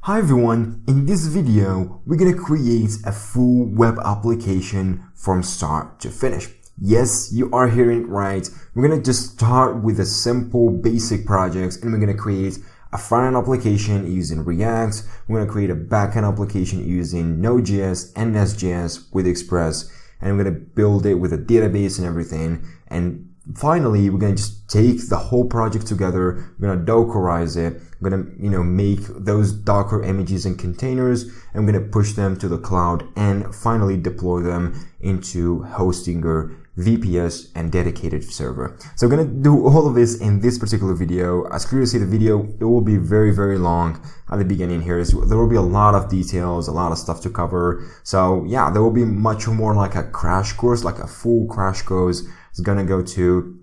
Hi everyone, in this video we're gonna create a full web application from start to finish. Yes, you are hearing it right. We're gonna just start with a simple basic project and we're gonna create a front-end application using React. We're gonna create a back-end application using Node.js and Nest.js with Express, and we're gonna build it with a database and everything. And finally, we're gonna just take the whole project together. We're gonna Dockerize it. We're gonna, make those Docker images and containers, and we're gonna push them to the cloud and finally deploy them into Hostinger VPS and dedicated server. So we're gonna do all of this in this particular video. As clear to see, the video, it will be very, very long at the beginning here. There will be a lot of details, a lot of stuff to cover. So yeah, there will be much more like a crash course, like a full crash course. It's gonna go to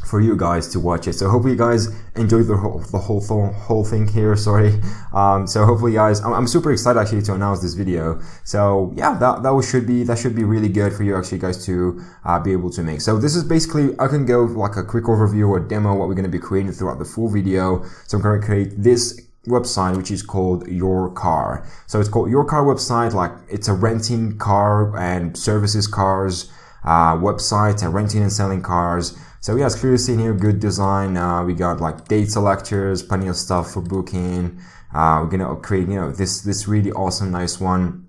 for you guys to watch it. So hopefully you guys enjoyed the whole thing here. Sorry. So hopefully guys, I'm super excited actually to announce this video. So yeah, that should be really good for you actually guys to be able to make. So this is basically, I can go like a quick overview or demo what we're going to be creating throughout the full video. So I'm going to create this website which is called Your Car. So it's called Your Car website, like it's a renting car and services cars website and renting and selling cars. So yeah, it's clearly seen here, good design. We got like date selectors, plenty of stuff for booking. We're gonna create, this really awesome, nice one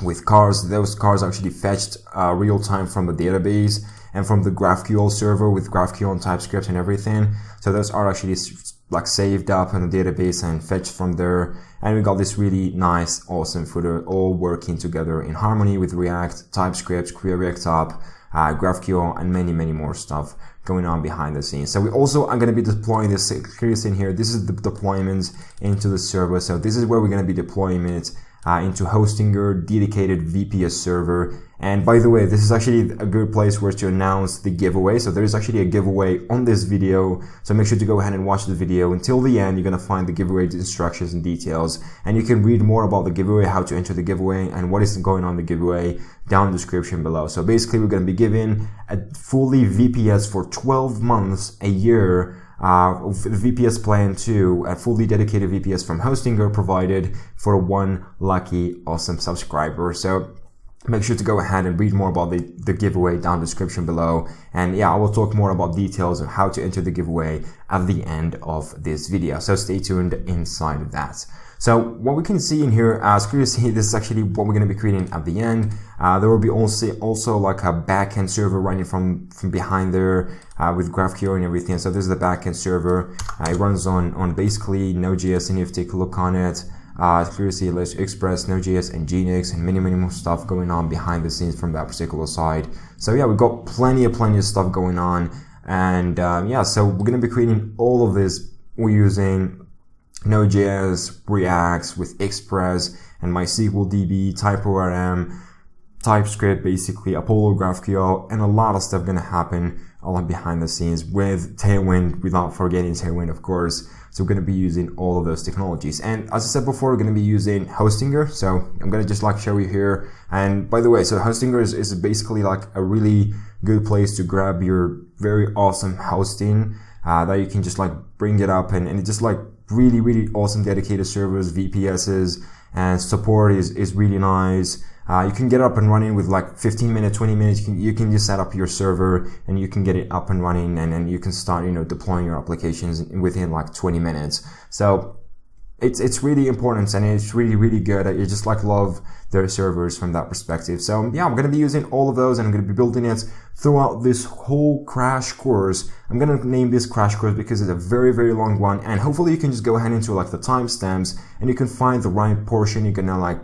with cars. Those cars actually fetched real time from the database and from the GraphQL server with GraphQL and TypeScript and everything. So those are actually like saved up in the database and fetched from there. And we got this really nice, awesome footer all working together in harmony with React, TypeScript, React App, GraphQL, and many, many more stuff going on behind the scenes. So we also are going to be deploying this clearly in here. This is the deployments into the server. So this is where we're going to be deploying it into Hostinger dedicated VPS server. And by the way, this is actually a good place where to announce the giveaway. So there is actually a giveaway on this video. So make sure to go ahead and watch the video until the end. You're going to find the giveaway instructions and details, and you can read more about the giveaway, how to enter the giveaway, and what is going on in the giveaway down in the description below. So basically, we're going to be giving a fully VPS for 12 months, a year, the VPS plan 2, a fully dedicated VPS from Hostinger provided for one lucky awesome subscriber. So make sure to go ahead and read more about the giveaway down in the description below. And yeah, I will talk more about details of how to enter the giveaway at the end of this video. So stay tuned inside of that. So what we can see in here, as clear to see, this is actually what we're going to be creating at the end. There will be also like a backend server running from behind there with GraphQL and everything. So this is the backend server. It runs on basically Node.js, and if you take a look on it, clear to see, let's Express, Node.js, and Nginx, and many more stuff going on behind the scenes from that particular side. So yeah, we've got plenty of stuff going on. And yeah, so we're going to be creating all of this. We're using Node.js, React with Express and MySQL DB, TypeORM, TypeScript, basically Apollo GraphQL, and a lot of stuff gonna happen all behind the scenes with Tailwind, without forgetting Tailwind, of course. So we're gonna be using all of those technologies. And as I said before, we're gonna be using Hostinger. So I'm gonna just like show you here. And by the way, so Hostinger is basically like a really good place to grab your very awesome hosting that you can just like bring it up, and it's just like really awesome dedicated servers, VPSs, and support is really nice. You can get it up and running with like 15 minutes, 20 minutes. You can just set up your server and you can get it up and running, and then you can start, deploying your applications within like 20 minutes. So it's really important, and it's really good. I just like love their servers from that perspective. So yeah, I'm going to be using all of those, and I'm going to be building it throughout this whole crash course. I'm going to name this crash course because it's a very long one, and hopefully you can just go ahead into like the timestamps and you can find the right portion. You can now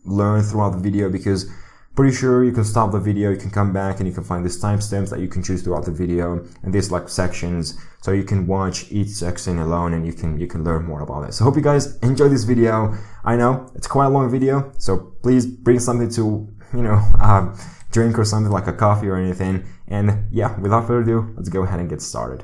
learn throughout the video, because pretty sure you can stop the video, you can come back, and you can find these timestamps that you can choose throughout the video, and these like sections, so you can watch each section alone and you can learn more about it. So hope you guys enjoy this video. I know it's quite a long video, so please bring something to drink or something like a coffee or anything. And yeah, without further ado, let's go ahead and get started.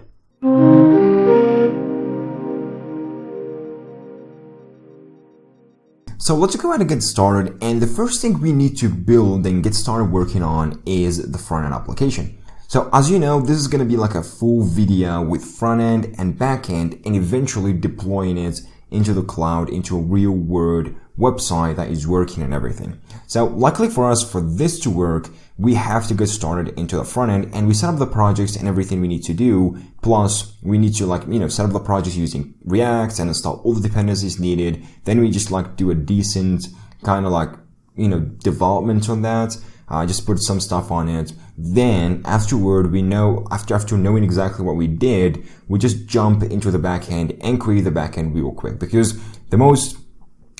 So let's go ahead and get started, and the first thing we need to build and get started working on is the front-end application. So as you know, this is going to be like a full video with front-end and back-end, and eventually deploying it into the cloud, into a real world website that is working and everything. So luckily for us, for this to work, we have to get started into the front end, and we set up the projects and everything we need to do. Plus we need to set up the projects using React and install all the dependencies needed. Then we just do a decent kind of development on that. Just put some stuff on it. Then afterward, after knowing exactly what we did, we just jump into the backend and create the backend real quick, because the most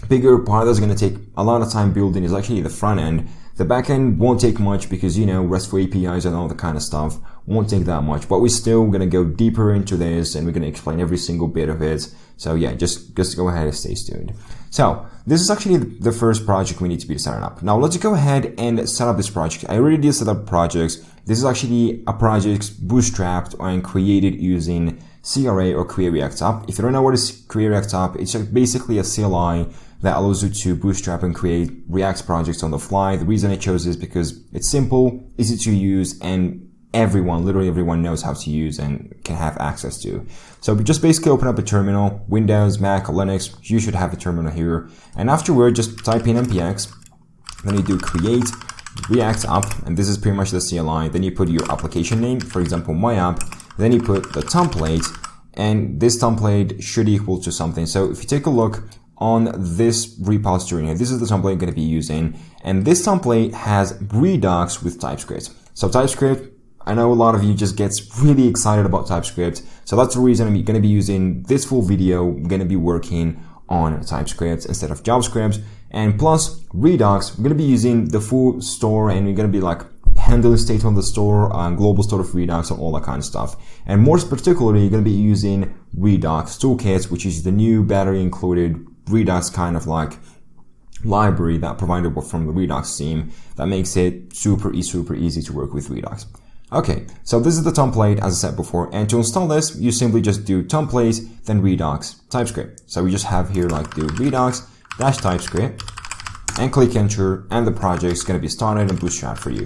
bigger part that's going to take a lot of time building is actually the front end. The backend won't take much because, RESTful APIs and all the kind of stuff won't take that much, but we're still going to go deeper into this and we're going to explain every single bit of it. So yeah, just go ahead and stay tuned. So this is actually the first project we need to be setting up. Now let's go ahead and set up this project. I already did set up projects. This is actually a project bootstrapped and created using CRA or Create React App. If you don't know what is Create React App, it's basically a CLI that allows you to bootstrap and create React projects on the fly. The reason I chose this is because it's simple, easy to use, and literally everyone knows how to use and can have access to. So we just basically open up a terminal, Windows, Mac, or Linux. You should have a terminal here. And afterward, just type in npx. Then you do create React App, and this is pretty much the CLI. Then you put your application name, for example, my app. Then you put the template, and this template should equal to something. So if you take a look on this repository here, this is the template I'm going to be using, and this template has Redux with TypeScript. So TypeScript, I know a lot of you just gets really excited about TypeScript, so that's the reason I'm going to be using this full video. I'm going to be working on TypeScript instead of JavaScript, and plus Redux, we're going to be using the full store, and we're going to be handling state on the store, global store of Redux, and all that kind of stuff. And more particularly, you're going to be using Redux Toolkit, which is the new battery included Redux kind of library that provided from the Redux team that makes it super easy to work with Redux. Okay, so this is the template as I said before, and to install this, you simply just do template, then Redux TypeScript. So we just have here do Redux -TypeScript and click enter, and the project's going to be started and bootstrapped for you.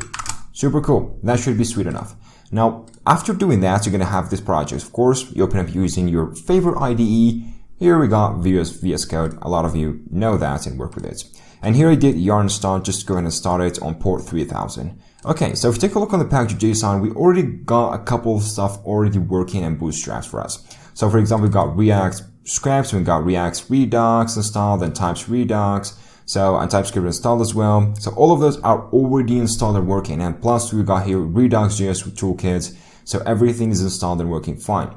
Super cool. That should be sweet enough. Now, after doing that, you're going to have this project. Of course, you open up using your favorite IDE. Here we got VS Code. A lot of you know that and work with it. And here I did yarn start, just go ahead and start it on port 3000. Okay, so if you take a look on the package.json, we already got a couple of stuff already working and bootstraps for us. So for example, we've got React scripts, we've got React Redux installed, then Types Redux, and TypeScript installed as well. So all of those are already installed and working. And plus we got here Redux.js with toolkits. So everything is installed and working fine.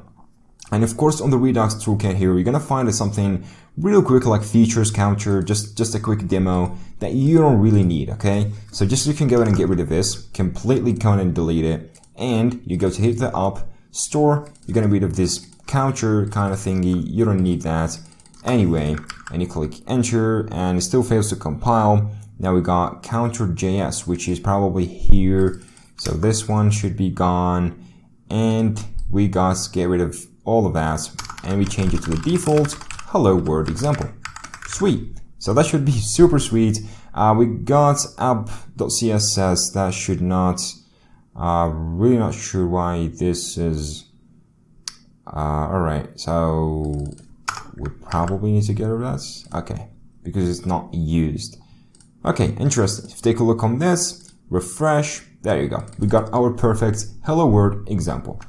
And of course, on the Redux toolkit here, you're going to find something real quick like features counter, just a quick demo that you don't really need, okay? So just you can go ahead and get rid of this, completely go ahead and delete it, and you go to hit the up store, you're going to get rid of this counter kind of thingy, you don't need that anyway, and you click enter, and it still fails to compile. Now we got counter.js, which is probably here, so this one should be gone, and we got to get rid of all of that, and we change it to the default hello world example. Sweet. So that should be super sweet. We got app.css. That should not, really not sure why this is, alright, so we probably need to get rid of that. Okay, because it's not used. Okay, interesting. If you take a look on this, refresh, there you go. We got our perfect hello world example.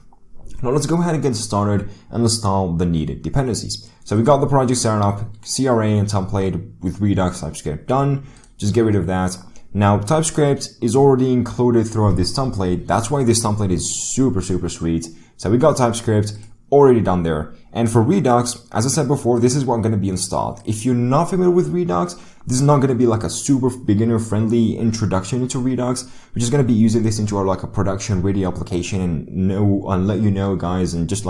Now let's go ahead and get started and install the needed dependencies. So we got the project set up, CRA and template with Redux TypeScript done. Just get rid of that. Now TypeScript is already included throughout this template. That's why this template is super sweet. So we got TypeScript already done there. And for Redux, as I said before, this is what's going to be installed. If you're not familiar with Redux, this is not going to be a super beginner friendly introduction into Redux. We're just going to be using this into our a production ready application and let you know, guys, and just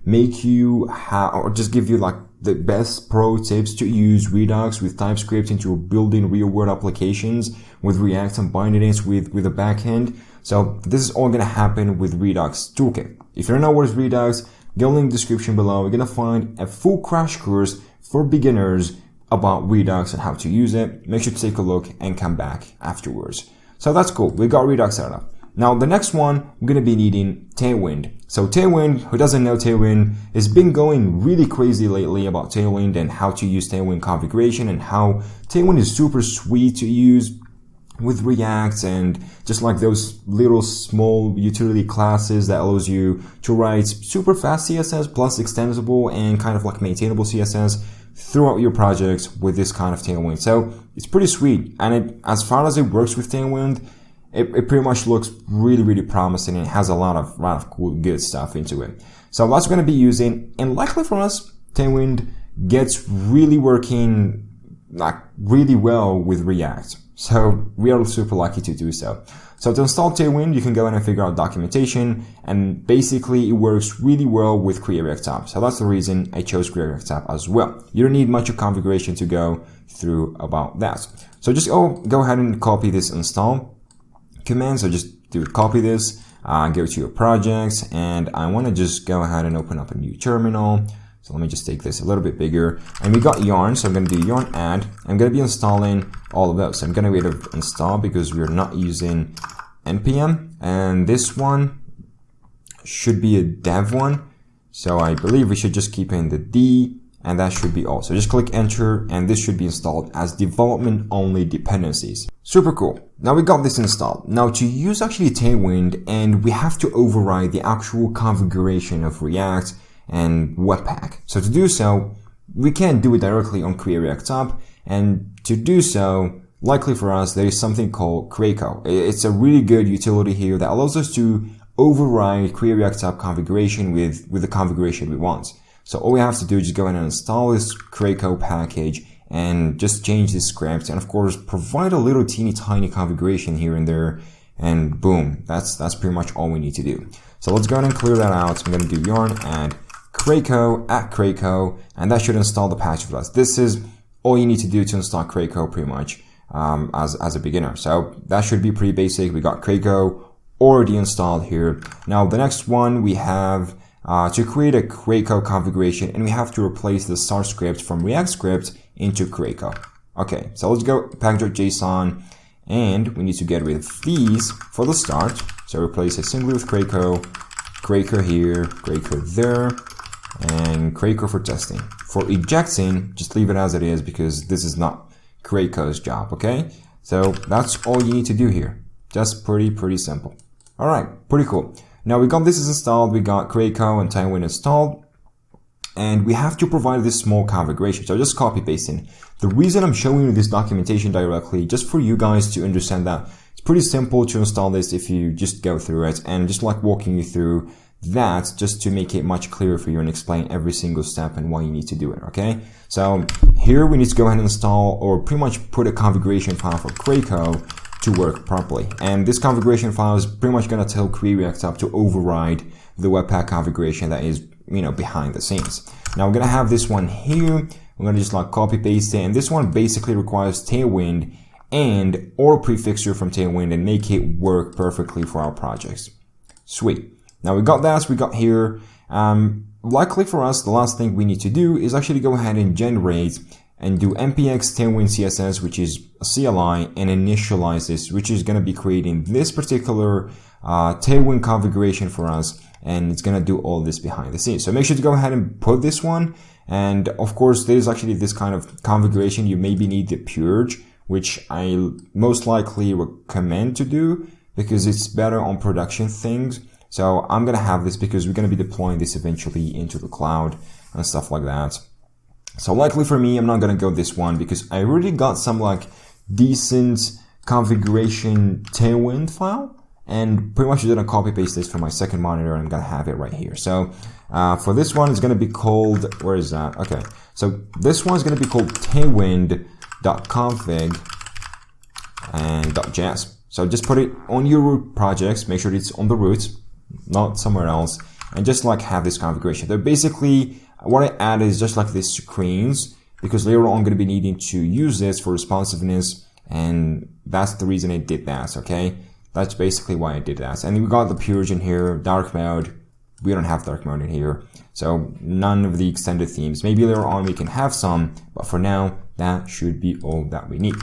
make you or just give you the best pro tips to use Redux with TypeScript into building real world applications with React and binding it with a backend. So this is all going to happen with Redux Toolkit. If you don't know what is Redux, go link in the description below. We're going to find a full crash course for beginners about Redux and how to use it. Make sure to take a look and come back afterwards. So that's cool. We got Redux set up. Now the next one, we're going to be needing Tailwind. So Tailwind, who doesn't know Tailwind, has been going really crazy lately about Tailwind and how to use Tailwind configuration and how Tailwind is super sweet to use with React, and just like those little small utility classes that allows you to write super fast CSS plus extensible and kind of like maintainable CSS throughout your projects with this kind of Tailwind. So it's pretty sweet, and as far as it works with Tailwind, it pretty much looks really, really promising, and it has a lot of cool, good stuff into it. So that's what we're going to be using, and luckily for us, Tailwind gets really working like really well with React. So we are super lucky to do so. So to install Tailwind, you can go in and figure out documentation, and basically it works really well with Create React App. So that's the reason I chose Create React App as well. You don't need much of configuration to go through about that. So just go ahead and copy this install command. So just copy this, go to your projects, and I want to just go ahead and open up a new terminal. So let me just take this a little bit bigger. And we got yarn, so I'm going to do yarn add. I'm going to be installing all of those. So I'm going to hit install because we're not using npm. And this one should be a dev one. So I believe we should just keep in the D, and that should be all. So just click enter, and this should be installed as development only dependencies. Super cool. Now we got this installed. Now to use actually Tailwind, and we have to override the actual configuration of React and Webpack. So to do so, we can't do it directly on Create React App, and to do so, likely for us, there is something called Creco. It's a really good utility here that allows us to override Create React App configuration with the configuration we want. So all we have to do is just go ahead and install this Creco package and just change this script, and of course provide a little teeny tiny configuration here and there, and boom, that's pretty much all we need to do. So let's go ahead and clear that out. I'm going to do yarn add Creco at Creco, and that should install the patch for us. This is all you need to do to install Creco pretty much as a beginner. So that should be pretty basic. We got Creco already installed here. Now the next one we have to create a Creco configuration, and we have to replace the start script from React script into Creco. Okay, so let's go pack.json, and we need to get rid of these for the start. So replace it simply with Creco, Creco here, Creco there, and Creco for testing. For ejecting, just leave it as it is because this is not Creco's job, okay? So that's all you need to do here. Just pretty simple. All right, pretty cool. Now we got this is installed, we got Creco and Tailwind installed, and we have to provide this small configuration. So just copy pasting. The reason I'm showing you this documentation directly, just for you guys to understand that it's pretty simple to install this if you just go through it, and just like walking you through that just to make it much clearer for you and explain every single step and why you need to do it, okay? So here we need to go ahead and install, or pretty much put a configuration file for Creco to work properly. And this configuration file is pretty much going to tell Create React App to override the Webpack configuration that is, behind the scenes. Now we're going to have this one here. We're going to just like copy paste it. And this one basically requires Tailwind and or prefixer from Tailwind and make it work perfectly for our projects. Sweet. Now we got that, we got here. Luckily for us, the last thing we need to do is actually go ahead and generate and do npx Tailwind CSS, which is a CLI, and initialize this, which is going to be creating this particular Tailwind configuration for us, and it's going to do all this behind the scenes. So make sure to go ahead and put this one, and of course there's actually this kind of configuration. You maybe need the purge, which I most likely recommend to do because it's better on production things. So I'm going to have this because we're going to be deploying this eventually into the cloud and stuff like that. So likely for me, I'm not going to go this one because I already got some like decent configuration Tailwind file, and pretty much just going to copy paste this from my second monitor, and I'm going to have it right here. So for this one, it's going to be called, where is that? Okay. So this one is going to be called tailwind.config and .js. So just put it on your root projects. Make sure it's on the root, not somewhere else, and just like have this configuration. They're basically, what I added is just like these screens, because later on I'm going to be needing to use this for responsiveness, and that's the reason I did that, okay? That's basically why I did that. And we got the purge in here, dark mode. We don't have dark mode in here, so none of the extended themes. Maybe later on we can have some, but for now, that should be all that we need.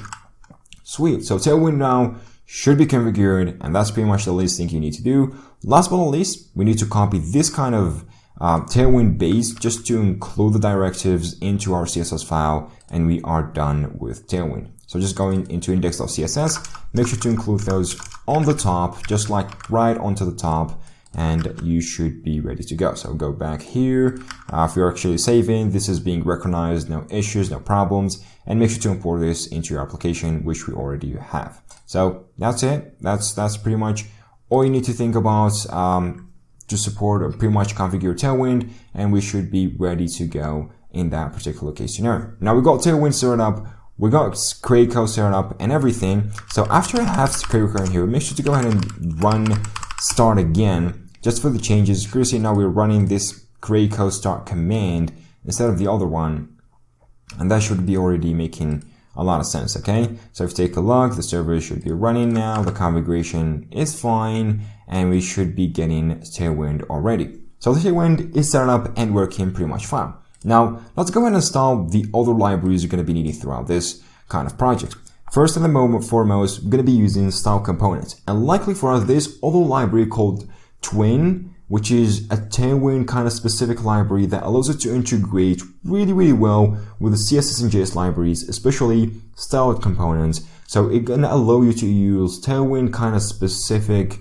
Sweet. So Tailwind now should be configured, and that's pretty much the least thing you need to do. Last but not least, we need to copy this kind of Tailwind base just to include the directives into our CSS file, and we are done with Tailwind. So just going into index.css, make sure to include those on the top, just like right onto the top, and you should be ready to go. So go back here. If you're actually saving, this is being recognized, no issues, no problems, and make sure to import this into your application, which we already have. So that's it. That's pretty much all you need to think about to support or pretty much configure Tailwind, and we should be ready to go in that particular case scenario. Now we got Tailwind set up, we got create code set up and everything. So after I have create code here, make sure to go ahead and run start again, just for the changes. You can see now we're running this create code start command instead of the other one, and that should be already making a lot of sense, okay? So if you take a look, the server should be running now, the configuration is fine, and we should be getting Tailwind already. So the Tailwind is set up and working pretty much fine. Now, let's go ahead and install the other libraries you're going to be needing throughout this kind of project. First and foremost, we're going to be using style components, and likely for us, this other library called Twin, which is a Tailwind kind of specific library that allows it to integrate really well with the CSS and JS libraries, especially styled components. So it's going to allow you to use Tailwind kind of specific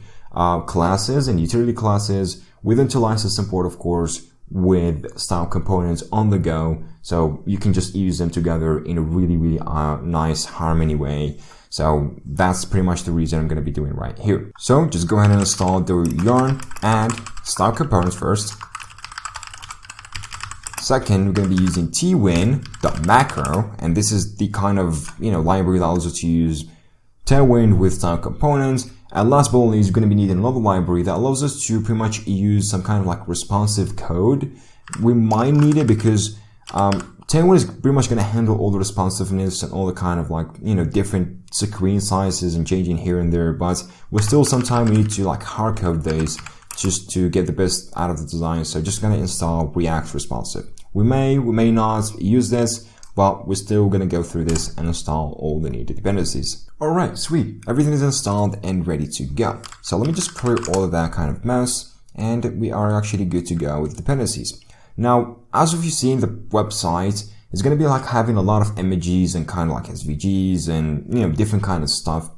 classes and utility classes with license support, of course, with style components on the go. So you can just use them together in a really nice harmony way. So that's pretty much the reason I'm going to be doing right here. So just go ahead and install the yarn and style components first. Second, we're going to be using twin.macro, and this is the kind of library that allows us to use Tailwind with style components. And last but not least, we're going to be needing another library that allows us to pretty much use some kind of like responsive code. We might need it because Tailwind is pretty much going to handle all the responsiveness and all the kind of like, different screen sizes and changing here and there, but we still sometimes need to like hard code this just to get the best out of the design. So just going to install React Responsive. We may not use this, but we're still going to go through this and install all the needed dependencies. All right, sweet. Everything is installed and ready to go. So let me just clear all of that kind of mess, and we are actually good to go with dependencies. Now, as if you see in the website, it's going to be like having a lot of images and kind of like SVGs and, different kind of stuff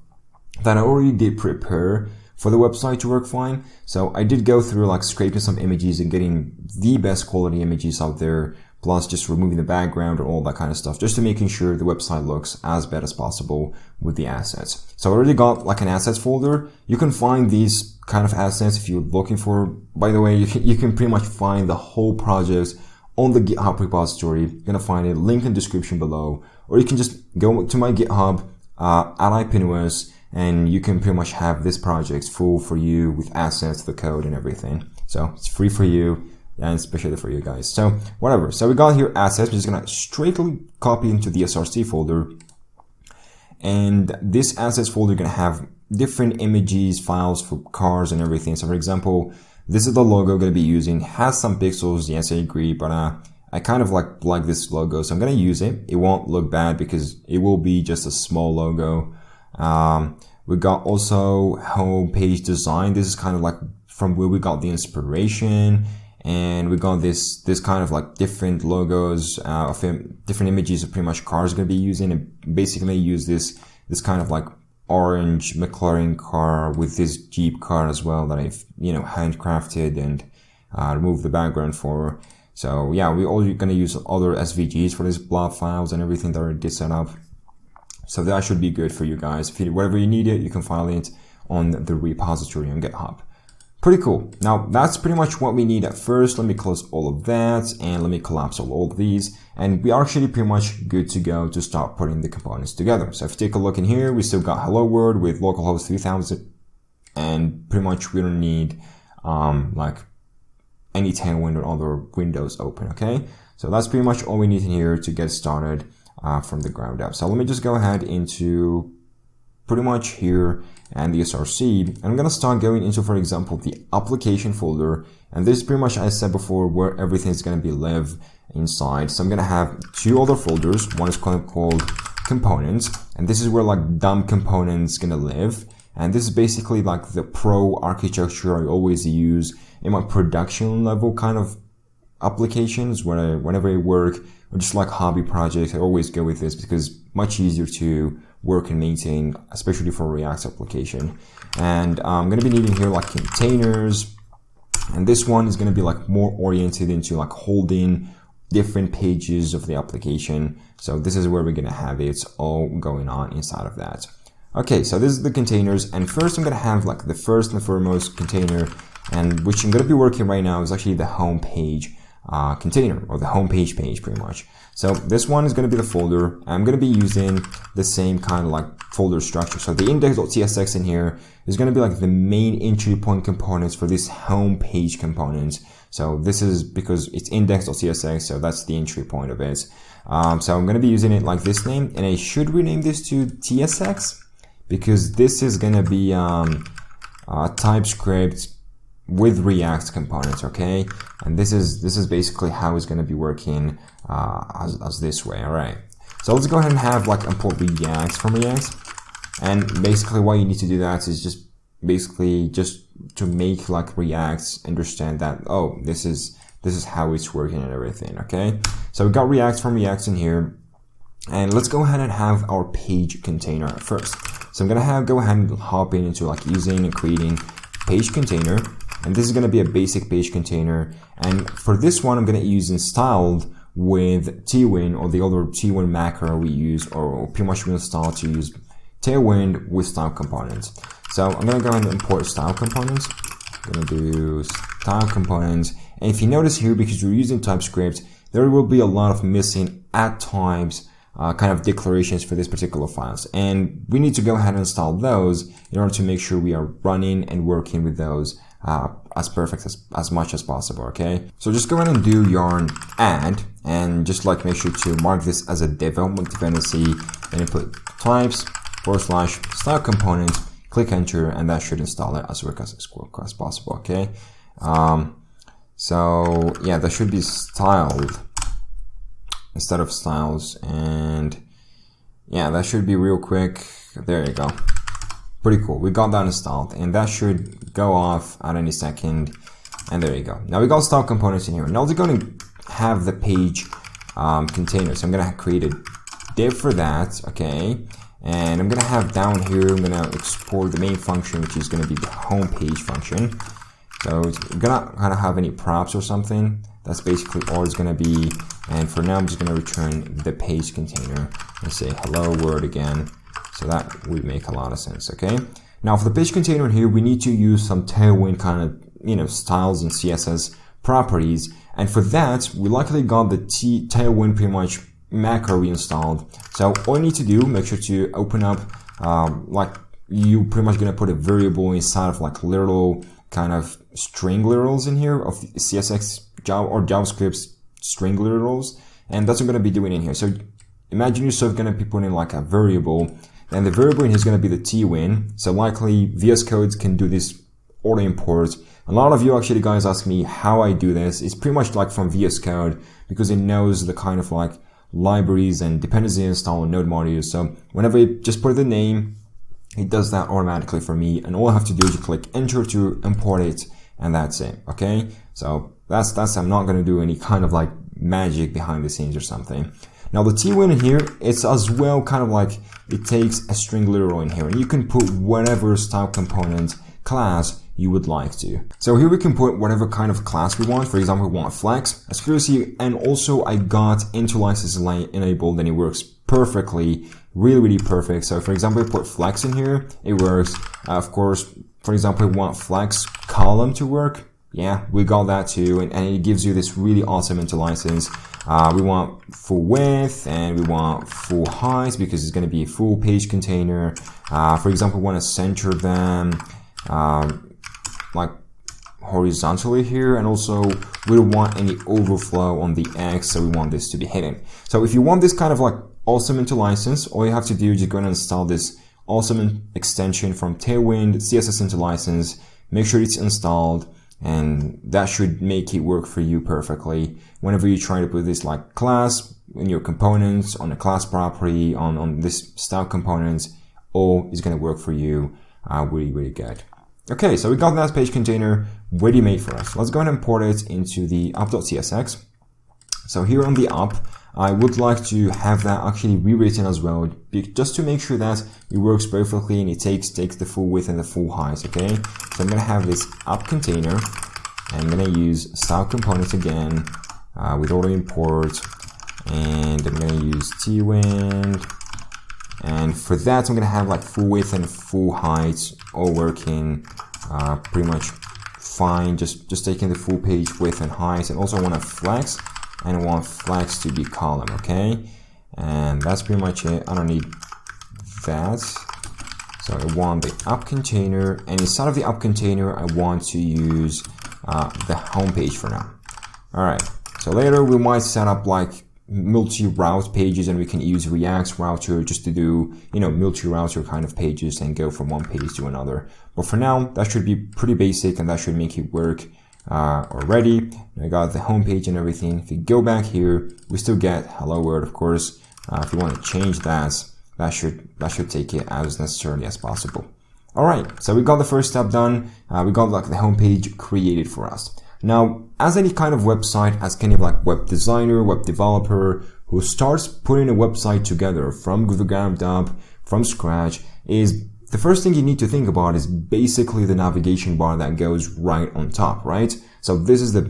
that I already did prepare for the website to work fine. So I did go through like scraping some images and getting the best quality images out there, plus just removing the background and all that kind of stuff, just to making sure the website looks as bad as possible with the assets. So I already got like an assets folder. You can find these kind of assets if you're looking for. By the way, you can pretty much find the whole project on the GitHub repository. You're going to find a link in the description below, or you can just go to my GitHub at ipinwes, and you can pretty much have this project full for you with assets, the code and everything. So it's free for you, and especially for you guys. So whatever. So we got here assets. We're just going to straightly copy into the src folder. And this assets folder is going to have different images, files for cars and everything. So for example, this is the logo I'm going to be using. It has some pixels. Yes, I agree. But I kind of like this logo. So I'm going to use it. It won't look bad because it will be just a small logo. We got also homepage design. This is kind of like from where we got the inspiration. And we got this kind of like different logos of different images of pretty much cars going to be using, and basically use this kind of like orange McLaren car with this Jeep car as well that I've handcrafted and removed the background for. So yeah, we're all going to use other SVGs for these blob files and everything that I already set up. So that should be good for you guys. Wherever you need it, you can file it on the repository on GitHub. Pretty cool. Now that's pretty much what we need at first. Let me close all of that and let me collapse all of these. And we are actually pretty much good to go to start putting the components together. So if you take a look in here, we still got hello world with localhost 3000, and pretty much we don't need like any Tailwind or other windows open. Okay. So that's pretty much all we need in here to get started from the ground up. So let me just go ahead into pretty much here and the src. I'm going to start going into, for example, the application folder. And this is pretty much, as I said before, where everything is going to be live inside. So I'm going to have two other folders. One is called components. And this is where like dumb components going to live. And this is basically like the pro architecture I always use in my production level kind of applications whenever I work, or just like hobby projects. I always go with this because it's much easier to work and maintain, especially for React application. And I'm going to be needing here like containers, and this one is going to be like more oriented into like holding different pages of the application. So this is where we're going to have it all going on inside of that. Okay, so this is the containers, and first I'm going to have like the first and foremost container, and which I'm going to be working right now is actually the home page container, or the home page pretty much. So this one is going to be the folder. I'm going to be using the same kind of like folder structure. So the index.tsx in here is going to be like the main entry point components for this home page component. So this is because it's index.tsx, so that's the entry point of it. So I'm going to be using it like this name, and I should rename this to tsx because this is going to be TypeScript with React components, okay? And this is basically how it's going to be working as this way. All right, so let's go ahead and have like import React from React. And basically what you need to do that is just basically just to make like React understand that, oh, this is how it's working and everything. Okay, so we got React from React in here, and let's go ahead and have our page container first. So I'm gonna go ahead and hop into like using and creating page container. And this is going to be a basic page container. And for this one, I'm going to use installed with Tailwind, or the other Tailwind macro we use, or pretty much we install to use Tailwind with style components. So I'm going to go ahead and import style components. I'm going to do style components. And if you notice here, because we're using TypeScript, there will be a lot of missing at times kind of declarations for this particular files. And we need to go ahead and install those in order to make sure we are running and working with those as perfect as much as possible. Okay, so just go ahead and do yarn add, and just like make sure to mark this as a development dependency, and input types / style component, click enter, and that should install it as quick as possible. Okay, so yeah, that should be styled instead of styles, and yeah, that should be real quick. There you go. Pretty cool. We got that installed, and that should go off at any second. And there you go. Now we got style components in here. Now we're going to have the page container. So I'm going to create a div for that. Okay. And I'm going to have down here, I'm going to export the main function, which is going to be the home page function. So it's going to kind of have any props or something. That's basically all it's going to be. And for now, I'm just going to return the page container and say hello world again. So that would make a lot of sense, okay? Now for the page container here, we need to use some Tailwind kind of, styles and CSS properties. And for that, we luckily got the Tailwind pretty much macro reinstalled. So all you need to do, make sure to open up, like you pretty much gonna put a variable inside of like literal kind of string literals in here of CSS or JavaScript string literals. And that's what I'm gonna be doing in here. So imagine yourself gonna be putting like a variable, and the variable in here is going to be the Tailwind. So likely VS Code can do this auto import. A lot of you actually guys ask me how I do this. It's pretty much like from VS Code because it knows the kind of like libraries and dependency install on Node modules. So whenever you just put the name, it does that automatically for me. And all I have to do is click enter to import it, and that's it. Okay. So that's, I'm not going to do any kind of like magic behind the scenes or something. Now the Tailwind in here, it's as well kind of like it takes a string literal in here, and you can put whatever style component class you would like to. So here we can put whatever kind of class we want. For example, we want flex, as you see, and also I got into license enabled, and it works perfectly, really perfect. So for example, we put flex in here, it works. Of course, for example, we want flex column to work. Yeah, we got that too, and it gives you this really awesome into license. We want full width, and we want full height because it's going to be a full page container. For example, we want to center them like horizontally here, and also we don't want any overflow on the X, so we want this to be hidden. So if you want this kind of like awesome into license, all you have to do is just go and install this awesome extension from Tailwind CSS into license. Make sure it's installed, and that should make it work for you perfectly. Whenever you try to put this like class in your components, on a class property, on this style components, all is going to work for you really good. Okay, so we got that page container ready made for us. Let's go ahead and import it into the up.csx. So here on the up, I would like to have that actually rewritten as well, just to make sure that it works perfectly and it takes the full width and the full height, okay? So I'm going to have this up container, and I'm going to use style components again with auto import, and I'm going to use Tailwind, and for that I'm going to have like full width and full height all working pretty much fine, just taking the full page width and height, and also I want to flex. And I want flex to be column, okay? And that's pretty much it. I don't need that. So I want the up container, and inside of the up container, I want to use the home page for now. All right. So later we might set up like multi-route pages, and we can use React router just to do, multi-router kind of pages and go from one page to another. But for now, that should be pretty basic, and that should make it work already. I got the home page and everything. If you go back here, we still get hello world, of course. If you want to change that should take it as necessarily as possible. All right, so we got the first step done. We got like the home page created for us. Now, as any kind of website, as kind of like web designer, web developer who starts putting a website together from the ground up, from scratch, is the first thing you need to think about is basically the navigation bar that goes right on top, right? So this is the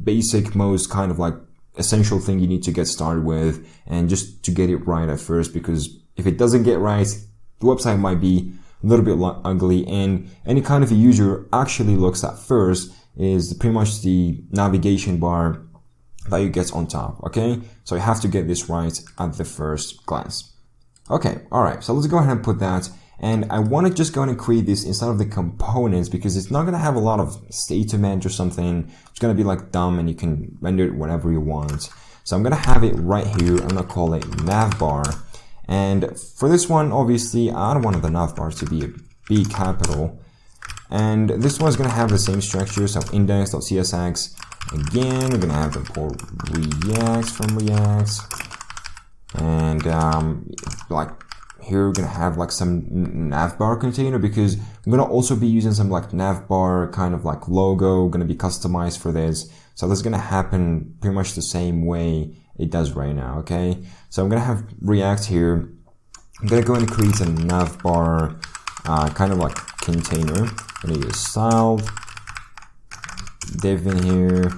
basic, most kind of like essential thing you need to get started with, and just to get it right at first, because if it doesn't get right, the website might be a little bit ugly, and any kind of a user actually looks at first is pretty much the navigation bar that you get on top, okay? So you have to get this right at the first glance. Okay, alright, so let's go ahead and put that. And I want to just go ahead and create this inside of the components, because it's not going to have a lot of statement or something. It's going to be like dumb, and you can render it whatever you want. So I'm going to have it right here. I'm going to call it navbar. And for this one, obviously, I don't want the navbar to be a B capital. And this one's going to have the same structure. So index.csx. Again, we're going to have import React from React. And here we're going to have like some navbar container, because I'm going to also be using some like navbar kind of like logo, going to be customized for this. So that's going to happen pretty much the same way it does right now, okay? So I'm going to have React here. I'm going to go and create a navbar kind of like container. I'm going to use style div in here.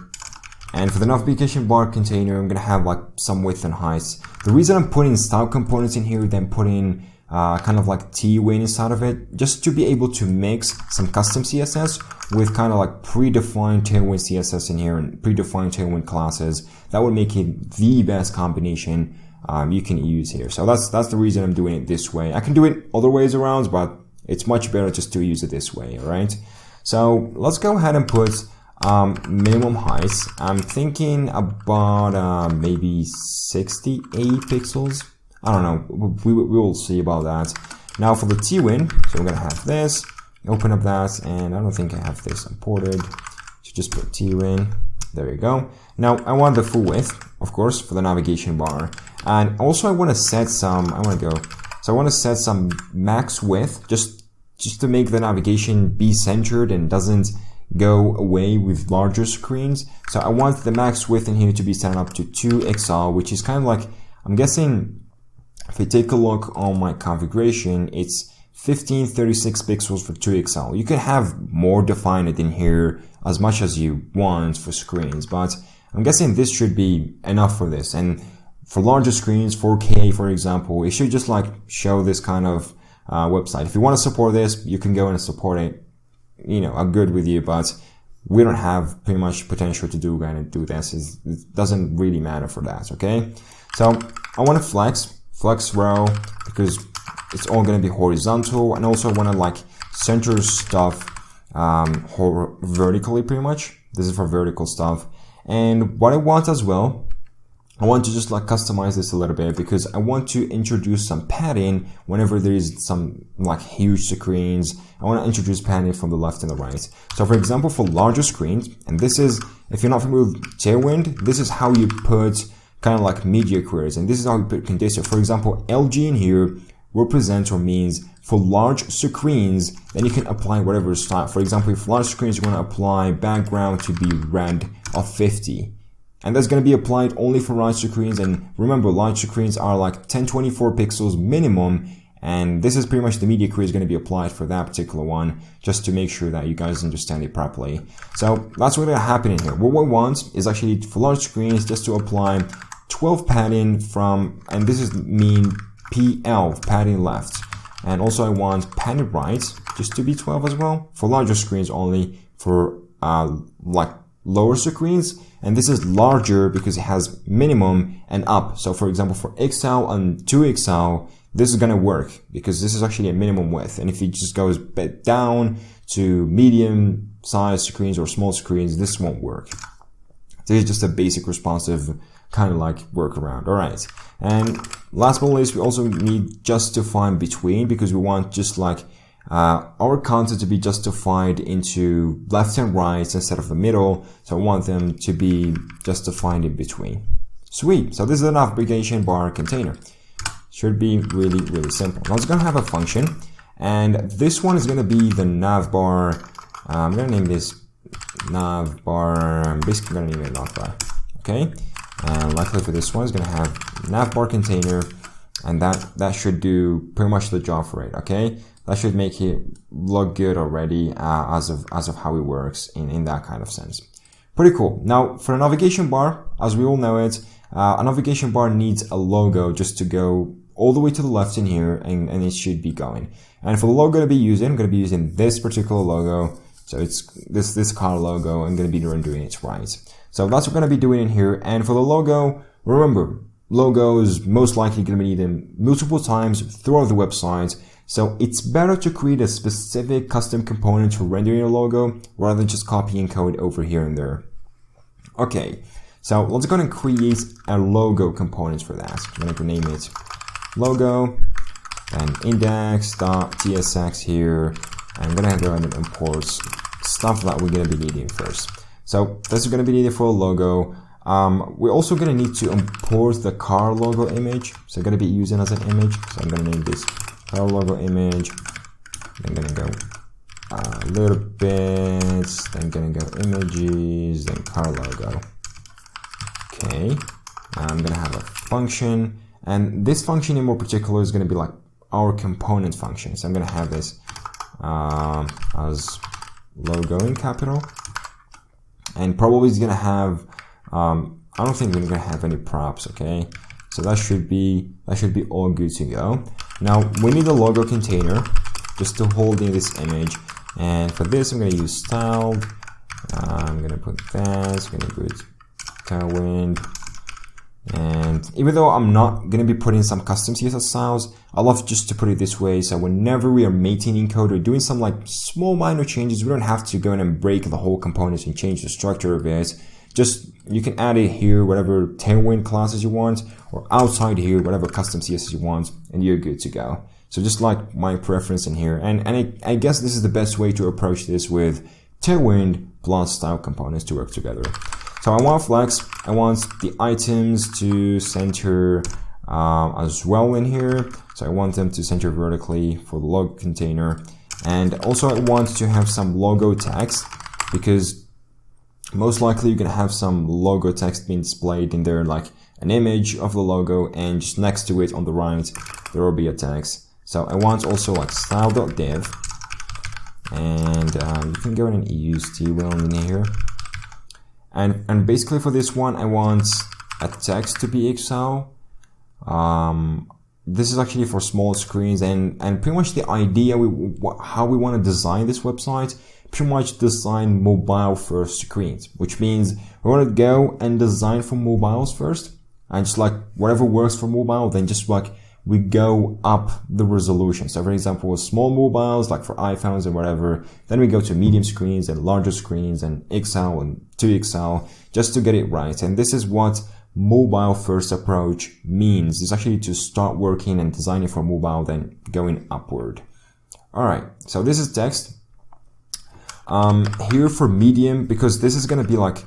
And for the navigation bar container, I'm going to have like some width and height. The reason I'm putting style components in here, then putting kind of like Tailwind inside of it, just to be able to mix some custom CSS with kind of like predefined Tailwind CSS in here and predefined Tailwind classes. That would make it the best combination you can use here. So that's the reason I'm doing it this way. I can do it other ways around, but it's much better just to use it this way, all right? So let's go ahead and put minimum height. I'm thinking about maybe 68 pixels. I don't know. We will see about that. Now for the Tailwind, so we're gonna have this. Open up that, and I don't think I have this imported. So just put Tailwind. There you go. Now I want the full width, of course, for the navigation bar, and also I want to set some. I want to set some max width, just to make the navigation be centered and doesn't go away with larger screens. So I want the max width in here to be set up to 2XL, which is kind of like, I'm guessing if I take a look on my configuration, it's 1536 pixels for 2XL. You can have more defined in here as much as you want for screens, but I'm guessing this should be enough for this. And for larger screens, 4K for example, it should just like show this kind of website. If you want to support this, you can go and support it. I'm good with you, but we don't have pretty much potential to do this. It doesn't really matter for that, okay? So I want to flex row, because it's all going to be horizontal, and also I want to like center stuff vertically pretty much. This is for vertical stuff. And what I want as well, I want to just like customize this a little bit, because I want to introduce some padding whenever there is some like huge screens. I want to introduce padding from the left and the right. So for example, for larger screens, and this is, if you're not familiar with Tailwind, this is how you put kind of like media queries, and this is how you put condenser. For example, LG in here, represents or means for large screens, then you can apply whatever style. For example, if large screens, you want to apply background to be red of 50. And that's going to be applied only for large screens. And remember, large screens are like 1024 pixels minimum. And this is pretty much the media query is going to be applied for that particular one, just to make sure that you guys understand it properly. So that's what's going to happen in here. What we want is actually for large screens just to apply 12 padding from, and this is mean PL, padding left. And also I want padding right just to be 12 as well, for larger screens only, for like lower screens. And this is larger because it has minimum and up. So for example, for XL and 2XL, this is going to work because this is actually a minimum width. And if it just goes down to medium size screens or small screens, this won't work. This is just a basic responsive kind of like workaround. All right. And last but not least, we also need justify between, because we want just like our content to be justified into left and right instead of the middle. So I want them to be justified in between. Sweet. So this is a navigation bar container. Should be really, really simple. Now it's going to have a function, and this one is going to be the navbar. I'm going to name this navbar. I'm basically going to name it navbar. Okay. And likely for this one is going to have navbar container, and that should do pretty much the job for it. Okay. That should make it look good already, as of how it works in that kind of sense. Pretty cool. Now for a navigation bar, as we all know it, a navigation bar needs a logo just to go all the way to the left in here, and it should be going. And for the logo to be using, I'm going to be using this particular logo. So it's this car logo. I'm going to be rendering it right. So that's what I'm going to be doing in here. And for the logo, remember, logo is most likely going to be needed multiple times throughout the website. So it's better to create a specific custom component for rendering a logo rather than just copying code over here and there. Okay. So let's go ahead and create a logo component for that. I'm going to name it logo and index.tsx here. I'm going to go ahead and import stuff that we're going to be needing first. So this is going to be needed for a logo. We're also going to need to import the car logo image. So I'm going to be using as an image. So I'm going to name this car logo image. I'm going to go a little bit. Then I'm going to go images, then car logo. Okay, I'm going to have a function, and this function in more particular is going to be like our component function. So I'm going to have this as logo in capital, and probably it's going to have, I don't think we're going to have any props. Okay, so that should be all good to go. Now we need a logo container just to hold in this image, and for this I'm going to use styled. I'm going to put that. I'm going to put Tailwind, and even though I'm not going to be putting some custom CSS styles, I love just to put it this way, so whenever we are maintaining code or doing some like small minor changes, we don't have to go in and break the whole components and change the structure of it. Just you can add it here, whatever Tailwind classes you want, or outside here, whatever custom CSS you want, and you're good to go. So just like my preference in here, and I guess this is the best way to approach this with Tailwind plus style components to work together. So I want flex, I want the items to center as well in here. So I want them to center vertically for the logo container. And also I want to have some logo text, because most likely you're going to have some logo text being displayed in there, like an image of the logo, and just next to it on the right, there will be a text. So I want also like style.div, and you can go in and use Tailwind in here. And basically for this one, I want a text to be XL. This is actually for small screens, and pretty much the idea, how we want to design this website, pretty much design mobile first screens, which means we want to go and design for mobiles first, and just like whatever works for mobile, then just like we go up the resolution. So for example, with small mobiles, like for iPhones and whatever, then we go to medium screens and larger screens and XL and 2XL just to get it right. And this is what mobile first approach means. It's actually to start working and designing for mobile, then going upward. All right. So this is text. Here for medium, because this is going to be like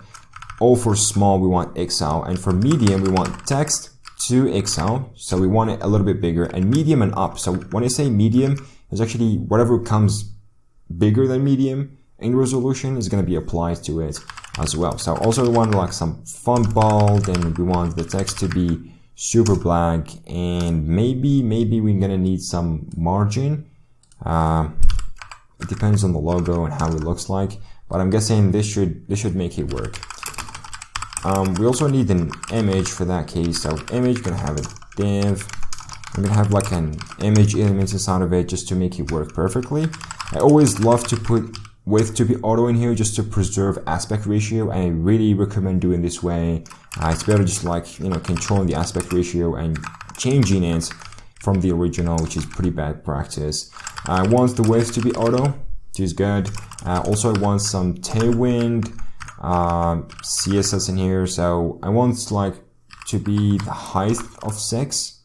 all for small, we want XL, and for medium, we want text 2XL, so we want it a little bit bigger, and medium and up. So when I say medium, it's actually whatever comes bigger than medium in resolution is going to be applied to it as well. So also we want like some font bold, and we want the text to be super black, and maybe we're going to need some margin. It depends on the logo and how it looks like, but I'm guessing this should make it work. We also need an image for that case. So image, gonna have a div. I'm gonna have like an image element inside of it just to make it work perfectly. I always love to put width to be auto in here just to preserve aspect ratio, and I really recommend doing this way. It's better just like, you know, controlling the aspect ratio and changing it from the original, which is pretty bad practice. I want the width to be auto, which is good. Also I want some Tailwind CSS in here, so I want like to be the height of 6,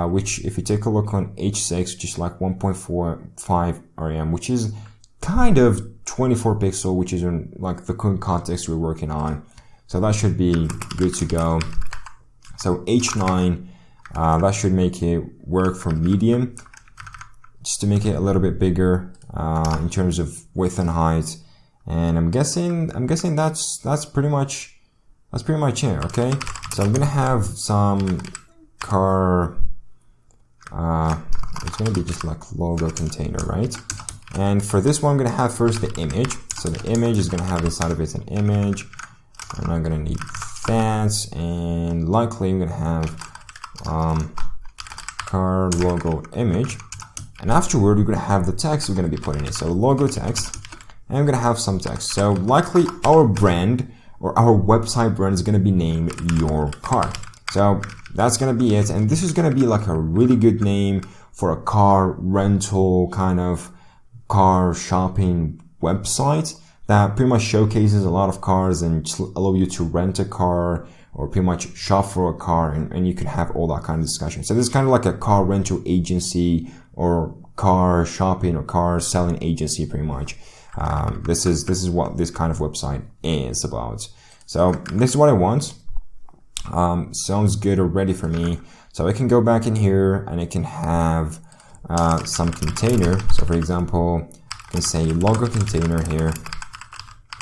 which if you take a look on H6, which is like 1.45 rem, which is kind of 24 pixel, which is in like the current context we're working on. So that should be good to go. So H9, that should make it work for medium, just to make it a little bit bigger in terms of width and height. And I'm guessing that's pretty much it. Okay, so I'm gonna have some car. It's gonna be just like logo container, right? And for this one, I'm gonna have first the image. So the image is gonna have inside of it an image. I'm not gonna need that, and likely I'm gonna have car logo image. And afterward, we're gonna have the text we're gonna be putting in. So logo text. And I'm gonna have some text. So likely our brand or our website brand is gonna be named Your Car. So that's gonna be it. And this is gonna be like a really good name for a car rental kind of car shopping website that pretty much showcases a lot of cars and just allow you to rent a car or pretty much shop for a car, and you can have all that kind of discussion. So this is kind of like a car rental agency or car shopping or car selling agency pretty much. This is what this kind of website is about. So this is what I want. Sounds good already for me. So I can go back in here and I can have some container. So for example, I can say logo container here.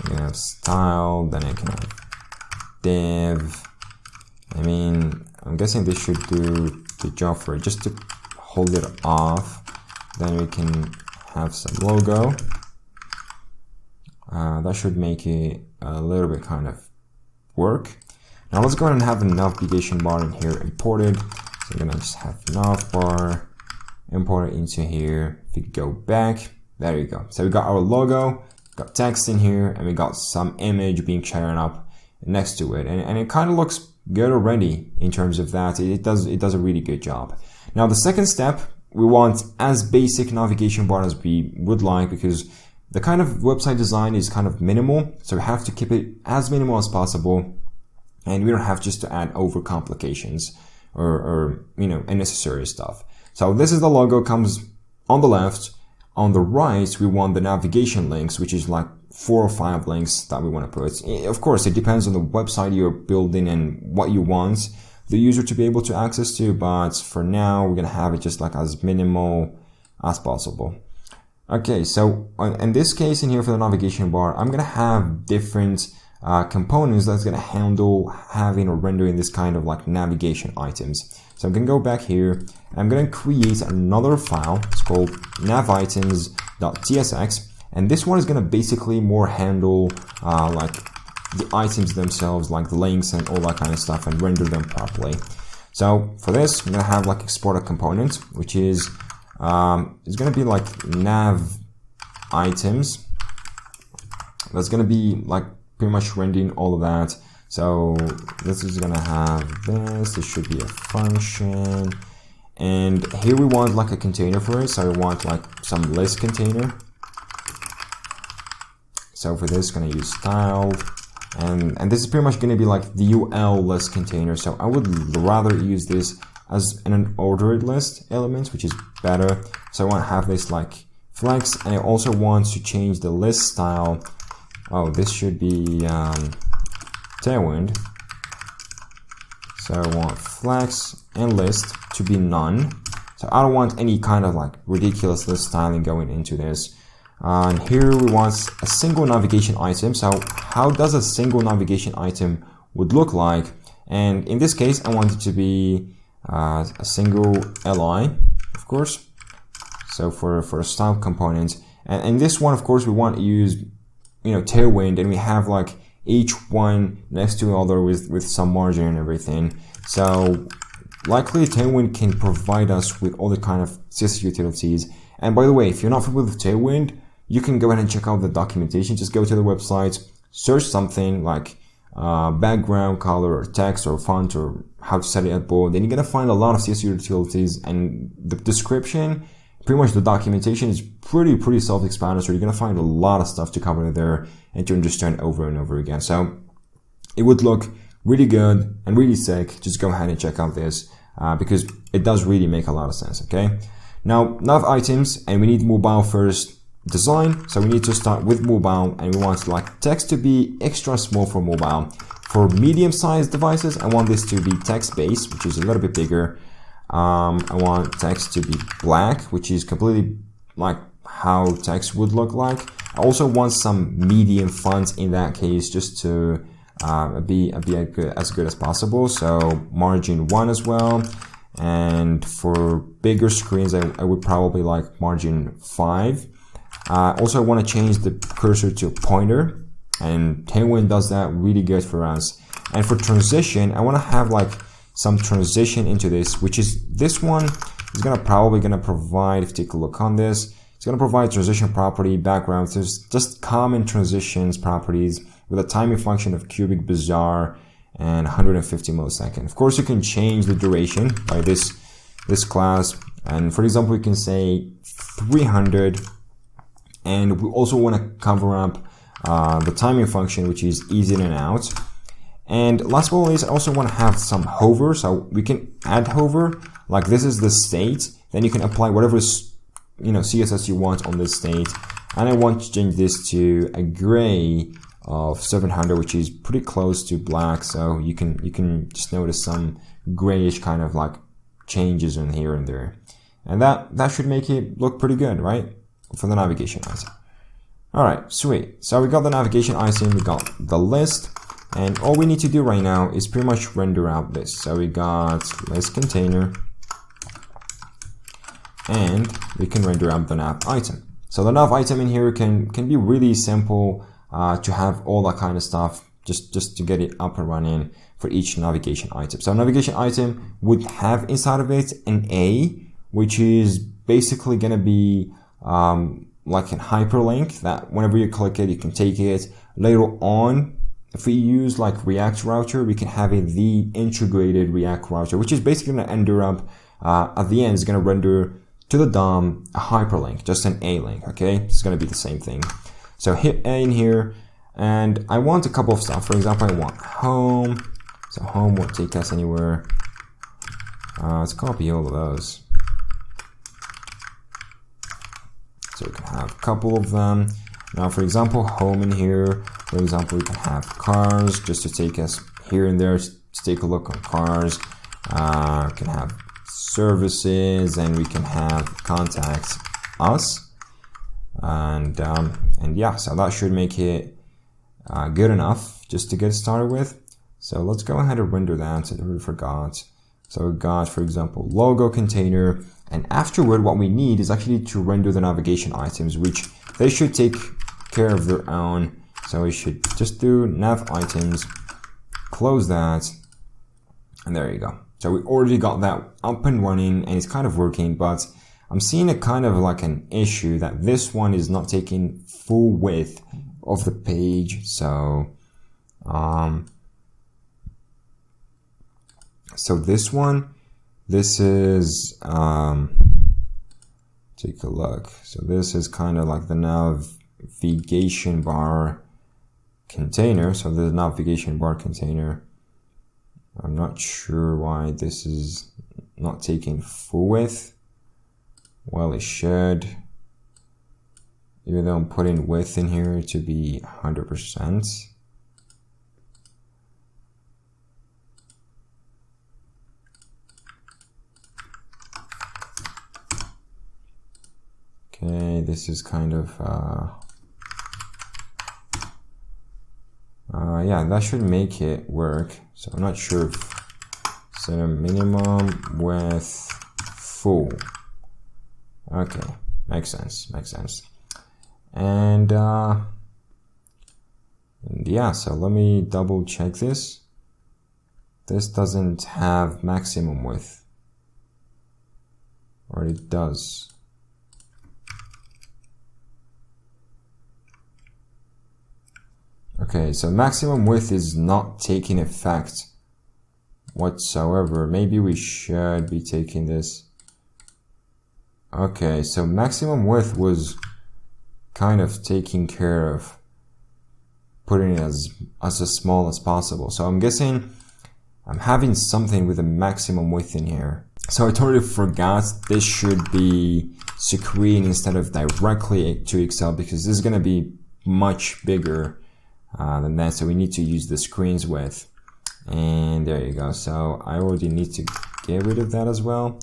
I can have style, then I can have div. I mean, I'm guessing this should do the job for it. Just to hold it off, then we can have some logo. That should make it a little bit kind of work. Now let's go ahead and have a navigation bar in here imported. So I'm gonna just have navbar, import it into here. If you go back, there you go. So we got our logo, got text in here, and we got some image being shown up next to it. And it kind of looks good already in terms of that. It does a really good job. Now the second step, we want as basic navigation bar as we would like, because the kind of website design is kind of minimal, so we have to keep it as minimal as possible, and we don't have just to add over complications or you know, unnecessary stuff. So this is the logo, comes on the left. On the right, we want the navigation links, which is like 4 or 5 links that we want to put. Of course, it depends on the website you're building and what you want the user to be able to access to, but for now, we're going to have it just like as minimal as possible. Okay, so in this case in here for the navigation bar, I'm going to have different components that's going to handle having or rendering this kind of like navigation items. So I'm going to go back here. I'm going to create another file. It's called navitems.tsx. And this one is going to basically more handle like the items themselves, like the links and all that kind of stuff, and render them properly. So for this, I'm going to have like export a component, which is it's going to be like nav items. That's going to be like pretty much rendering all of that. So this is going to have this. This should be a function. And here we want like a container for it. So we want like some list container. So for this, going to use styled. And this is pretty much going to be like the UL list container. So I would rather use this as an ordered list element, which is better. So I want to have this like flex, and I also want to change the list style. Oh, this should be Tailwind. So I want flex and list to be none. So I don't want any kind of like ridiculous list styling going into this. And here we want a single navigation item. So how does a single navigation item would look like? And in this case, I want it to be a single li, of course. So for a style component. And in this one, of course, we want to use, Tailwind, and we have like each one next to other with some margin and everything. So likely Tailwind can provide us with all the kind of CSS utilities. And by the way, if you're not familiar with Tailwind, you can go ahead and check out the documentation. Just go to the website, search something like background color or text or font or how to set it at bold. Then you're going to find a lot of CSS utilities, and the description, pretty much the documentation is pretty self-explanatory. You're going to find a lot of stuff to cover there and to understand over and over again. So it would look really good and really sick. Just go ahead and check out this because it does really make a lot of sense. Okay. Now, nav items, and we need mobile first design. So we need to start with mobile, and we want like text to be extra small for mobile. For medium-sized devices, I want this to be text-based, which is a little bit bigger. I want text to be black, which is completely like how text would look like. I also want some medium fonts in that case, just to be as good as possible. So margin 1 as well. And for bigger screens, I would probably like margin 5. Also, I want to change the cursor to a pointer, and Tailwind does that really good for us. And for transition, I want to have like some transition into this, which is this one is probably gonna provide, if you take a look on this, it's gonna provide transition property, background. There's just common transitions properties with a timing function of cubic bizarre and 150 millisecond. Of course, you can change the duration by this class, and for example, we can say 300. And we also want to cover up the timing function, which is easy in and out. And last but not least, I also want to have some hover. So we can add hover, like this is the state. Then you can apply whatever CSS you want on this state. And I want to change this to a gray of 700, which is pretty close to black. So you can just notice some grayish kind of like changes in here and there. And that should make it look pretty good, right? For the navigation item. Alright, sweet. So we got the navigation item, we got the list, and all we need to do right now is pretty much render out this. So we got list container, and we can render out the nav item. So the nav item in here can be really simple to have all that kind of stuff just to get it up and running for each navigation item. So navigation item would have inside of it an A, which is basically going to be like a hyperlink that whenever you click it, you can take it. Later on, if we use like React router, we can have the integrated React router, which is basically going to end up at the end, is going to render to the DOM a hyperlink, just an A link. Okay, it's going to be the same thing. So hit A in here, and I want a couple of stuff. For example, I want home. So home won't take us anywhere. Let's copy all of those. So we can have a couple of them. Now, for example, home in here. For example, we can have cars just to take us here and there to take a look on cars. We can have services, and we can have contact us. And yeah, so that should make it good enough just to get started with. So let's go ahead and render that. I really forgot. So we got, for example, logo container. And afterward, what we need is actually to render the navigation items, which they should take care of their own. So we should just do nav items, close that, and there you go. So we already got that up and running, and it's kind of working, but I'm seeing a kind of like an issue that this one is not taking full width of the page. So, so this one, this is, take a look. So this is kind of like the navigation bar container. So the navigation bar container. I'm not sure why this is not taking full width. Well, it should. Even though I'm putting width in here to be 100%. Okay, this is kind of, yeah, that should make it work. So I'm not sure if set a minimum with full. Okay, makes sense, makes sense. And yeah, so let me double check this. This doesn't have maximum width, or it does. Okay, so maximum width is not taking effect whatsoever. Maybe we should be taking this. Okay, so maximum width was kind of taking care of putting it as small as possible. So I'm guessing I'm having something with a maximum width in here. So I totally forgot this should be screen instead of directly to Excel, because this is going to be much bigger than that. So we need to use the screen's width. And there you go. So I already need to get rid of that as well.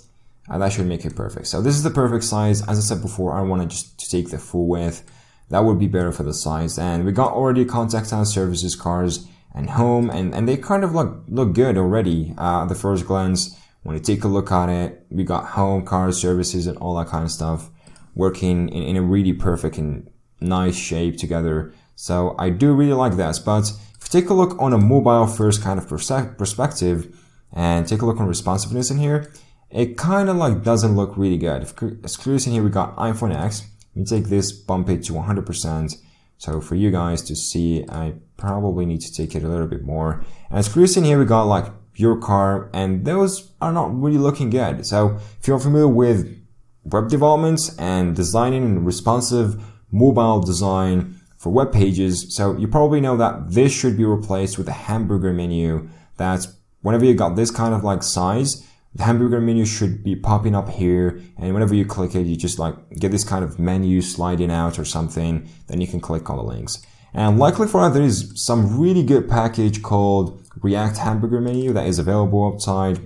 And that should make it perfect. So this is the perfect size. As I said before, I want to just take the full width. That would be better for the size. And we got already contact us, services, cars, and home. And they kind of look good already at the first glance. When you take a look at it, we got home, cars, services, and all that kind of stuff working in a really perfect and nice shape together. So I do really like this. But if you take a look on a mobile first kind of perspective and take a look on responsiveness in here, it kind of doesn't look really good. If excludes in here, we got iPhone X. We take this, bump it to 100%. So for you guys to see, I probably need to take it a little bit more. And excludes in here, we got your car, and those are not really looking good. So if you're familiar with web development and designing responsive mobile design for web pages, so you probably know that this should be replaced with a hamburger menu. That whenever you got this kind of size, the hamburger menu should be popping up here, and whenever you click it, you just get this kind of menu sliding out or something, then you can click on the links. And likely for that, there is some really good package called React Hamburger Menu that is available outside,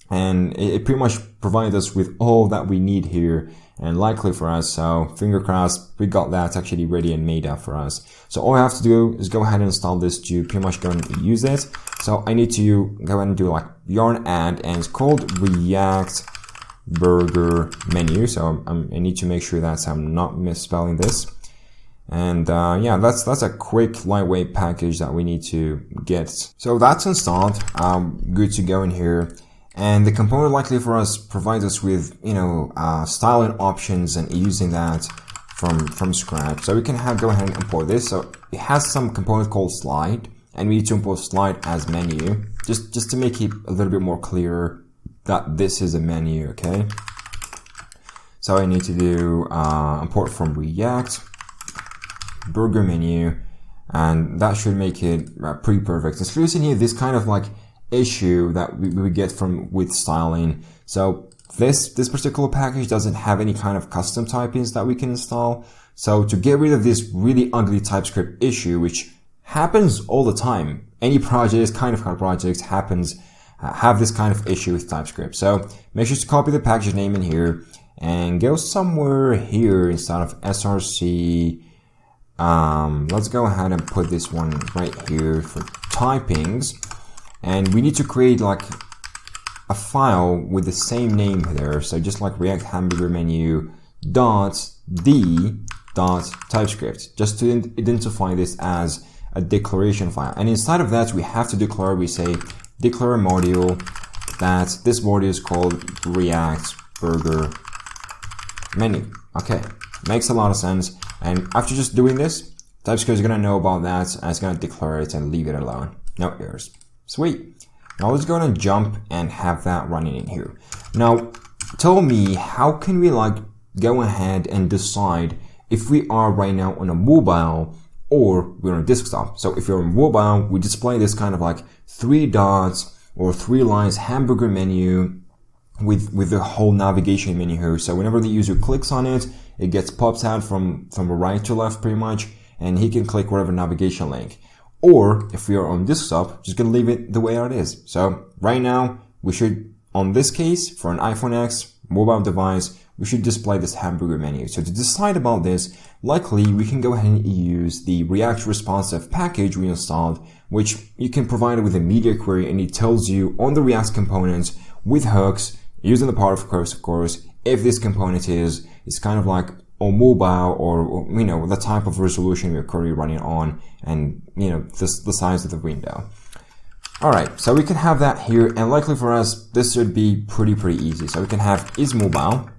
and it pretty much provides us with all that we need here, and likely for us, so finger crossed, we got that actually ready and made up for us. So all I have to do is go ahead and install this to pretty much go and use it. So I need to go ahead and do yarn add, and it's called React Burger Menu. So I need to make sure that I'm not misspelling this. And yeah, that's a quick lightweight package that we need to get. So that's installed, good to go in here. And the component likely for us provides us with, styling options and using that from scratch. So we can go ahead and import this. So it has some component called slide, and we need to import slide as menu, just to make it a little bit more clear that this is a menu, okay? So I need to do import from React Burger Menu, and that should make it pretty perfect. Excluding here this kind of issue that we get with styling. So this particular package doesn't have any kind of custom typings that we can install. So to get rid of this really ugly TypeScript issue, which happens all the time, any projects, kind of projects have this kind of issue with TypeScript. So make sure to copy the package name in here and go somewhere here instead of src. Let's go ahead and put this one right here for typings. And we need to create a file with the same name there. So just React Hamburger Menu .d.TypeScript, just to identify this as a declaration file. And inside of that, we have to declare, we say declare a module that this module is called React Burger Menu. Okay, makes a lot of sense. And after just doing this, TypeScript is going to know about that, and it's going to declare it and leave it alone. No errors. Sweet. Now let's go ahead and jump and have that running in here. Now, tell me, how can we go ahead and decide if we are right now on a mobile or we're on a desktop? So if you're on mobile, we display this kind of 3 dots or 3 lines hamburger menu with the whole navigation menu here. So whenever the user clicks on it, it gets popped out from right to left pretty much, and he can click whatever navigation link. Or if we are on desktop, just gonna leave it the way it is. So right now, we should, on this case, for an iPhone X, mobile device, we should display this hamburger menu. So to decide about this, likely we can go ahead and use the React Responsive package we installed, which you can provide it with a media query, and it tells you on the React components with hooks, using the power of course, if this component is kind of like on mobile or the type of resolution we're currently running on, and the size of the window. Alright, so we can have that here, and likely for us, this should be pretty easy. So we can have isMobile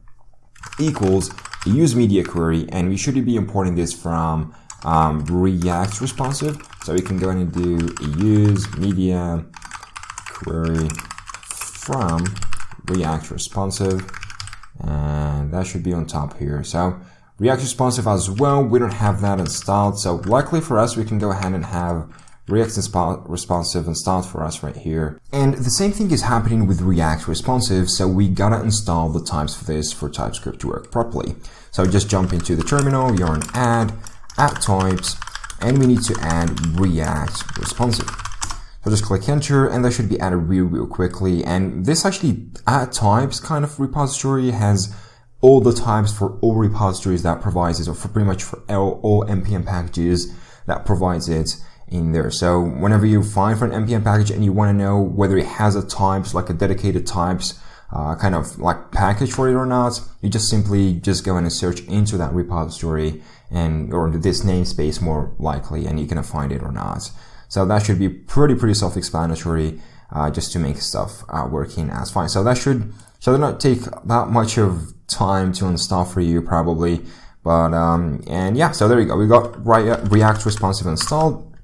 equals use media query, and we should be importing this from React Responsive. So we can go ahead and do use media query from React Responsive, and that should be on top here. So React Responsive as well, we don't have that installed, so likely for us, we can go ahead and have React Responsive installed for us right here. And the same thing is happening with React Responsive, so we gotta install the types for this for TypeScript to work properly. So just jump into the terminal, yarn add types, and we need to add React Responsive. So just click enter, and that should be added real quickly. And this actually add types kind of repository has all the types for all repositories that provides it, or for pretty much for all npm packages that provides it in there. So whenever you find for an npm package and you want to know whether it has a types, like a dedicated types kind of like package for it or not, you just simply go in and search into that repository or this namespace more likely, and you can find it or not. So that should be pretty self-explanatory, just to make stuff working as fine. So that should not take that much of time to install for you probably, but and yeah, so there you go. We got React Responsive installed,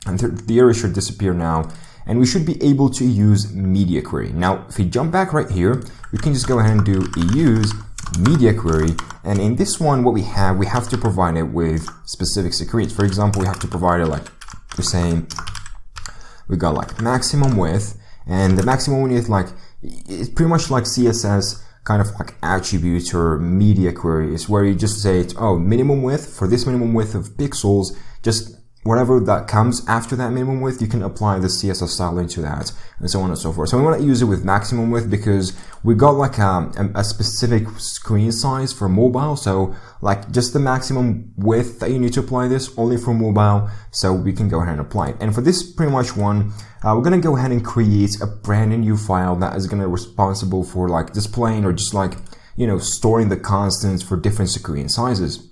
and the error should disappear now, and we should be able to use media query. Now, if we jump back right here, we can just go ahead and do use media query, and in this one, what we have to provide it with specific screens. For example, we have to provide it like we're saying we got like maximum width, and the maximum width it's pretty much like CSS kind of like attributes or media queries, where you just say, minimum width, for this minimum width of pixels, just whatever that comes after that minimum width, you can apply the CSS style into that, and so on and so forth. So we want to use it with maximum width because we got like a specific screen size for mobile. So like just the maximum width that you need to apply this only for mobile, so we can go ahead and apply it. And for this pretty much one, we're going to go ahead and create a brand new file that is going to be responsible for like displaying or just like, storing the constants for different screen sizes.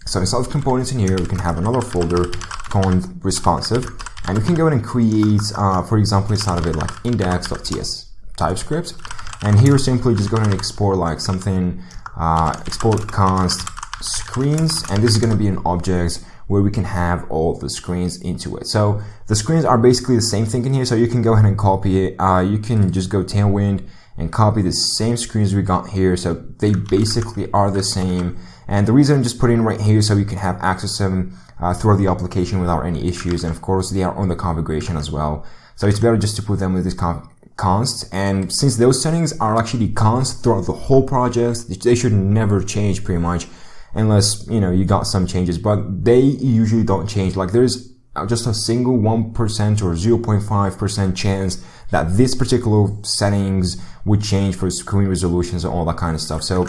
So instead of components in here, we can have another folder called responsive, and we can go ahead and create, for example, inside of it like index.ts TypeScript, and here simply just go ahead and export like something, export const screens, and this is going to be an object where we can have all the screens into it. So the screens are basically the same thing in here, so you can go ahead and copy it. You can just go Tailwind and copy the same screens we got here, so they basically are the same. And the reason I'm just putting right here so you can have access to them throughout the application without any issues, and of course they are on the configuration as well. So it's better just to put them with this const, and since those settings are actually const throughout the whole project, they should never change pretty much, unless you got some changes, but they usually don't change. Like there's just a single 1% or 0.5% chance that this particular settings would change for screen resolutions and all that kind of stuff. So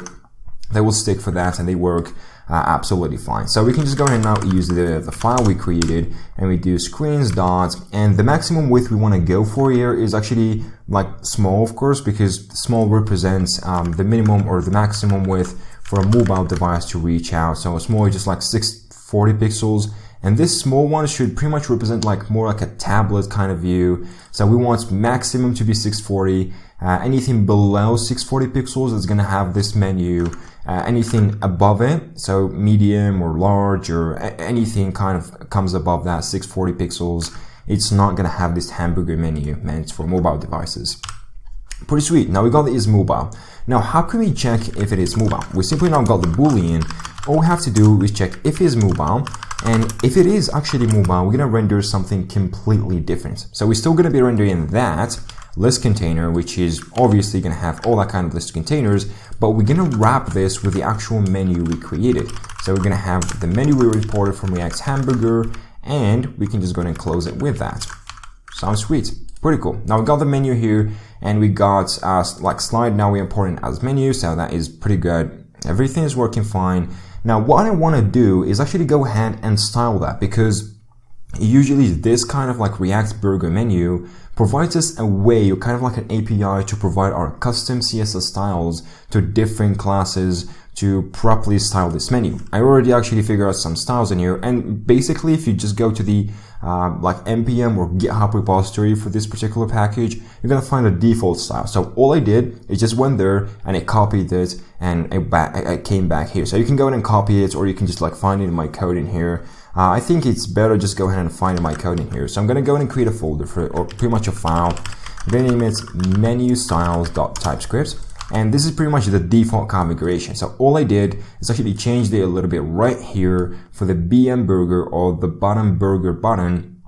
they will stick for that, and they work absolutely fine. So we can just go ahead and now use the file we created, and we do screens dot, and the maximum width we want to go for here is actually like small, of course, because small represents the minimum or the maximum width for a mobile device to reach out. So small is just like 640 pixels, and this small one should pretty much represent like more like a tablet kind of view. So we want maximum to be 640. Anything below 640 pixels is going to have this menu. Anything above it, so medium or large or anything kind of comes above that 640 pixels, it's not going to have this hamburger menu meant for mobile devices. Pretty sweet. Now we got the is mobile. Now how can we check if it is mobile? We simply now got the boolean. All we have to do is check if it is mobile, and if it is actually mobile, we're going to render something completely different. So we're still going to be rendering that list container, which is obviously going to have all that kind of list containers, but we're going to wrap this with the actual menu we created. So we're going to have the menu we reported from React Hamburger, and we can just go ahead and close it with that. Sounds sweet. Pretty cool. Now we got the menu here, and we got like slide. Now we're importing as menu, so that is pretty good. Everything is working fine. Now what I want to do is actually go ahead and style that, because usually this kind of like React burger menu provides us a way, or kind of like an API, to provide our custom CSS styles to different classes to properly style this menu. I already actually figured out some styles in here, and basically if you just go to the like npm or GitHub repository for this particular package, you're gonna find a default style. So all I did is just went there and I copied it, and I came back here. So you can go ahead and copy it, or you can just like find it in my code in here. I think it's better just go ahead and find my code in here. So I'm gonna go ahead and create a folder for it, or pretty much a file. I'm gonna name it menu styles.typescript. And this is pretty much the default configuration. So all I did is actually change it a little bit right here for the BM burger, or the bottom burger button,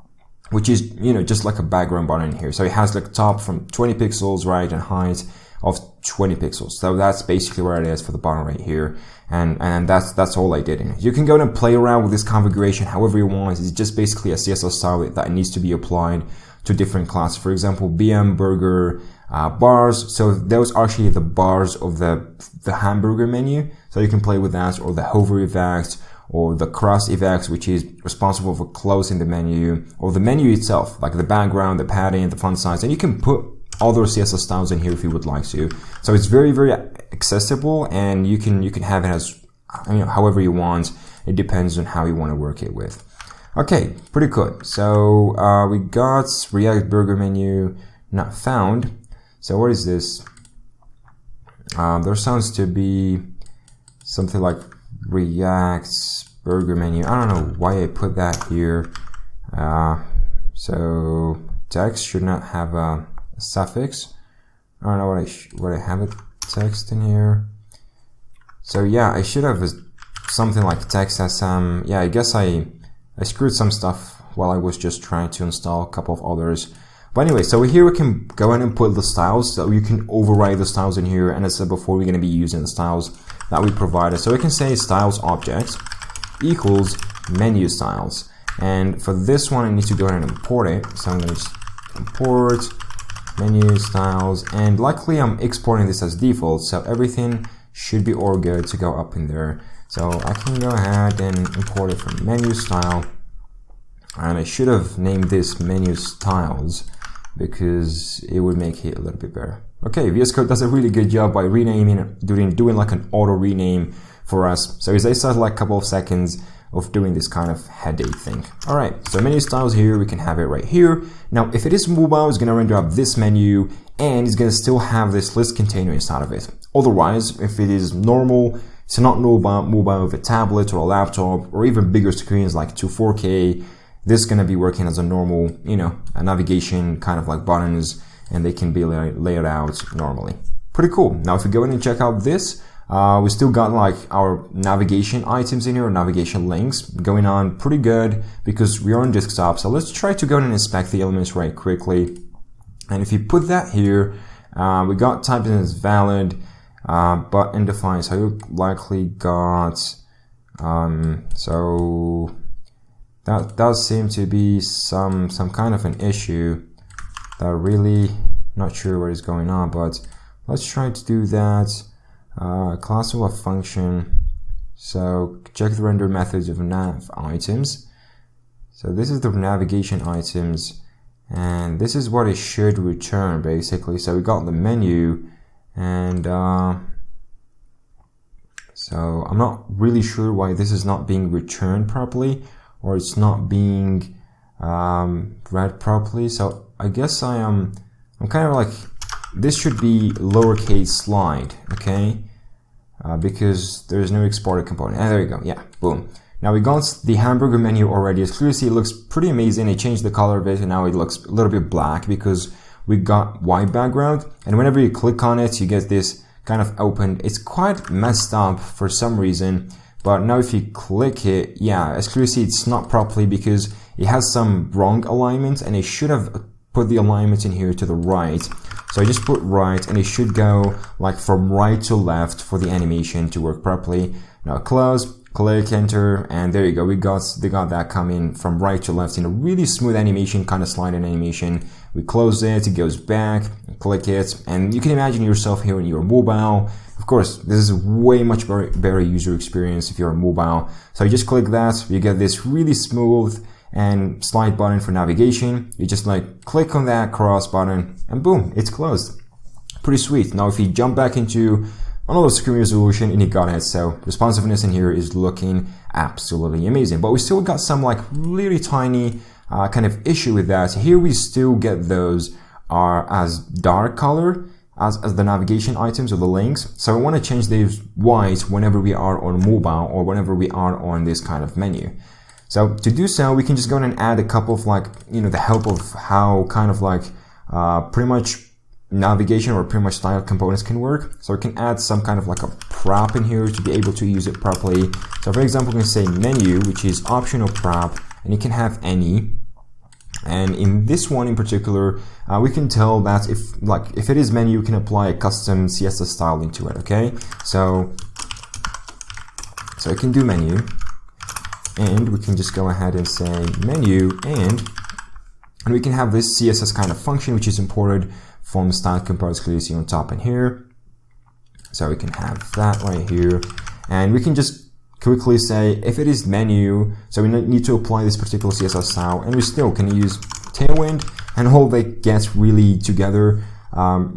which is, you know, just like a background button here. So it has like top from 20 pixels, right, and height of 20 pixels. So that's basically where it is for the button right here. And that's all I did in it. You can go and play around with this configuration however you want. It's just basically a CSS style that needs to be applied to different classes. For example, BM burger bars. So those are actually the bars of the hamburger menu. So you can play with that, or the hover effect, or the cross effect, which is responsible for closing the menu, or the menu itself, like the background, the padding, the font size, and you can put other CSS styles in here if you would like to. So it's very, very accessible, and you can have it as, you know, however you want. It depends on how you want to work it with. Okay, pretty good. So we got React burger menu not found. So what is this? There sounds to be something like React burger menu. I don't know why I put that here. So text should not have a suffix. I don't know what I have it text in here. So yeah, I should have something like text as some. Yeah, I guess I screwed some stuff while I was just trying to install a couple of others. But anyway, so here we can go ahead and put the styles, so you can override the styles in here. And as I said before, we're going to be using the styles that we provided. So we can say styles object equals menu styles. And for this one, I need to go ahead and import it. So I'm going to just import menu styles, and likely I'm exporting this as default. So everything should be all good to go up in there. So I can go ahead and import it from menu style. And I should have named this menu styles, because it would make it a little bit better. Okay, VS Code does a really good job by renaming it, doing like an auto rename for us. So it takes us like a couple of seconds of doing this kind of headache thing. All right, so menu styles here, we can have it right here. Now, if it is mobile, it's gonna render up this menu, and it's gonna still have this list container inside of it. Otherwise, if it is normal, it's not mobile with a tablet or a laptop, or even bigger screens like 4K, this is going to be working as a normal, you know, a navigation kind of like buttons, and they can be laid out normally. Pretty cool. Now, if we go in and check out this, we still got like our navigation items in here, or navigation links going on pretty good, because we are on desktop. So let's try to go in and inspect the elements right quickly. And if you put that here, we got typed in as valid, but undefined. So you likely got, so that does seem to be some kind of an issue that I'm really not sure what is going on, but let's try to do that. Class of a function. So check the render methods of nav items. So this is the navigation items, and this is what it should return basically. So we got the menu, and so I'm not really sure why this is not being returned properly, or it's not being read properly. So I guess I'm kind of like, this should be lowercase slide, okay? Because there's no exported component. And there you go, yeah, boom. Now we got the hamburger menu already. As clearly see, it looks pretty amazing. I changed the color of it, and now it looks a little bit black because we got white background. And whenever you click on it, you get this kind of open. It's quite messed up for some reason. But now if you click it, yeah, as clearly see, it's not properly because it has some wrong alignment, and it should have put the alignment in here to the right. So I just put right, and it should go like from right to left for the animation to work properly. Now close click enter, and there you go. They got that coming from right to left in a really smooth animation, kind of sliding animation. We close it goes back, click it, and you can imagine yourself here in your mobile. Of course, this is way much better user experience if you're mobile. So you just click that, you get this really smooth and slide button for navigation. You just like click on that cross button and boom, it's closed. Pretty sweet. Now if you jump back into another screen resolution, and you got it. So responsiveness in here is looking absolutely amazing, but we still got some like really tiny kind of issue with that. Here we still get those as dark color as the navigation items or the links. So I want to change these white whenever we are on mobile or whenever we are on this kind of menu. So to do so, we can just go in and add a couple of like, the help of how kind of like pretty much navigation or pretty much style components can work. So we can add some kind of like a prop in here to be able to use it properly. So for example, we can say menu, which is optional prop, and you can have any. And in this one in particular, we can tell that if it is menu, you can apply a custom CSS style into it. Okay, so I can do menu, and we can just go ahead and say menu, and we can have this CSS kind of function which is imported from style components clearly see on top and here. So we can have that right here, and we can just quickly say if it is menu, so we need to apply this particular CSS style, and we still can use Tailwind, and all they get really together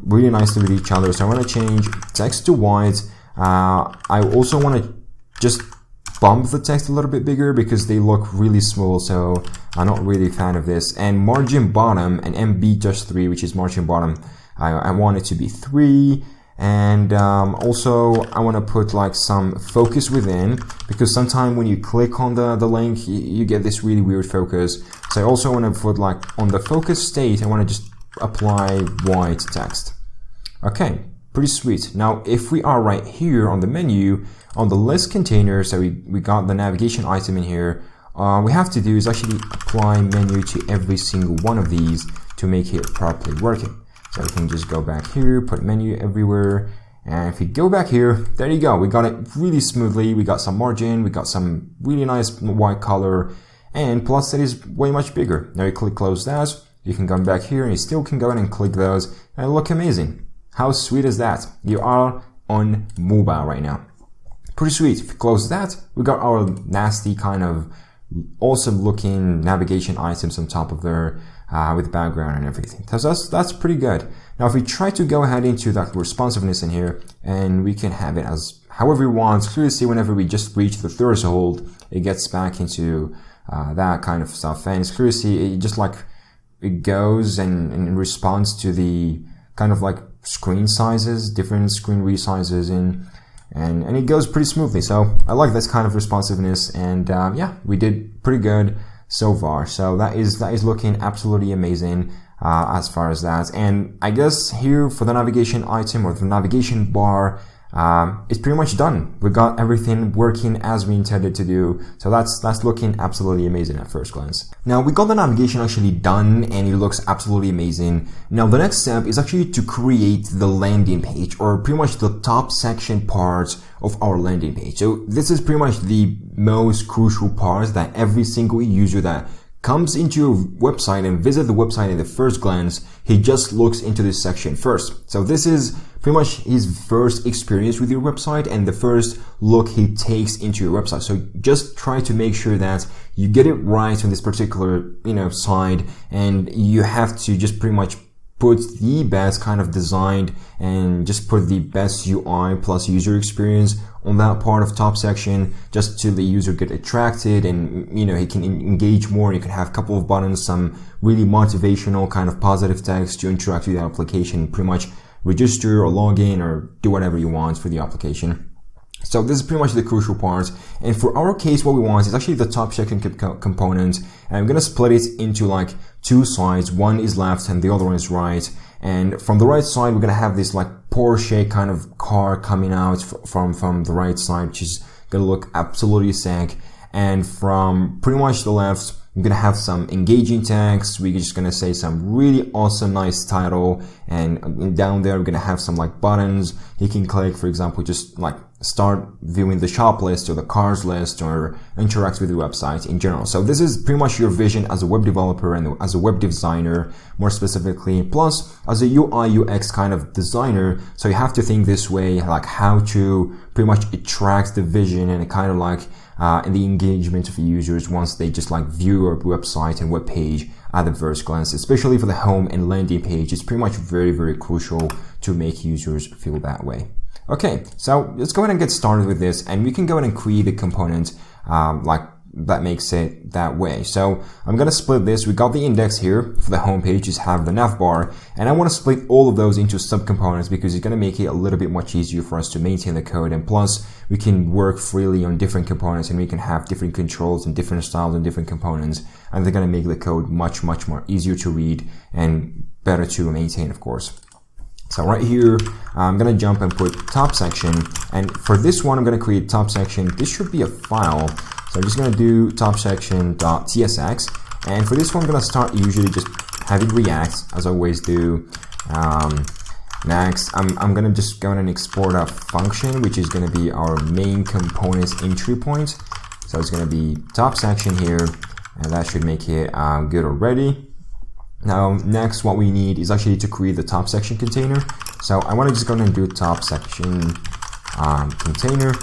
really nicely with each other. So I want to change text to white. I also want to just bump the text a little bit bigger because they look really small, so I'm not really a fan of this. And margin bottom and MB-3, which is margin bottom, I want it to be 3. And also I want to put like some focus within, because sometimes when you click on the link, you get this really weird focus. So I also want to put like on the focus state, I want to just apply white text. Okay, pretty sweet. Now if we are right here on the menu, on the list container, so we got the navigation item in here, we have to do is actually apply menu to every single one of these to make it properly working. So we can just go back here, put menu everywhere, and if we go back here, there you go. We got it really smoothly. We got some margin, we got some really nice white color, and plus it is way much bigger. Now you click close that, you can come back here and you still can go in and click those, and it look amazing. How sweet is that? You are on mobile right now. Pretty sweet. If we close that, we got our nasty kind of awesome looking navigation items on top of there with background and everything. So that's pretty good. Now if we try to go ahead into that responsiveness in here, and we can have it as however we want, clearly see whenever we just reach the threshold, it gets back into that kind of stuff, and it's clearly see it just like it goes and responds to the kind of like screen sizes, different screen resizes and it goes pretty smoothly. So I like this kind of responsiveness, and yeah, we did pretty good so far. So that is looking absolutely amazing as far as that. And I guess here for the navigation item or the navigation bar, it's pretty much done. We got everything working as we intended to do. So that's looking absolutely amazing at first glance. Now we got the navigation actually done, and it looks absolutely amazing. Now the next step is actually to create the landing page, or pretty much the top section parts of our landing page. So this is pretty much the most crucial part that every single user that comes into your website and visit the website at the first glance, he just looks into this section first. So this is pretty much his first experience with your website and the first look he takes into your website. So just try to make sure that you get it right on this particular, side, and you have to just pretty much put the best kind of designed and just put the best UI plus user experience on that part of top section, just to the user get attracted and he can engage more. You can have a couple of buttons, some really motivational kind of positive text to interact with the application, pretty much register or log in or do whatever you want for the application. So this is pretty much the crucial part. And for our case, what we want is actually the top section component. And I'm going to split it into like two sides. One is left and the other one is right. And from the right side, we're going to have this like Porsche kind of car coming out from the right side, which is going to look absolutely sick. And from pretty much the left, I'm going to have some engaging text. We're just going to say some really awesome, nice title. And down there, we're going to have some like buttons. You can click, for example, just like start viewing the shop list or the cars list or interact with the website in general. So this is pretty much your vision as a web developer and as a web designer, more specifically, plus as a UI UX kind of designer. So you have to think this way, like how to pretty much attract the vision and kind of like and the engagement of the users once they just like view your website and web page at the first glance, especially for the home and landing page. It's pretty much very, very crucial to make users feel that way. Okay, so let's go ahead and get started with this, and we can go ahead and create a component like that makes it that way. So I'm going to split this. We got the index here for the home page, just have the navbar, and I want to split all of those into subcomponents because it's going to make it a little bit much easier for us to maintain the code, and plus we can work freely on different components and we can have different controls and different styles and different components, and they're going to make the code much more easier to read and better to maintain, of course. So right here, I'm going to jump and put top section. And for this one, I'm going to create top section. This should be a file. So I'm just going to do top section.tsx. And for this one, I'm going to start usually just having React, as I always do. Next, I'm going to just go and export a function, which is going to be our main component's entry point. So it's going to be top section here, and that should make it good already. Now, next, what we need is actually to create the top section container. So I want to just go ahead and do top section container.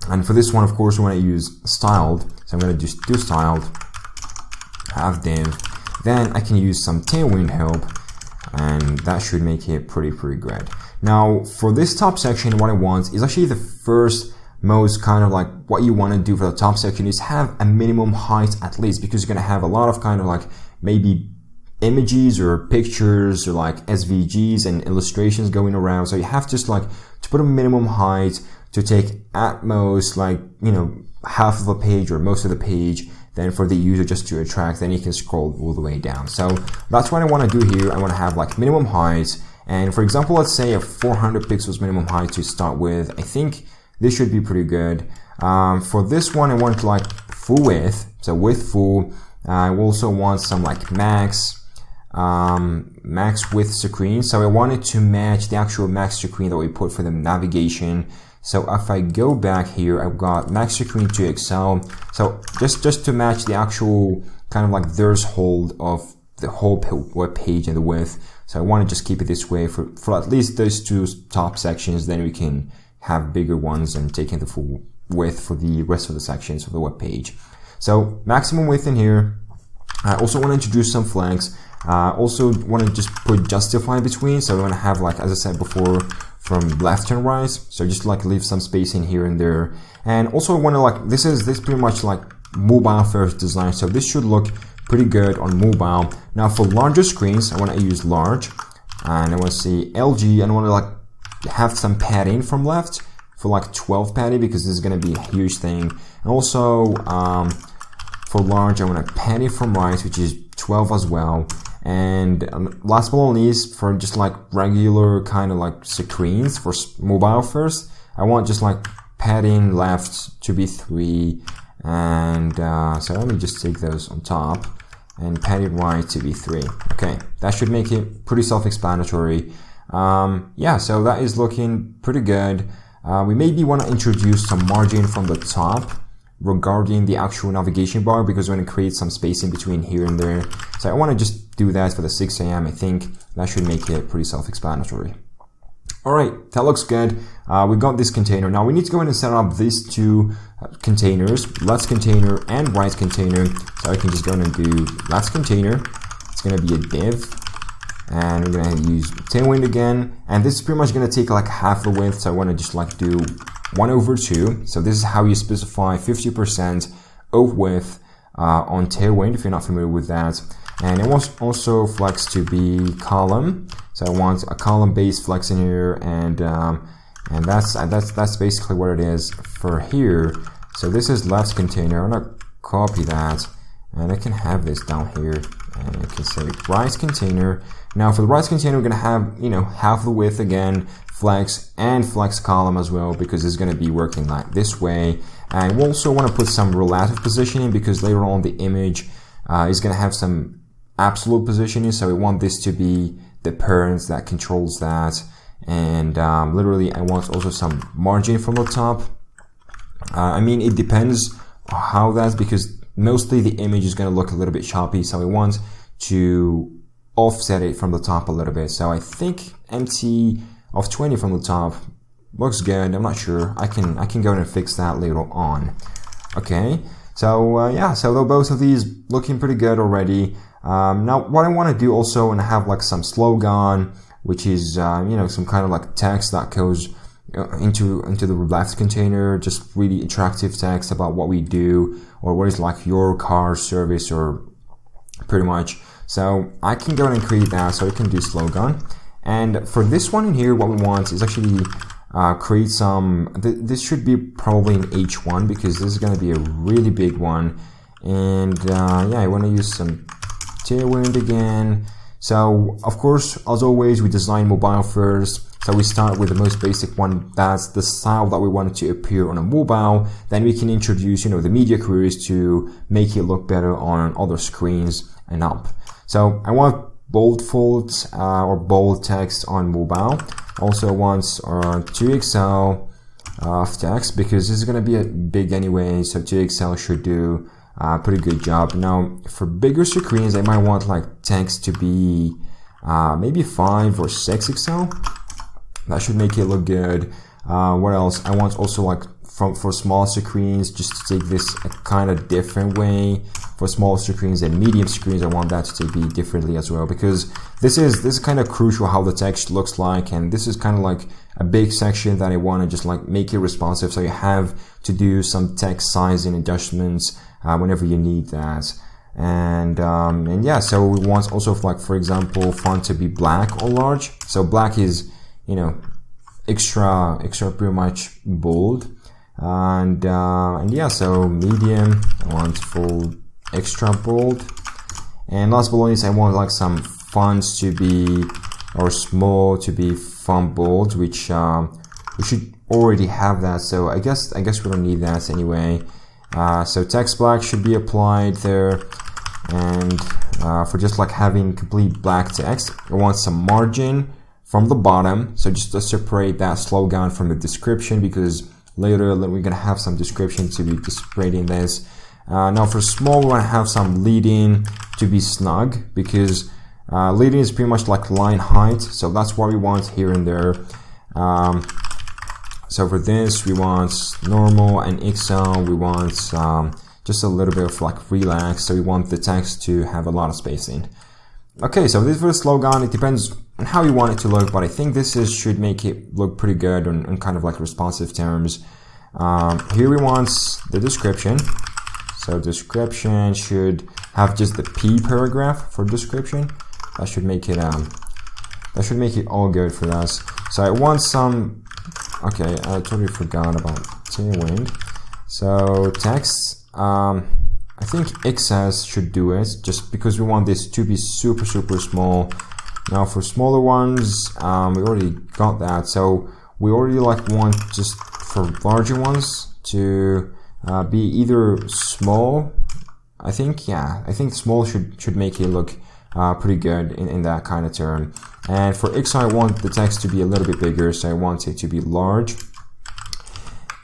And for this one, of course, we want to use styled. So I'm going to just do styled, have div. Then I can use some Tailwind help, and that should make it pretty good. Now, for this top section, what I want is actually the first most kind of like what you want to do for the top section is have a minimum height at least, because you're going to have a lot of kind of like maybe images or pictures or like SVGs and illustrations going around. So you have just like to put a minimum height to take at most like, you know, half of a page or most of the page, then for the user just to attract, then you can scroll all the way down. So that's what I want to do here. I want to have like minimum height. And for example, let's say a 400 pixels minimum height to start with. I think this should be pretty good. For this one, I want like full width. So with full, I also want some like max width screen. So I want it to match the actual max screen that we put for the navigation. So if I go back here, I've got max screen to Excel. So just to match the actual kind of like threshold of the whole web page and the width. So I want to just keep it this way for at least those two top sections. Then we can have bigger ones and taking the full width for the rest of the sections of the web page. So maximum width in here. I also want to introduce some flags. Also want to just put justify between. So we want to have, like, as I said before, from left and right. So just like leave some space in here and there. And also I want to like, this pretty much like mobile first design. So this should look pretty good on mobile. Now for larger screens, I want to use large, and I want to see LG, and I want to like have some padding from left for like 12 padding, because this is going to be a huge thing. And also for large, I want a padding from right, which is 12 as well. And last but not least, for just like regular kind of like screens for mobile first, I want just like padding left to be 3, and so let me just take those on top, and padding right to be 3. Okay, that should make it pretty self-explanatory. Yeah, so that is looking pretty good. We maybe want to introduce some margin from the top regarding the actual navigation bar, because we're going to create some space in between here and there. So I want to just do that for the 6 a.m. I think that should make it pretty self-explanatory. All right, that looks good. We got this container. Now we need to go in and set up these two containers, let's container and right container. So I can just go in and do let's container. It's going to be a div. And we're going to use Tailwind again. And this is pretty much going to take like half the width. So I want to just like do 1/2. So this is how you specify 50% of width on Tailwind, if you're not familiar with that. And it wants also flex to be column. So I want a column based flex in here, and that's basically what it is for here. So this is left container. I'm gonna copy that, and I can have this down here, and I can say right container. Now for the right container, we're gonna have, you know, half the width again, flex and flex column as well, because it's gonna be working like this way. And we also want to put some relative positioning, because later on the image is gonna have some absolute positioning. So we want this to be the parent that controls that. and literally I want also some margin from the top. I mean, it depends how that's, because mostly the image is going to look a little bit choppy, so I want to offset it from the top a little bit. So I think empty of 20 from the top looks good. I'm not sure. I can go and fix that later on. Okay, so yeah, so both of these looking pretty good already. Now what I want to do also, and have like some slogan, which is you know, some kind of like text that goes into the left container, just really attractive text about what we do, or what is like your car service, or pretty much. So I can go and create that, so I can do slogan. And for this one in here, what we want is actually create some, this should be probably an H1, because this is going to be a really big one. And yeah, I want to use some Tailwind again. So of course, as always, we design mobile first. So we start with the most basic one, that's the style that we want it to appear on a mobile. Then we can introduce, you know, the media queries to make it look better on other screens and up. So I want bold fonts or bold text on mobile. Also want 2XL of text, because this is going to be a big anyway, so 2XL should do a pretty good job. Now for bigger screens, I might want like text to be maybe 5 or 6XL. That should make it look good. What else? I want also like for small screens, just to take this a kind of different way. For small screens and medium screens, I want that to be differently as well, because this is kind of crucial how the text looks like, and this is kind of like a big section that I want to just like make it responsive, so you have to do some text sizing adjustments whenever you need that. And yeah, so we want also, like for example, font to be black or large. So black is, you know, extra pretty much bold. And yeah, so medium, I want full extra bold. And last but not least, I want like some fonts to be, or small to be font bold, which we should already have that. So I guess we don't need that anyway. So text black should be applied there. And for just like having complete black text, I want some margin from the bottom, so just to separate that slogan from the description, because later we're gonna have some description to be separating this. Now for small, we want to have some leading to be snug, because leading is pretty much like line height, so that's what we want here and there. So for this, we want normal, and XL we want just a little bit of like relax, so we want the text to have a lot of spacing. Okay, so this for the slogan, it depends on how you want it to look, but I think this should make it look pretty good on kind of like responsive terms. Here we want the description. So description should have just the P paragraph for description. That should make it all good for us. So I want some, okay, I totally forgot about Tailwind. So text, I think XS should do it, just because we want this to be super small. Now for smaller ones, we already got that, so we already like want just for larger ones to be either small. I think small should make it look pretty good in that kind of term. And for XI, I want the text to be a little bit bigger, so I want it to be large.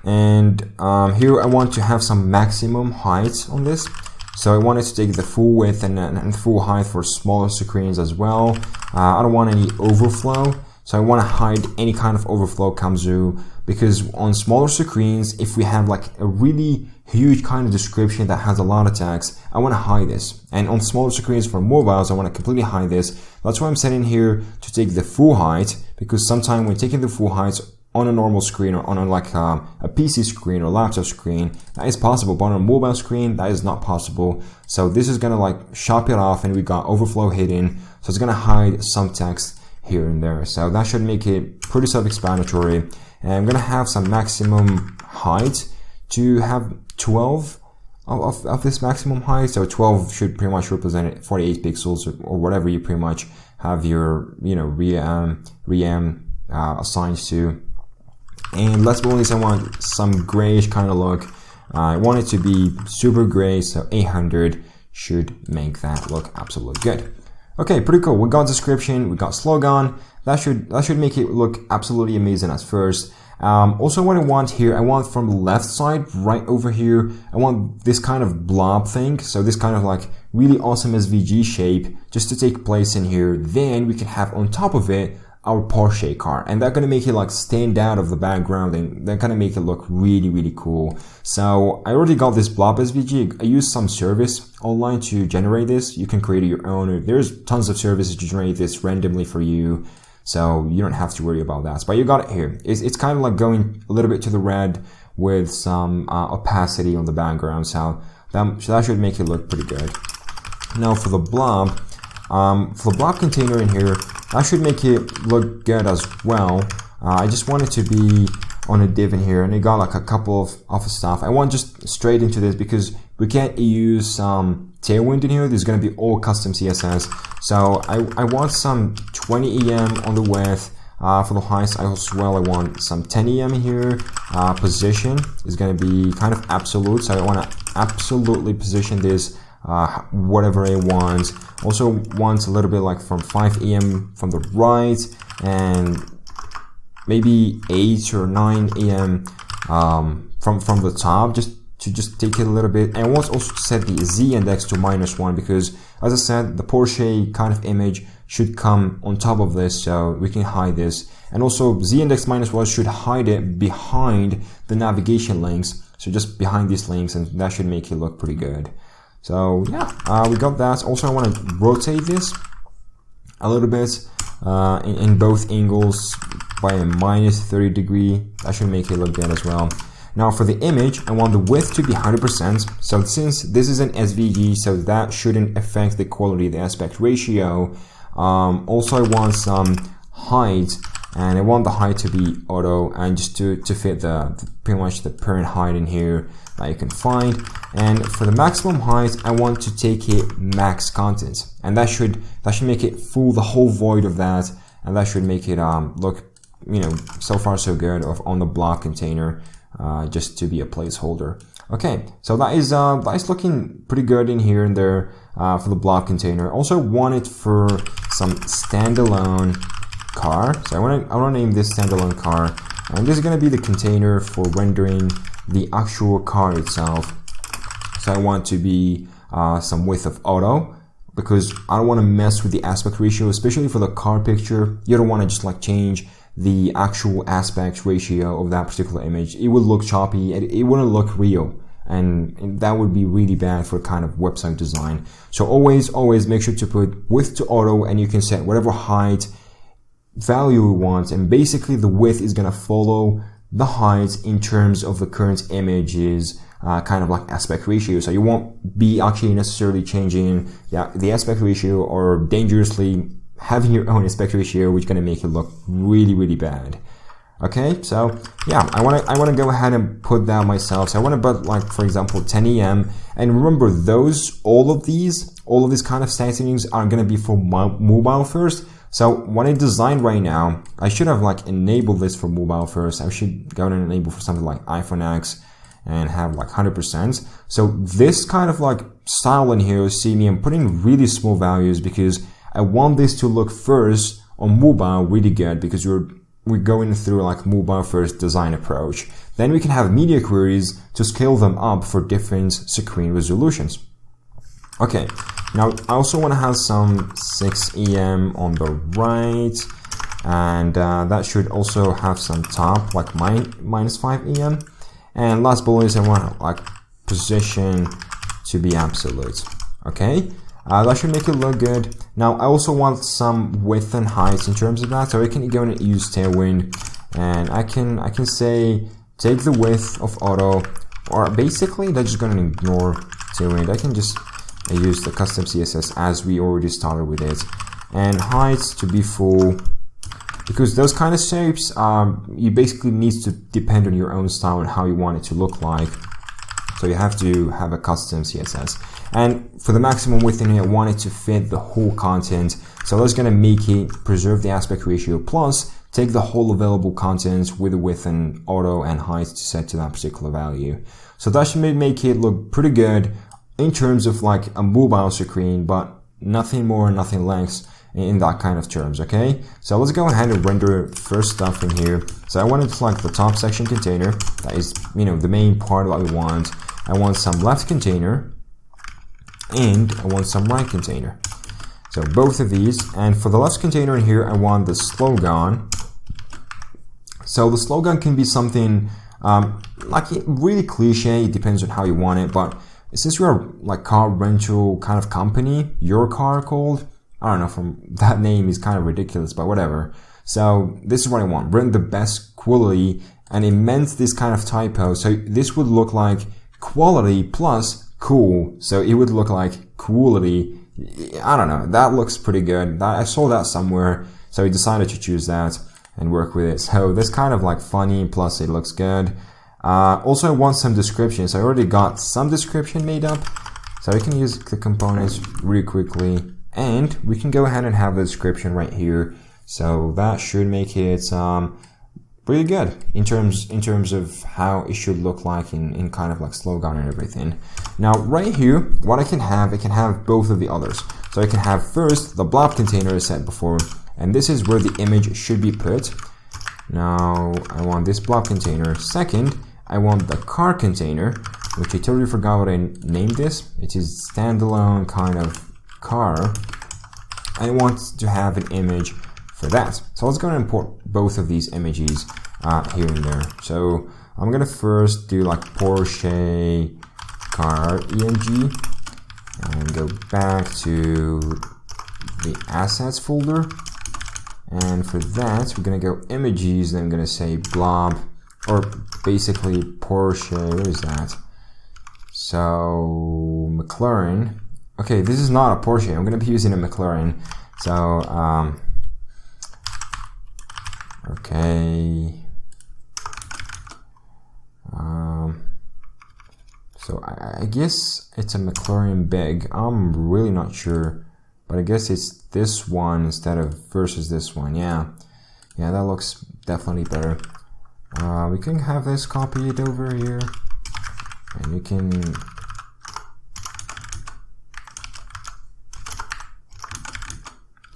And here I want to have some maximum height on this. So I wanted to take the full width and full height for smaller screens as well. I don't want any overflow, so I want to hide any kind of overflow comes through, because on smaller screens, if we have like a really huge kind of description that has a lot of text, I want to hide this. And on smaller screens for mobiles, I want to completely hide this. That's why I'm setting here to take the full height, because sometimes when taking the full height on a normal screen, or on like a PC screen or laptop screen, that is possible, but on a mobile screen, that is not possible. So this is gonna like chop it off, and we got overflow hidden, so it's gonna hide some text here and there. So that should make it pretty self-explanatory. And I'm gonna have some maximum height to have 12 of this maximum height. So 12 should pretty much represent 48 pixels or whatever you pretty much have your, you know, rem assigned to. And last but not least, I want some grayish kind of look. I want it to be super gray, so 800 should make that look absolutely good. Okay, pretty cool. We got description, we got slogan. That should make it look absolutely amazing at first. Also what I want here, I want from the left side, right over here, I want this kind of blob thing. So this kind of like really awesome SVG shape just to take place in here. Then we can have on top of it our Porsche car, and that's gonna make it like stand out of the background, and they're gonna make it look really, really cool. So I already got this blob SVG. I used some service online to generate this. You can create your own. There's tons of services to generate this randomly for you, so you don't have to worry about that. But you got it here. It's kind of like going a little bit to the red with some opacity on the background, so that should make it look pretty good. Now for the blob container in here, that should make it look good as well. I just want it to be on a div in here, and it got like a couple of stuff. I want just straight into this because we can't use some Tailwind in here. There's going to be all custom CSS. So I want some 20 EM on the width. For the height as well, I want some 10 EM here. Position is going to be kind of absolute, so I want to absolutely position this whatever I want. Also want a little bit like from 5 EM from the right, and maybe 8 or 9 EM from the top, just to take it a little bit. And I want to also set the Z index to -1 because, as I said, the Porsche kind of image should come on top of this, so we can hide this. And also Z index -1 should hide it behind the navigation links, so just behind these links, and that should make it look pretty good. So yeah, we got that. Also, I want to rotate this a little bit in both angles by a -30 degree. That should make it look good as well. Now for the image, I want the width to be 100%. So since this is an SVG, so that shouldn't affect the quality of the aspect ratio. Also, I want some height, and I want the height to be auto, and just to fit pretty much the parent height in here that you can find. And for the maximum height, I want to take it max content, and that should make it full the whole void of that, and that should make it look, you know, so far so good on the block container, just to be a placeholder. Okay, so that is looking pretty good in here and there for the block container. Also want it for some standalone car, so I want to name this standalone car, and this is going to be the container for rendering the actual car itself. So I want to be some width of auto, because I don't want to mess with the aspect ratio, especially for the car picture. You don't want to just like change the actual aspect ratio of that particular image. It would look choppy, and it wouldn't look real, and that would be really bad for kind of website design. So always make sure to put width to auto, and you can set whatever height value you want, and basically the width is going to follow the height in terms of the current image's kind of like aspect ratio. So you won't be actually necessarily changing the aspect ratio, or dangerously having your own aspect ratio, which is going to make it look really, really bad. Okay, so yeah, I want to go ahead and put that myself. So I want to put, like, for example, 10 EM, and remember all of these kind of settings are going to be for mobile first. So when I design right now, I should have like enabled this for mobile first. I should go and enable for something like iPhone X and have like 100%. So this kind of like style in here, see me, I'm putting really small values because I want this to look first on mobile really good, because we're going through like mobile first design approach. Then we can have media queries to scale them up for different screen resolutions. Okay, now I also want to have some 6 EM on the right, and that should also have some top, like -5 EM. And last bullet is I want like position to be absolute. Okay, that should make it look good. Now I also want some width and height in terms of that, so I can go and use Tailwind, and I can say take the width of auto, or basically they're just going to ignore Tailwind. I can just use the custom CSS as we already started with it, and height to be full, because those kind of shapes you basically need to depend on your own style and how you want it to look like. So you have to have a custom CSS. And for the maximum width in here, I want it to fit the whole content. So that's going to make it preserve the aspect ratio, plus take the whole available content with the width and auto and height to set to that particular value. So that should make it look pretty good in terms of like a mobile screen, but nothing more, nothing less in that kind of terms, okay? So let's go ahead and render first stuff in here. So I want to select the top section container. That is, the main part of what we want. I want some left container, and I want some right container. So both of these, and for the left container in here, I want the slogan. So the slogan can be something like really cliche, it depends on how you want it, but since you're like car rental kind of company, your car called, I don't know, from that name is kind of ridiculous, but whatever. So this is what I want, run the best quality, and it meant this kind of typo. So this would look like quality plus cool. So it would look like quality. I don't know, that looks pretty good. I saw that somewhere, so I decided to choose that and work with it. So this kind of like funny, plus it looks good. Also I want some description, so I already got some description made up, so I can use the components really quickly, and we can go ahead and have the description right here. So that should make it really good in terms of how it should look like in kind of like slogan and everything. Now right here, what I can have both of the others. So I can have first the blob container I said before, and this is where the image should be put. Now I want this blob container. Second, I want the car container, which I totally forgot what I named this. It is standalone kind of car. I want to have an image for that. So let's go and import both of these images here and there. So I'm gonna first do like Porsche car ENG and go back to the assets folder. And for that, we're gonna go images, then I'm gonna say blob, or basically Porsche, where is that? So McLaren. Okay, this is not a Porsche, I'm gonna be using a McLaren. So, okay. So I guess it's a McLaren big. I'm really not sure, but I guess it's this one instead of versus this one. Yeah, that looks definitely better. We can have this copied over here, and you can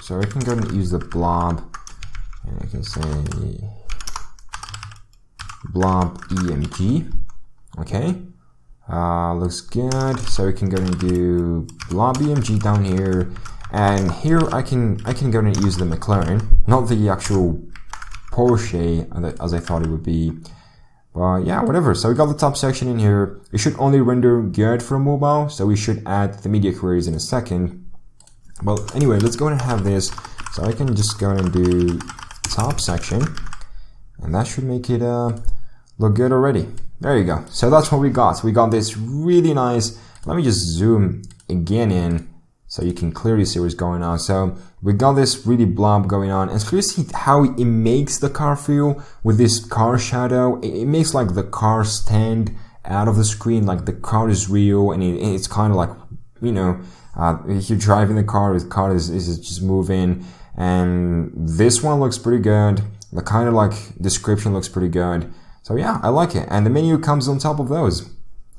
so I can go and use the blob, and I can say blob EMG. Okay, looks good. So we can go and do blob EMG down here, and here I can go and use the McLaren, not the actual Porsche as I thought it would be. But yeah, whatever. So we got the top section in here. It should only render good for mobile, so we should add the media queries in a second. Well, anyway, let's go and have this. So I can just go and do top section, and that should make it look good already. There you go. So that's what we got. We got this really nice. Let me just zoom again in so you can clearly see what's going on. So we got this really blob going on, and so you see how it makes the car feel with this car shadow. It makes like the car stand out of the screen, like the car is real, and it's kind of like, if you're driving the car is just moving. And this one looks pretty good. The kind of like description looks pretty good. So yeah, I like it. And the menu comes on top of those.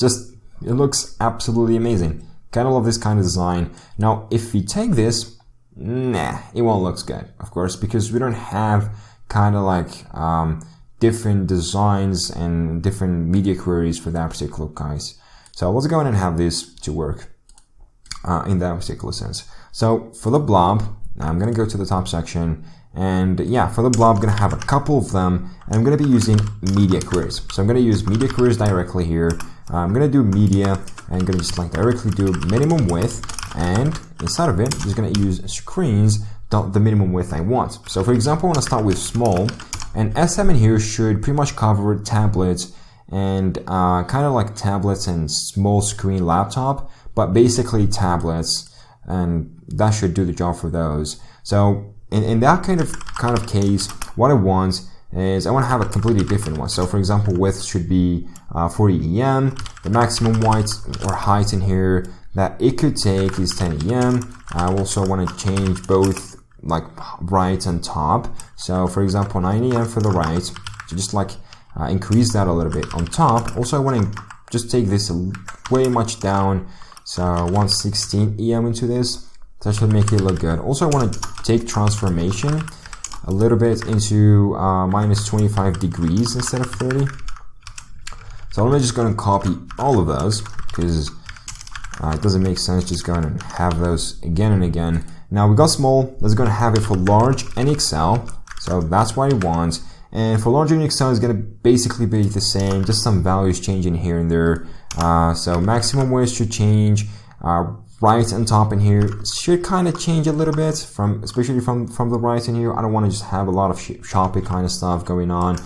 It looks absolutely amazing. Kind of love this kind of design. Now, if we take this, it won't look good, of course, because we don't have kind of like different designs and different media queries for that particular case. So let's go ahead and have this to work in that particular sense. So for the blob, I'm going to go to the top section, and yeah, for the blob, I'm going to have a couple of them, and I'm going to be using media queries. So I'm going to use media queries directly here. I'm going to do media, and I'm going to just like directly do minimum width, and inside of it, I'm just going to use screens, the minimum width I want. So for example, I want to start with small, and SM in here should pretty much cover tablets and kind of like tablets and small screen laptop, but basically tablets, and that should do the job for those. So in that kind of case, what I want is I want to have a completely different one. So for example, width should be 40 EM. The maximum width or height in here that it could take is 10 EM. I also want to change both like right and top. So for example, 9 EM for the right, to just like increase that a little bit on top. Also, I want to just take this way much down. So 116 EM into this. That should make it look good. Also, I want to take transformation a little bit into minus 25 degrees instead of 30. So I'm just going to copy all of those because it doesn't make sense just going to have those again and again. Now we got small, let's going to have it for large and XL. So that's what I want. And for large and XL is going to basically be the same, just some values changing here and there. So maximum width should change. Right and top in here should kind of change a little bit, especially from the right in here. I don't want to just have a lot of choppy kind of stuff going on.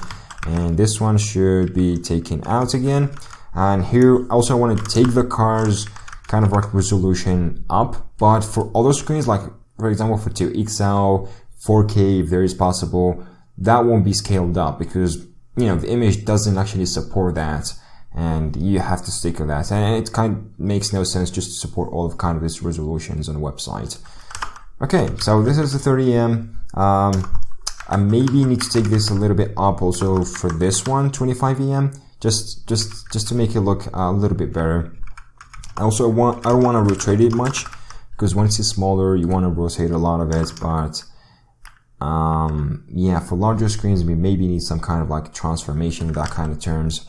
And this one should be taken out again. And here also I want to take the car's kind of like resolution up, but for other screens, like for example for 2XL, 4K if there is possible, that won't be scaled up because the image doesn't actually support that, and you have to stick with that. And it kind of makes no sense just to support all of kind of these resolutions on the website. Okay, so this is the 30M. I maybe need to take this a little bit up also for this one, 25em, just to make it look a little bit better. Also, I don't want to rotate it much because once it's smaller, you want to rotate a lot of it. But yeah, for larger screens, we maybe need some kind of like transformation in that kind of terms.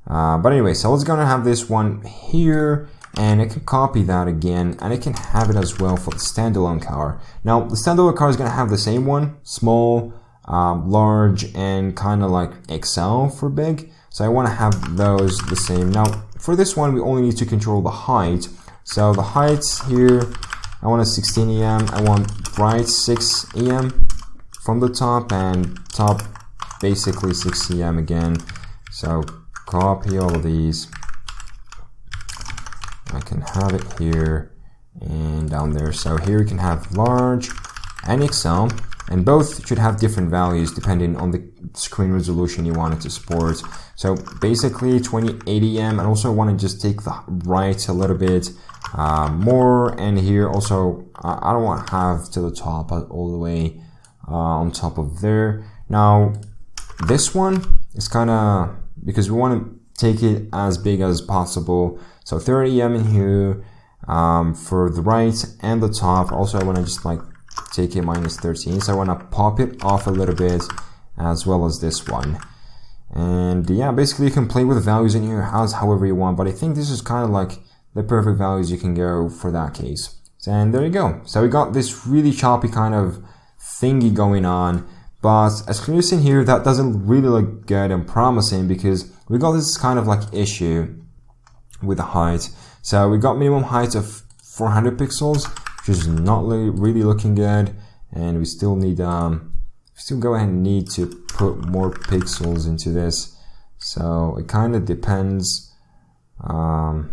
But anyway, so let's gonna have this one here, and I can copy that again, and I can have it as well for the standalone car. Now, the standalone car is gonna have the same one, small, large, and kind of like XL for big. So I want to have those the same. Now, for this one, we only need to control the height. So the height here, I want a 16em. I want right 6em from the top, and top basically 6em again. So copy all of these. I can have it here and down there. So here we can have large and XL, and both should have different values depending on the screen resolution you want it to support. So basically 2080em, and also want to just take the right a little bit more, and here also I don't want to have to the top all the way on top of there. Now this one is kind of, because we want to take it as big as possible, so 30em in here for the right and the top. Also I want to just like take it minus 13, so I want to pop it off a little bit as well as this one. And yeah, basically you can play with the values in your house however you want, but I think this is kind of like the perfect values you can go for that case. And there you go. So we got this really choppy kind of thingy going on, but as you can see here, that doesn't really look good and promising because we got this kind of like issue with the height. So we got minimum height of 400 pixels, which is not really looking good, and we still need still go ahead and need to put more pixels into this. So it kind of depends on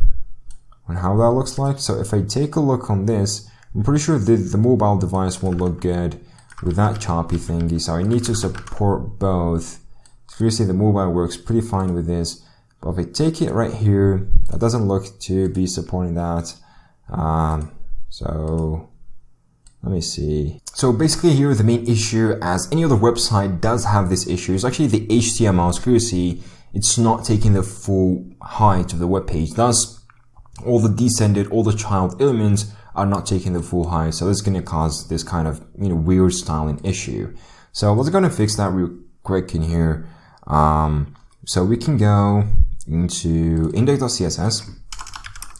how that looks like. So if I take a look on this, I'm pretty sure the mobile device won't look good with that choppy thingy. So I need to support both. So you see the mobile works pretty fine with this, but if I take it right here, that doesn't look to be supporting that. So let me see. So basically here the main issue, as any other website does have this issue, is actually the HTML. So you see it's not taking the full height of the web page. Thus, all the descended, all the child elements are not taking the full height. So it's going to cause this kind of weird styling issue. So we're going to fix that real quick in here. So we can go into index.css,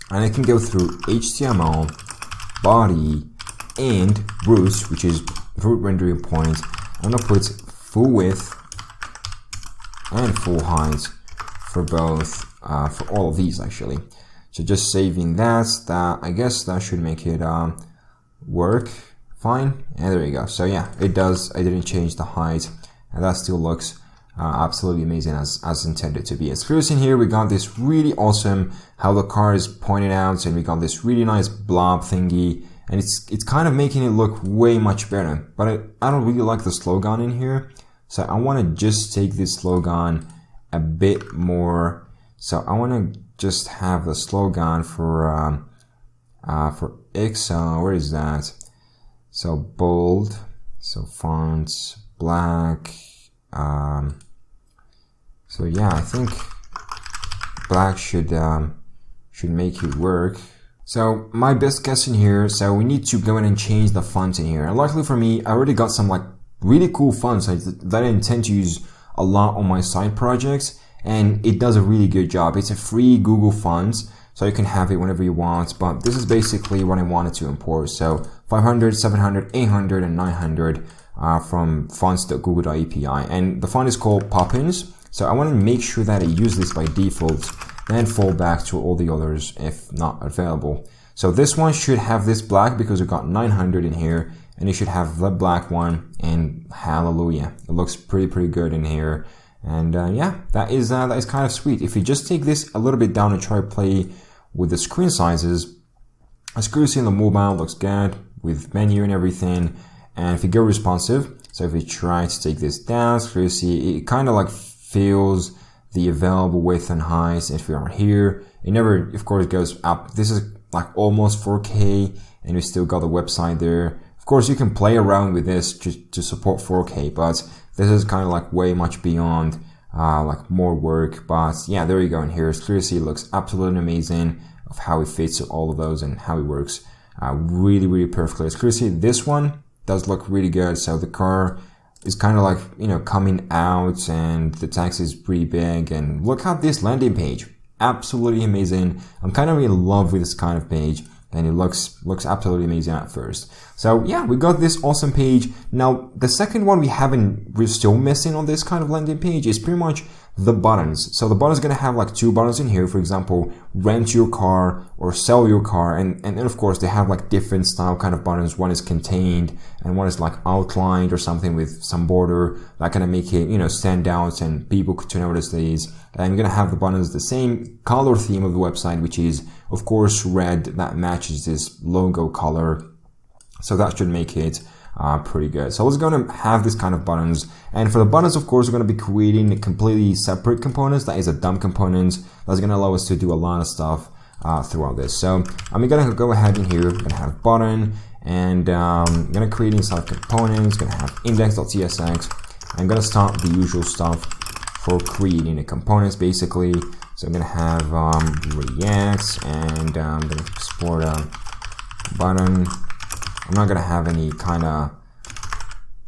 and I can go through HTML, body, and root, which is root rendering point. I'm gonna put full width and full height for both, for all of these actually. So just saving that, I guess that should make it work fine. And there you go. So yeah, it does. I didn't change the height, and that still looks absolutely amazing as intended to be. As clear in here, we got this really awesome how the car is pointed out, and we got this really nice blob thingy, and it's kind of making it look way much better. But I don't really like the slogan in here, so I want to just take this slogan a bit more. So I want to just have the slogan for XL. Where is that? So bold, so fonts black. So yeah, I think black should make it work. So my best guess in here, so we need to go in and change the font in here. And luckily for me, I already got some like really cool fonts that I intend to use a lot on my side projects, and it does a really good job. It's a free Google font, so you can have it whenever you want, but this is basically what I wanted to import. So 500, 700, 800, and 900 from fonts.google.api, and the font is called Poppins. So I want to make sure that I use this by default, then fall back to all the others if not available. So this one should have this black because we got 900 in here, and you should have the black one, and hallelujah, it looks pretty good in here. And yeah, that is kind of sweet. If you just take this a little bit down and try to play with the screen sizes, as you see in the mobile, looks good with menu and everything. And if you go responsive, so if we try to take this down, so you see it kind of like fills the available width and height. If we are here, it never, of course, goes up. This is like almost 4K, and we still got the website there. Of course, you can play around with this to support 4K, but this is kind of like way much beyond like more work. But yeah, there you go. And here, clearly see it looks absolutely amazing of how it fits all of those and how it works really perfectly. As clearly see, this one does look really good. So the car is kind of like, you know, coming out, and the text is pretty big. And look at this landing page, absolutely amazing. I'm kind of in love with this kind of page, and it looks absolutely amazing at first. So yeah, we got this awesome page. Now the second one we're still missing on this kind of landing page is pretty much the buttons. So the button is going to have like two buttons in here, for example, rent your car or sell your car. And then of course they have like different style kind of buttons. One is contained and one is like outlined or something with some border that kind of make it, you know, stand out and people to notice these. And you're going to have the buttons the same color theme of the website, which is of course red, that matches this logo color. So that should make it pretty good. So it's going to have this kind of buttons, and for the buttons, of course, we're going to be creating completely separate components. That is a dumb component that's going to allow us to do a lot of stuff throughout this. So I'm going to go ahead in here. I'm going to have button, and I'm going to create inside components. Going to have index.tsx. I'm going to start the usual stuff for creating the components, basically. So I'm going to have React, and I'm going to export a button. I'm not going to have any kind of,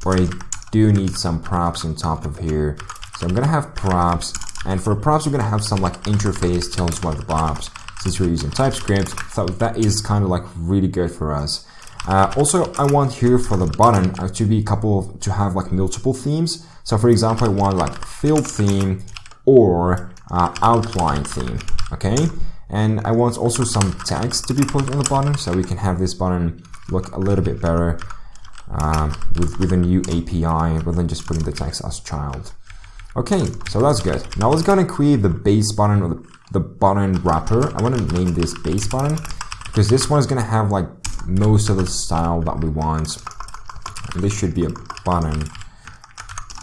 or I do need some props on top of here. So I'm going to have props, and for props, we're going to have some like interface tells what the props, since we're using TypeScript. So that is kind of like really good for us. Also, I want here for the button to have like multiple themes. So for example, I want like field theme or outline theme. Okay. And I want also some text to be put on the button, so we can have this button look a little bit better with a new API rather than just putting the text as child. Okay, so that's good. Now let's go and create the base button or the button wrapper. I want to name this base button because this one is going to have like most of the style that we want. And this should be a button.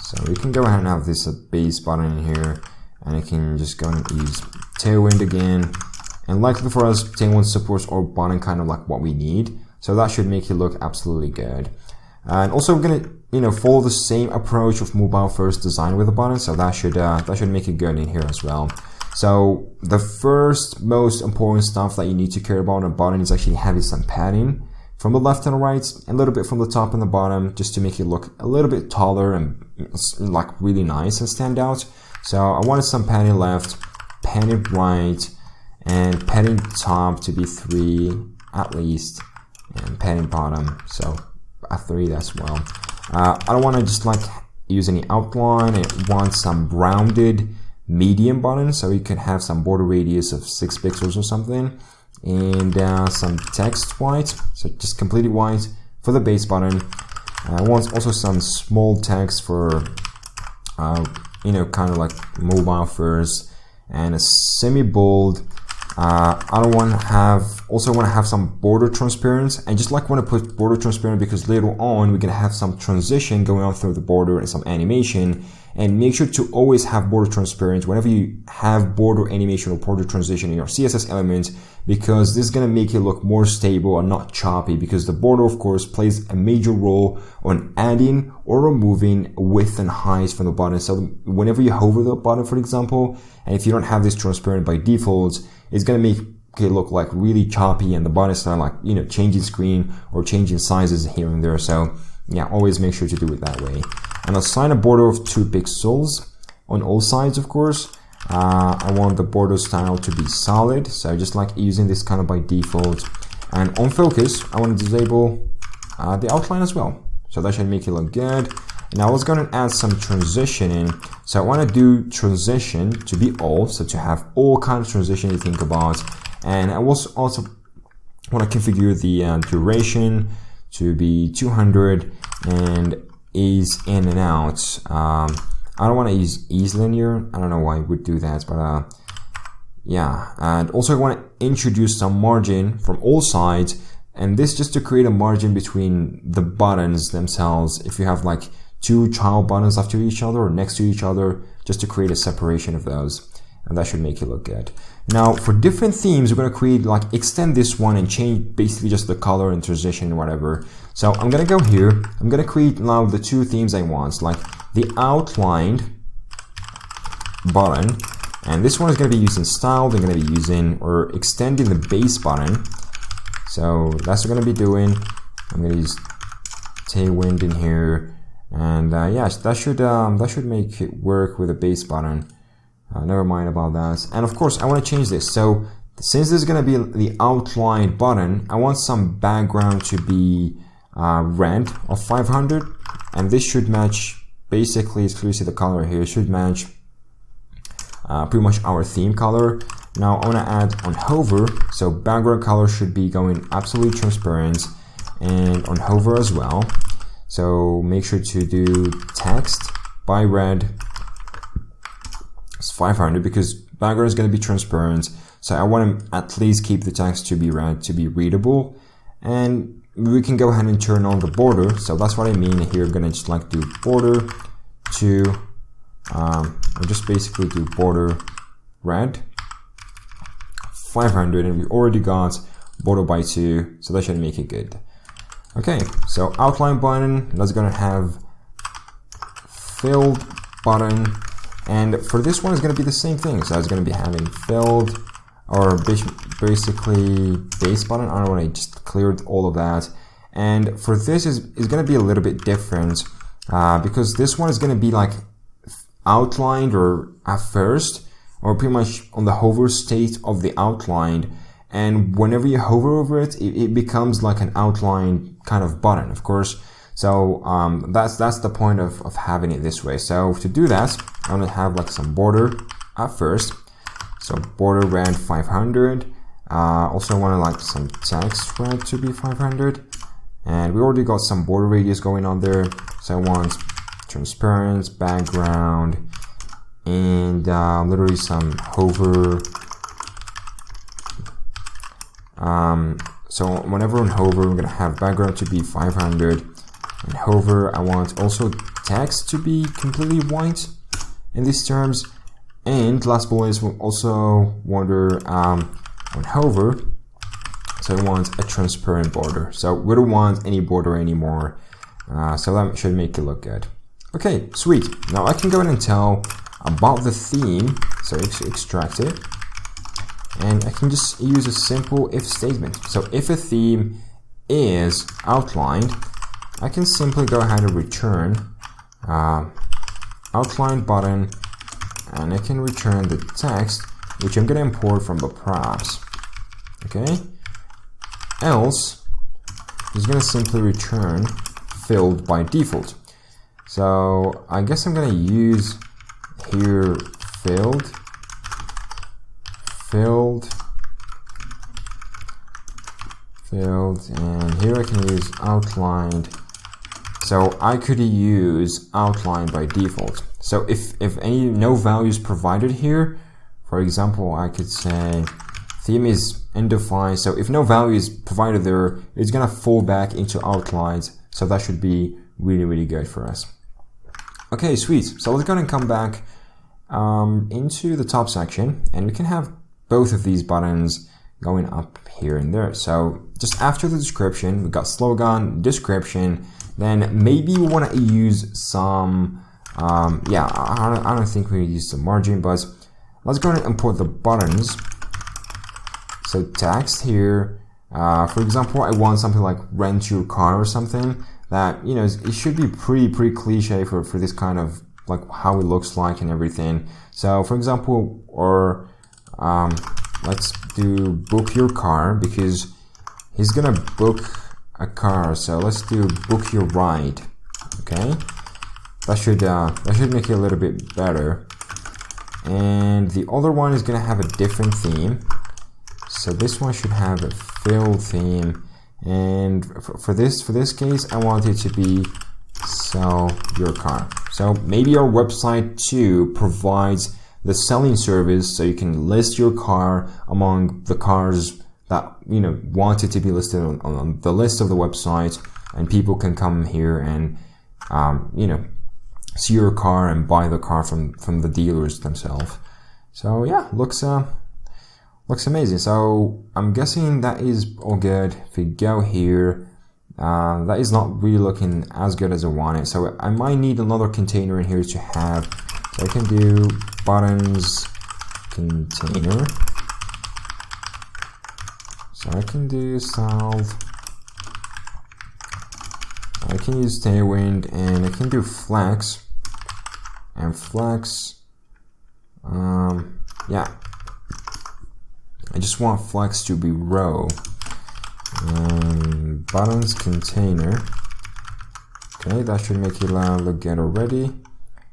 So we can go ahead and have this a base button in here, and I can just go and use Tailwind again. And likely for us, Tailwind supports our button kind of like what we need. So that should make it look absolutely good. And also we're gonna, you know, follow the same approach of mobile first design with the button. So that should make it good in here as well. So the first most important stuff that you need to care about on a button is actually having some padding from the left and the right, a little bit from the top and the bottom, just to make it look a little bit taller and like really nice and stand out. So I wanted some padding left, padding right, and padding top to be 3 at least, and padding bottom, so a 3 as well. I don't want to just like use any outline. I want some rounded medium button, so you can have some border radius of 6 pixels or something, and some text white, so just completely white for the base button. I want also some small text for you know, kind of like mobile first, and a semi-bold. I don't want to have, also want to have some border transparency. I just like want to put border transparent because later on we're going to have some transition going on through the border and some animation. And make sure to always have border transparent whenever you have border animation or border transition in your CSS element, because this is going to make it look more stable and not choppy, because the border of course plays a major role on adding or removing width and height from the button. So whenever you hover the button, for example, and if you don't have this transparent by default, it's going to make look like really choppy and the buttons start like, you know, changing screen or changing sizes here and there. So yeah, always make sure to do it that way. And assign a border of 2 pixels on all sides, of course. I want the border style to be solid, so just like using this kind of by default. And on focus, I want to disable the outline as well, so that should make it look good. And I was going to add some transition in, so I want to do transition to be all, so to have all kinds of transition you think about. And I also want to configure the duration to be 200 and ease in and out. I don't want to use ease linear. I don't know why I would do that, but yeah. And also I want to introduce some margin from all sides, and this just to create a margin between the buttons themselves. If you have like 2 child buttons after each other or next to each other, just to create a separation of those, and that should make it look good. Now for different themes, we're going to create like extend this one and change basically just the color and transition and whatever. So I'm going to go here. I'm going to create now the 2 themes I want, like the outlined button, and this one is going to be using style. They're going to be using or extending the base button. So that's what I'm going to be doing. I'm going to use Tailwind in here, and yeah, that should make it work with the base button. Never mind about that. And of course, I want to change this. So since this is going to be the outlined button, I want some background to be red of 500, and this should match. Basically, as you see the color here, should match pretty much our theme color. Now I want to add on hover, so background color should be going absolutely transparent, and on hover as well. So make sure to do text by red. It's 500 because background is going to be transparent. So I want to at least keep the text to be red to be readable, and we can go ahead and turn on the border. So that's what I mean here. I'm gonna just like do border to, or just basically do border red 500, and we already got border by 2, so that should make it good. Okay, so outline button, that's gonna have filled button, and for this one it's gonna be the same thing. So it's gonna be having filled, or basically base button. I don't know, I just cleared all of that. And for this is going to be a little bit different because this one is going to be like outlined or at first, or pretty much on the hover state of the outlined. And whenever you hover over it, it becomes like an outlined kind of button, of course. So that's the point of having it this way. So to do that, I'm going to have like some border at first. So border red 500. Also want to like some text red to be 500. And we already got some border radius going on there. So I want transparent background and literally some hover. So whenever on hover, we're gonna have background to be 500. And hover, I want also text to be completely white in these terms. And last bullet is we'll also wonder on hover, so I want a transparent border. So we don't want any border anymore. So that should make it look good. Okay, sweet. Now I can go in and tell about the theme. So extract it. And I can just use a simple if statement. So if a theme is outlined, I can simply go ahead and return outline button, and I can return the text, which I'm going to import from the props. Okay. Else, it's going to simply return filled by default. So I guess I'm going to use here filled, and here I can use outlined. So I could use outline by default. So if no value is provided here, for example, I could say theme is undefined. So if no value is provided there, it's gonna fall back into outlines. So that should be really, really good for us. Okay, sweet. So let's go ahead and come back into the top section, and we can have both of these buttons going up here and there. So just after the description, we got slogan, description. Then maybe we want to use some, yeah, I don't think we use some margin, but let's go ahead and import the buttons. So text here, for example, I want something like rent your car or something that, you know, it should be pretty cliche for this kind of like how it looks like and everything. So for example, or let's do book your car, because he's gonna book a car. So let's do book your ride. Okay, that should make it a little bit better. And the other one is gonna have a different theme. So this one should have a fill theme, and for this case, I want it to be sell your car. So maybe our website too provides the selling service, so you can list your car among the cars that, you know, want it to be listed on the list of the website, and people can come here and you know, see your car and buy the car from the dealers themselves. So yeah, looks amazing. So I'm guessing that is all good. If we go here, that is not really looking as good as I want it. So I might need another container in here to have. So I can do buttons container. So I can do south. I can use Tailwind, and I can do flex. And flex, yeah. I just want flex to be row. Buttons container. Okay, that should make it look good already.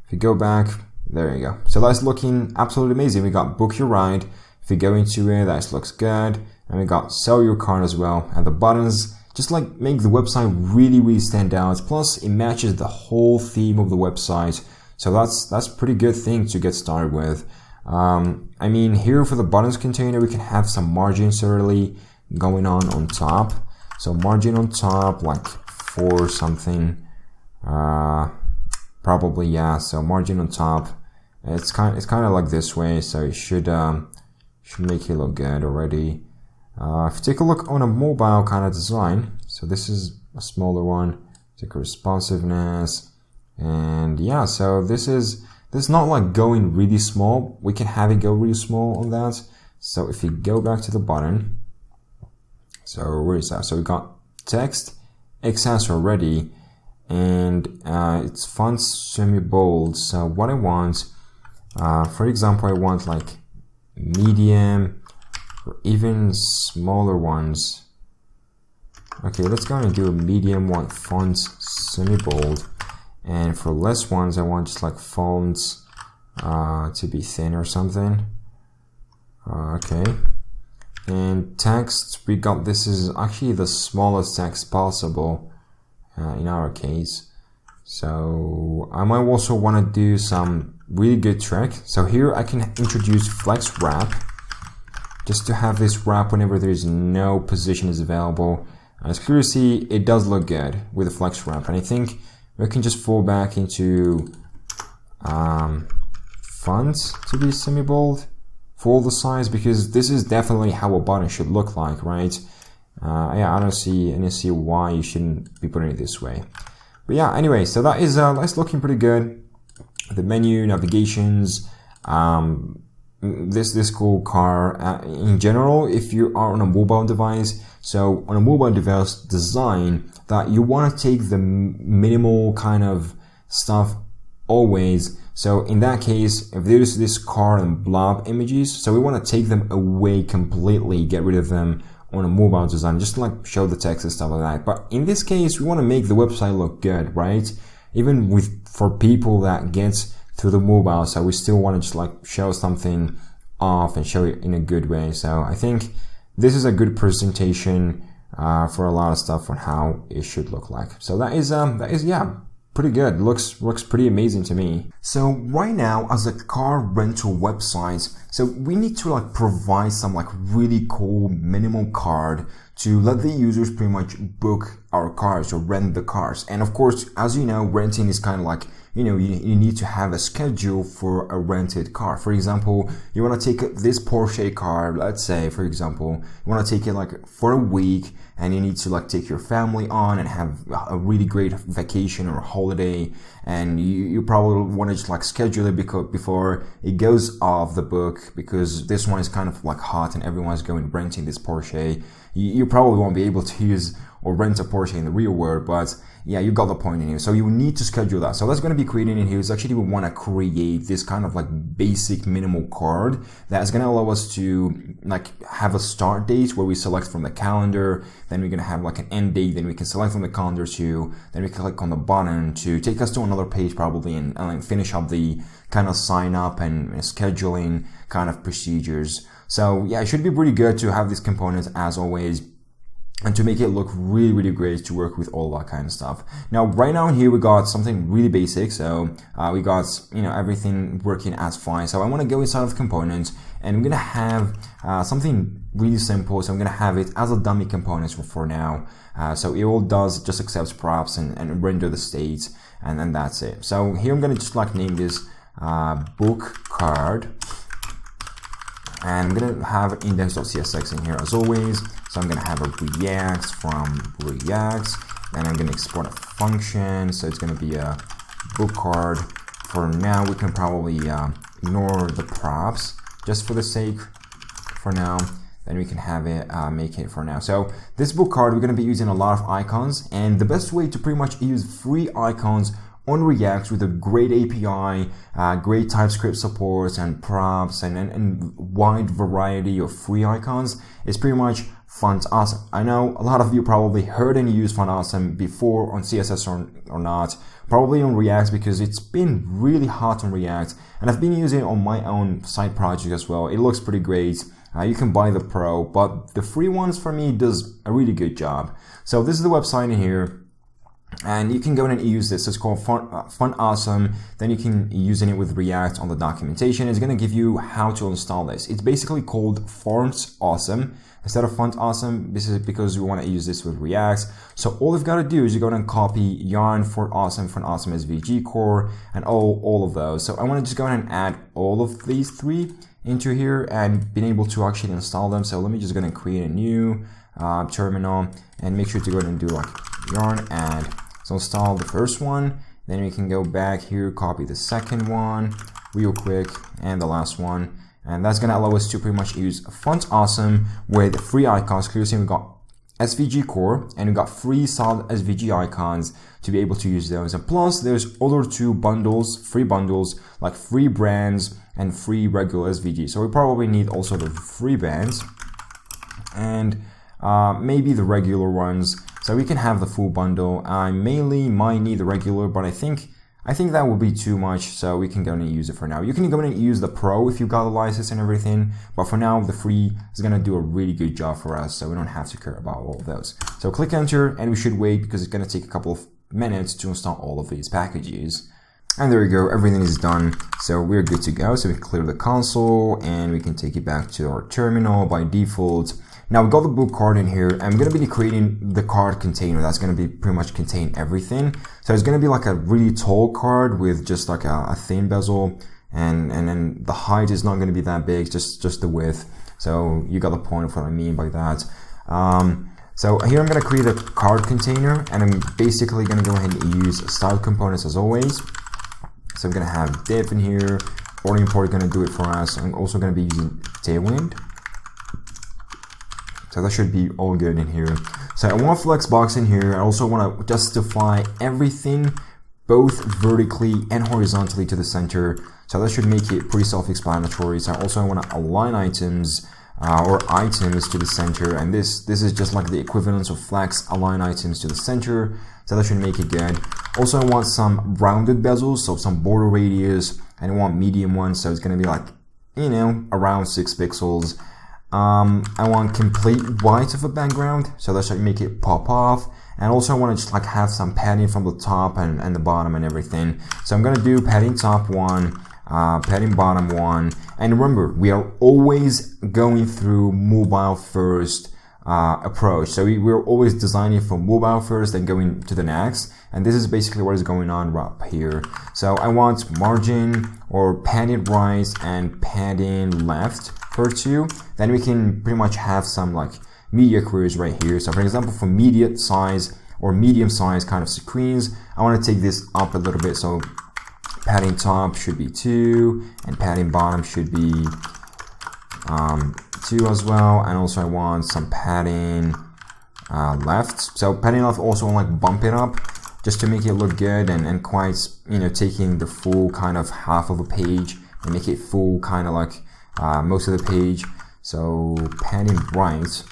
If you go back, there you go. So that's looking absolutely amazing. We got book your ride. If you go into it, that looks good. And we got sell your car as well. And the buttons just like make the website really stand out. Plus, it matches the whole theme of the website. So that's pretty good thing to get started with. I mean, here for the buttons container, we can have some margin certainly going on top. So margin on top, like 4 something, probably, yeah. So margin on top, it's kind of like this way. So it should make it look good already. If you take a look on a mobile kind of design, so this is a smaller one. Take a responsiveness. And yeah, so this is not like going really small. We can have it go really small on that. So if you go back to the button, so where is that? So we got text XS already, and it's font semi-bold. So what I want, for example, I want like medium or even smaller ones. Okay, let's go and do a medium one, font semi-bold. And for less ones, I want just like fonts to be thin or something. Okay. And text, we got, this is actually the smallest text possible in our case. So I might also want to do some really good trick. So here I can introduce flex wrap, just to have this wrap whenever there is no position is available. As clear to see, it does look good with the flex wrap, and I think we can just fall back into fonts to be semi-bold for the size, because this is definitely how a button should look like, right? Yeah, I don't see why you shouldn't be putting it this way. But yeah, anyway, so that is that's looking pretty good. The menu, navigations, this cool car. In general, if you are on a mobile device, so on a mobile device design, that you want to take the minimal kind of stuff always. So in that case, if there's this car and blob images, so we want to take them away completely, get rid of them on a mobile design, just to like show the text and stuff like that. But in this case, we want to make the website look good, right? Even for people that gets through the mobile, so we still want to just like show something off and show it in a good way. So I think this is a good presentation for a lot of stuff on how it should look like. So that is yeah, pretty good. Looks pretty amazing to me. So right now, as a car rental website, so we need to like provide some like really cool minimal card to let the users pretty much book our cars or rent the cars. And of course, as you know, renting is kind of like you need to have a schedule for a rented car. For example, you want to take this Porsche car, let's say, for example, you want to take it like for a week, and you need to like take your family on and have a really great vacation or holiday, and you probably want to just like schedule it before it goes off the book, because this one is kind of like hot and everyone's going renting this Porsche. You probably won't be able to use or rent a Porsche in the real world, but yeah, you got the point in here. So you need to schedule that. So that's going to be created in here. Is actually we want to create this kind of like basic minimal card that's going to allow us to like have a start date where we select from the calendar, then we're going to have like an end date, then we can select from the calendar too, then we click on the button to take us to another page probably, and like finish up the kind of sign up and scheduling kind of procedures. So yeah, it should be pretty good to have these components as always, and to make it look really, really great to work with all that kind of stuff. Now, right now in here, we got something really basic. So we got, everything working as fine. So I want to go inside of components, and I'm going to have something really simple. So I'm going to have it as a dummy component for now. So it all does just accepts props and render the state, and then that's it. So here I'm going to just like name this book card. And I'm going to have index.csx in here as always. So I'm going to have a React from React, and I'm going to export a function. So it's going to be a book card. For now, we can probably ignore the props just for the sake for now. Then we can have it, make it for now. So this book card, we're going to be using a lot of icons, and the best way to pretty much use free icons on React with a great API, great TypeScript support and props and wide variety of free icons is pretty much FontAwesome. I know a lot of you probably heard and used FontAwesome before on CSS or not, probably on React because it's been really hot on React, and I've been using it on my own side project as well. It looks pretty great. You can buy the Pro, but the free ones for me does a really good job. So this is the website in here. And you can go in and use this. It's called FontAwesome. Then you can use it with React on the documentation. It's going to give you how to install this. It's basically called FontAwesome instead of FontAwesome. This is because we want to use this with React. So all you've got to do is you go and copy yarn, FontAwesome SVG core, and all of those. So I want to just go ahead and add all of these three into here and being able to actually install them. So let me just go and create a new terminal and make sure to go ahead and do like yarn add. So install the first one, then we can go back here, copy the second one real quick, and the last one, and that's gonna allow us to pretty much use FontAwesome with free icons. Clearly we got SVG core and we got free solid SVG icons to be able to use those, and plus there's other two bundles, free bundles like free brands and free regular SVG. So we probably need also the free brands and maybe the regular ones. So we can have the full bundle. I mainly might need the regular, but I think that will be too much, so we can go and use it for now. You can go in and use the Pro if you got the license and everything, but for now the free is gonna do a really good job for us, so we don't have to care about all of those. So click enter, and we should wait because it's gonna take a couple of minutes to install all of these packages. And there we go, everything is done. So we're good to go. So we can clear the console and we can take it back to our terminal by default. Now we got the book card in here. I'm going to be creating the card container that's going to be pretty much contain everything. So it's going to be like a really tall card with just like a thin bezel, and then the height is not going to be that big, just the width. So you got the point of what I mean by that. So here I'm going to create a card container, and I'm basically going to go ahead and use style components as always. So I'm going to have div in here, or import is going to do it for us. I'm also going to be using Tailwind. So that should be all good in here. So I want flexbox in here. I also want to justify everything both vertically and horizontally to the center. So that should make it pretty self-explanatory. So also I want to align items or items to the center, and this is just like the equivalence of flex align items to the center. So that should make it good. Also I want some rounded bezels, so some border radius, and I want medium ones, so it's going to be like, around 6 pixels. I want complete white of a background, so that should make it pop off. And also I want to just like have some padding from the top and the bottom and everything. So I'm going to do padding top 1, padding bottom 1. And remember, we are always going through mobile first approach. So we're always designing from mobile first, then going to the next. And this is basically what is going on right here. So I want margin or padding right and padding left for 2. Then we can pretty much have some like media queries right here. So for example, for medium size or medium size kind of screens, I want to take this up a little bit. So padding top should be 2 and padding bottom should be 2 as well. And also I want some padding left. So padding left also want like bump it up just to make it look good and quite, you know, taking the full kind of half of a page and make it full kind of like most of the page. So padding right.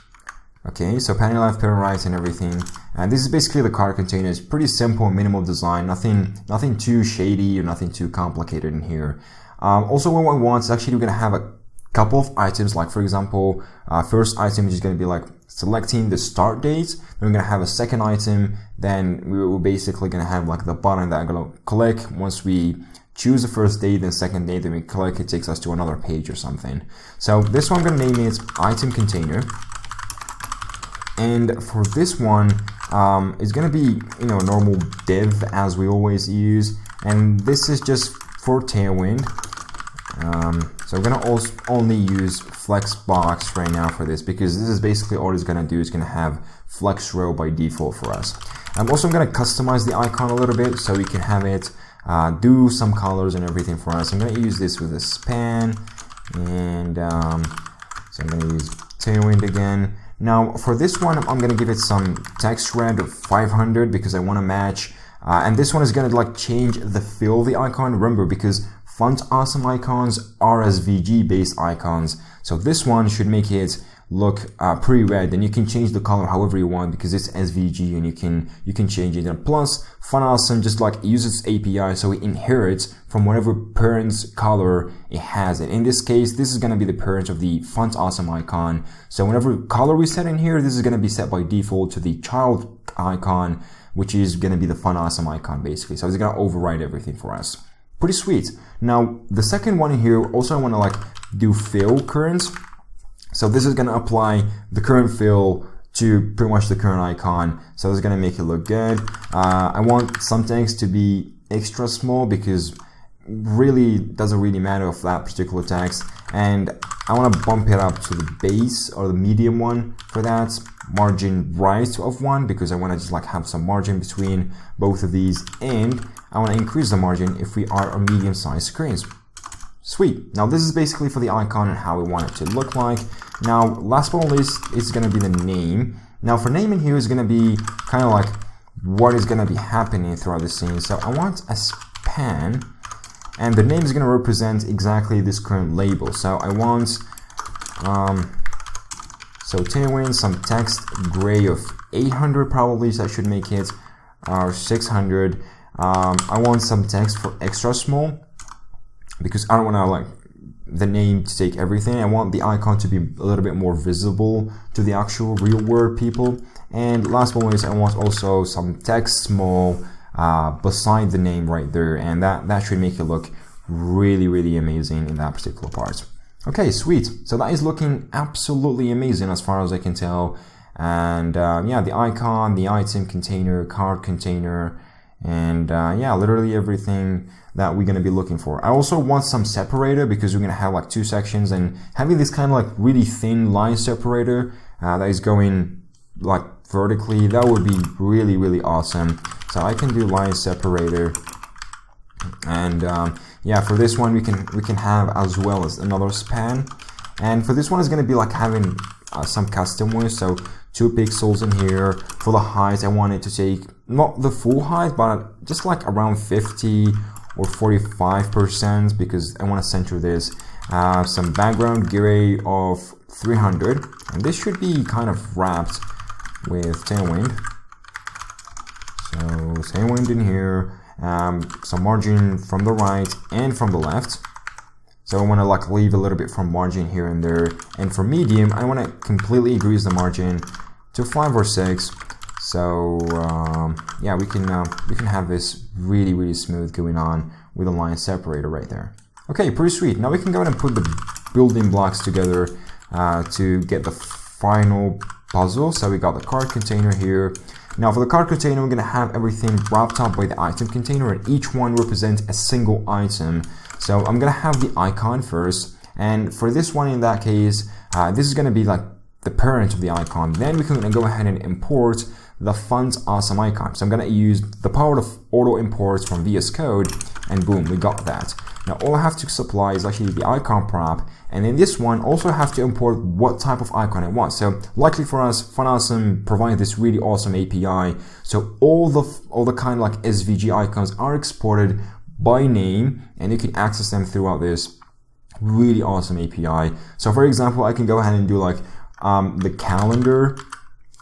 Okay, so padding left, padding right, and everything. And this is basically the card container. It's pretty simple, minimal design, nothing too shady or nothing too complicated in here. Also, what we want is actually we're gonna have a couple of items. Like for example, first item is gonna be like selecting the start date. Then we're gonna have a second item. Then we're basically gonna have like the button that I'm gonna click once we choose the first date, then second date, then we click. It takes us to another page or something. So this one I'm gonna name it item container. And for this one, it's gonna be, you know, normal div as we always use, and this is just for Tailwind. So we're gonna also only use Flexbox right now for this, because this is basically all it's gonna do. Is gonna have flex row by default for us. I'm also gonna customize the icon a little bit so we can have it do some colors and everything for us. I'm gonna use this with a span, and so I'm gonna use Tailwind again. Now for this one, I'm gonna give it some text red of 500 because I want to match, and this one is gonna like change the fill of the icon. Remember, because font awesome icons are SVG based icons, so this one should make it look pretty red. And you can change the color however you want because it's SVG, and you can change it. And plus, font awesome just like uses API, so it inherits from whatever parent's color it has. And in this case, this is going to be the parent of the font awesome icon. So whenever color we set in here, this is going to be set by default to the child icon, which is going to be the font awesome icon basically. So it's going to override everything for us. Pretty sweet. Now the second one here, also I want to like do fill current. So this is going to apply the current fill to pretty much the current icon. So it's going to make it look good. I want some text to be extra small because really doesn't really matter of that particular text. And I want to bump it up to the base or the medium one for that. Margin right of 1 because I want to just like have some margin between both of these. And I want to increase the margin if we are on medium sized screens. Sweet. Now this is basically for the icon and how we want it to look like. Now last but not least is going to be the name. Now for name in here is going to be kind of like what is going to be happening throughout the scene. So I want a span, and the name is going to represent exactly this current label. So I want so Tailwind, some text gray of 800 probably, so I should make it 600. I want some text for extra small, because I don't want to like the name to take everything. I want the icon to be a little bit more visible to the actual real world people. And last but not least, I want also some text small beside the name right there, and that should make it look really, really amazing in that particular part. Okay, sweet. So that is looking absolutely amazing as far as I can tell. And yeah, the icon, the item container, card container, and yeah, literally everything that we're going to be looking for. I also want some separator because we're going to have like 2 sections, and having this kind of like really thin line separator that is going like vertically, that would be really, really awesome. So I can do line separator, and yeah, for this one we can have as well as another span. And for this one is going to be like having some custom width, so 2 pixels in here. For the height, I want it to take not the full height, but just like around 50 or 45% because I want to center this. Some background gray of 300, and this should be kind of wrapped with Tailwind. So Tailwind in here, some margin from the right and from the left. So I want to like leave a little bit from margin here and there. And for medium, I want to completely increase the margin to 5 or 6. So yeah, we can have this really, really smooth going on with a line separator right there. Okay, pretty sweet. Now we can go ahead and put the building blocks together to get the final puzzle. So we got the card container here. Now for the card container, we're going to have everything wrapped up by the item container, and each one represents a single item. So I'm going to have the icon first, and for this one, in that case, this is going to be like the parent of the icon. Then we can go ahead and import the font awesome icon. So I'm going to use the power of auto imports from VS Code, and boom, we got that. Now all I have to supply is actually the icon prop, and then this one also have to import what type of icon I want. So luckily for us, FontAwesome provides this really awesome API. So all the kind of like SVG icons are exported by name, and you can access them throughout this really awesome API. So for example, I can go ahead and do like the calendar,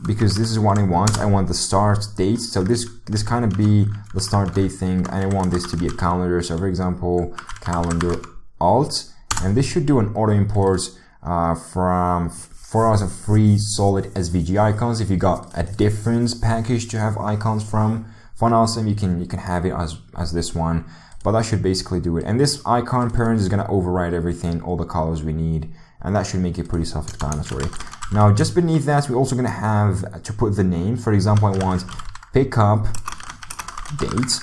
because this is what I want. I want the start date. So this kind of be the start date thing, and I want this to be a calendar. So for example, calendar alt, and this should do an auto import for us a free solid SVG icons. If you got a different package to have icons from FontAwesome, you can have it as this one, but that should basically do it. And this icon parent is going to override everything, all the colors we need, and that should make it pretty self-explanatory. Now, just beneath that, we're also going to have to put the name. For example, I want pickup date,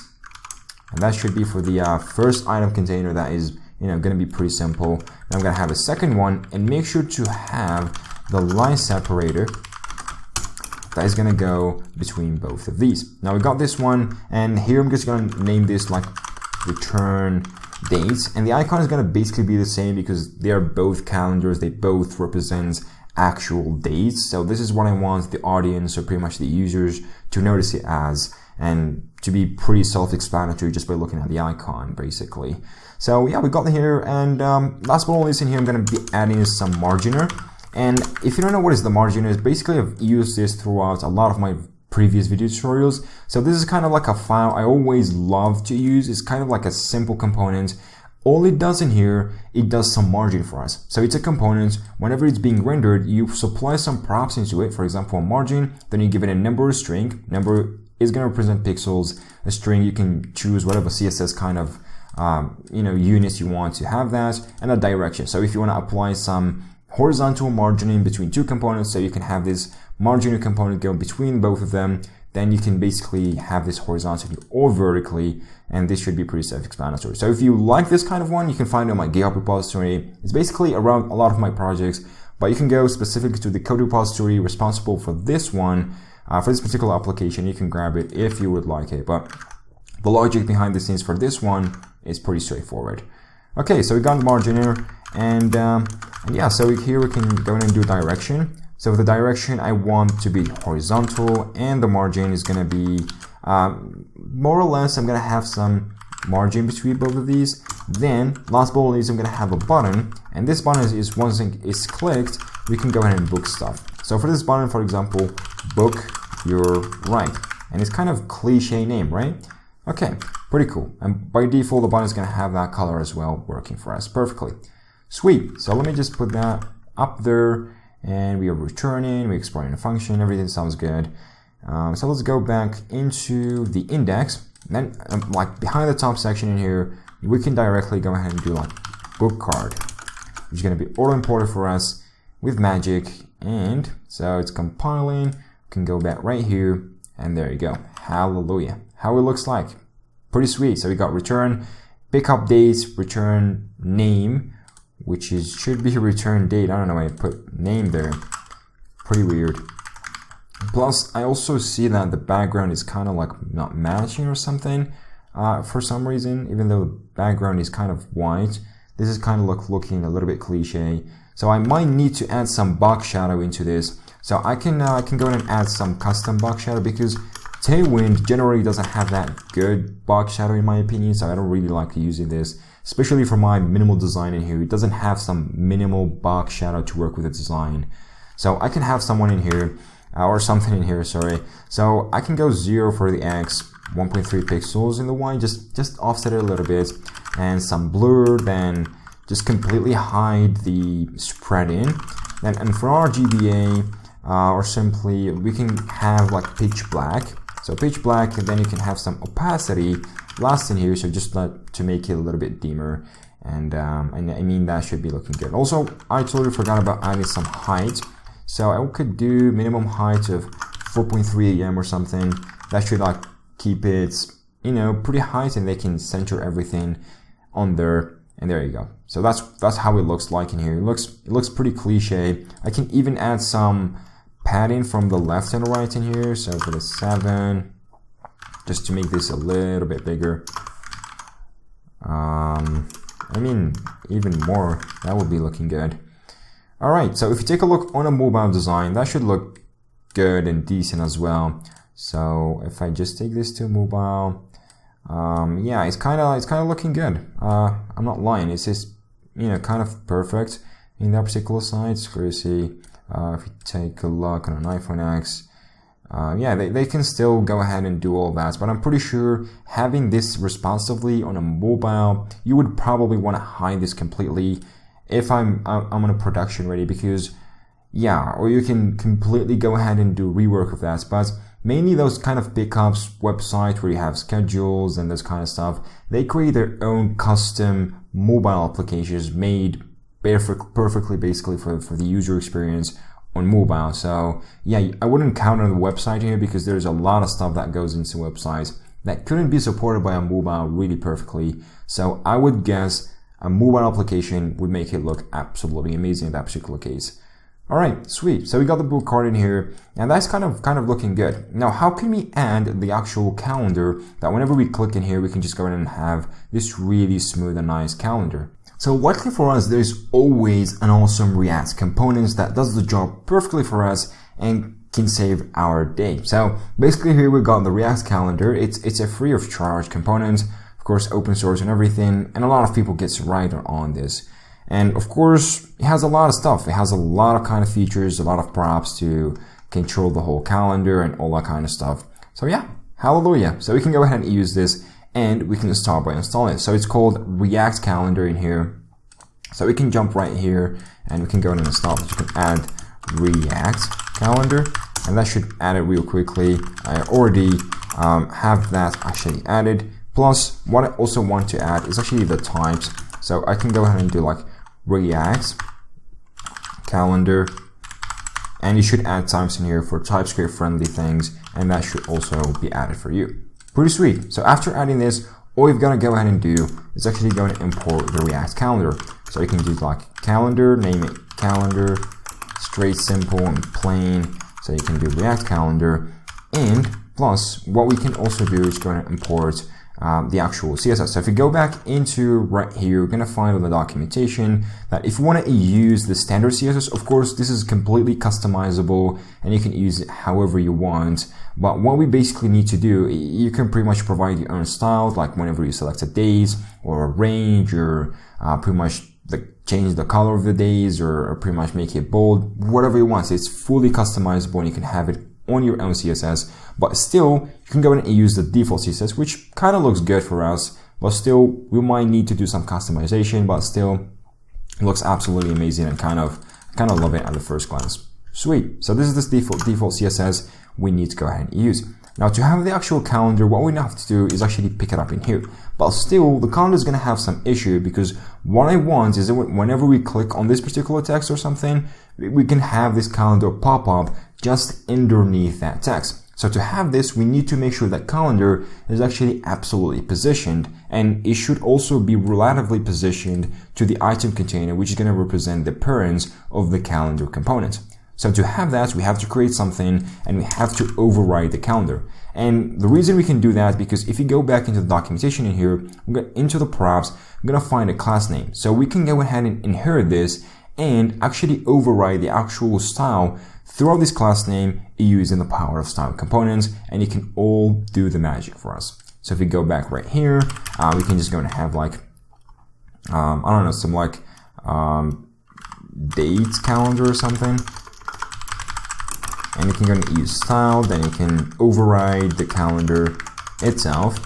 and that should be for the first item container. That is, going to be pretty simple. Now I'm going to have a second one, and make sure to have the line separator that is going to go between both of these. Now we got this one, and here I'm just going to name this like return dates, and the icon is going to basically be the same because they are both calendars. They both represent actual dates. So this is what I want the audience, or pretty much the users, to notice it as, and to be pretty self-explanatory just by looking at the icon, basically. So yeah, we got here, and last but not least, in here I'm going to be adding some marginer. And if you don't know what is the marginer, basically I've used this throughout a lot of my previous video tutorials. So this is kind of like a file I always love to use. It's kind of like a simple component. All it does in here, it does some margin for us. So it's a component. Whenever it's being rendered, you supply some props into it. For example, a margin, then you give it a number or string. Number is going to represent pixels. A string, you can choose whatever CSS kind of units you want to have that, and a direction. So if you want to apply some horizontal margining between two components, so you can have this marginer component go between both of them, then you can basically have this horizontally or vertically, and this should be pretty self-explanatory. So if you like this kind of one, you can find it on my GitHub repository. It's basically around a lot of my projects, but you can go specifically to the code repository responsible for this one, for this particular application. You can grab it if you would like it, but the logic behind the scenes for this one is pretty straightforward. Okay, so we got the marginer, and yeah, so here we can go in and do direction. So for the direction, I want to be horizontal, and the margin is going to be more or less, I'm going to have some margin between both of these. Then last but not least, I'm going to have a button, and this button is once it's clicked, we can go ahead and book stuff. So for this button, for example, book your ride, and it's kind of cliche name, right? Okay, pretty cool. And by default, the button is going to have that color as well, working for us perfectly. Sweet. So let me just put that up there, and we are returning, we're exporting a function, everything sounds good. So let's go back into the index. Then like behind the top section in here, we can directly go ahead and do like book card, which is going to be auto imported for us with magic. And so it's compiling. We can go back right here, and there you go. Hallelujah. How it looks like. Pretty sweet. So we got return pickup dates, return name, which should be return date. I don't know why I put name there. Pretty weird. Plus, I also see that the background is kind of like not matching or something for some reason, even though the background is kind of white. This is kind of looking a little bit cliche. So I might need to add some box shadow into this. So I can go ahead and add some custom box shadow, because Tailwind generally doesn't have that good box shadow in my opinion, so I don't really like using this, especially for my minimal design in here. It doesn't have some minimal box shadow to work with the design. So I can have someone in here, or something in here, sorry. So I can go 0 for the X, 1.3 pixels in the Y, just offset it a little bit, and some blur, then just completely hide the spread in. And for RGBA, or simply, we can have like pitch black. So pitch black, and then you can have some opacity last in here, so just to make it a little bit dimmer, and I mean that should be looking good. Also, I totally forgot about adding some height. So I could do minimum height of 4.3 AM or something. That should like keep it, you know, pretty high, and they can center everything on there. And there you go. So that's how it looks like in here. It looks pretty cliche. I can even add some padding from the left and right in here. So for the 7, just to make this a little bit bigger. I mean, even more, that would be looking good. All right, so if you take a look on a mobile design, that should look good and decent as well. So if I just take this to mobile, yeah, it's kind of looking good. I'm not lying. It's just, you know, kind of perfect in that particular side. So you see, if you take a look on an iPhone X, yeah, they can still go ahead and do all that, but I'm pretty sure having this responsively on a mobile, you would probably want to hide this completely if I'm on a production ready, because yeah, or you can completely go ahead and do rework of that. But mainly those kind of pickups website where you have schedules and this kind of stuff, they create their own custom mobile applications made perfectly basically for the user experience on mobile. So yeah, I wouldn't count on the website here because there's a lot of stuff that goes into websites that couldn't be supported by a mobile really perfectly. So I would guess a mobile application would make it look absolutely amazing in that particular case. All right, sweet. So we got the book card in here, and that's kind of looking good. Now, how can we add the actual calendar that whenever we click in here, we can just go ahead and have this really smooth and nice calendar? So luckily for us, there's always an awesome React component that does the job perfectly for us and can save our day. So basically here we got the React calendar. It's a free of charge component, of course, open source and everything. And a lot of people gets right on this. And of course, it has a lot of stuff. It has a lot of kind of features, a lot of props to control the whole calendar and all that kind of stuff. So yeah, hallelujah. So we can go ahead and use this, and we can start by installing it. So it's called React Calendar in here. So we can jump right here and we can go ahead and install it. You can add React Calendar, and that should add it real quickly. I already have that actually added. Plus, what I also want to add is actually the types. So I can go ahead and do like React Calendar, and you should add types in here for TypeScript friendly things, and that should also be added for you. Pretty sweet. So after adding this, all you've got to go ahead and do is actually go and import the React calendar. So you can do like calendar, name it calendar, straight, simple, and plain. So you can do React calendar. And plus, what we can also do is go and import the actual CSS. So if you go back into right here, you're going to find on the documentation that if you want to use the standard CSS, of course, this is completely customizable and you can use it however you want. But what we basically need to do, you can pretty much provide your own style, like whenever you select a days or a range, or pretty much change the color of the days, or pretty much make it bold, whatever you want. So it's fully customizable and you can have it on your own CSS, but still you can go ahead and use the default CSS, which kind of looks good for us, but still we might need to do some customization, but still it looks absolutely amazing and kind of love it at the first glance. Sweet. So this is this default CSS we need to go ahead and use. Now to have the actual calendar, what we have to do is actually pick it up in here. But still, the calendar is going to have some issue because what I want is that whenever we click on this particular text or something, we can have this calendar pop up just underneath that text. So to have this, we need to make sure that calendar is actually absolutely positioned, and it should also be relatively positioned to the item container, which is going to represent the parents of the calendar component. So to have that, we have to create something and we have to override the calendar. And the reason we can do that, because if you go back into the documentation in here, into the props, we're going to find a class name. So we can go ahead and inherit this and actually override the actual style throughout this class name using the power of style components, and it can all do the magic for us. So if we go back right here, we can just go and have like, I don't know, some like dates calendar or something. And you can go and use style, then you can override the calendar itself.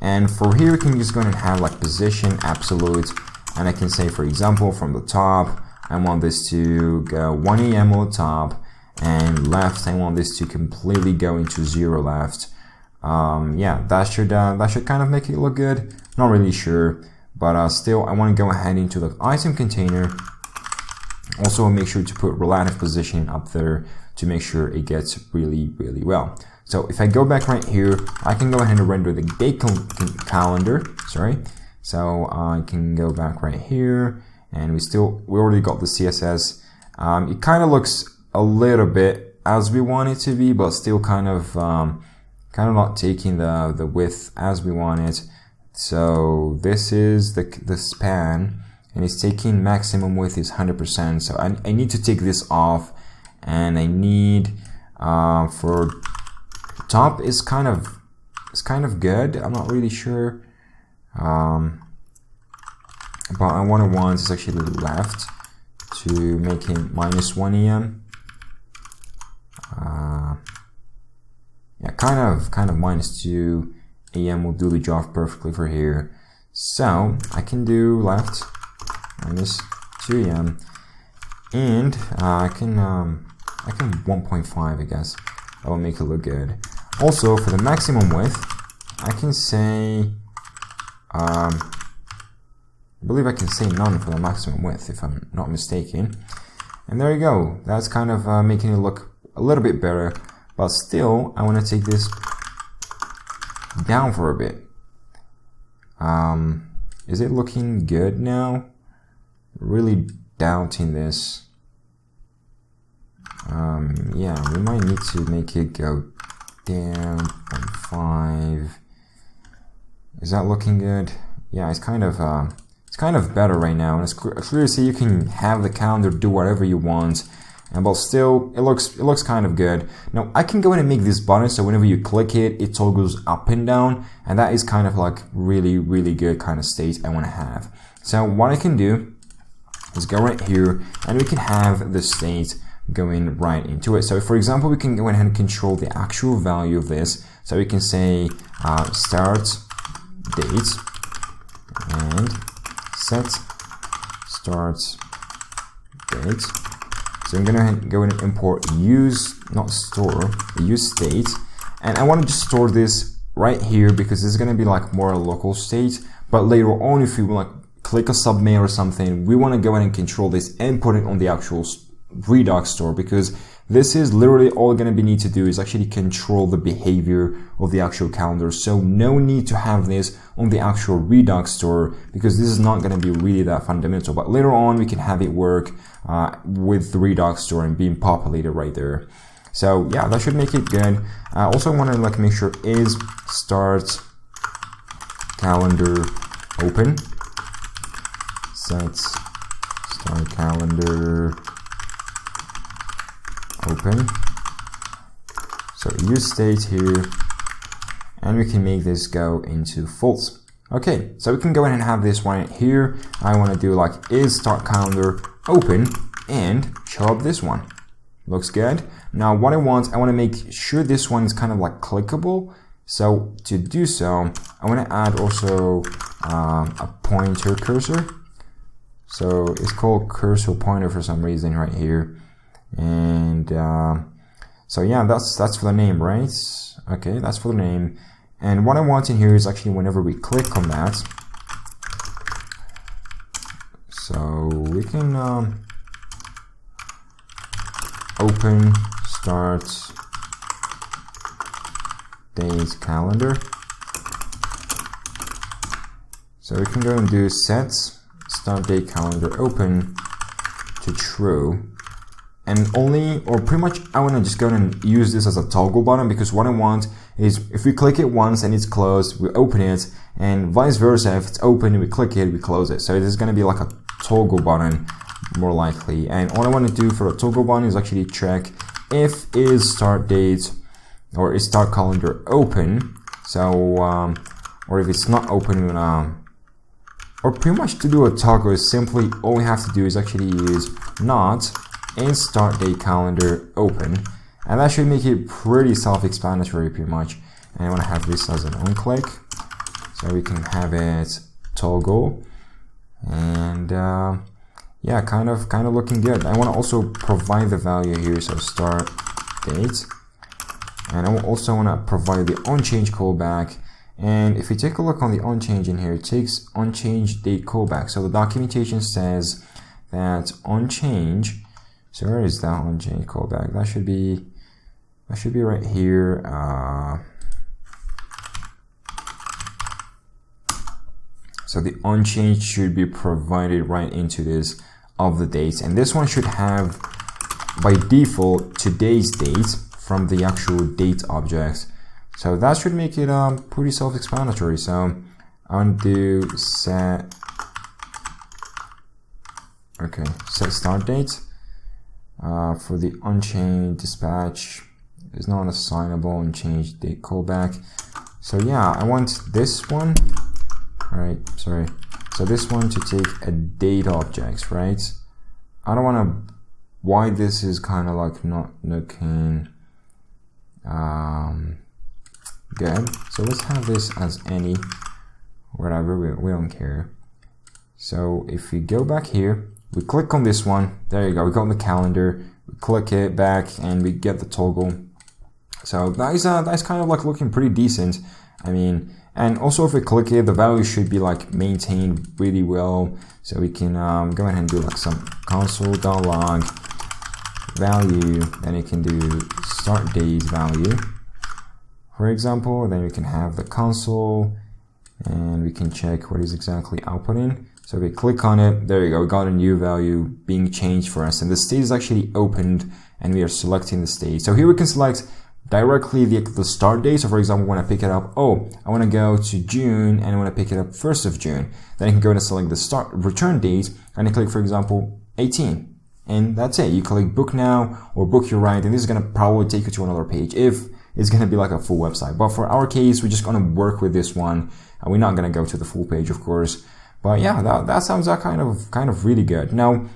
And for here, you can just go and have like position absolute. And I can say, for example, from the top, I want this to go 1 AM on the top, and left, I want this to completely go into 0 left. Yeah, that should kind of make it look good. Not really sure, but still, I want to go ahead into the item container, Also make sure to put relative position up there to make sure it gets really well. So if I go back right here, I can go ahead and render the day calendar, sorry. So I can go back right here, and we already got the CSS. It kind of looks a little bit as we want it to be, but still kind of not taking the width as we want it. So this is the span, and it's taking maximum width is 100%. So I need to take this off, and I need for top is kind of good. I'm not really sure, but I want is actually left to make it -1 EM. Yeah, kind of -2 EM will do the job perfectly for here. So I can do left -2 EM, and I can 1.5, I guess. That will make it look good. Also, for the maximum width, I can say, I believe I can say none for the maximum width, if I'm not mistaken. And there you go. That's kind of making it look a little bit better. But still, I want to take this down for a bit. Is it looking good now? Really doubting this. Yeah, we might need to make it go down 0.5. Is that looking good? Yeah, it's kind of better right now, and it's clear to see you can have the calendar do whatever you want, but still it looks kind of good. Now I can go in and make this button so whenever you click it, it toggles up and down, and that is kind of like really good kind of state I want to have. So what I can do is go right here, and we can have the state going right into it. So for example, we can go ahead and control the actual value of this. So we can say start date and set start date. So I'm gonna go and import use state, and I want to just store this right here because this is gonna be like more a local state. But later on, if you like click a submit or something, we want to go ahead and control this and put it on the actual Redux store, because this is literally all going to be need to do is actually control the behavior of the actual calendar. So no need to have this on the actual Redux store, because this is not going to be really that fundamental. But later on, we can have it work with the Redux store and being populated right there. So yeah, that should make it good. I also want to like make sure is start calendar open. Set start calendar open. So use state here, and we can make this go into false. Okay, so we can go ahead and have this one here. I want to do like is start calendar open and show up this one. Looks good. Now what I want to make sure this one is kind of like clickable. So to do so, I want to add also a pointer cursor. So it's called cursor pointer for some reason right here. And so yeah, that's for the name, right? Okay, that's for the name. And what I want in here is actually whenever we click on that, so we can open start date calendar. So we can go and do set start date calendar open to true. And only, or pretty much, I want to just go and use this as a toggle button, because what I want is if we click it once and it's closed, we open it, and vice versa, if it's open and we click it, we close it. So it is going to be like a toggle button, more likely. And all I want to do for a toggle button is actually check if is start date or is start calendar open. So, or if it's not open, or pretty much to do a toggle is simply, all we have to do is actually use not and start date calendar open, and that should make it pretty self-explanatory pretty much. And I want to have this as an on-click, so we can have it toggle, and yeah, kind of looking good. I want to also provide the value here, so start date, and I also want to provide the onChange callback. And if we take a look on the onChange in here, it takes onChange date callback. So the documentation says that onChange. So where is that onChange callback? That should be right here. So the onChange should be provided right into this of the dates, and this one should have by default today's date from the actual date objects. So that should make it pretty self-explanatory. So I want to do set start date for the onChange dispatch is not assignable onChange date callback. So yeah, I want this one. All right, sorry. So this one to take a date objects, right? I don't want to. Why this is kind of like not looking good. So let's have this as any, whatever, we don't care. So if we go back here, we click on this one, there you go, we got the calendar, we click it back and we get the toggle. So that's kind of like looking pretty decent. I mean, and also if we click it, the value should be like maintained really well. So we can go ahead and do like some console.log value, then you can do start days value, for example. Then we can have the console and we can check what is exactly outputting. So we click on it, there you go, we got a new value being changed for us, and the state is actually opened and we are selecting the state. So here we can select directly the start date. So for example, when I pick it up, oh, I want to go to June and I want to pick it up 1st of June. Then you can go and select the start return date and you click, for example, 18. And that's it. You click book now or book your ride, and this is going to probably take you to another page if it's going to be like a full website. But for our case, we're just going to work with this one, and we're not going to go to the full page, of course. But yeah, that sounds kind of really good. Now,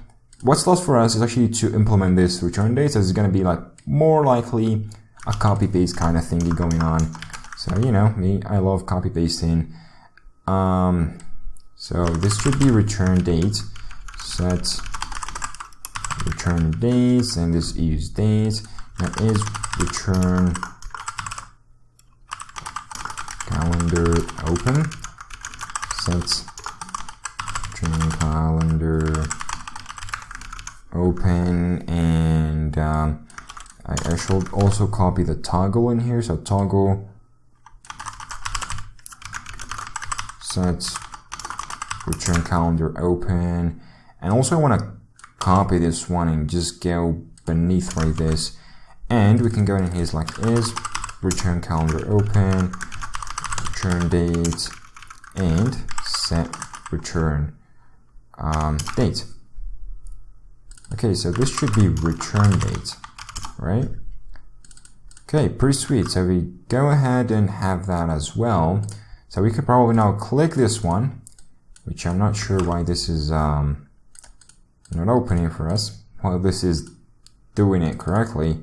what's left for us is actually to implement this return date. So it's going to be like more likely a copy paste kind of thingy going on. So you know me, I love copy pasting. So this should be return date. Set return dates, and this use date. That is return calendar open. Set return calendar open, and I should also copy the toggle in here. So toggle set return calendar open, and also I want to copy this one and just go beneath like this, and we can go in here like is return calendar open, return date, and set return date. Okay, so this should be return date, right? Okay, pretty sweet. So we go ahead and have that as well. So we could probably now click this one, which I'm not sure why this is not opening for us. Well, this is doing it correctly.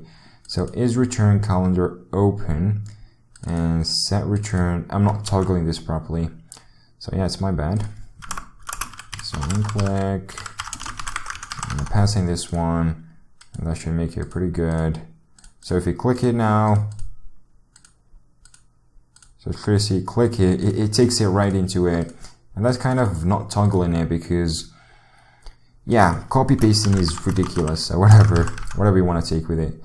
So is return calendar open and set return. I'm not toggling this properly. So yeah, it's my bad. So one click. I'm passing this one, and that should make it pretty good. So if you click it now, so clearly see, click it, it takes it right into it. And that's kind of not toggling it because, yeah, copy pasting is ridiculous. So whatever you want to take with it.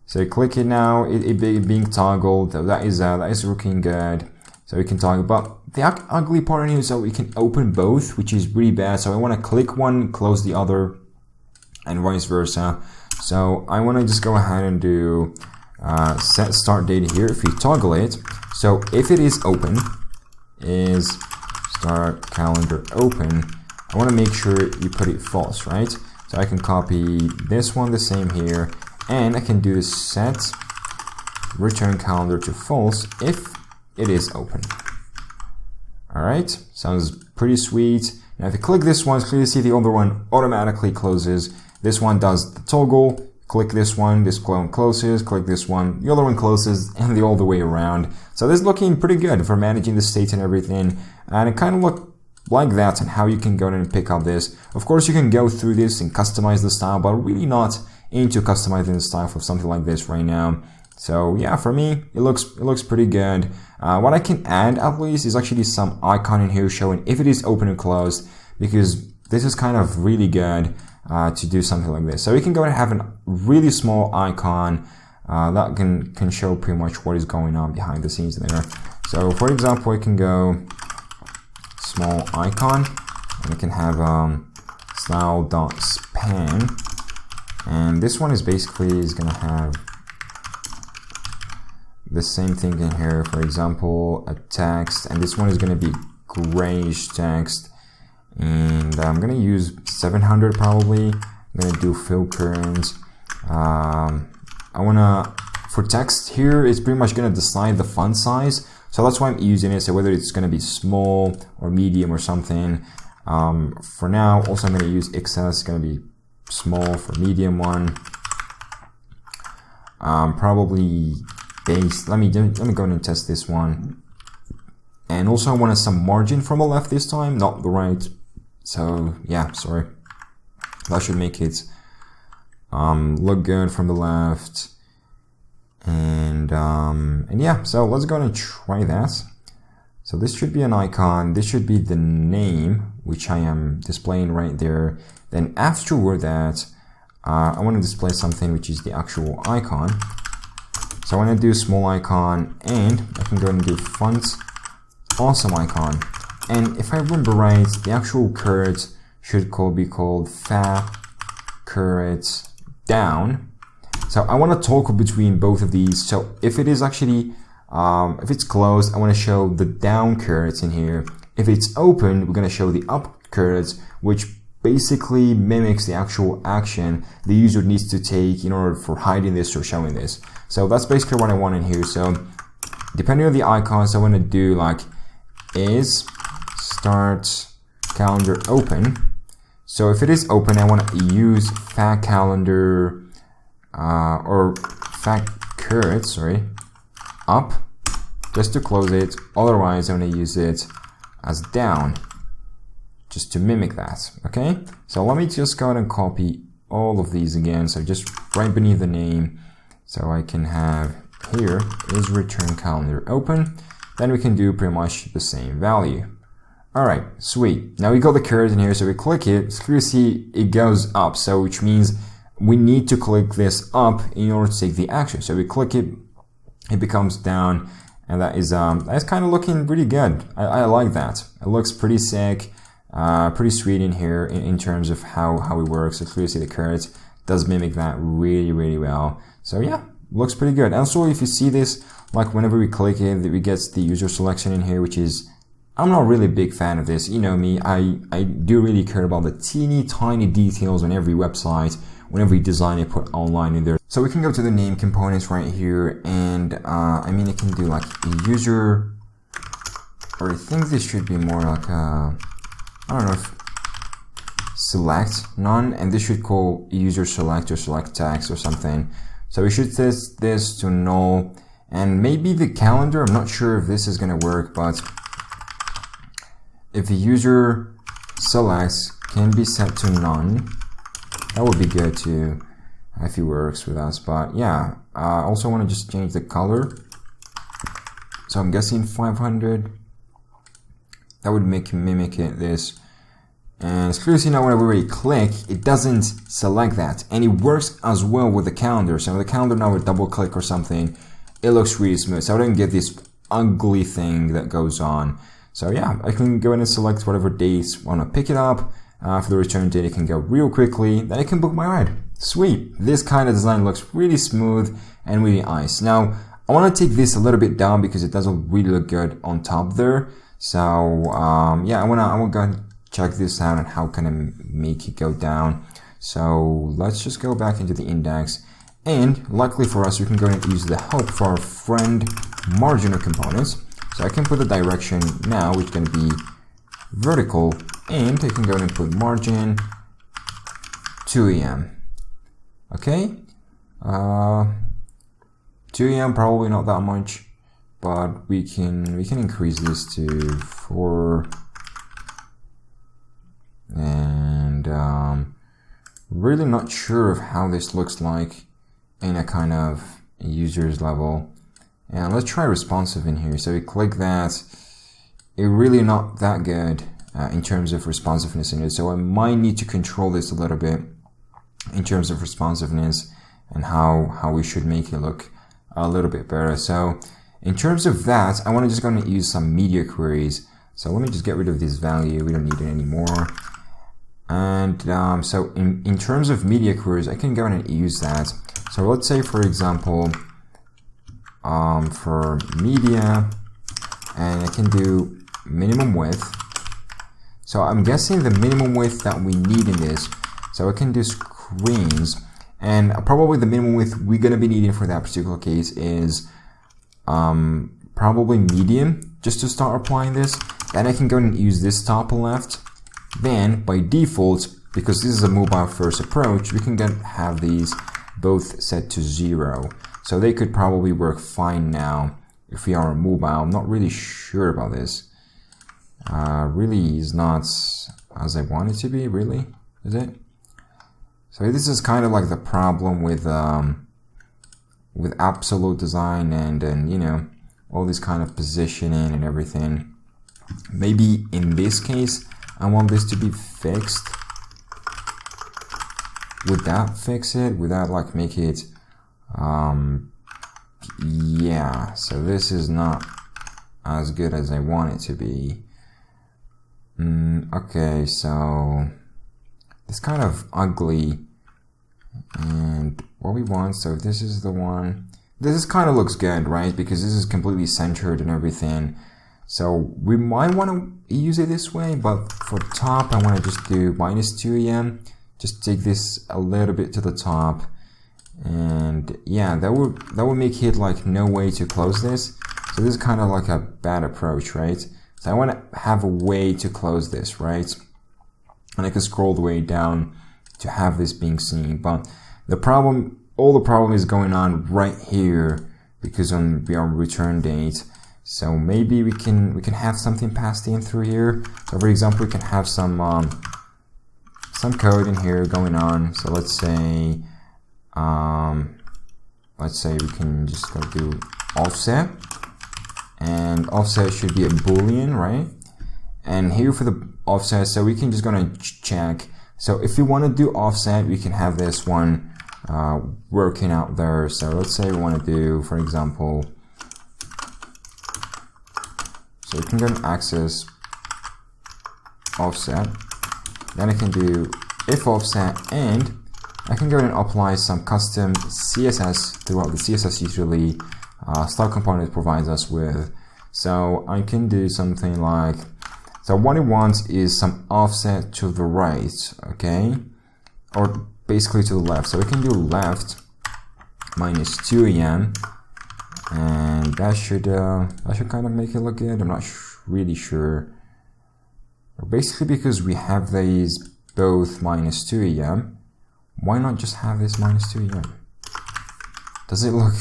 So you click it now, it being toggled. That is looking good. So we can toggle, but the ugly part in here is that we can open both, which is really bad. So I want to click one, close the other, and vice versa. So I want to just go ahead and do set start date here. If you toggle it, so if it is open, is start calendar open, I want to make sure you put it false, right? So I can copy this one the same here, and I can do set return calendar to false if it is open. All right, sounds pretty sweet. Now if you click this one, clearly see the other one automatically closes. This one does the toggle. Click this one closes, click this one, the other one closes, and the all the way around. So this is looking pretty good for managing the states and everything. And it kind of looked like that, and how you can go in and pick up this. Of course, you can go through this and customize the style, but really not into customizing the style for something like this right now. So yeah, for me, it looks pretty good. What I can add at least is actually some icon in here showing if it is open or closed, because this is kind of really good. to do something like this. So we can go and have a really small icon that can show pretty much what is going on behind the scenes there. So for example, I can go small icon, and I can have style.span, and this one is basically going to have the same thing in here. For example, a text, and this one is going to be grayish text, and I'm going to use 700 probably. I'm going to do fill current. For text here, it's pretty much going to decide the font size, so that's why I'm using it. So whether it's going to be small or medium or something. For now, also I'm going to use XS. It's going to be small for medium one. Probably base. Let me go ahead and test this one. And also I wanted some margin from the left this time, not the right. So yeah, sorry. That should make it look good from the left. And yeah, so let's go ahead and try that. So this should be an icon. This should be the name, which I am displaying right there. Then afterward that, I want to display something which is the actual icon. So I want to do small icon, and I can go and do font awesome icon. And if I remember right, the actual caret should be called fa caret down. So I want to toggle between both of these. So if it is actually, if it's closed, I want to show the down carets in here. If it's open, we're going to show the up carets, which basically mimics the actual action the user needs to take in order for hiding this or showing this. So that's basically what I want in here. So depending on the icons, I want to do like is start calendar open. So if it is open, I want to use fa calendar or fa caret, sorry, up, just to close it. Otherwise, I'm going to use it as down, just to mimic that. Okay, so let me just go ahead and copy all of these again. So just right beneath the name, so I can have here is return calendar open. Then we can do pretty much the same value. All right, sweet. Now we got the caret in here, so we click it. So you see it goes up, so which means we need to click this up in order to take the action. So we click it, it becomes down, and that's kind of looking pretty good. I like that. It looks pretty sick, pretty sweet in here in terms of how it works. So clearly see the caret does mimic that really, really well. So yeah, looks pretty good. Also, if you see this, like whenever we click it, we get the user selection in here, which is, I'm not really a big fan of this. You know me, I do really care about the teeny tiny details on every website. Whenever you design it, put online in there. So we can go to the name components right here, and I mean, it can do like a user, or I think this should be more like a, I don't know, if select none, and this should call user select or select text or something. So we should set this to null, and maybe the calendar, I'm not sure if this is going to work, but if the user selects can be set to none, that would be good too, if it works with us. But yeah, I also want to just change the color. So I'm guessing 500. That would mimic it this. And it's clear to see now whenever we click, it doesn't select that. And it works as well with the calendar. So with the calendar now, with double click or something, it looks really smooth. So I don't get this ugly thing that goes on. So yeah, I can go in and select whatever dates I want to pick it up. For the return date, it can go real quickly. Then I can book my ride. Sweet. This kind of design looks really smooth and really nice. Now, I want to take this a little bit down because it doesn't really look good on top there. So yeah, I want to go and check this out and how can I make it go down. So let's just go back into the index. And luckily for us, we can go and use the help for our friend marginal components. So I can put the direction now, which is going to be vertical, and I can go and put margin 2 EM. Okay, 2 EM probably not that much, but we can increase this to 4, and really not sure of how this looks like in a kind of user's level. And let's try responsive in here. So we click that. It really not that good in terms of responsiveness in it. So I might need to control this a little bit. in terms of responsiveness and how we should make it look a little bit better. So in terms of that, I want to just going to use some media queries. So let me just get rid of this value. We don't need it anymore. And so in terms of media queries, I can go and use that. So let's say, for example, for media, and I can do minimum width. So I'm guessing the minimum width that we need in this. So I can do screens, and probably the minimum width we're going to be needing for that particular case is probably medium, just to start applying this. Then I can go and use this top left. Then by default, because this is a mobile first approach, we can have these both set to 0. So they could probably work fine now if we are on mobile. I'm not really sure about this. Really is not as I want it to be, really, is it? So this is kind of like the problem with absolute design and you know, all this kind of positioning and everything. Maybe in this case, I want this to be fixed. Would that fix it? Would that like make it, yeah, so this is not as good as I want it to be. Okay, so it's kind of ugly. And what we want, so this is the one. This kind of looks good, right? Because this is completely centered and everything. So we might want to use it this way, but for the top, I want to just do -2em. Just take this a little bit to the top, and yeah, that would make it like no way to close this. So this is kind of like a bad approach, right? So I want to have a way to close this, right? And I can scroll the way down to have this being seen, but the problem, all the problem is going on right here because we are on return date. So maybe we can have something passed in through here. So for example, we can have some code in here going on. So let's say we can just go do offset, and offset should be a boolean, right? And here for the offset, so we can just gonna check. So if we want to do offset, we can have this one working out there. So let's say we want to do, for example, so we can go and access offset. Then I can do if offset, and I can go and apply some custom CSS throughout the CSS usually Style component provides us with. So I can do something like, so what it wants is some offset to the right, okay, or basically to the left. So we can do left -2em, and that should kind of make it look good. I'm not really sure. Basically, because we have these both -2em, why not just have this -2em? Does it look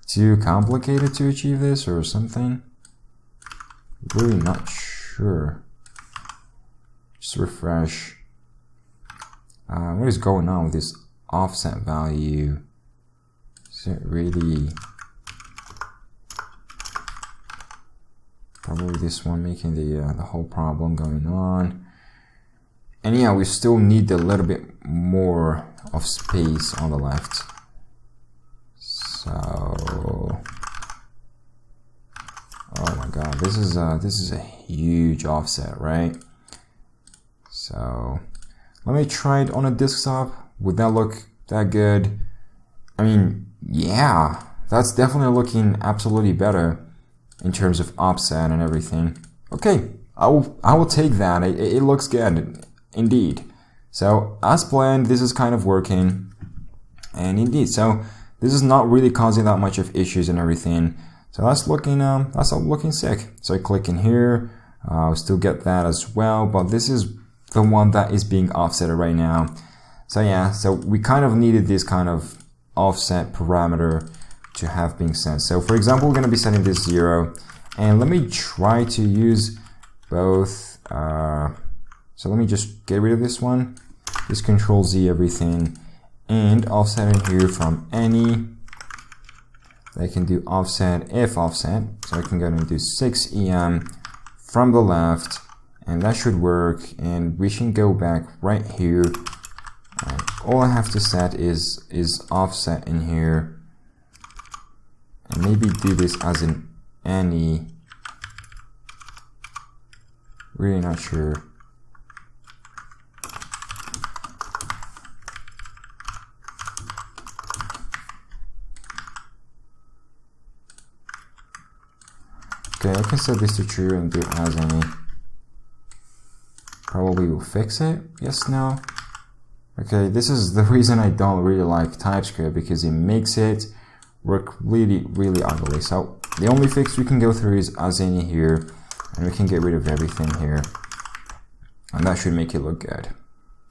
too complicated to achieve this or something? Really not sure. Just refresh. What is going on with this offset value? Is it really probably this one making the whole problem going on? And yeah, we still need a little bit more of space on the left. So, oh my god, this is a huge offset, right? So let me try it on a desktop. Would that look that good? I mean, yeah, that's definitely looking absolutely better in terms of offset and everything. Okay, I will take that. It looks good indeed. So as planned, this is kind of working, and indeed, so this is not really causing that much of issues and everything. So that's looking sick. So I click in here, I'll still get that as well, but this is the one that is being offset right now. So yeah, so we kind of needed this kind of offset parameter to have been set. So for example, we're going to be setting this 0, and let me try to use both. So let me just get rid of this one, just Control Z everything, and offset in here from any. I can do offset if offset, so I can go and do 6em from the left, and that should work. And we should go back right here All I have to set is offset in here, and maybe do this as an any. Really not sure. Okay, I can set this to true and do it as any. Probably will fix it. Yes, no. Okay, this is the reason I don't really like TypeScript, because it makes it work really, really ugly. So the only fix we can go through is as any here, and we can get rid of everything here. And that should make it look good.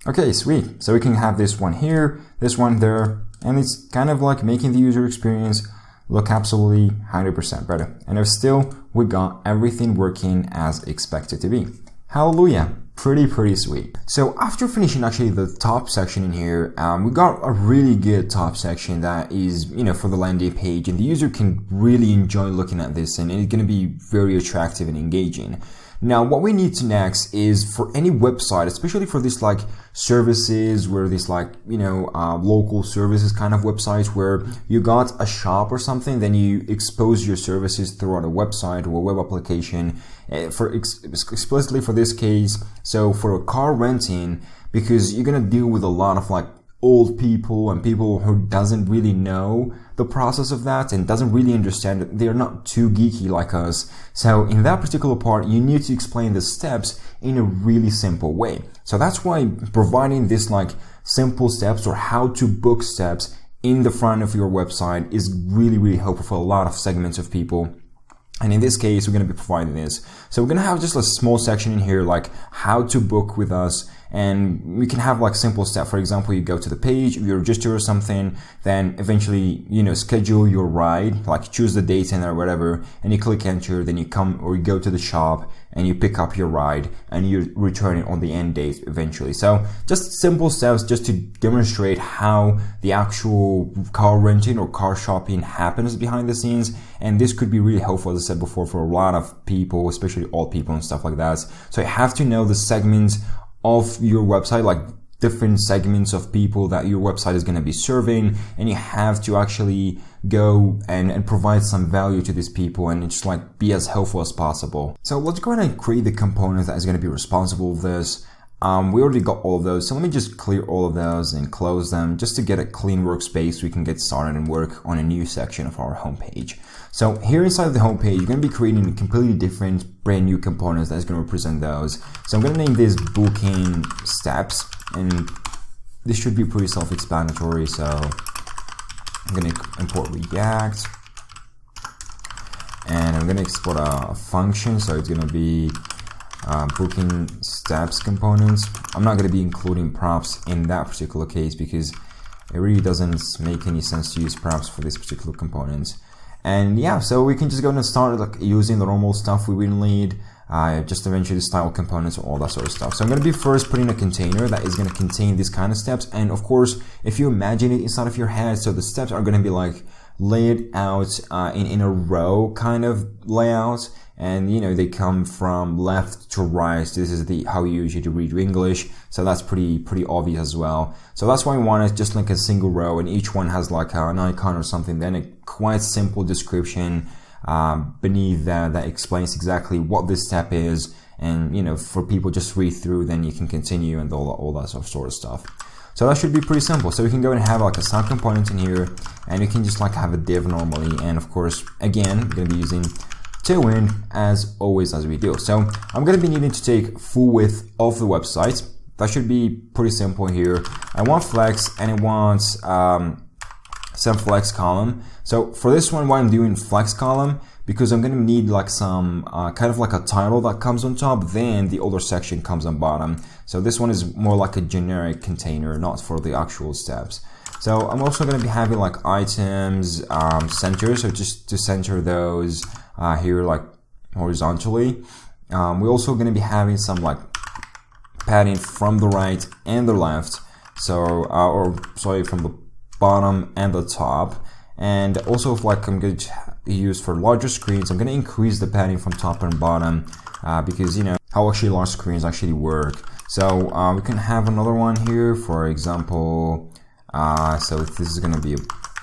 Okay, sweet. So we can have this one here, this one there, and it's kind of like making the user experience look absolutely 100% better. And if still, we got everything working as expected to be. Hallelujah. Pretty sweet. So after finishing actually the top section in here, we got a really good top section that is, for the landing page, and the user can really enjoy looking at this, and it's going to be very attractive and engaging. Now, what we need to next is for any website, especially for this like services, where this like, local services kind of websites where you got a shop or something, then you expose your services throughout a website or a web application. Explicitly for this case, so for a car renting, because you're gonna deal with a lot of like old people and people who doesn't really know the process of that and doesn't really understand it. They're not too geeky like us. So in that particular part, you need to explain the steps in a really simple way. So that's why providing this like simple steps or how to book steps in the front of your website is really helpful for a lot of segments of people. And in this case, we're going to be providing this. So we're going to have just a small section in here, like how to book with us. And we can have like simple steps. For example, you go to the page, you register or something, then eventually, schedule your ride, like choose the date and or whatever, and you click enter, then you come or you go to the shop and you pick up your ride and you return it on the end date eventually. So just simple steps just to demonstrate how the actual car renting or car shopping happens behind the scenes. And this could be really helpful, as I said before, for a lot of people, especially old people and stuff like that. So you have to know the segments of your website, like different segments of people that your website is going to be serving, and you have to actually go and provide some value to these people and just like be as helpful as possible. So let's go ahead and create the component that is going to be responsible for this. We already got all of those, so let me just clear all of those and close them just to get a clean workspace. We can get started and work on a new section of our homepage. So here inside of the homepage, you're going to be creating a completely different brand new components that's going to represent those. So I'm going to name this booking steps, and this should be pretty self-explanatory. So I'm going to import React, and I'm going to export a function. So it's going to be booking steps components. I'm not going to be including props in that particular case because it really doesn't make any sense to use props for this particular component. And yeah, so we can just go and start like using the normal stuff we will need, just eventually style components and all that sort of stuff. So I'm going to be first putting a container that is going to contain these kind of steps. And of course, if you imagine it inside of your head, so the steps are going to be like laid out in a row kind of layout. And they come from left to right. This is how you usually read English, so that's pretty obvious as well. So that's why I want it just like a single row, and each one has like an icon or something, then a quite simple description beneath that explains exactly what this step is, and for people just read through, then you can continue and all that sort of stuff. So that should be pretty simple. So we can go and have like a sound component in here, and you can just like have a div normally, and of course, again, we're going to be using Tailwind as always as we do. So I'm going to be needing to take full width of the website. That should be pretty simple here. I want flex, and I want some flex column. So for this one, why I'm doing flex column, because I'm going to need like some kind of like a title that comes on top, then the other section comes on bottom. So this one is more like a generic container, not for the actual steps. So I'm also going to be having like items center, so just to center those here like horizontally. We're also going to be having some like padding from the right and the left, so from the bottom and the top. And also, if like I'm going to use for larger screens, I'm going to increase the padding from top and bottom because how actually large screens actually work. So we can have another one here, for example. So this is going to be a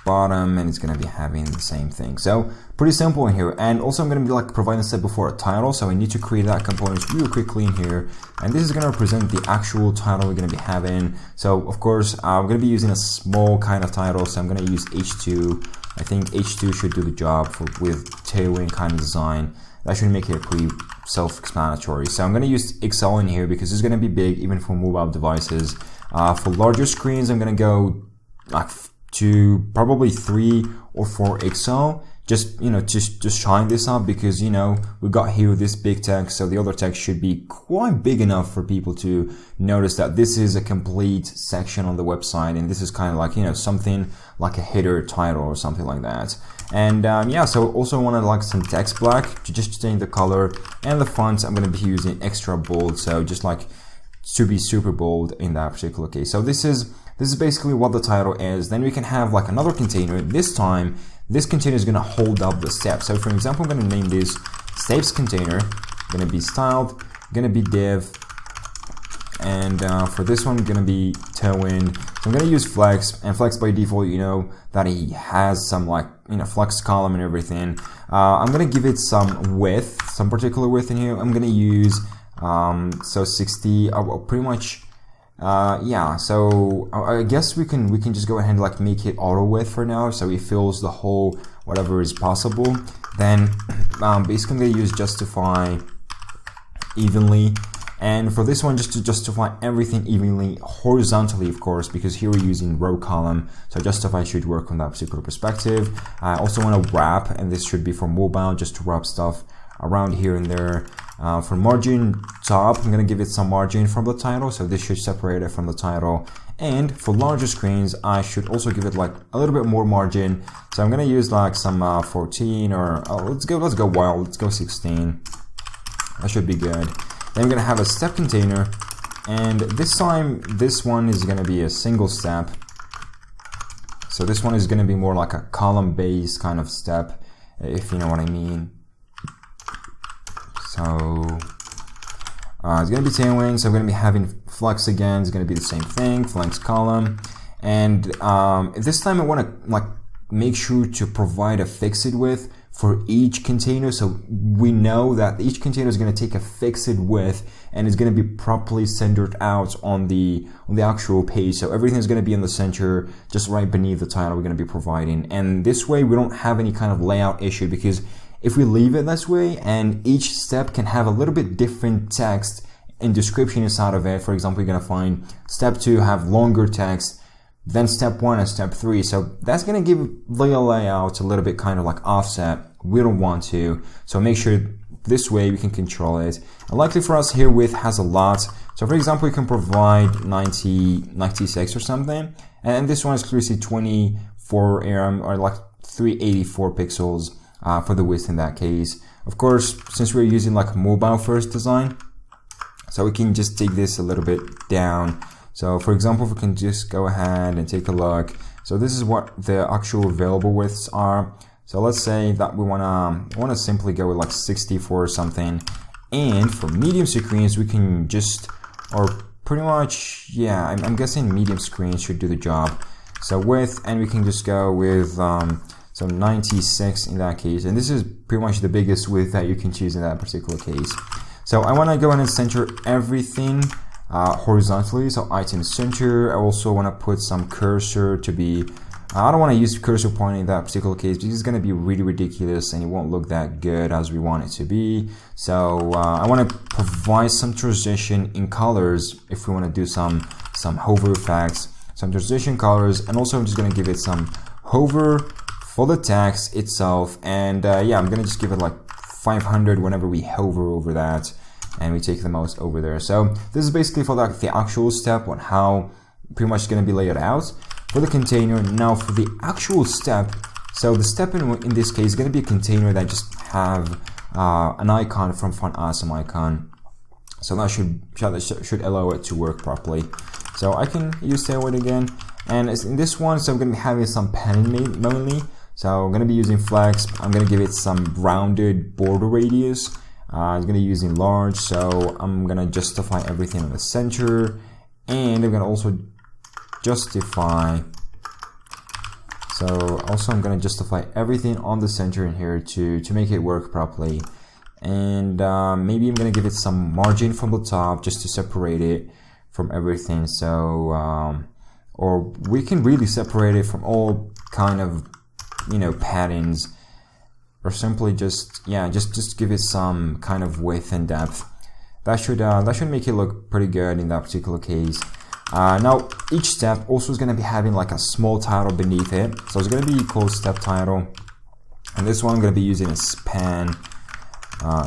bottom, and it's going to be having the same thing. So pretty simple in here. And also I'm going to be like providing a step before a title, so I need to create that component real quickly in here, and this is going to represent the actual title we're going to be having. So of course I'm going to be using a small kind of title, so I'm going to use H2. I think H2 should do the job with Tailwind kind of design. That should make it pretty self-explanatory. So I'm going to use XL in here because it's going to be big even for mobile devices. For larger screens, I'm going to go like to probably 3 or 4 XL. Just, you know, just shine this up because, you know, we got here this big text, so the other text should be quite big enough for people to notice that this is a complete section on the website, and this is kind of like, you know, something like a header title or something like that. And yeah, so also want to like some text black to just change the color, and the font I'm going to be using extra bold, so just like to be super bold in that particular case. So this is basically what the title is. Then we can have like another container. This time this container is going to hold up the step. So for example, I'm going to name this steps container, going to be styled, going to be div, and for this one, going to be Tailwind. So I'm going to use Flex, and Flex by default, you know that he has some like, you know, Flex column and everything. I'm going to give it some width, some particular width in here. I'm going to use so 60. Pretty much. Yeah, so I guess we can just go ahead and like make it auto width for now, so it fills the whole whatever is possible. Then basically I'm gonna use justify evenly, and for this one, just to justify everything evenly horizontally, of course, because here we're using row column, so justify should work from that particular perspective. I also want to wrap, and this should be for mobile, just to wrap stuff around here and there. For margin top, I'm going to give it some margin from the title, so this should separate it from the title. And for larger screens, I should also give it like a little bit more margin, so I'm going to use like some 14, or let's go wild, let's go 16. That should be good. Then we're going to have a step container, and this time this one is going to be a single step. So this one is going to be more like a column based kind of step, if you know what I mean. So it's going to be Tailwind, so I'm going to be having Flex again. It's going to be the same thing, Flex column. And this time I want to like make sure to provide a fixed width for each container, so we know that each container is going to take a fixed width and it's going to be properly centered out on the actual page. So everything is going to be in the center, just right beneath the title we're going to be providing. And this way we don't have any kind of layout issue, because if we leave it this way and each step can have a little bit different text and description inside of it, for example, you're going to find step 2 have longer text than step 1 and step 3. So that's going to give the layout a little bit kind of like offset. We don't want to. So make sure this way we can control it. And likely for us here, width has a lot. So for example, you can provide 96 or something. And this one is clearly 24 or like 384 pixels. For the width in that case. Of course, since we're using like mobile first design, so we can just take this a little bit down. So for example, if we can just go ahead and take a look. So this is what the actual available widths are. So let's say that we wanna simply go with like 64 or something. And for medium screens, we can just, or pretty much, yeah, I'm guessing medium screens should do the job. So width, and we can just go with so 96 in that case, and this is pretty much the biggest width that you can choose in that particular case. So I want to go ahead and center everything horizontally, so item center. I also want to put some cursor to be, I don't want to use cursor pointing in that particular case because it's going to be really ridiculous and it won't look that good as we want it to be. So I want to provide some transition in colors if we want to do some hover effects, some transition colors, and also I'm just going to give it some hover for the text itself, and yeah, I'm gonna just give it like 500 whenever we hover over that and we take the mouse over there. So this is basically for like the actual step on how pretty much gonna be laid out for the container. Now for the actual step, so the step in this case is gonna be a container that just have an icon from Font Awesome icon. So that should allow it to work properly. So I can use Tailwind again, and in this one, so I'm gonna be having some padding mainly. So I'm going to be using Flex. I'm going to give it some rounded border radius. It's going to be using large, so I'm going to justify everything in the center, and I'm going to also justify, I'm going to justify everything on the center in here to make it work properly. And maybe I'm going to give it some margin from the top just to separate it from everything. So or we can really separate it from all kind of, you know, patterns, or simply just give it some kind of width and depth. That should make it look pretty good in that particular case. Now each step also is going to be having like a small title beneath it, so it's going to be called step title, and this one I'm going to be using a span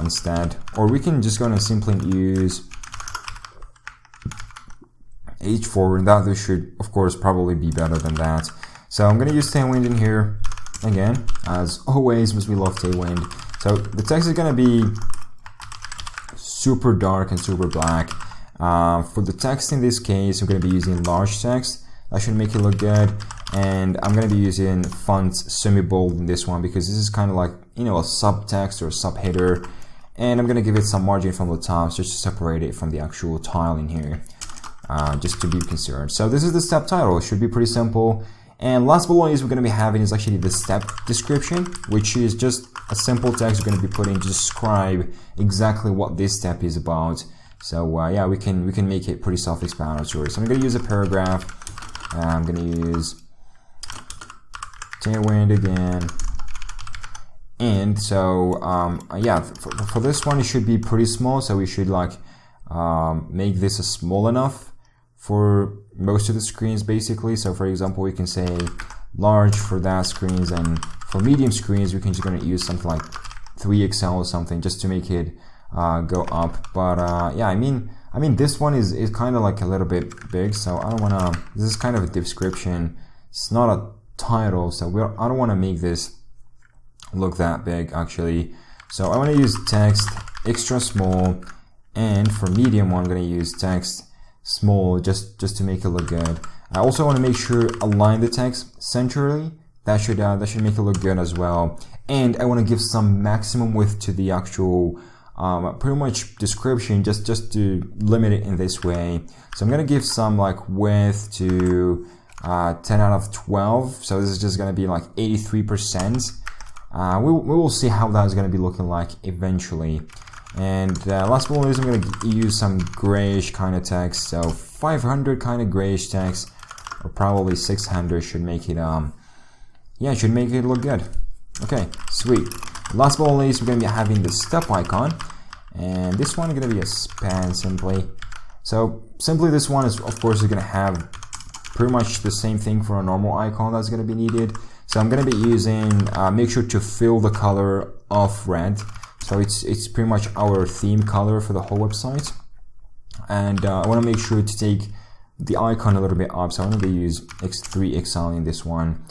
instead, or we can just going to simply use H4, and that should of course probably be better than that. So I'm going to use Tailwind in here again, as always, because we love Tailwind. So the text is going to be super dark and super black. For the text in this case, I'm going to be using large text. That should make it look good. And I'm going to be using font semi-bold in this one, because this is kind of like, you know, a subtext or a subheader. And I'm going to give it some margin from the top just to separate it from the actual tile in here, just to be concerned. So this is the step title. It should be pretty simple. And last but not least, we're going to be having is actually the step description, which is just a simple text we're going to be putting to describe exactly what this step is about. So yeah, we can make it pretty self-explanatory. So I'm going to use a paragraph. I'm going to use Tailwind again. And so yeah, for this one, it should be pretty small. So we should like make this small enough for most of the screens basically. So for example, we can say large for that screens, and for medium screens, we can just going to use something like 3XL or something just to make it go up. But yeah, I mean this one is kind of like a little bit big, so I don't want to, this is kind of a description, it's not a title, so I don't want to make this look that big actually. So I want to use text extra small, and for medium one I'm going to use text small just to make it look good. I also want to make sure align the text centrally. That should make it look good as well. And I want to give some maximum width to the actual pretty much description, just to limit it in this way. So I'm going to give some like width to 10 out of 12. So this is just going to be like 83%. We will see how that's going to be looking like eventually. And last but not least, I'm going to use some grayish kind of text. So 500 kind of grayish text, or probably 600 should make it yeah, should make it look good. Okay, sweet. Last but not least, we're going to be having the step icon, and this one is going to be a span simply. So simply this one is of course going to have pretty much the same thing for a normal icon that's going to be needed. So I'm going to be using make sure to fill the color of red. So it's pretty much our theme color for the whole website. And I want to make sure to take the icon a little bit up. So I'm going to use 3XL in this one.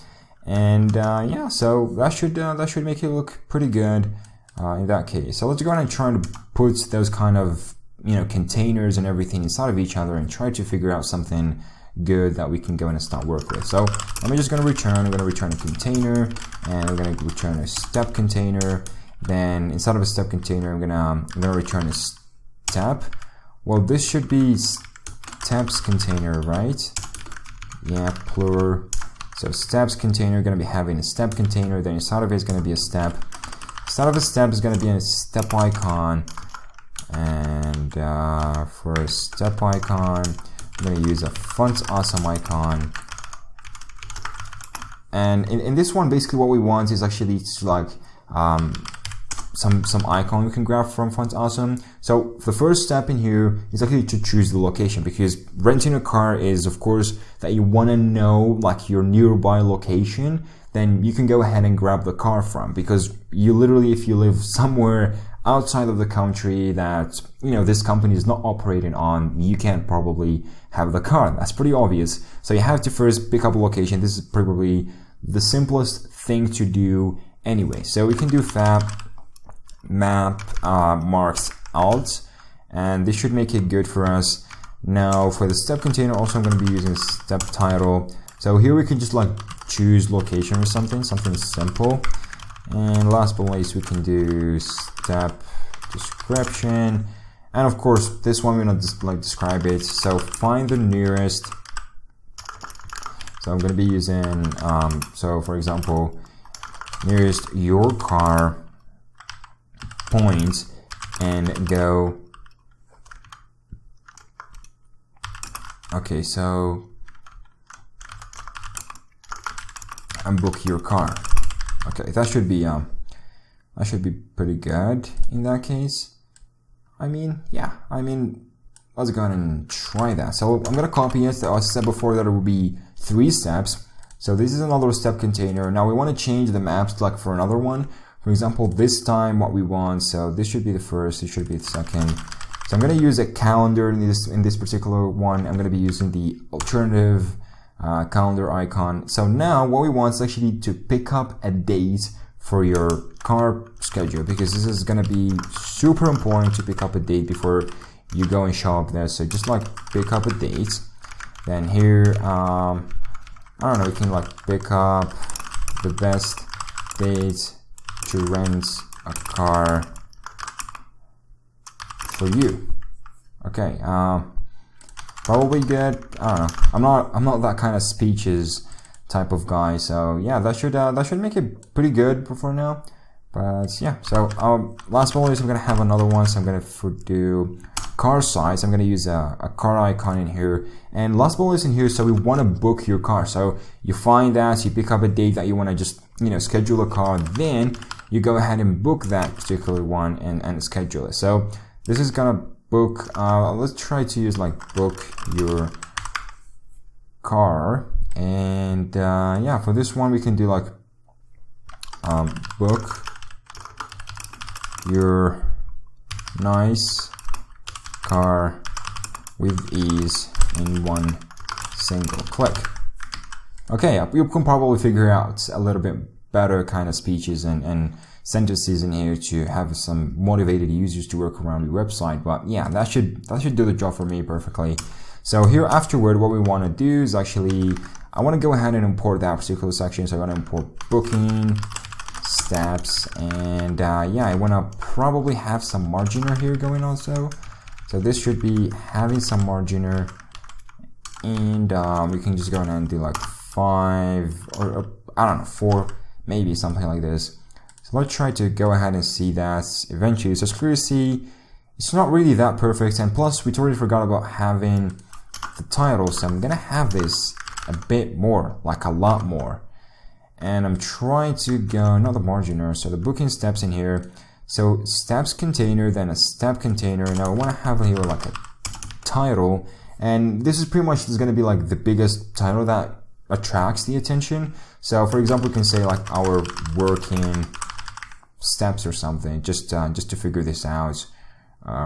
And yeah, so that should make it look pretty good in that case. So let's go ahead and try to put those kind of, you know, containers and everything inside of each other and try to figure out something good that we can go and start work with. So I'm just going to return. I'm going to return a container, and I'm going to return a step container. Then inside of a step container, I'm gonna return a step. Well, this should be steps container, right? Yeah, plural. So steps container, gonna be having a step container. Then inside of it is gonna be a step. Inside of a step is gonna be a step icon. And for a step icon, I'm gonna use a font awesome icon. And in this one, basically what we want is actually to like some icon we can grab from Font Awesome. So the first step in here is actually to choose the location, because renting a car is of course that you want to know like your nearby location. Then you can go ahead and grab the car from, because you literally, if you live somewhere outside of the country that, you know, this company is not operating on, you can't probably have the car. That's pretty obvious. So you have to first pick up a location. This is probably the simplest thing to do anyway. So we can do fab map marks alt, and this should make it good for us. Now for the step container, also I'm going to be using step title. So here we can just like choose location or something simple. And last but not least, we can do step description, and of course this one we're gonna just like describe it. So find the nearest. So I'm gonna be using so for example, nearest your car point and go. Okay, so and book your car. Okay, that should be pretty good in that case. I mean, yeah, let's go ahead and try that. So I'm gonna copy it. I said before that it will be 3 steps. So this is another step container. Now we want to change the maps like for another one. For example, this time what we want, so this should be the first, it should be the second. So I'm going to use a calendar in this particular one. I'm going to be using the alternative calendar icon. So now what we want is actually to pick up a date for your car schedule, because this is going to be super important to pick up a date before you go and show up there. So just like pick up a date. Then here, I don't know, you can like pick up the best date to rent a car for you. Okay, probably good. I don't know. I'm not that kind of speeches type of guy. So yeah, that should make it pretty good for now. But yeah, so last but not least, I'm gonna have another one. So I'm gonna do car size. I'm gonna use a car icon in here. And last but not least in here, so we want to book your car. So you find that, you pick up a date that you want to just schedule a car. Then you go ahead and book that particular one and schedule it. So this is gonna book, let's try to use like book your car. And yeah, for this one we can do like book your nice car with ease in one single click. Okay, you can probably figure out a little bit better kind of speeches and sentences in here to have some motivated users to work around your website. But yeah, that should do the job for me perfectly. So here afterward, what we want to do is actually, I want to go ahead and import that particular section. So I want to import booking steps, and yeah, I want to probably have some marginer here going also. So this should be having some marginer, and we can just go ahead and do like 5 or I don't know, 4, maybe something like this. So let's try to go ahead and see that eventually. So as clear to see, it's not really that perfect, and plus we totally forgot about having the title. So I'm gonna have this a bit more, like a lot more. And I'm trying to go, not the marginer, so the booking steps in here. So steps container, then a step container. Now I want to have here like a title, and this is pretty much going to be like the biggest title that attracts the attention. So for example, you can say like our working steps or something, just to figure this out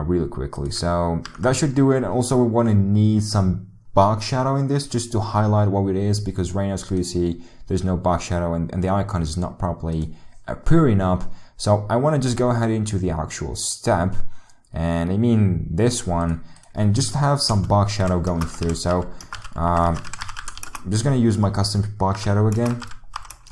really quickly. So that should do it. And also we want to need some box shadow in this just to highlight what it is, because right now as you see there's no box shadow and the icon is not properly appearing up. So I want to just go ahead into the actual step, and I mean this one, and just have some box shadow going through. So I'm just going to use my custom box shadow again.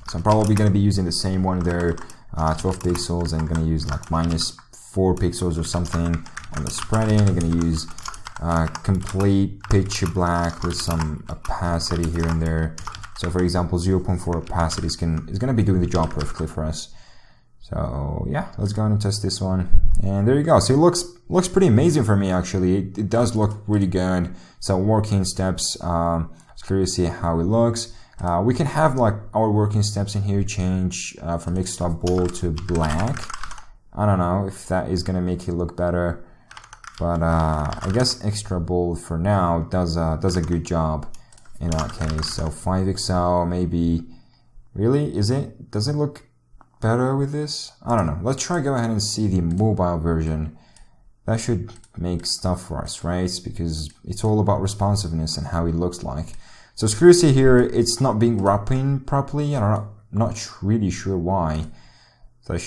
So I'm probably going to be using the same one there, 12 pixels. I'm going to use like -4 pixels or something on the spreading. I'm going to use complete pitch black with some opacity here and there. So for example, 0.4 opacity is going to be doing the job perfectly for us. So yeah, let's go ahead and test this one. And there you go. So it looks pretty amazing for me actually. It does look really good. So working steps, it's curious to see how it looks. We can have like our working steps in here change from mixed bold to black. I don't know if that is gonna make it look better, but I guess extra bold for now does a good job in that case. So 5XL maybe. Really, does it look better with this? I don't know. Let's try go ahead and see the mobile version. That should make stuff for us, right? Because it's all about responsiveness and how it looks like. So as you see here, it's not being wrapping properly, and I'm not really sure why. So that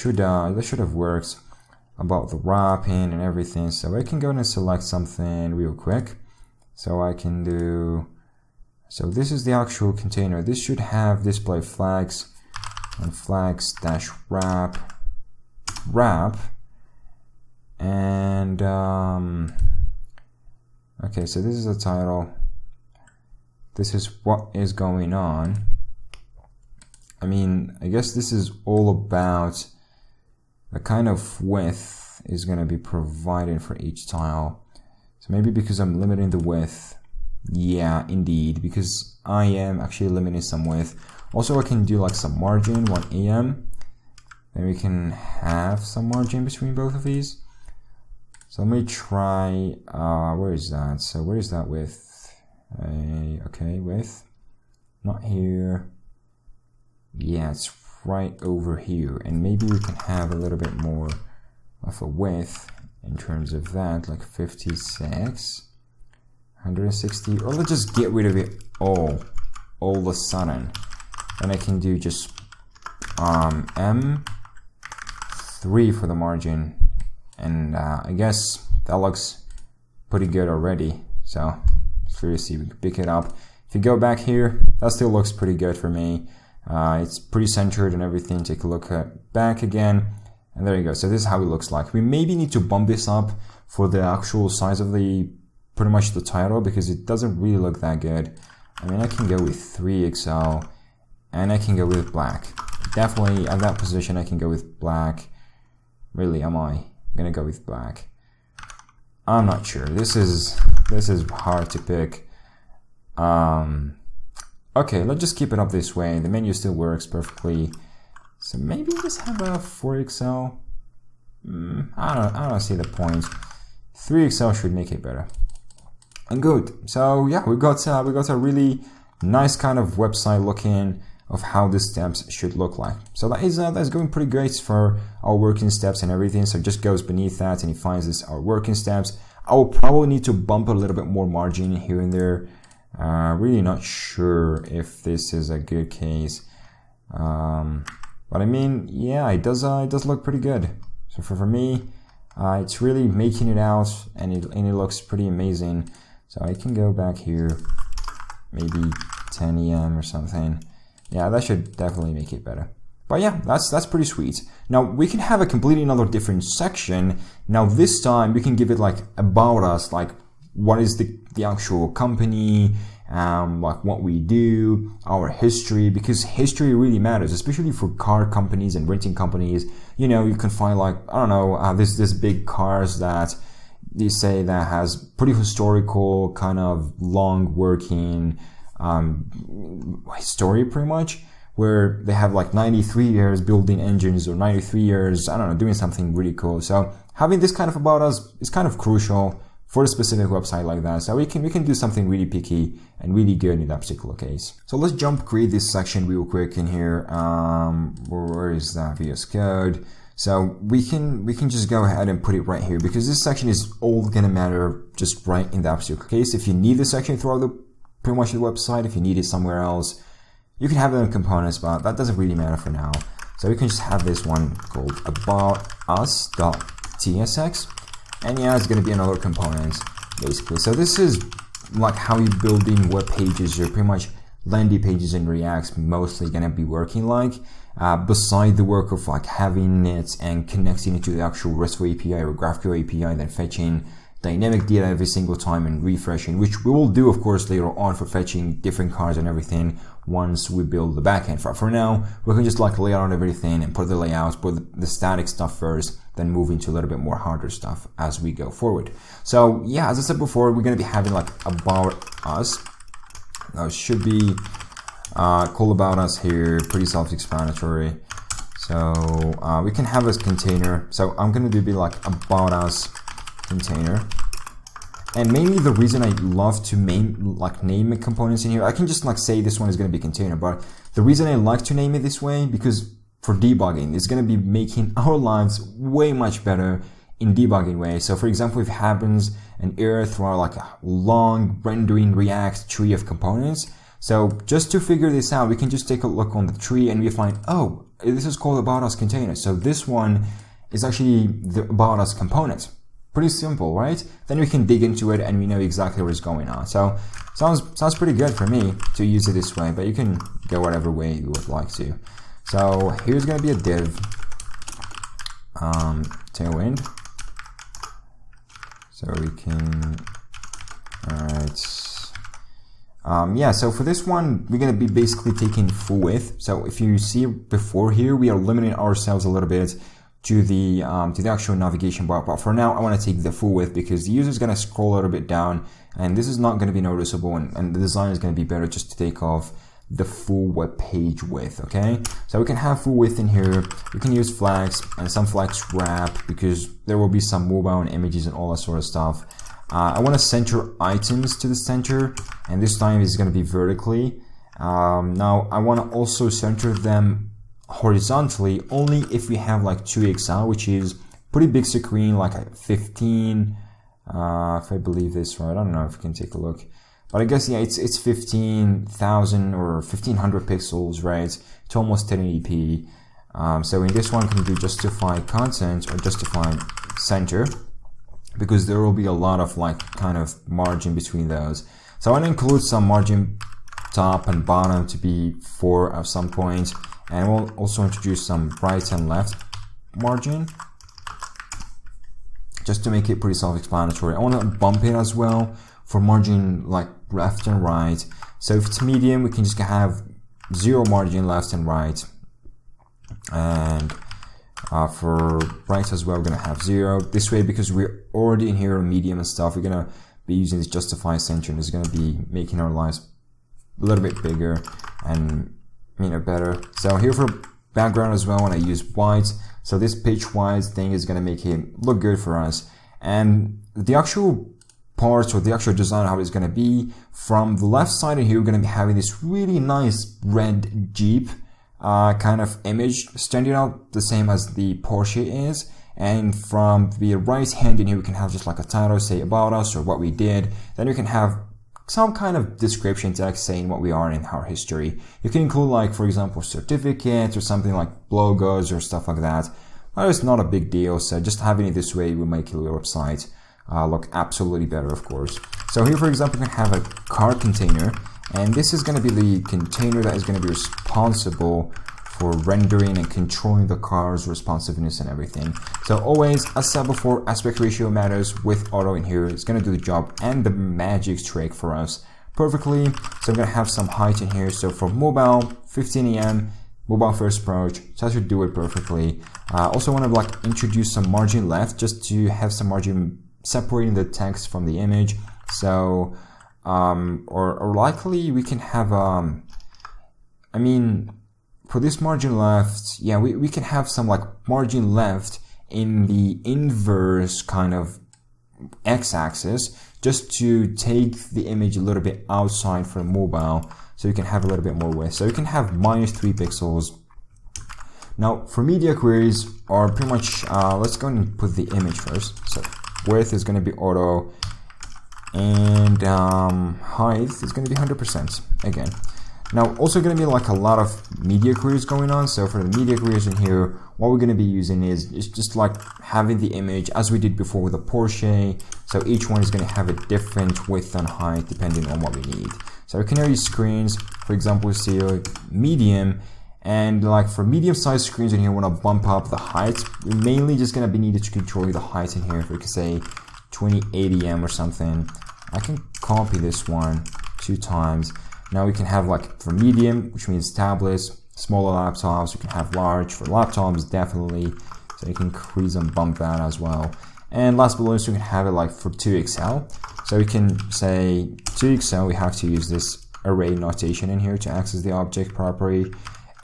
should have worked about the wrapping and everything. So I can go and select something real quick. So I can do. So this is the actual container. This should have display flags. And flags dash wrap, And okay, so this is the title. This is what is going on. I mean, I guess this is all about the kind of width is going to be provided for each tile. So maybe because I'm limiting the width. Yeah, indeed, because I am actually limiting some width. Also, I can do like some margin, 1 AM. Then we can have some margin between both of these. So let me try, where is that? So where is that width? Okay, width, not here. Yeah, it's right over here. And maybe we can have a little bit more of a width in terms of that, like 56, 160, or let's just get rid of it all of a sudden. And I can do just M3 for the margin. And I guess that looks pretty good already. So let's see, we can pick it up. If you go back here, that still looks pretty good for me. It's pretty centered and everything. Take a look at back again. And there you go. So this is how it looks like. We maybe need to bump this up for the actual size of the, pretty much the title, because it doesn't really look that good. I mean, I can go with 3XL and I can go with black. Definitely at that position, I can go with black. Really, am I gonna go with black? I'm not sure. This is hard to pick. Okay, let's just keep it up this way. The menu still works perfectly. So maybe just have a 4XL. I don't see the point. 3XL should make it better. And good. So yeah, we got a really nice kind of website looking of how the steps should look like. So that's going pretty great for our working steps and everything. So it just goes beneath that and it finds this our working steps. I will probably need to bump a little bit more margin here and there. Really not sure if this is a good case. But I mean, yeah, it does look pretty good. So for me, it's really making it out, and it looks pretty amazing. So I can go back here, maybe 10 EM or something. Yeah, that should definitely make it better. But yeah, that's pretty sweet. Now we can have a completely another different section. Now this time we can give it like about us, like what is the actual company, like what we do, our history, because history really matters, especially for car companies and renting companies. You know, you can find like, I don't know, this big cars that they say that has pretty historical kind of long working history pretty much, where they have like 93 years building engines or 93 years, I don't know, doing something really cool. So having this kind of about us is kind of crucial for a specific website like that. So we can do something really picky and really good in that particular case. So let's create this section real quick in here. Where is that VS Code? So we can just go ahead and put it right here, because this section is all gonna matter just right in that particular case. If you need this section throughout pretty much the website, if you need it somewhere else, you can have it in components, but that doesn't really matter for now. So we can just have this one called about us.tsx. And yeah, it's going to be another component, basically. So this is like how you're building web pages, or pretty much landing pages in React mostly going to be working like. Beside the work of like having it and connecting it to the actual RESTful API or GraphQL API, then fetching dynamic data every single time and refreshing, which we will do, of course, later on for fetching different cars and everything once we build the backend. For now, we can just like lay out everything and put the layouts, put the static stuff first, then move into a little bit more harder stuff as we go forward. So yeah, as I said before, we're going to be having like about us. Now it should be call about us here, pretty self-explanatory. So we can have this container. So I'm going to be like about us container. And mainly the reason I love to name components in here, I can just like say this one is going to be container, but the reason I like to name it this way, because for debugging, it's going to be making our lives way much better in debugging way. So for example, if it happens an error throughout like a long rendering React tree of components, so just to figure this out, we can just take a look on the tree and we find, oh, this is called about us container. So this one is actually the about us component. Pretty simple, right? Then we can dig into it and we know exactly what's going on. So sounds pretty good for me to use it this way, but you can go whatever way you would like to. So here's going to be a div Tailwind. So we can, alright. Yeah, so for this one, we're going to be basically taking full width. So if you see before here, we are limiting ourselves a little bit to the actual navigation bar. But for now, I want to take the full width because the user is going to scroll a little bit down, and this is not going to be noticeable, and the design is going to be better just to take off the full web page width. Okay, so we can have full width in here. We can use flags and some flags wrap because there will be some mobile and images and all that sort of stuff. I want to center items to the center, and this time it's going to be vertically. Now I want to also center them horizontally only if we have like 2XL, which is pretty big screen, like a 15. If I believe this right, I don't know if you can take a look, but I guess yeah, it's 15,000 or 1500 pixels, right? It's almost 1080p. So in this one, can do justify content or justify center, because there will be a lot of like kind of margin between those. So I want to include some margin top and bottom to be 4 at some point, and we'll also introduce some right and left margin just to make it pretty self-explanatory. I want to bump it as well for margin like left and right. So if it's medium, we can just have 0 margin left and right, and for right as well, we're going to have 0. This way, because we're already in here on medium and stuff, we're going to be using this justify center, and it's going to be making our lives a little bit bigger and, you know, better. So here for background as well, when I use white, so this pitch white thing is going to make it look good for us. And the actual parts or the actual design, how it's going to be, from the left side of here, we're going to be having this really nice red Jeep kind of image standing out, the same as the Porsche is. And from the right hand in here, we can have just like a title, say about us or what we did. Then we can have some kind of description text saying what we are in our history. You can include, like, for example, certificates or something like logos or stuff like that. But it's not a big deal, so just having it this way will make your website look absolutely better, of course. So here, for example, we can have a car container, and this is going to be the container that is going to be responsible for rendering and controlling the car's responsiveness and everything. So always, as said before, aspect ratio matters with auto in here. It's going to do the job and the magic trick for us perfectly. So I'm going to have some height in here. So for mobile, 15 EM, mobile first approach, so that should do it perfectly. Also want to like introduce some margin left, just to have some margin separating the text from the image. So, or likely we can have, for this margin left, yeah, we can have some like margin left in the inverse kind of x-axis, just to take the image a little bit outside from mobile, so you can have a little bit more width. So you can have -3 pixels. Now for media queries are pretty much, let's go and put the image first. So width is going to be auto, and height is going to be 100% again. Now, also going to be like a lot of media queries going on. So for the media queries in here, what we're going to be using is just like having the image as we did before with a Porsche. So each one is going to have a different width and height depending on what we need. So we can use screens, for example, see medium, and like for medium sized screens in here, we want to bump up the height. We're mainly just going to be needed to control the height in here. If we could say 2080 M or something, I can copy this one 2 times. Now we can have like for medium, which means tablets, smaller laptops. We can have large for laptops, definitely. So you can increase and bump that as well. And last but not least, we can have it like for 2XL. So we can say 2XL, we have to use this array notation in here to access the object properly.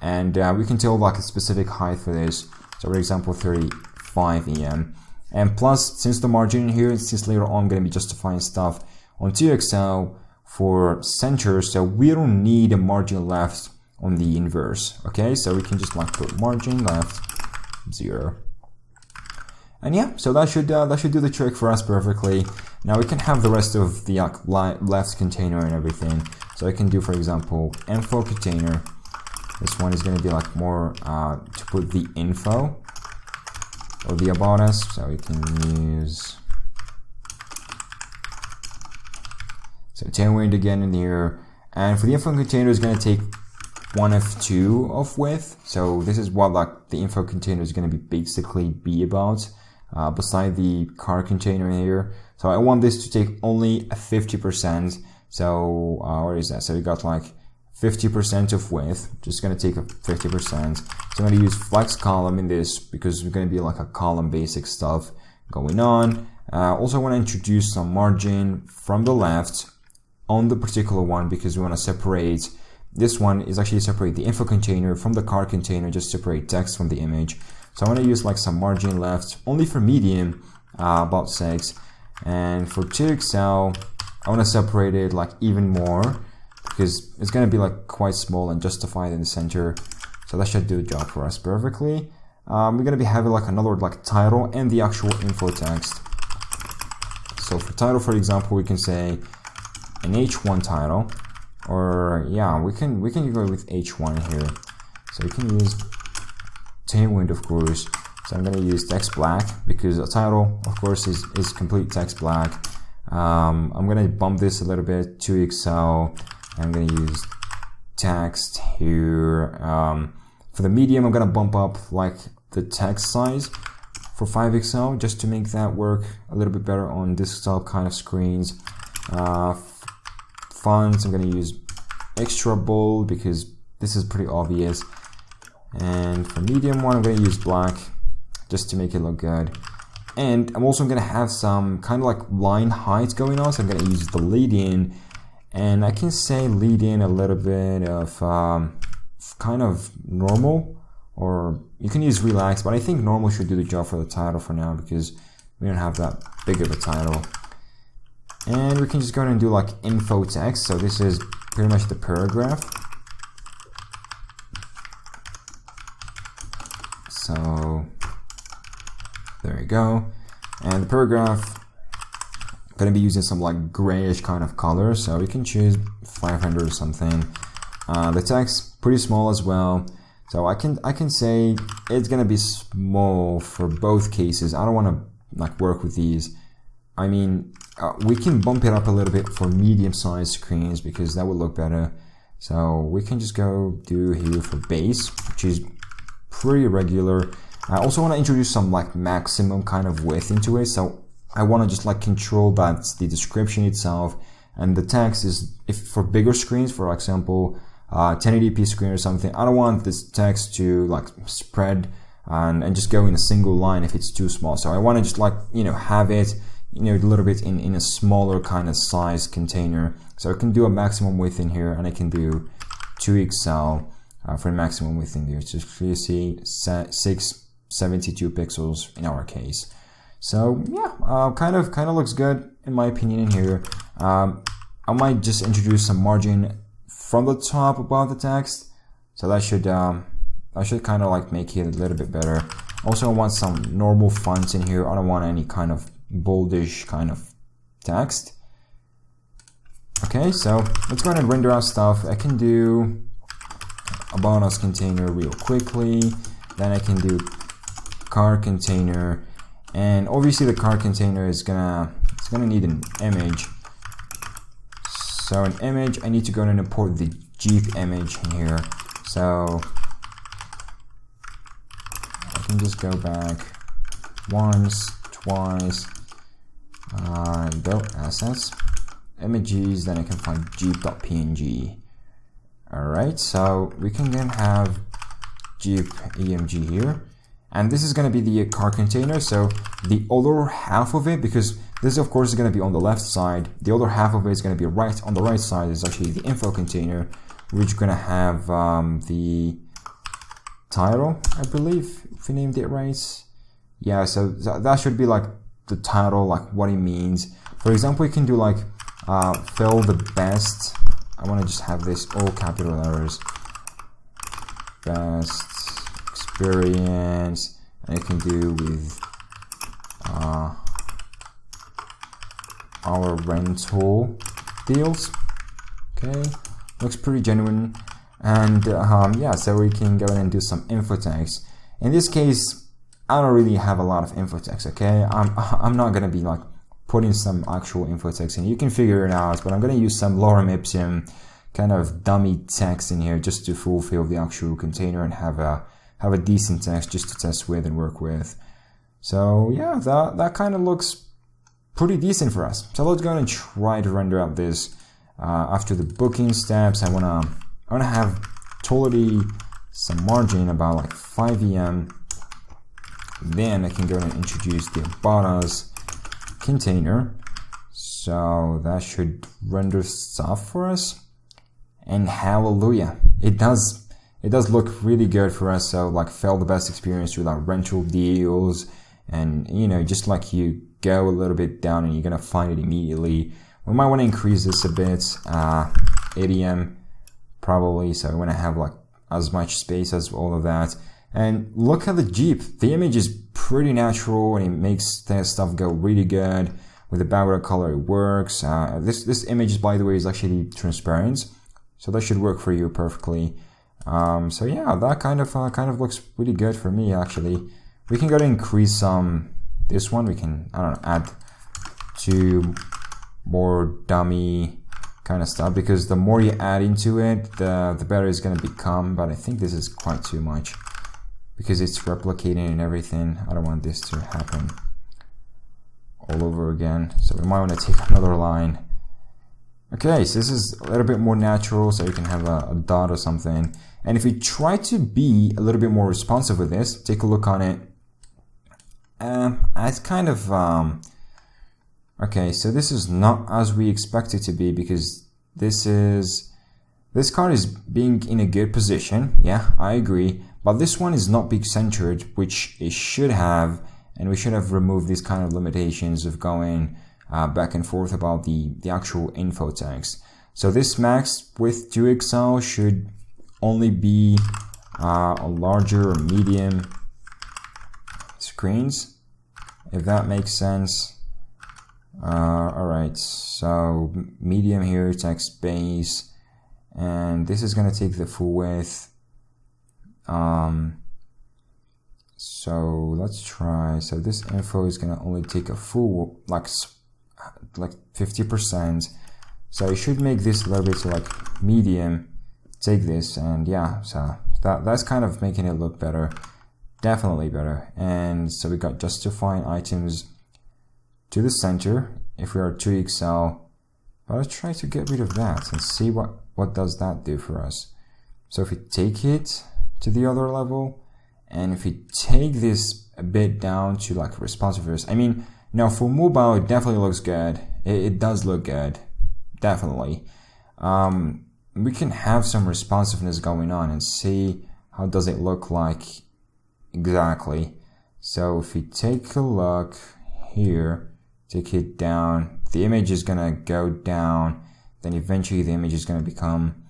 And we can tell like a specific height for this. So for example, 35 EM. And plus, since the margin in here, since later on I'm going to be justifying stuff on 2XL, for center, so we don't need a margin left on the inverse. Okay, so we can just like put margin left 0, and yeah, so that should do the trick for us perfectly. Now we can have the rest of the left container and everything. So I can do, for example, info container. This one is going to be like more to put the info or the about us. So we can use. So Tailwind again in here, and for the info container is going to take 1f2 of width. So this is what like the info container is going to be basically about. beside the car container here. So I want this to take only a 50%. So where is that? So we got like 50% of width, just going to take a 50%. So I'm going to use flex column in this because we're going to be like a column basic stuff going on. Also I want to introduce some margin from the left on the particular one because we want to separate. This one is actually separate the info container from the car container, just separate text from the image. So I want to use like some margin left only for medium, about 6. And for 2XL, I want to separate it like even more because it's going to be like quite small and justified in the center. So that should do the job for us perfectly. We're going to be having like another like title and the actual info text. So for title, for example, we can say an H1 title, or yeah, we can go with H1 here. So you can use Tailwind, of course. So I'm going to use text black because the title, of course, is complete text black. I'm going to bump this a little bit, 2XL. I'm going to use text here. For the medium, I'm going to bump up like the text size for 5XL just to make that work a little bit better on desktop kind of screens. Fonts, I'm going to use extra bold because this is pretty obvious. And for medium one, I'm going to use black just to make it look good. And I'm also going to have some kind of like line height going on. So I'm going to use the lead in, and I can say lead in a little bit of kind of normal, or you can use relax, but I think normal should do the job for the title for now because we don't have that big of a title. And we can just go ahead and do like info text. So this is pretty much the paragraph. So there we go. And the paragraph, I'm going to be using some like grayish kind of color. So we can choose 500 or something. The text pretty small as well. So I can say it's going to be small for both cases. I don't want to like work with these. I mean, we can bump it up a little bit for medium-sized screens because that would look better. So we can just go do here for base, which is pretty regular. I also want to introduce some like maximum kind of width into it. So I want to just like control that the description itself and the text is, if for bigger screens, for example, 1080p screen or something, I don't want this text to like spread and just go in a single line if it's too small. So I want to just like, have it, a little bit in a smaller kind of size container. So I can do a maximum width in here, and I can do 2XL for maximum width in here. So you see 672 pixels in our case. So yeah, kind of looks good in my opinion in here. I might just introduce some margin from the top above the text. So that should kind of like make it a little bit better. Also, I want some normal fonts in here. I don't want any kind of boldish kind of text. Okay, so let's go ahead and render out stuff. I can do a bonus container real quickly. Then I can do car container, and obviously the car container is gonna need an image. So an image, I need to go and import the Jeep image in here. So I can just go back once, twice, go assets, images, then I can find jeep.png. Alright, so we can then have Jeep EMG here, and this is going to be the car container. So the other half of it, because this of course is going to be on the left side, the other half of it is going to be right on the right side, is actually the info container, which is going to have the title, I believe, if we named it right. Yeah, so that should be like the title, like what it means. For example, you can do like fill the best. I want to just have this all capital letters. Best experience, and you can do with our rental deals. Okay, looks pretty genuine. And yeah, so we can go in and do some info text. In this case, I don't really have a lot of info text. Okay, I'm not gonna be like putting some actual info text in. You can figure it out, but I'm gonna use some lorem ipsum kind of dummy text in here just to fulfill the actual container and have a decent text just to test with and work with. So yeah, that kind of looks pretty decent for us. So let's go and try to render out this. After the booking steps, I wanna have totally some margin, about like 5 em. Then I can go and introduce the about us container. So that should render stuff for us. And hallelujah, it does look really good for us. So like, felt the best experience with our rental deals, and you know, just like you go a little bit down and you're gonna find it immediately. We might want to increase this a bit, 80 em probably, so I want to have like as much space as all of that. And look at the Jeep. The image is pretty natural and it makes that stuff go really good. With the background color, it works. This image, by the way, is actually transparent, so that should work for you perfectly. So yeah, that kind of looks really good for me actually. We can go to increase this one. We can, I don't know, add 2 more dummy kind of stuff, because the more you add into it, the better it's going to become. But I think this is quite too much because it's replicating and everything. I don't want this to happen all over again, so we might want to take another line. Okay, so this is a little bit more natural, so you can have a dot or something. And if we try to be a little bit more responsive with this, take a look on it. It's kind of okay, so this is not as we expect it to be, because this card is being in a good position. Yeah, I agree, but this one is not big centered, which it should have, and we should have removed these kind of limitations of going back and forth about the actual info text. So this max with 2XL should only be a larger or medium screens, if that makes sense. Alright, so medium here, text base, and this is going to take the full width. So let's try. So this info is going to only take a full, like 50%. So I should make this a little bit like medium. Take this, and yeah, so that's kind of making it look better, definitely better. And so we got justifying items to the center if we are 2XL. But let's try to get rid of that and see what does that do for us. So if we take it to the other level, and if we take this a bit down to like responsiveness, I mean, now for mobile it definitely looks good. It does look good, definitely. We can have some responsiveness going on and see how does it look like exactly. So if we take a look here, take it down, the image is gonna go down, then eventually the image is gonna become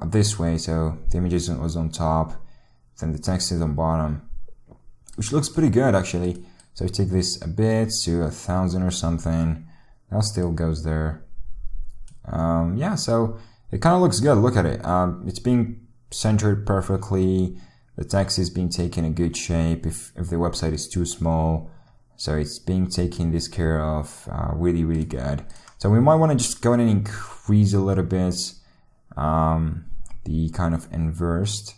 this way. So the image was on top, then the text is on bottom, which looks pretty good actually. So I take this a bit to 1,000 or something, that still goes there. Yeah, so it kind of looks good. Look at it. It's being centered perfectly. The text is being taken in good shape if the website is too small. So it's being taken this care of really, really good. So we might want to just go in and increase a little bit the kind of inversed.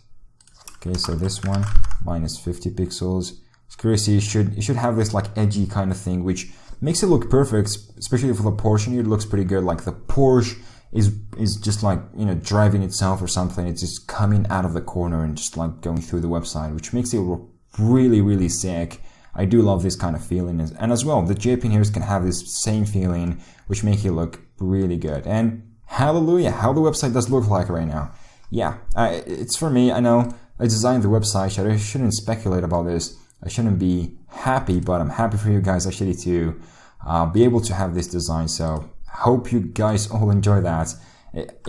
Okay, so this one, minus 50 pixels. It's curious, it should have this like edgy kind of thing, which makes it look perfect, especially for the Porsche here. It looks pretty good. Like the Porsche is just like, you know, driving itself or something. It's just coming out of the corner and just like going through the website, which makes it look really, really sick. I do love this kind of feeling. And as well, the JP here can have this same feeling, which make it look really good. And hallelujah, how the website does look like right now. Yeah, it's for me. I know I designed the website, so I shouldn't speculate about this. I shouldn't be happy, but I'm happy for you guys actually to be able to have this design. So hope you guys all enjoy that.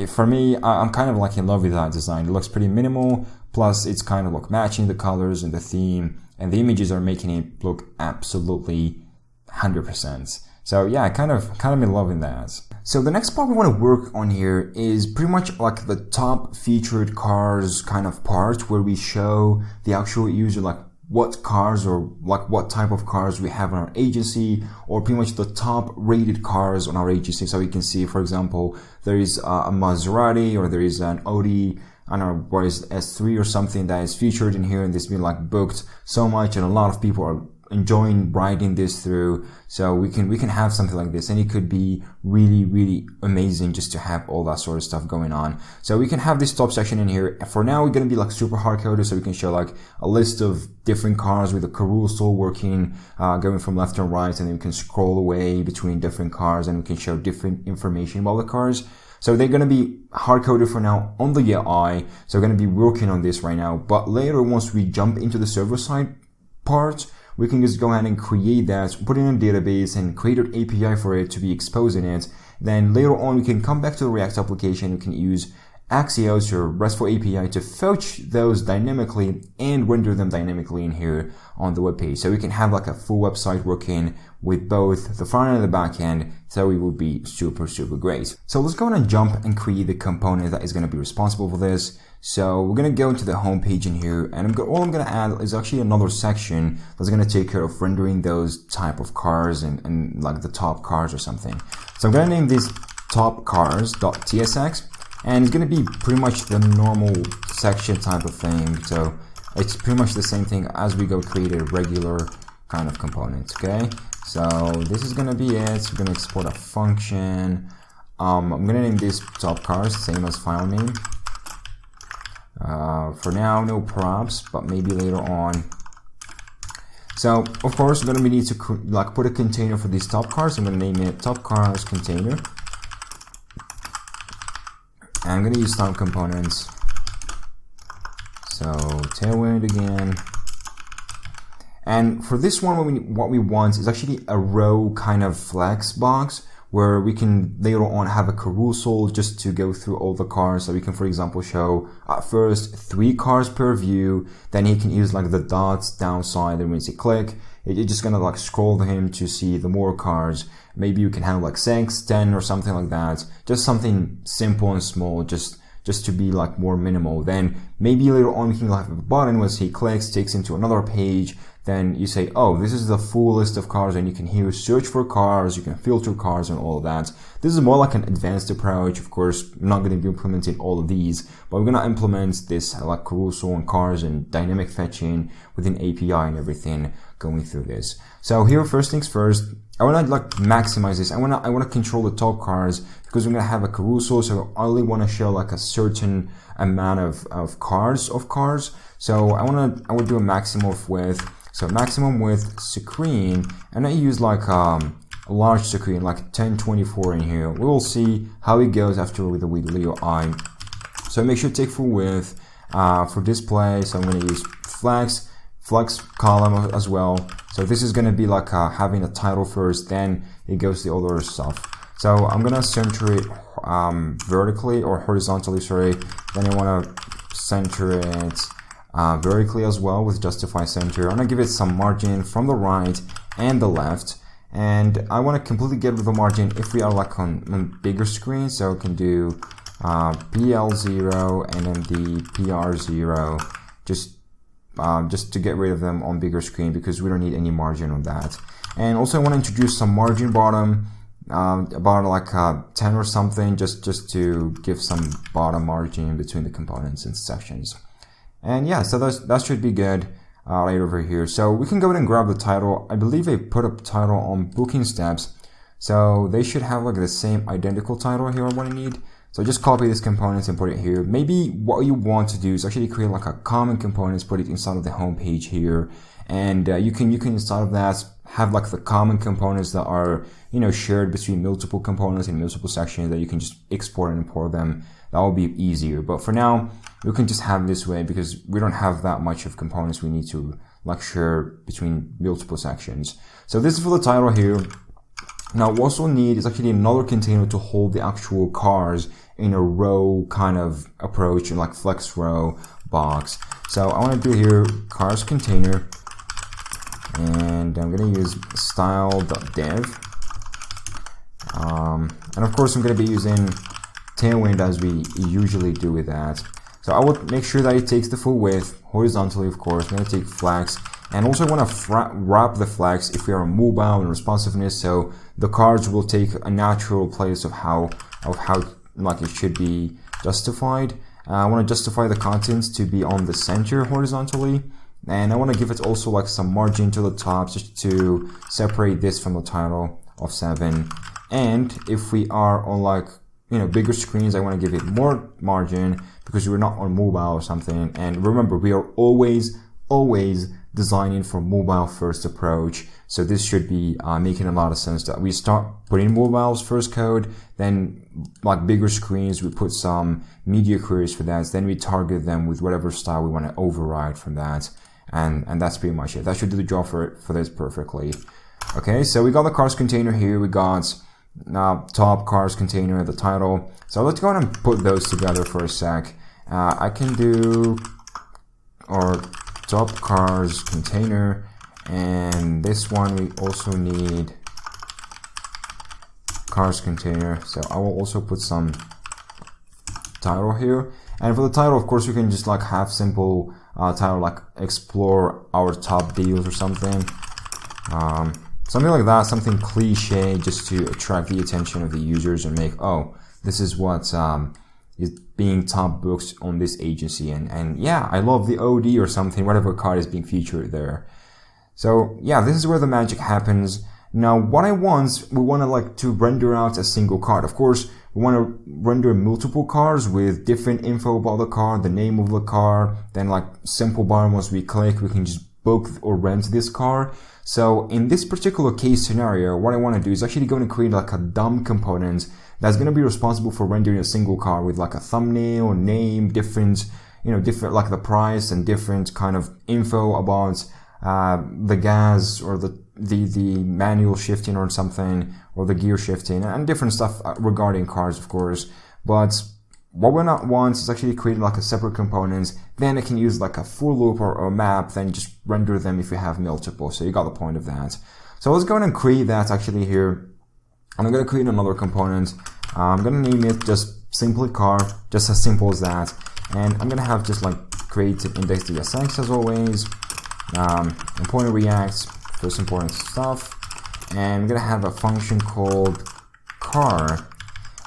For me, I'm kind of like in love with that design. It looks pretty minimal, plus it's kind of like matching the colors and the theme, and the images are making it look absolutely 100%. So yeah, I kind of in love with that. So the next part we want to work on here is pretty much like the top featured cars kind of part, where we show the actual user like what cars or like what type of cars we have on our agency, or pretty much the top rated cars on our agency. So you can see, for example, there is a Maserati, or there is an Audi, I don't know what is S3 or something that is featured in here, and this been like booked so much, and a lot of people are enjoying writing this through. So we can have something like this, and it could be really amazing just to have all that sort of stuff going on. So we can have this top section in here. For now, we're going to be like super hard coded, so we can show like a list of different cars with a carousel working, going from left to right, and then we can scroll away between different cars, and we can show different information about the cars. So they're going to be hard-coded for now on the UI. So we're going to be working on this right now. But later, once we jump into the server-side part, we can just go ahead and create that, put it in a database, and create an API for it to be exposing it. Then later on, we can come back to the React application. We can use Axios or RESTful API to fetch those dynamically and render them dynamically in here on the web page. So we can have like a full website working with both the front end and the back end. So it would be super great. So let's go ahead and jump and create the component that is going to be responsible for this. So we're going to go into the home page in here, and all I'm going to add is actually another section that's going to take care of rendering those type of cars and like the top cars or something. So I'm going to name this TopCars.tsx. And it's going to be pretty much the normal section type of thing. So it's pretty much the same thing as we go create a regular kind of component. Okay. So this is going to be it. We're going to export a function. I'm going to name this TopCars, same as file name. For now, no props, but maybe later on. So of course, we're going to need to like put a container for these TopCars. I'm going to name it TopCars container. I'm going to use some components. So Tailwind again. And for this one, what we want is actually a row kind of flex box where we can later on have a carousel just to go through all the cars. So we can, for example, show at first 3 cars per view. Then he can use like the dots downside, and once you click, it's just gonna like scroll him to see the more cars. Maybe you can have like 6, 10 or something like that. Just something simple and small, just to be like more minimal. Then maybe later on we can have a button once he clicks, takes him to another page. Then you say, oh, this is the full list of cars, and you can here search for cars, you can filter cars and all of that. This is more like an advanced approach. Of course, I'm not going to be implementing all of these, but we're going to implement this like carousel and cars and dynamic fetching with an API and everything going through this. So here, first things first, I want to like maximize this. I want to control the top cars because we're going to have a carousel. So I only want to show like a certain amount of cars. So I would do a maximum of width. So maximum width screen, and I use like a large screen, like 1024 in here. We will see how it goes after with the UI. So make sure to take full width for display. So I'm going to use flex column as well. So this is going to be like having a title first, then it goes to the other stuff. So I'm going to center it vertically or horizontally, sorry. Then I want to center it vertically as well with justify center. I'm going to give it some margin from the right and the left. And I want to completely get rid of the margin if we are like on bigger screen. So we can do PL0 and then the PR0 just to get rid of them on bigger screen because we don't need any margin on that. And also I want to introduce some margin bottom, about like 10 or something, just to give some bottom margin between the components and sections. And yeah, so that should be good right over here. So we can go ahead and grab the title. I believe I put up title on booking steps. So they should have like the same identical title here what I need. So just copy this component and put it here. Maybe what you want to do is actually create like a common components, put it inside of the home page here. And you can inside of that have like the common components that are, shared between multiple components and multiple sections that you can just export and import them. That will be easier. But for now, we can just have it this way because we don't have that much of components we need to like share between multiple sections. So this is for the title here. Now what we also need is actually another container to hold the actual cars in a row kind of approach, like flex row box. So I want to do here cars container, and I'm going to use style.dev. And of course I'm going to be using Tailwind as we usually do with that. So I would make sure that it takes the full width horizontally, of course. I'm going to take flex, and also I want to wrap the flex if we are mobile and responsiveness. So the cards will take a natural place of how like it should be justified. I want to justify the contents to be on the center horizontally, and I want to give it also like some margin to the top just to separate this from the title of 7. And if we are on like, you know, bigger screens, I want to give it more margin because we're not on mobile or something. And remember, we are always designing for mobile first approach. So this should be making a lot of sense that we start putting mobiles first code, then like bigger screens, we put some media queries for that. Then we target them with whatever style we want to override from that. And that's pretty much it. That should do the job for this perfectly. Okay, so we got the cars container here. We got now top cars container, the title. So let's go ahead and put those together for a sec. I can do our top cars container, and this one we also need cars container. So I will also put some title here. And for the title, of course, we can just like have simple title like explore our top deals or something. Something like that, something cliche just to attract the attention of the users and make, oh, this is what is being top booked on this agency. And yeah, I love the OD or something, whatever card is being featured there. So yeah, this is where the magic happens. Now, what I want, we want to like to render out a single card. Of course, we want to render multiple cards with different info about the card, the name of the car, then like simple button once we click, we can just book or rent this car. So in this particular case scenario, what I want to do is actually going to create like a DOM component that's going to be responsible for rendering a single car with like a thumbnail, name, different like the price and different kind of info about the gas or the manual shifting or something, or the gear shifting, and different stuff regarding cars, of course. But what we not want is actually create like a separate component. Then I can use like a for loop or a map, then just render them if you have multiple. So you got the point of that. So let's go ahead and create that actually here. I'm going to create another component. I'm going to name it just simply car, just as simple as that. And I'm going to have just like created index.jsx as always. Important React, first important stuff. And I'm going to have a function called car.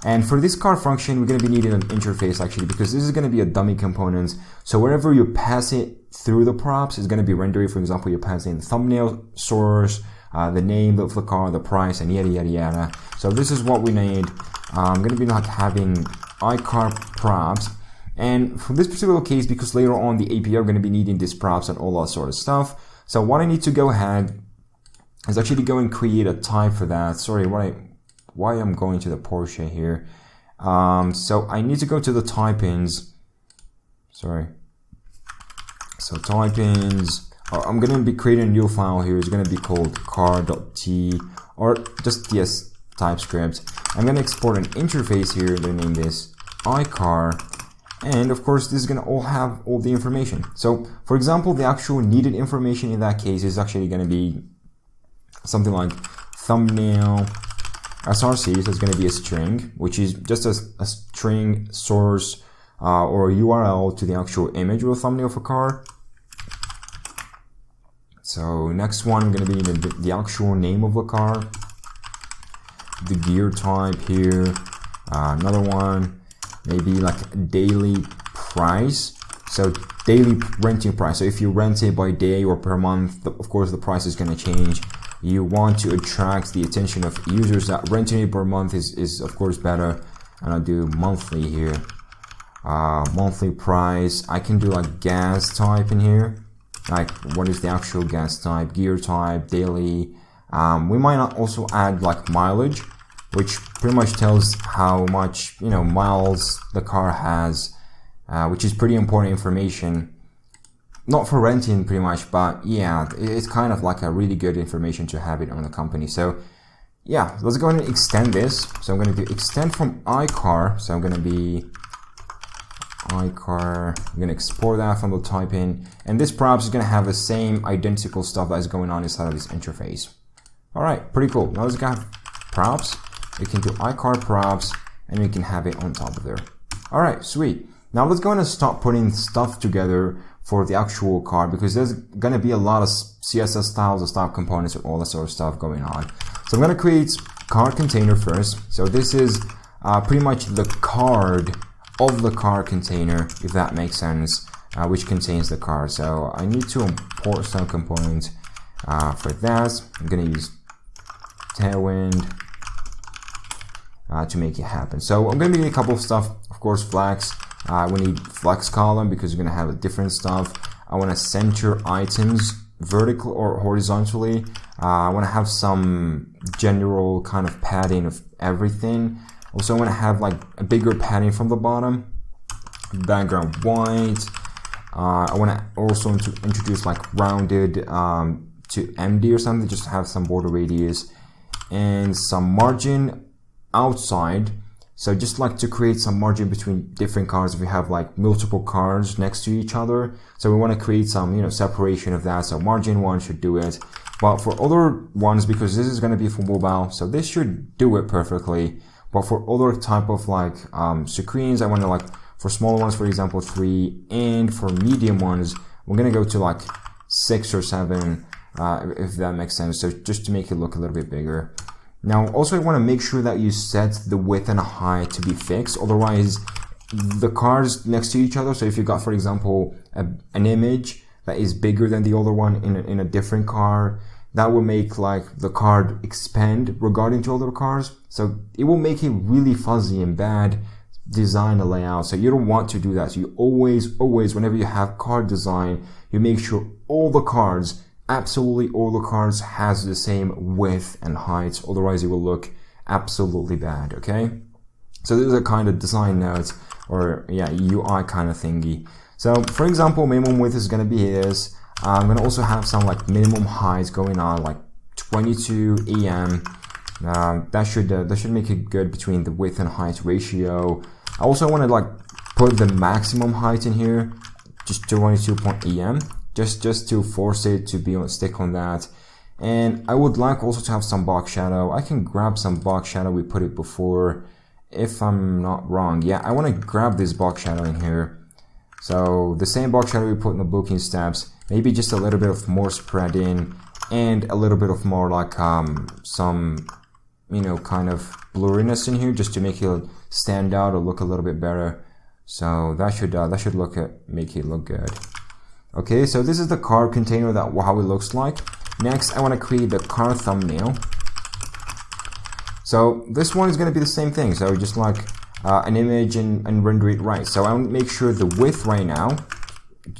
And for this car function, we're going to be needing an interface actually, because this is going to be a dummy component. So wherever you pass it through the props, it's going to be rendering. For example, you pass in the thumbnail source, the name of the car, the price, and yada, yada, yada. So this is what we need. I'm going to be like having iCar props. And for this particular case, because later on the API are going to be needing these props and all that sort of stuff. So what I need to go ahead is actually go and create a type for that. Sorry, why I'm going to the Porsche here. So I need to go to the type-ins. Sorry. So type-ins. I'm going to be creating a new file here. It's going to be called car.t or just ts TypeScript. I'm going to export an interface here. I'm going to name this iCar. And of course, this is going to all have all the information. So for example, the actual needed information in that case is actually going to be something like thumbnail src, so it's going to be a string, which is just a string source or a URL to the actual image or thumbnail of a car. So next one, I'm going to be the actual name of the car, the gear type here, another one, maybe like daily price. So daily renting price. So if you rent it by day or per month, of course the price is going to change. You want to attract the attention of users that renting it per month is of course better. And I'll do monthly here. Monthly price. I can do like gas type in here. Like what is the actual gas type, gear type, daily. We might not also add like mileage, which pretty much tells how much, miles the car has, which is pretty important information. Not for renting pretty much, but yeah, it's kind of like a really good information to have it on the company. So yeah, let's go ahead and extend this. So I'm going to do extend from iCar. So I'm going to be iCar. I'm going to export that from the type in. And this props is going to have the same identical stuff that is going on inside of this interface. All right, pretty cool. Now let's go props. We can do iCar props and we can have it on top of there. All right, sweet. Now let's go ahead and start putting stuff together for the actual car, because there's going to be a lot of CSS styles, and style components, and all that sort of stuff going on. So I'm going to create car container first. So this is pretty much the card of the car container, if that makes sense. which contains the card. So I need to import some components for that. I'm going to use Tailwind to make it happen. So I'm going to need a couple of stuff, of course, flex. We need flex column because we're going to have different stuff. I want to center items vertical or horizontally. I want to have some general kind of padding of everything. Also, I want to have like a bigger padding from the bottom. Background white. I want to also introduce like rounded to MD or something, just to have some border radius and some margin outside. So just like to create some margin between different cards if we have like multiple cards next to each other. So we want to create some, separation of that. So margin 1 should do it. But for other ones, because this is going to be for mobile, so this should do it perfectly. But for other type of like screens, I want to like, for smaller ones, for example, 3, and for medium ones, we're going to go to like 6 or 7, if that makes sense. So just to make it look a little bit bigger. Now, also I want to make sure that you set the width and height to be fixed. Otherwise, the cards next to each other. So if you got, for example, an image that is bigger than the other one in a different card, that will make like the card expand regarding to other cards. So it will make it really fuzzy and bad design and layout. So you don't want to do that. So you always, whenever you have card design, you make sure all the cards, absolutely all the cards has the same width and height. Otherwise it will look absolutely bad. Okay. So this is a kind of design note or UI kind of thingy. So for example, minimum width is going to be this. I'm going to also have some like minimum height going on, like 22 EM. That should make it good between the width and height ratio. I also want to like put the maximum height in here, just 22.em, just to force it to be stick on that. And I would like also to have some box shadow. I can grab some box shadow. We put it before, if I'm not wrong. Yeah, I want to grab this box shadow in here. So the same box shadow we put in the booking steps, maybe just a little bit of more spread in and a little bit of more like some kind of blurriness in here, just to make it stand out or look a little bit better. So that should make it look good. Okay, so this is the card container, that how it looks like. Next, I want to create the card thumbnail. So this one is going to be the same thing. So just like an image and render it right. So I want to make sure the width right now,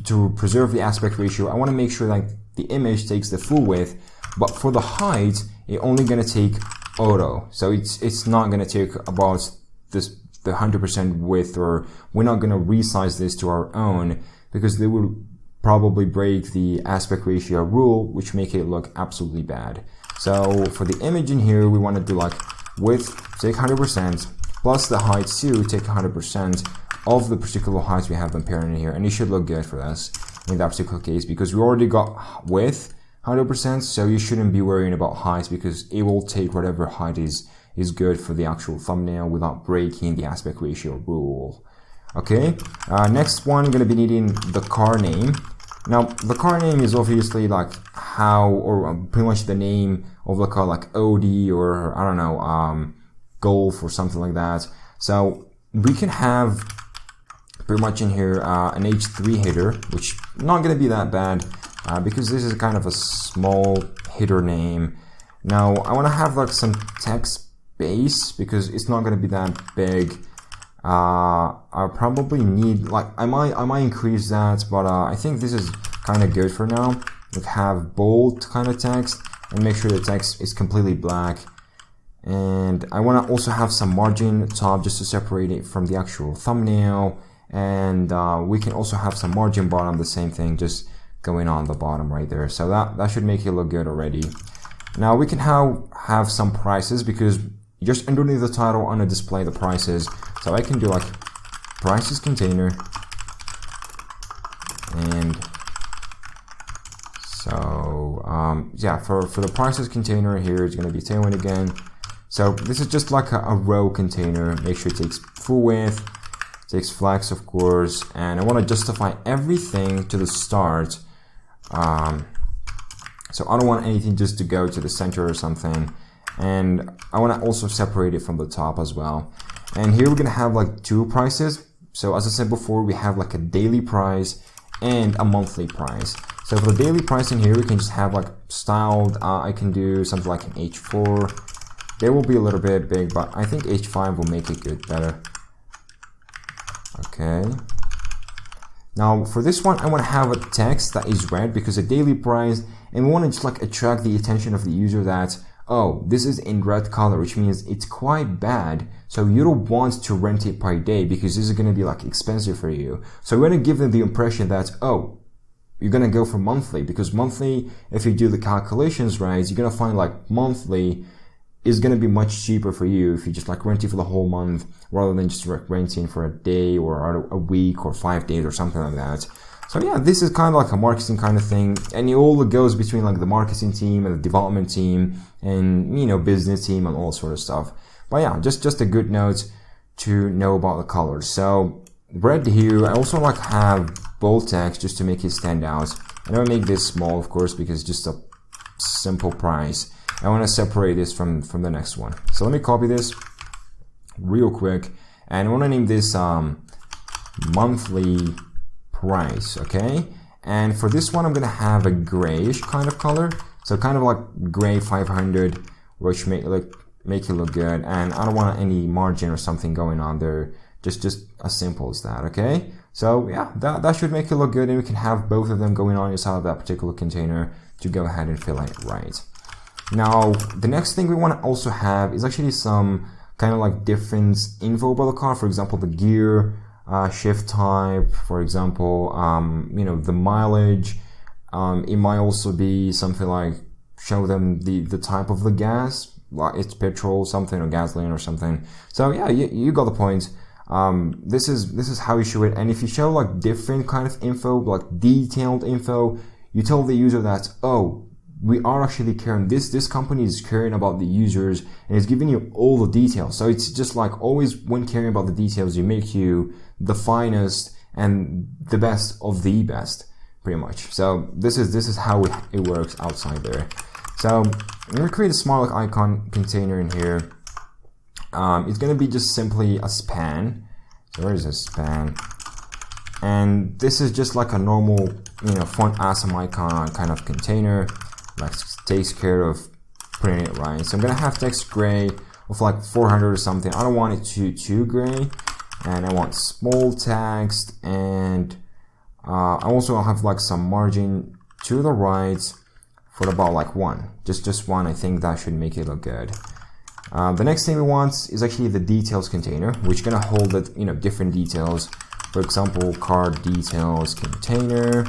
to preserve the aspect ratio, I want to make sure that the image takes the full width, but for the height, it's only going to take auto. So it's not going to take about the 100% width, or we're not going to resize this to our own, because they will probably break the aspect ratio rule, which make it look absolutely bad. So for the image in here, we want to do like width, take 100%, plus the height too, take 100% of the particular heights we have them pairing in here. And it should look good for us in that particular case, because we already got width 100%, so you shouldn't be worrying about height, because it will take whatever height is good for the actual thumbnail without breaking the aspect ratio rule. Okay, next one, I'm going to be needing the car name. Now, the car name is obviously like how, or pretty much the name of the car, like OD or I don't know, Golf or something like that. So we can have pretty much in here an H3 header, which not going to be that bad because this is kind of a small header name. Now, I want to have like some text base because it's not going to be that big. I probably need, like, I might increase that, but I think this is kind of good for now. We have bold kind of text and make sure the text is completely black. And I want to also have some margin top just to separate it from the actual thumbnail. And we can also have some margin bottom, the same thing, just going on the bottom right there. So that should make it look good already. Now we can have some prices, because just underneath the title, I want to display the prices. So I can do like prices container, and so yeah, for the prices container here, it's going to be Tailwind again. So this is just like a row container. Make sure it takes full width, takes flex of course, and I want to justify everything to the start. So I don't want anything just to go to the center or something. And I want to also separate it from the top as well. And here we're going to have like two prices. So as I said before, we have like a daily price and a monthly price. So for the daily price in here, we can just have like styled, I can do something like an H4. They will be a little bit big, but I think H5 will make it good better. Okay. Now for this one, I want to have a text that is red because a daily price, and we want to just like attract the attention of the user that, oh, this is in red color, which means it's quite bad. So you don't want to rent it per day because this is going to be like expensive for you. So we're going to give them the impression that, oh, you're going to go for monthly, because monthly, if you do the calculations right, you're going to find like monthly is going to be much cheaper for you if you just like rent it for the whole month rather than just renting for a day or a week or 5 days or something like that. So yeah, this is kind of like a marketing kind of thing, and it all goes between like the marketing team and the development team and, you know, business team and all sort of stuff. But yeah, just a good note to know about the colors. So red here, I also like have bold text just to make it stand out. And I will make this small, of course, because it's just a simple price. I want to separate this from the next one. So let me copy this real quick, and I want to name this monthly price, okay? And for this one, I'm gonna have a grayish kind of color, so kind of like gray 500, which make it look good. And I don't want any margin or something going on there. Just as simple as that, okay? So yeah, that should make it look good, and we can have both of them going on inside of that particular container to go ahead and fill it right. Now, the next thing we want to also have is actually some kind of like difference info about the car. For example, the gear, shift type, for example, you know, the mileage. It might also be something like show them the type of the gas, like it's petrol, something, or gasoline or something. So yeah, you got the point. This is how you show it. And if you show like different kind of info, like detailed info, you tell the user that, oh, we are actually caring, this company is caring about the users and it's giving you all the details. So it's just like always when caring about the details, you make you the finest and the best of the best, pretty much. So this is how it works outside there. So I'm going to create a small icon container in here. It's going to be just simply a span. So where is a span? And this is just like a normal, you know, font awesome icon kind of container. Like takes care of putting it right. So I'm gonna have text gray of like 400 or something. I don't want it too gray, and I want small text, and I also have like some margin to the right for about like 1, just 1. I think that should make it look good. The next thing we want is actually the details container, which is gonna hold the, you know, different details. For example, car details container.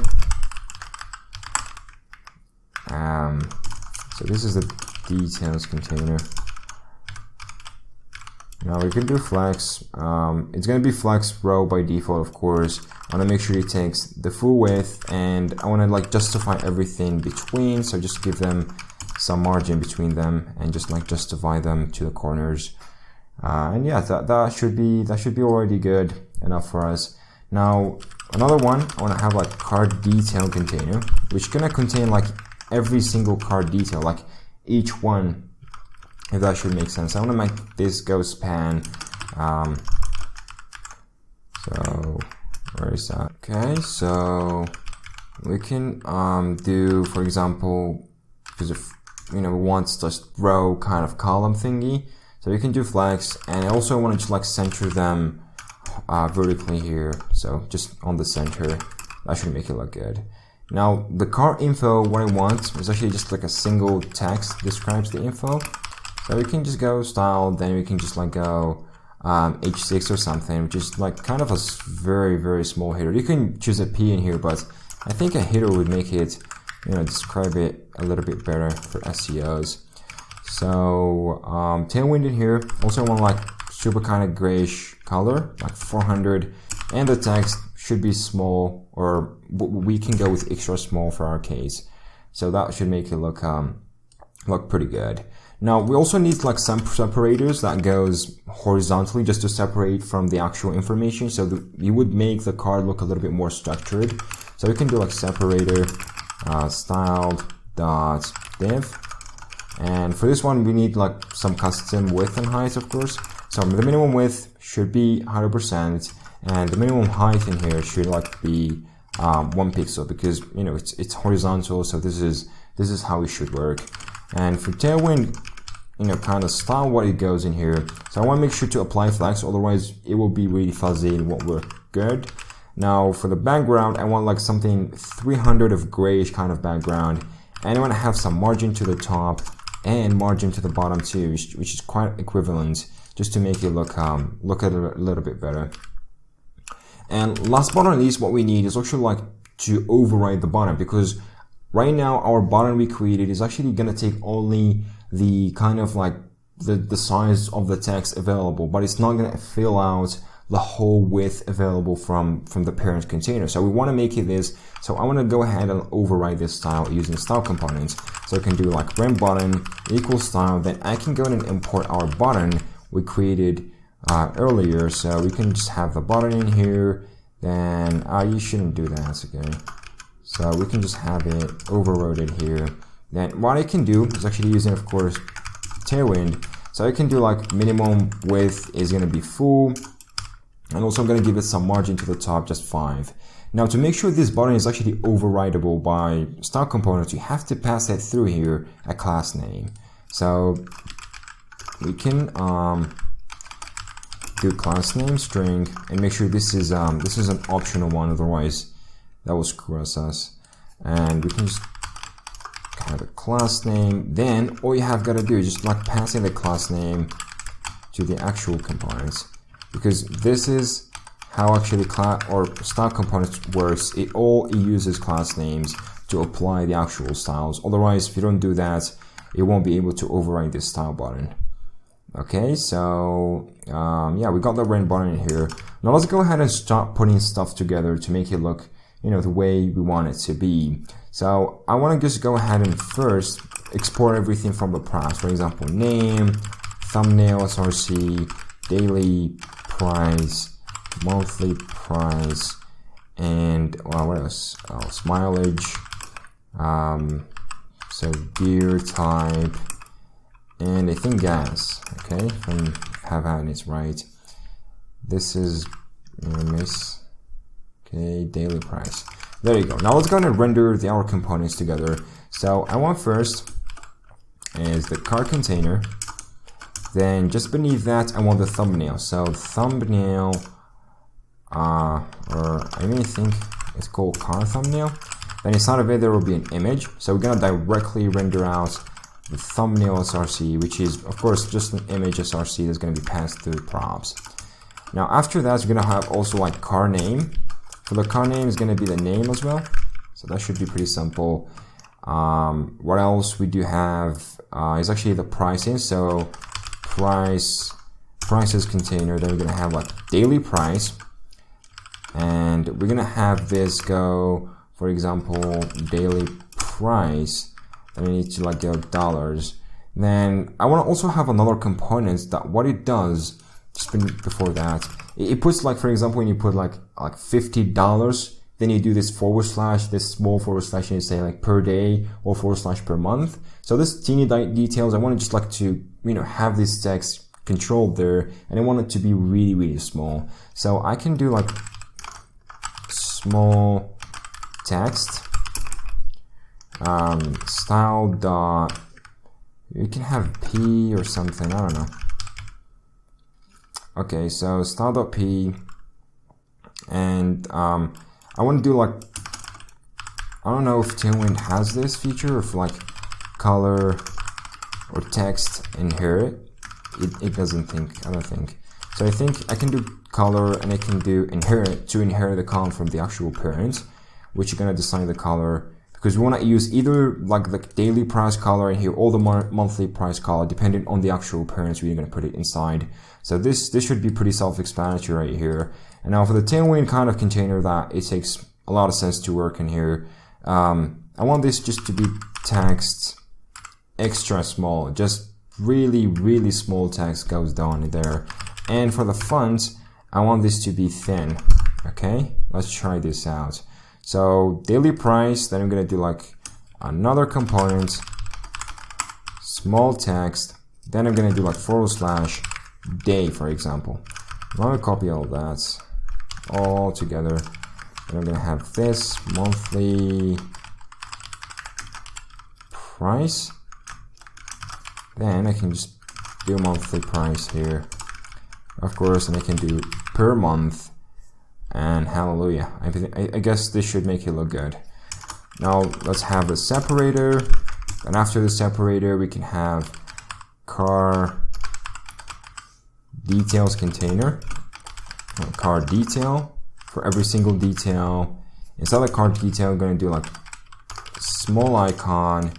So this is the details container. Now we can do flex. It's going to be flex row by default, of course. I want to make sure it takes the full width, and I want to like justify everything between. So just give them some margin between them, and just like justify them to the corners. And yeah, that should be already good enough for us. Now another one, I want to have like card detail container, which is going to contain like every single card detail, like each one, if that should make sense. I want to make this go span. So where is that? Okay, so we can do, for example, because if, you know, we want just row kind of column thingy, so you can do flex. And I also want to just like center them vertically here, so just on the center. That should make it look good. Now the car info, what I want is actually just like a single text describes the info. So we can just go style, then we can just like go H6 or something, which is like kind of a very, very small header. You can choose a P in here, but I think a header would make it, you know, describe it a little bit better for SEOs. So Tailwind in here. Also want like super kind of grayish color, like 400, and the text should be small, or we can go with extra small for our case. So that should make it look pretty good. Now we also need like some separators that goes horizontally just to separate from the actual information, so that you would make the card look a little bit more structured. So we can do like separator styled dot div, and for this one we need like some custom width and height, of course. So the minimum width should be 100%, and the minimum height in here should like be 1 pixel, because you know it's horizontal, so this is how it should work. And for Tailwind, you know, kind of style what it goes in here. So I want to make sure to apply flex, otherwise it will be really fuzzy and won't work good. Now for the background, I want like something 300 of grayish kind of background, and I want to have some margin to the top and margin to the bottom too, which is quite equivalent, just to make it look a little bit better. And last but not least, what we need is actually like to override the button, because right now our button we created is actually going to take only the kind of like the size of the text available, but it's not going to fill out the whole width available from the parent container. So we want to make it this. So I want to go ahead and override this style using style components. So I can do like rent button equals style. Then I can go and import our button we created earlier. So we can just have the button in here. Then you shouldn't do that, okay? So we can just have it overloaded here. Then what I can do is actually using, of course, Tailwind. So I can do like minimum width is going to be full, and also I'm going to give it some margin to the top, just 5. Now to make sure this button is actually overridable by style components, you have to pass it through here a class name. So we can do class name string and make sure this is an optional one, otherwise that will screw us. And we can just have a class name. Then all you have got to do is just like passing the class name to the actual components, because this is how actually class or style components works. It uses class names to apply the actual styles. Otherwise, if you don't do that, it won't be able to override this style button. Okay, so yeah, we got the rent button in here. Now let's go ahead and start putting stuff together to make it look, you know, the way we want it to be. So I want to just go ahead and first export everything from the props. For example, name, thumbnail src, daily price, monthly price, and what else? Mileage. So gear type, and I think gas. Okay, if I have had it right. This is miss. Okay, daily price. There you go. Now let's go and render our components together. So I want first is the car container. Then just beneath that, I want the thumbnail. So thumbnail, or I may think it's called car thumbnail. Then inside of it, there will be an image. So we're gonna directly render out the thumbnail src, which is of course just an image src that's gonna be passed through props. Now after that, we're gonna have also like car name. So the car name is going to be the name as well. So that should be pretty simple. What else we do have is actually the pricing. So prices container. Then we're going to have like daily price. And we're going to have this go, for example, daily price. Then we need to like go dollars. Then I want to also have another component that what it does, just before that, it puts like, for example, when you put like $50, then you do this / this small / and you say like per day or / per month. So this teeny details, I want to just like to, you know, have this text controlled there, and I want it to be really, really small. So I can do like small text, style dot, you can have P or something, I don't know. Okay, so style.p, and I want to do like, I don't know if Tailwind has this feature, or if like color or text inherit. It doesn't think, I don't think. So I think I can do color and I can do inherit to inherit the column from the actual parent, which you're gonna decide the color, because we want to use either like the daily price color in here or the monthly price color, depending on the actual parents we're going to put it inside. So this should be pretty self-explanatory right here. And now for the Tailwind kind of container that it takes a lot of sense to work in here, I want this just to be text extra small, just really, really small text goes down in there. And for the font, I want this to be thin. Okay, let's try this out. So daily price, then I'm going to do like another component, small text, then I'm going to do like / day, for example. I'm going to copy all that all together. And I'm gonna have this monthly price. Then I can just do monthly price here, of course, and I can do per month, and hallelujah. I guess this should make it look good. Now let's have the separator, and after the separator we can have car details container, car detail. For every single detail, inside the car detail I'm going to do like small icon,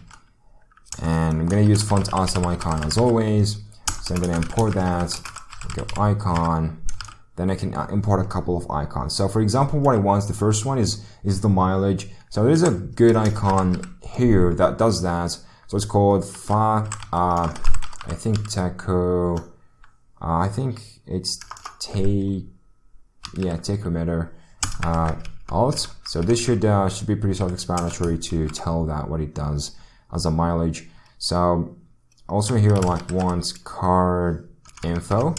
and I'm going to use font awesome icon as always. So I'm going to import that, go icon, then I can import a couple of icons. So for example, what I want, the first one is the mileage. So there's a good icon here that does that. So it's called I think taco, I think it's tachometer alt. So this should be pretty self-explanatory to tell that what it does as a mileage. So also here like wants card info,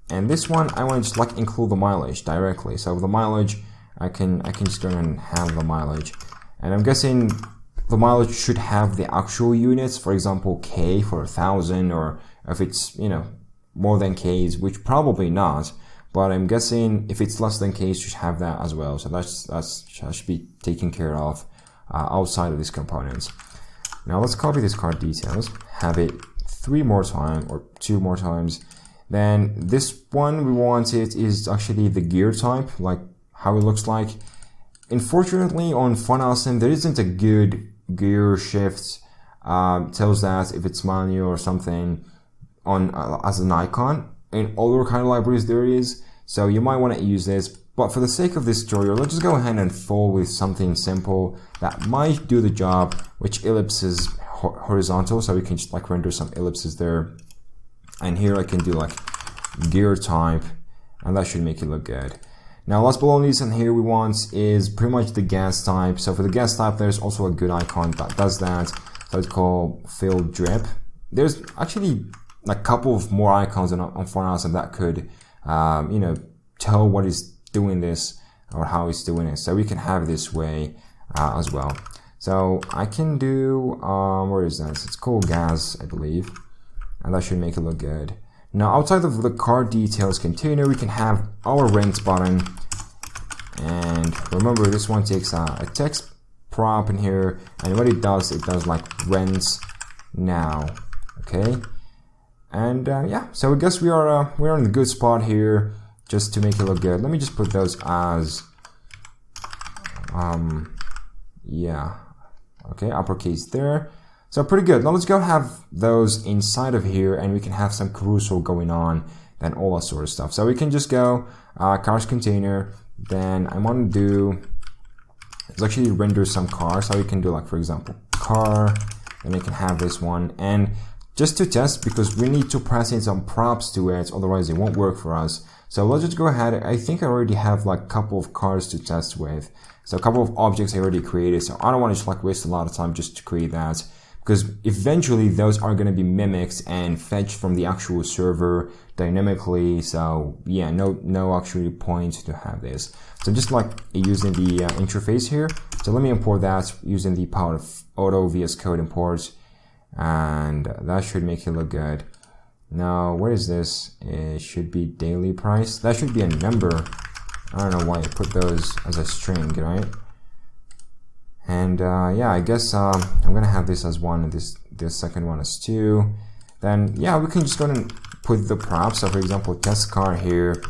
and this one I want to just like include the mileage directly. So the mileage I can just go and have the mileage, and I'm guessing the mileage should have the actual units, for example K for 1,000, or if it's, you know, more than K's, which probably not, but I'm guessing if it's less than K, it should have that as well. So that should be taken care of outside of these components. Now let's copy this card details, have it 3 more times or 2 more times. Then this one we want it is actually the gear type, like how it looks like. Unfortunately on FrontEnd there isn't a good gear shift, tells that if it's manual or something on as an icon. In other kind of libraries there is, so you might want to use this, but for the sake of this tutorial, let's just go ahead and fall with something simple that might do the job, which ellipses horizontal, so we can just like render some ellipses there. And here I can do like gear type, and that should make it look good. Now last but not least, and here we want is pretty much the gas type. So for the gas type, there's also a good icon that does that. So it's called fill drip. There's actually a couple of more icons on FrontEnd that could, you know, tell what is doing this or how it's doing it. So we can have this way as well. So I can do, where is that? It's called gas, I believe, and that should make it look good. Now outside of the card details container, we can have our rent button, and remember this one takes a text prop in here, and what it does like rents now, okay? And yeah, so I guess we're in a good spot here just to make it look good. Let me just put those as yeah, okay, uppercase there. So pretty good. Now let's go have those inside of here, and we can have some carousel going on, then all that sort of stuff. So we can just go cars container, then I want to do is actually render some cars. So we can do like, for example, car, and I can have this one, and just to test, because we need to pass in some props to it, otherwise it won't work for us. So let's just go ahead. I think I already have like a couple of cars to test with. So a couple of objects I already created. So I don't want to just like waste a lot of time just to create that, because eventually those are going to be mimicked and fetched from the actual server dynamically. So yeah, no actual point to have this. So just like using the interface here. So let me import that using the power of auto VS Code import, and that should make it look good. Now, what is this? It should be daily price. That should be a number. I don't know why I put those as a string, right? And yeah, I guess I'm gonna have this as 1 and this second one as 2. Then yeah, we can just go and put the props. So for example, test car here.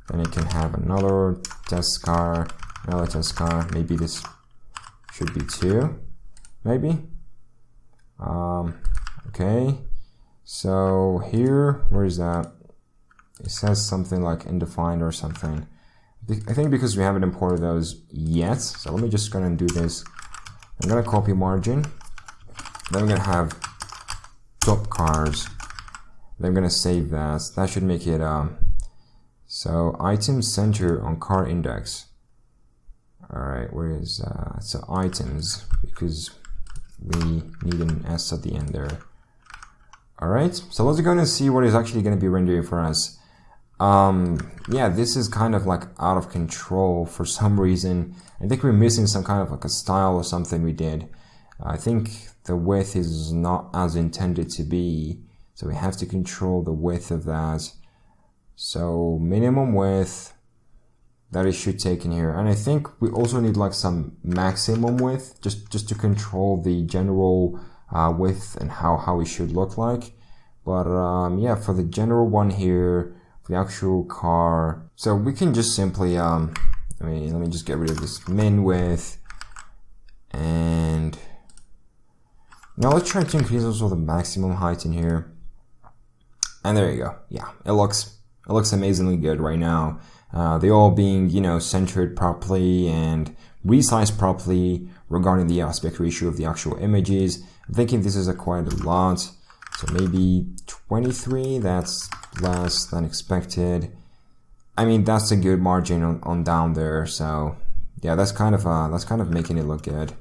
Then it can have another test car, another test car. Maybe this should be 2, maybe. Okay. So here, where is that? It says something like undefined or something. I think because we haven't imported those yet. So let me just go and do this. I'm gonna copy margin. Then I'm gonna have TopCars. Then I'm gonna save that. That should make it so item center on car index. Alright, where is so items, because we need an S at the end there. Alright, so let's go and see what is actually going to be rendering for us. yeah, this is kind of like out of control for some reason. I think we're missing some kind of like a style or something we did. I think the width is not as intended to be, so we have to control the width of that. So minimum width, that it should take in here. And I think we also need like some maximum width just to control the general width and how it should look like. But yeah, for the general one here, for the actual car, so we can just simply let me just get rid of this min width, and now let's try to increase also the maximum height in here. And there you go. Yeah, it looks amazingly good right now. They all being, you know, centered properly and resized properly regarding the aspect ratio of the actual images. I'm thinking this is quite a lot, so maybe 23. That's less than expected. I mean, that's a good margin on down there. So yeah, that's kind of making it look good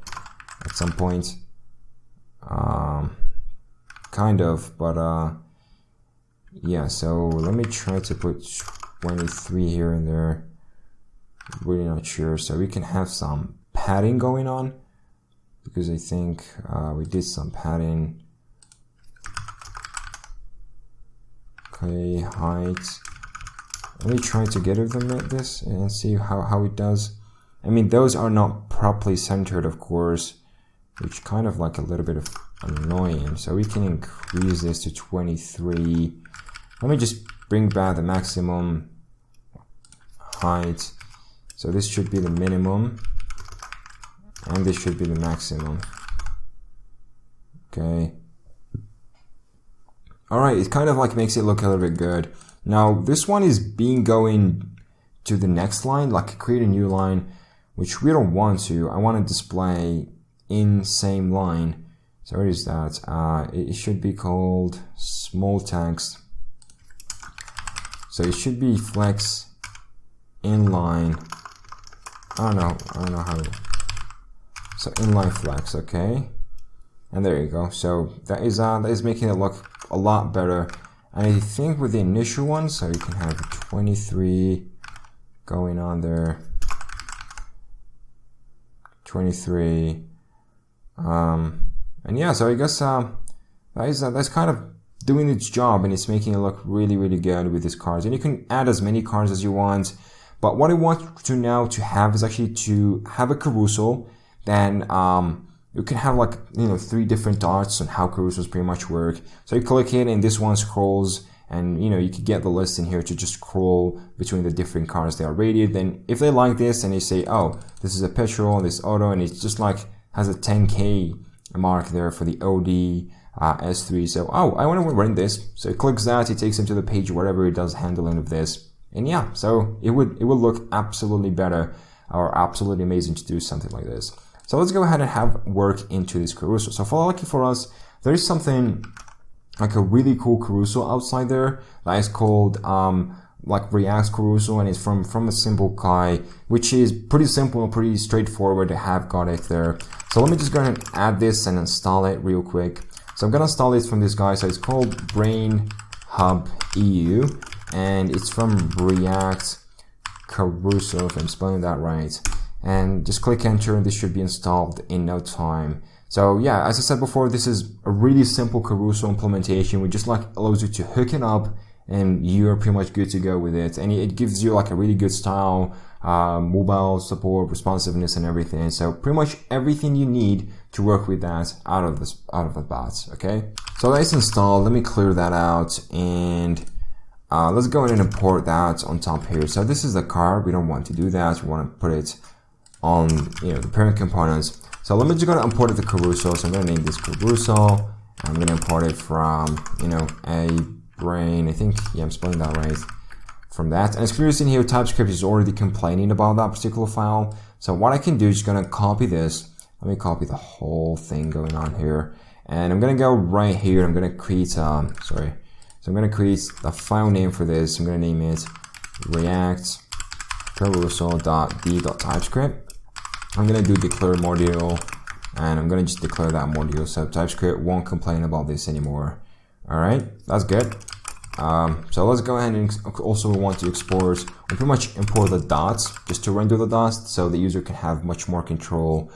at some point. Kind of, but yeah. So let me try to put 23 here and there. Really not sure. So we can have some padding going on, because I think we did some padding. Okay, height. Let me try to get rid of this and see how it does. I mean, those are not properly centered, of course, which kind of like a little bit of annoying. So we can increase this to 23. Let me just bring back the maximum height. So this should be the minimum, and this should be the maximum. Okay. Alright, it kind of like makes it look a little bit good. Now this one is going to the next line, like create a new line, which we don't want to. I want to display in same line. So what is that? It should be called small text. So it should be flex inline. I don't know how to. So inline flex, okay. And there you go. So that is making it look a lot better. And I think with the initial one, so you can have 23 going on there. 23. And yeah, so I guess that's kind of doing its job, and it's making it look really, really good with these cards. And you can add as many cards as you want. But what I want to now to have is actually to have a carousel. Then you can have like, you know, 3 different dots on how carousels pretty much work. So you click it and this one scrolls, and you know, you could get the list in here to just scroll between the different cars they are rated. Then if they like this and they say, oh, this is a petrol, this auto, and it's just like has a 10K mark there for the OD S3. So, oh, I want to run this. So it clicks that, it takes them to the page wherever it does handling of this. And yeah, so it would look absolutely better, or absolutely amazing to do something like this. So let's go ahead and have work into this carousel. So lucky for us, there is something like a really cool carousel outside there that is called like React carousel, and it's from a simple guy, which is pretty simple and pretty straightforward to have got it there. So let me just go ahead and add this and install it real quick. So I'm gonna install this from this guy. So it's called Brain Hub EU, and it's from React Carousel, if I'm spelling that right. And just click enter, and this should be installed in no time. So yeah, as I said before, this is a really simple carousel implementation, which just like allows you to hook it up, and you're pretty much good to go with it. And it gives you like a really good style, mobile support, responsiveness, and everything. So pretty much everything you need to work with that out of the box. Okay. So that's installed. Let me clear that out, and let's go ahead and import that on top here. So this is the car. We don't want to do that. We want to put it on, you know, the parent components. So let me just go to import the carousel. So I'm going to name this carousel. I'm going to import it from, you know, a brain. I think, yeah, I'm spelling that right. From that, and it's curious in here, TypeScript is already complaining about that particular file. So what I can do is just going to copy this. Let me copy the whole thing going on here, and I'm going to go right here. I'm going to create So I'm going to create the file name for this. I'm going to name it React carousel.d.typescript. I'm going to do declare module, and I'm going to just declare that module, so TypeScript won't complain about this anymore. All right, that's good. So let's go ahead and also want to export, or pretty much import the dots just to render the dots so the user can have much more control.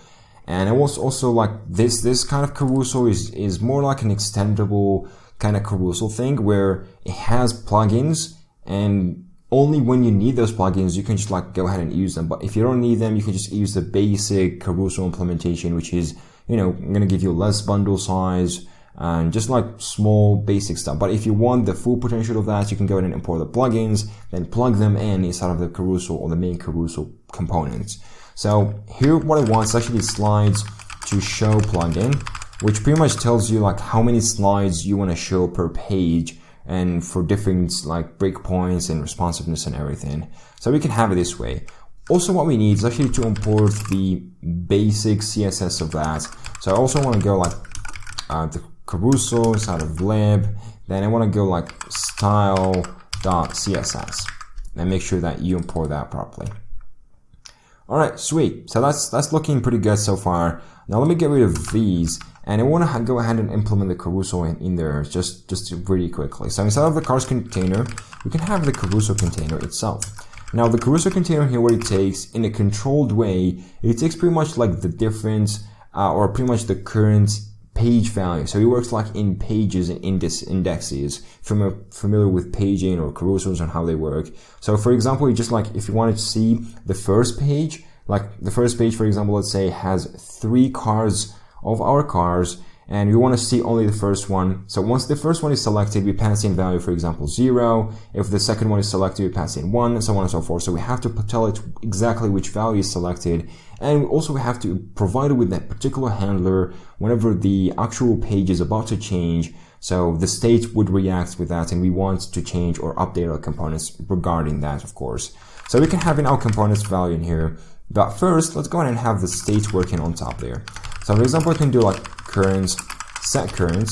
And it was also like this kind of carousel is more like an extendable kind of carousel thing where it has plugins, and only when you need those plugins you can just like go ahead and use them. But if you don't need them, you can just use the basic carousel implementation, which is, you know, going to give you less bundle size and just like small basic stuff. But if you want the full potential of that, you can go ahead and import the plugins, then plug them in inside of the carousel or the main carousel components. So here what I want is actually slides to show plugin, which pretty much tells you like how many slides you want to show per page and for different like breakpoints and responsiveness and everything. So we can have it this way. Also what we need is actually to import the basic CSS of that. So I also want to go like the carousel inside of lib, then I want to go like style.css and make sure that you import that properly. Alright, sweet. So that's looking pretty good so far. Now let me get rid of these, and I want to go ahead and implement the carousel in there just really quickly. So instead of the cars container, we can have the carousel container itself. Now the carousel container here, what it takes in a controlled way, it takes pretty much like the difference or pretty much the current page value. So it works like in pages and indexes. Familiar with paging or carousels and how they work. So for example, you just like if you wanted to see the first page, like the first page, for example, let's say has 3 cars of our cars, and we want to see only the first one. So once the first one is selected, we pass in value, for example, 0. If the second one is selected, we pass in 1, and so on and so forth. So we have to tell it exactly which value is selected, and also we have to provide it with that particular handler whenever the actual page is about to change. So the state would react with that, and we want to change or update our components regarding that, of course. So we can have in our components value in here. But first, let's go ahead and have the state working on top there. So for example, I can do like current, set current,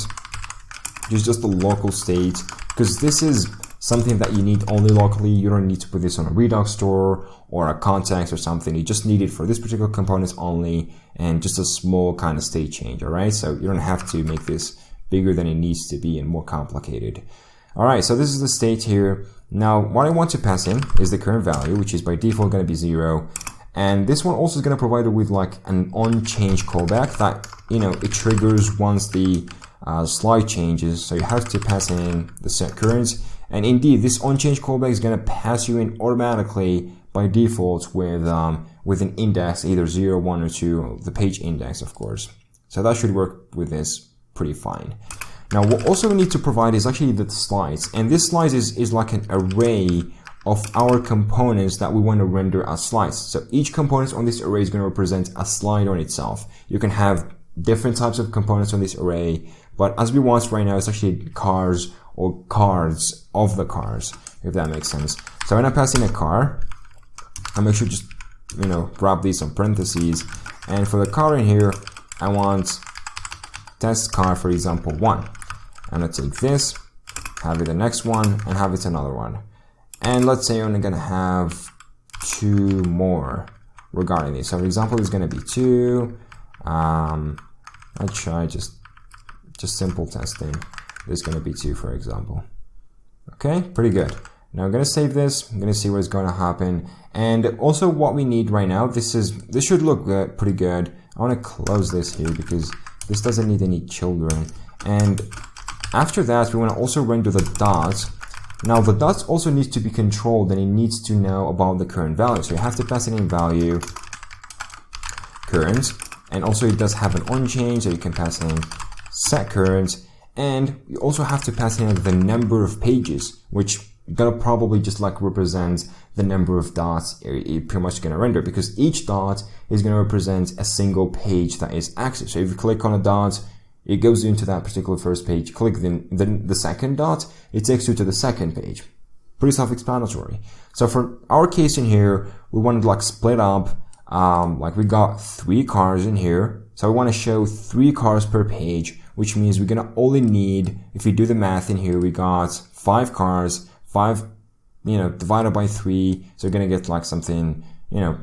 which is just the local state, because this is something that you need only locally. You don't need to put this on a Redux store or a context or something. You just need it for this particular components only, and just a small kind of state change, all right? So you don't have to make this bigger than it needs to be and more complicated. All right, so this is the state here. Now, what I want to pass in is the current value, which is by default going to be 0. And this one also is going to provide it with like an onChange callback that, you know, it triggers once the slide changes. So you have to pass in the set current. And indeed, this onChange callback is going to pass you in automatically by default with an index, either 0, 1, or 2, the page index, of course. So that should work with this pretty fine. Now, what also we need to provide is actually the slides. And this slides is like an array of our components that we want to render as slides. So each component on this array is going to represent a slide on itself. You can have different types of components on this array, but as we want right now, it's actually cars or cards of the cars, if that makes sense. So when I pass in a car, I make sure just, you know, grab these on parentheses. And for the car in here, I want test car, for example, 1. I'm going to take this, have it the next one, and have it another one. And let's say I'm going to have 2 more regarding this. So for example, it's going to be 2. Let's try just simple testing. There's going to be 2, for example. Okay, pretty good. Now I'm going to save this. I'm going to see what's going to happen. And also what we need right now, this should look good, pretty good. I want to close this here because this doesn't need any children. And after that, we want to also render the dots. Now the dots also needs to be controlled, and it needs to know about the current value. So you have to pass it in value current, and also it does have an onChange, so you can pass in set current, and you also have to pass in the number of pages, which gonna probably just like represent the number of dots it pretty much gonna render, because each dot is gonna represent a single page that is active. So if you click on a dot, it goes into that particular first page. Click the second dot, it takes you to the second page. Pretty self-explanatory. So for our case in here, we want to like split up, like we got 3 cars in here. So we want to show 3 cars per page, which means we're going to only need, if we do the math in here, we got 5 cars, 5, you know, divided by 3. So we're going to get like something, you know,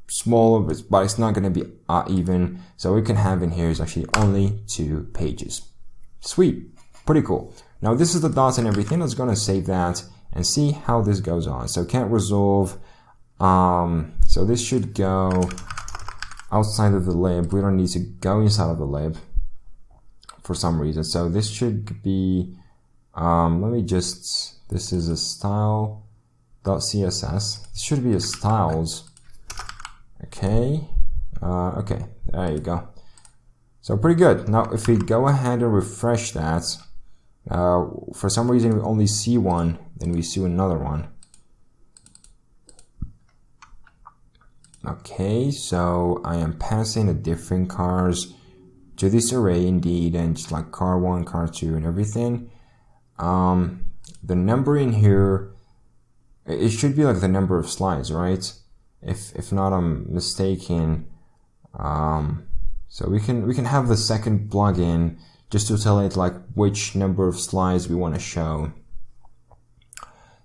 smaller, but it's not going to be even. So we can have in here is actually only 2 pages. Sweet. Pretty cool. Now this is the dots and everything. Let's go and save that and see how this goes on. So can't resolve. So this should go outside of the lib. We don't need to go inside of the lib for some reason. So this should be, this is a style.css. This should be a styles. Okay. Okay, there you go. So pretty good. Now if we go ahead and refresh that, for some reason we only see one, then we see another one. Okay, so I am passing the different cars to this array indeed, and just like car 1, car 2 and everything. The number in here, it should be like the number of slides, right? If not I'm mistaken. So we can have the second plugin just to tell it like which number of slides we want to show.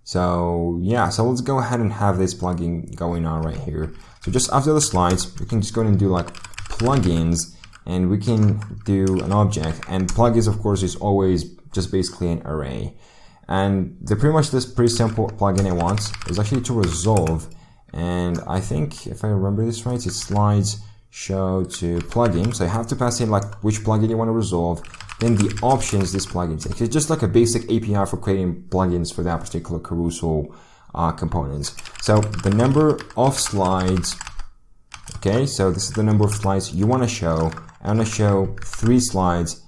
So yeah, so let's go ahead and have this plugin going on right here. So just after the slides, we can just go ahead and do like plugins, and we can do an object, and plugins of course is always just basically an array. And pretty much this pretty simple plugin I want is actually to resolve, and I think if I remember this right, it's slides show to plugin. So I have to pass in like which plugin you want to resolve, then the options this plugin takes. It's just like a basic API for creating plugins for that particular carousel components. So the number of slides, okay, so this is the number of slides you want to show. I want to show 3 slides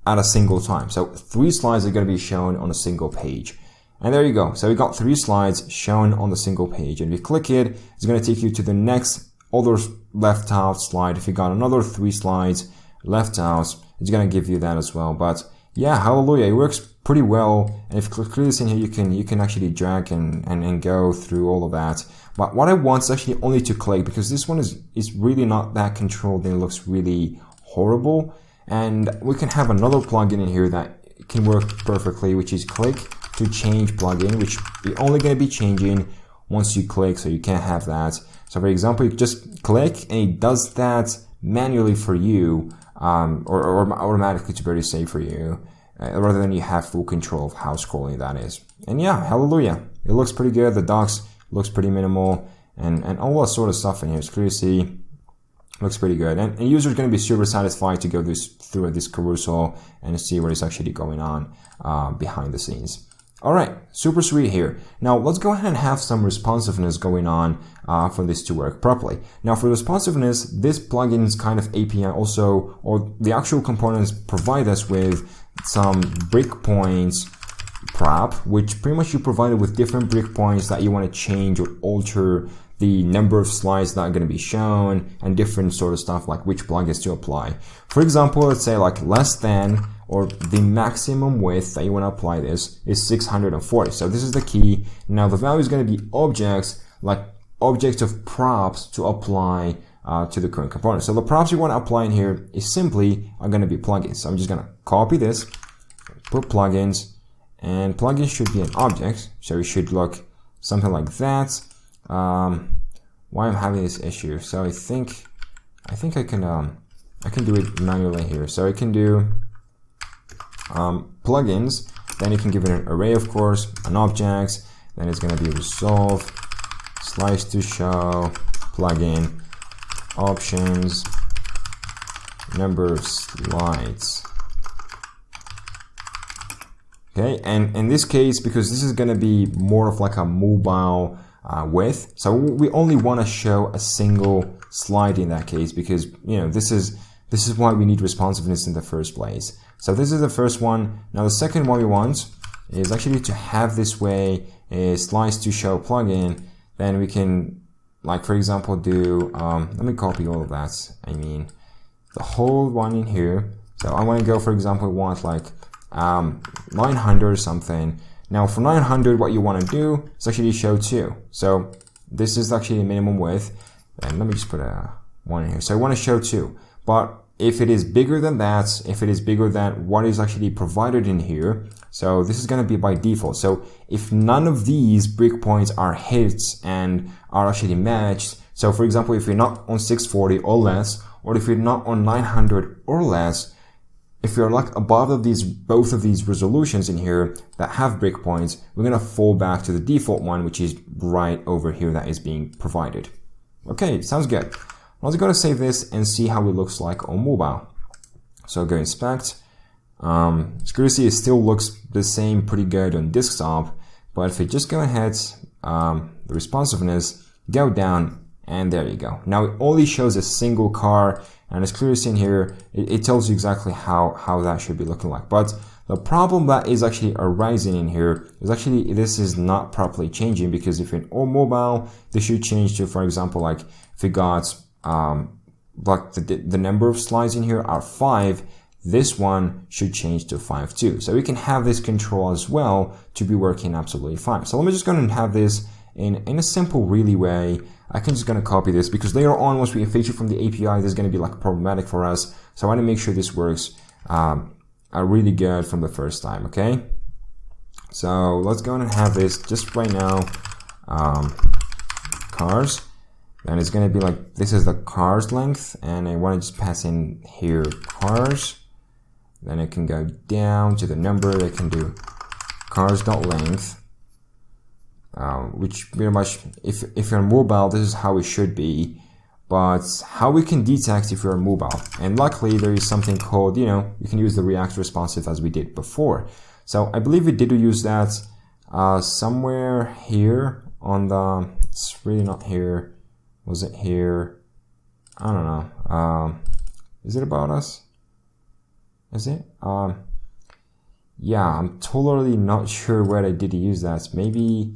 at a single time. So 3 slides are going to be shown on a single page. And there you go. So we got 3 slides shown on the single page. And if you click it, it's going to take you to the next other left out slide. If you got another 3 slides left out, it's going to give you that as well. But yeah, hallelujah, it works pretty well. And if you click this in here, you can actually drag and go through all of that. But what I want is actually only to click, because this one is really not that controlled and it looks really horrible. And we can have another plugin in here that can work perfectly, which is click to change plugin, which you're only going to be changing once you click, so you can't have that. So for example, you just click and it does that manually for you, or automatically to better say for you, rather than you have full control of how scrolling that is. And yeah, hallelujah, it looks pretty good. The docs looks pretty minimal, and all that sort of stuff in here. It's clear to see, looks pretty good. And users are going to be super satisfied to go through this carousel and see what is actually going on behind the scenes. All right, super sweet here. Now let's go ahead and have some responsiveness going on for this to work properly. Now for responsiveness, this plugin's kind of API also, or the actual components, provide us with some breakpoints prop, which pretty much you provided with different breakpoints that you want to change or alter the number of slides that are going to be shown, and different sort of stuff like which plugins to apply. For example, let's say like less than, or the maximum width that you want to apply this is 640. So this is the key. Now the value is going to be objects, like objects of props to apply to the current component. So the props you want to apply in here is simply are going to be plugins. So I'm just going to copy this, put plugins, and plugins should be an object. So it should look something like that. Why I'm having this issue? So I think I can do it manually here. So I can do plugins, then you can give it an array, of course, an object, then it's going to be resolve, slides to show, plugin, options, number of slides. Okay, and in this case, because this is going to be more of like a mobile width, so we only want to show a single slide in that case, because you know this is why we need responsiveness in the first place. So this is the first one. Now the second one we want is actually to have this way a slides to show plugin. Then we can, like for example, do let me copy all of that. I mean the whole one in here. So I want to go, for example, want like 900 or something. Now for 900, what you want to do is actually show 2. So this is actually the minimum width. And let me just put a 1 in here. So I want to show 2. But if it is bigger than that, if it is bigger than what is actually provided in here, so this is going to be by default. So if none of these breakpoints are hits and are actually matched, so for example, if you're not on 640 or less, or if you're not on 900 or less, if you're like above of both of these resolutions in here that have breakpoints, we're going to fall back to the default one, which is right over here that is being provided. Okay, sounds good. Let's go to save this and see how it looks like on mobile. So go inspect. As you can see, it still looks the same, pretty good on desktop. But if we just go ahead, the responsiveness, go down, and there you go. Now it only shows a single car, and as clearly seen here, it tells you exactly how that should be looking like. But the problem that is actually arising in here is actually this is not properly changing, because if in all mobile, this should change to, for example, like if we got like the number of slides in here are 5, this one should change to 5 too. So we can have this control as well to be working absolutely fine. So let me just go and have this in a simple really way. I can just gonna copy this, because later on, once we fetch it from the API, this is gonna be like problematic for us. So I want to make sure this works really good from the first time. Okay. So let's go and have this just right now. Cars. Then it's gonna be like, this is the cars length, and I want to just pass in here cars. Then I can go down to the number. I can do cars.length. Which pretty much, if you're mobile, this is how it should be. But how we can detect if you're mobile, and luckily there is something called, you can use the React responsive as we did before. So I believe we did use that somewhere here on the, it's really not here. Was it here? I don't know. Is it about us? Is it? Yeah, I'm totally not sure where I did use that. Maybe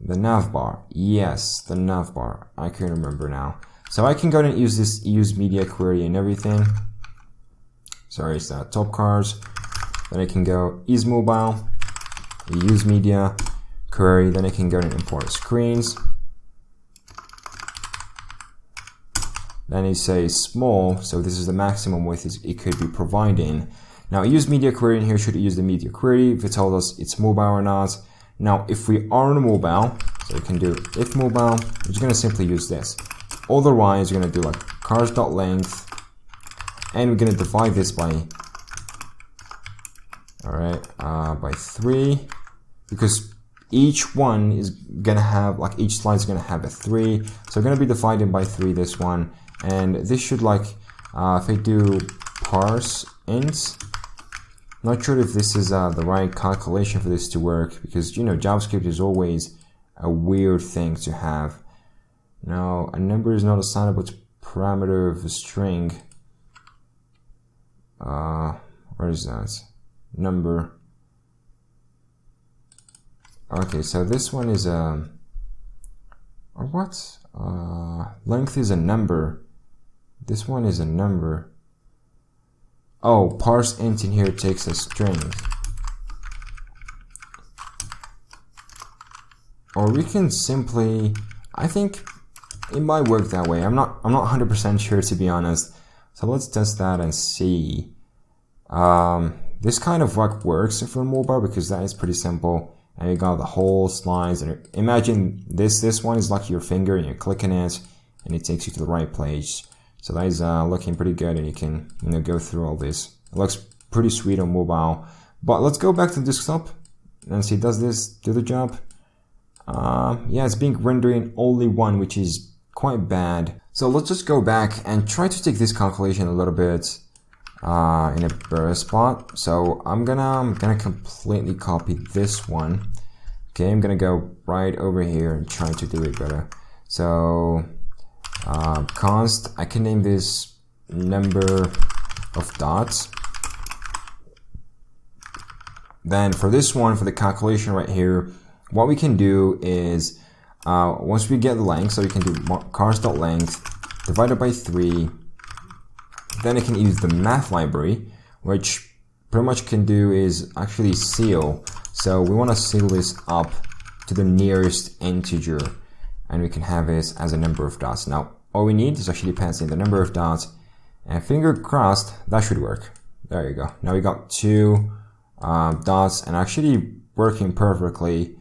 the navbar. Yes, the navbar. I can remember now. So I can go and use this use media query and everything. Sorry, it's TopCars. Then I can go is mobile, use media query. Then I can go and import screens. Then it says small, so this is the maximum width it could be providing. Now use media query in here should use the media query if it tells us it's mobile or not. Now if we are on mobile, so we can do if mobile, we're just gonna simply use this. Otherwise, we're gonna do like cars.length, and we're gonna divide this by, by 3, because each one is gonna have, like each slide is gonna have a 3, so we're gonna be dividing by 3 this one, and this should like, if I do parse int, not sure if this is the right calculation for this to work, because JavaScript is always a weird thing to have. Now, a number is not assignable to parameter of a string. Where is that? Number. Okay, so this one is a, or what? Length is a number. This one is a number. Oh, parse int in here takes a string. Or we can simply, I think it might work that way. I'm not 100% sure, to be honest. So let's test that and see. This kind of works for mobile, because that is pretty simple. And you got the whole slides, and imagine this one is like your finger, and you're clicking it, and it takes you to the right place. So that is looking pretty good, and you can go through all this. It looks pretty sweet on mobile. But let's go back to desktop and see, does this do the job? Yeah, it's being rendering only 1, which is quite bad. So let's just go back and try to take this calculation a little bit in a better spot. So I'm gonna completely copy this one. Okay, I'm gonna go right over here and try to do it better. So const, I can name this number of dots. Then for this one, for the calculation right here, what we can do is once we get the length, so we can do cars.length divided by 3. Then I can use the math library, which pretty much can do is actually seal. So we want to seal this up to the nearest integer, and we can have this as a number of dots. Now all we need is actually pass in the number of dots, and finger crossed that should work. There you go. Now we got 2 dots, and actually working perfectly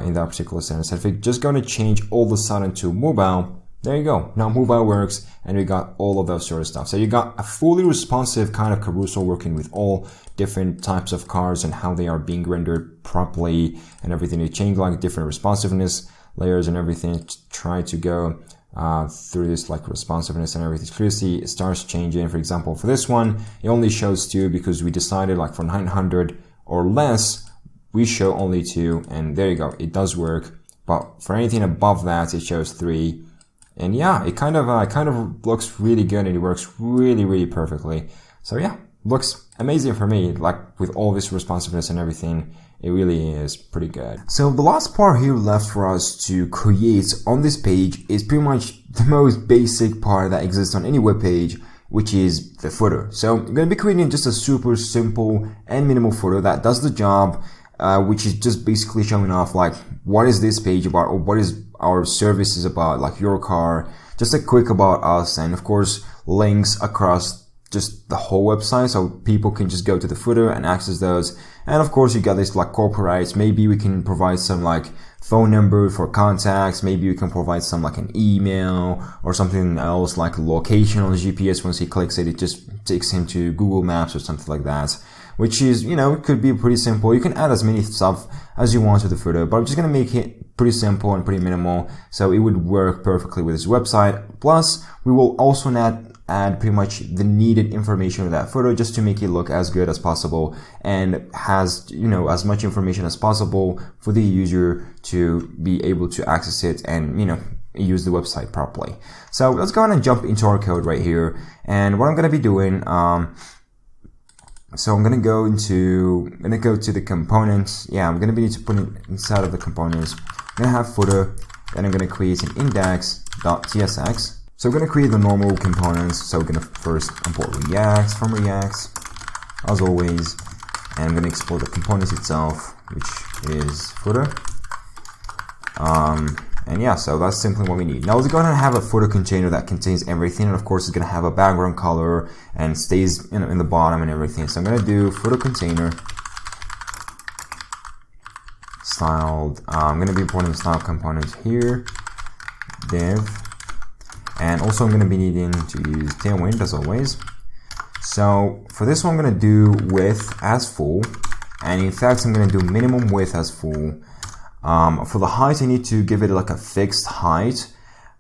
in that particular sense. If we're just going to change all of a sudden to mobile, there you go. Now mobile works, and we got all of those sort of stuff. So you got a fully responsive kind of carousel working with all different types of cars and how they are being rendered properly and everything. You change like different responsiveness layers and everything to try to go through this like responsiveness and everything. Clearly see it starts changing. For example, for this one, it only shows 2 because we decided like for 900 or less, we show only 2, and there you go. It does work. But for anything above that, it shows 3. And yeah, it kind of looks really good, and it works really, really perfectly. So yeah, looks amazing for me. Like with all this responsiveness and everything, it really is pretty good. So the last part here left for us to create on this page is pretty much the most basic part that exists on any web page, which is the footer. So I'm going to be creating just a super simple and minimal footer that does the job, which is just basically showing off like what is this page about, or what is our services about, like your car, just a quick about us, and of course links across just the whole website so people can just go to the footer and access those. And of course you got this like corporates. Maybe we can provide some like phone number for contacts. Maybe we can provide some like an email or something else like location on the GPS. Once he clicks it, it just takes him to Google Maps or something like that, which is, you know, it could be pretty simple. You can add as many stuff as you want to the footer, but I'm just going to make it pretty simple and pretty minimal so it would work perfectly with this website. Plus, we will also add pretty much the needed information of that footer just to make it look as good as possible and has, you know, as much information as possible for the user to be able to access it and, you know, use the website properly. So let's go ahead and jump into our code right here. And what I'm going to be doing, so I'm going to go to the components. Yeah, I'm going to need to put it inside of the components. I'm going to have footer, then I'm going to create an index.tsx. So we're going to create the normal components. So we're going to first import React from React, as always, and I'm going to export the components itself, which is footer. And yeah, so that's simply what we need. Now let's go ahead and have a footer container that contains everything, and of course it's going to have a background color and stays in the bottom and everything. So I'm going to do footer container styled. I'm going to be importing the style components here, div. And also I'm going to be needing to use Tailwind as always. So for this one I'm going to do width as full, and in fact I'm going to do minimum width as full. For the height I need to give it like a fixed height,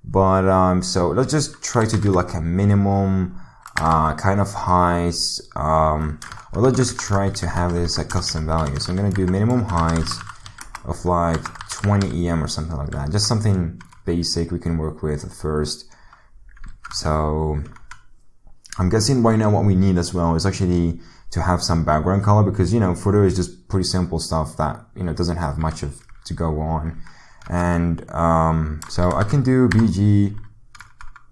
but so let's just try to do like a minimum kind of height, or let's just try to have this a custom value. So I'm going to do minimum height of like 20 EM or something like that, just something basic we can work with at first. So I'm guessing right now what we need as well is actually to have some background color, because, you know, footer is just pretty simple stuff that, you know, doesn't have much of to go on. And so I can do BG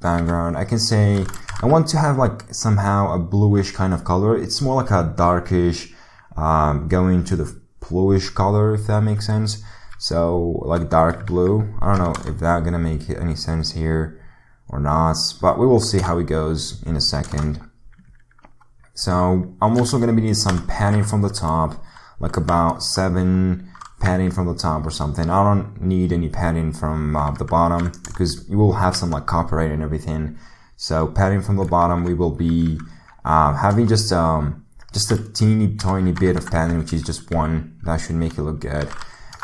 background. I can say I want to have like somehow a bluish kind of color. It's more like a darkish going to the bluish color, if that makes sense. So like dark blue. I don't know if that's gonna make any sense here or not, but we will see how it goes in a second. So I'm also going to be needing some padding from the top, like about 7 padding from the top or something. I don't need any padding from the bottom, because you will have some like copyright and everything. So padding from the bottom, we will be having just a teeny tiny bit of padding, which is just 1. That should make it look good.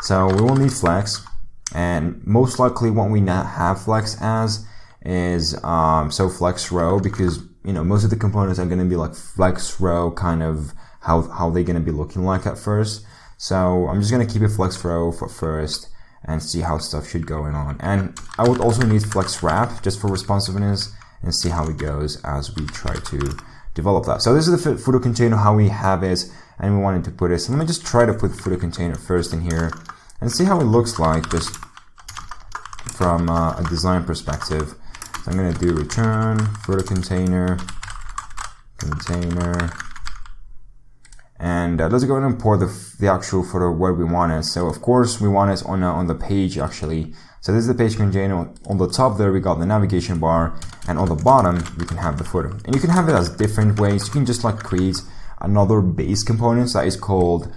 So we will need flex, and most likely what we not have flex as is so flex row, because, you know, most of the components are going to be like flex row, kind of how they're going to be looking like at first. So I'm just going to keep it flex row for first and see how stuff should go on. And I would also need flex wrap just for responsiveness, and see how it goes as we try to develop that. So this is the footer container, how we have it, and we wanted to put it. So let me just try to put the footer container first in here and see how it looks like just from a design perspective. So I'm going to do return footer container, and let's go ahead and import the actual footer where we want it. So of course we want it on the page actually. So this is the page container. On the top there we got the navigation bar, and on the bottom we can have the footer. And you can have it as different ways. You can just like create another base component that is called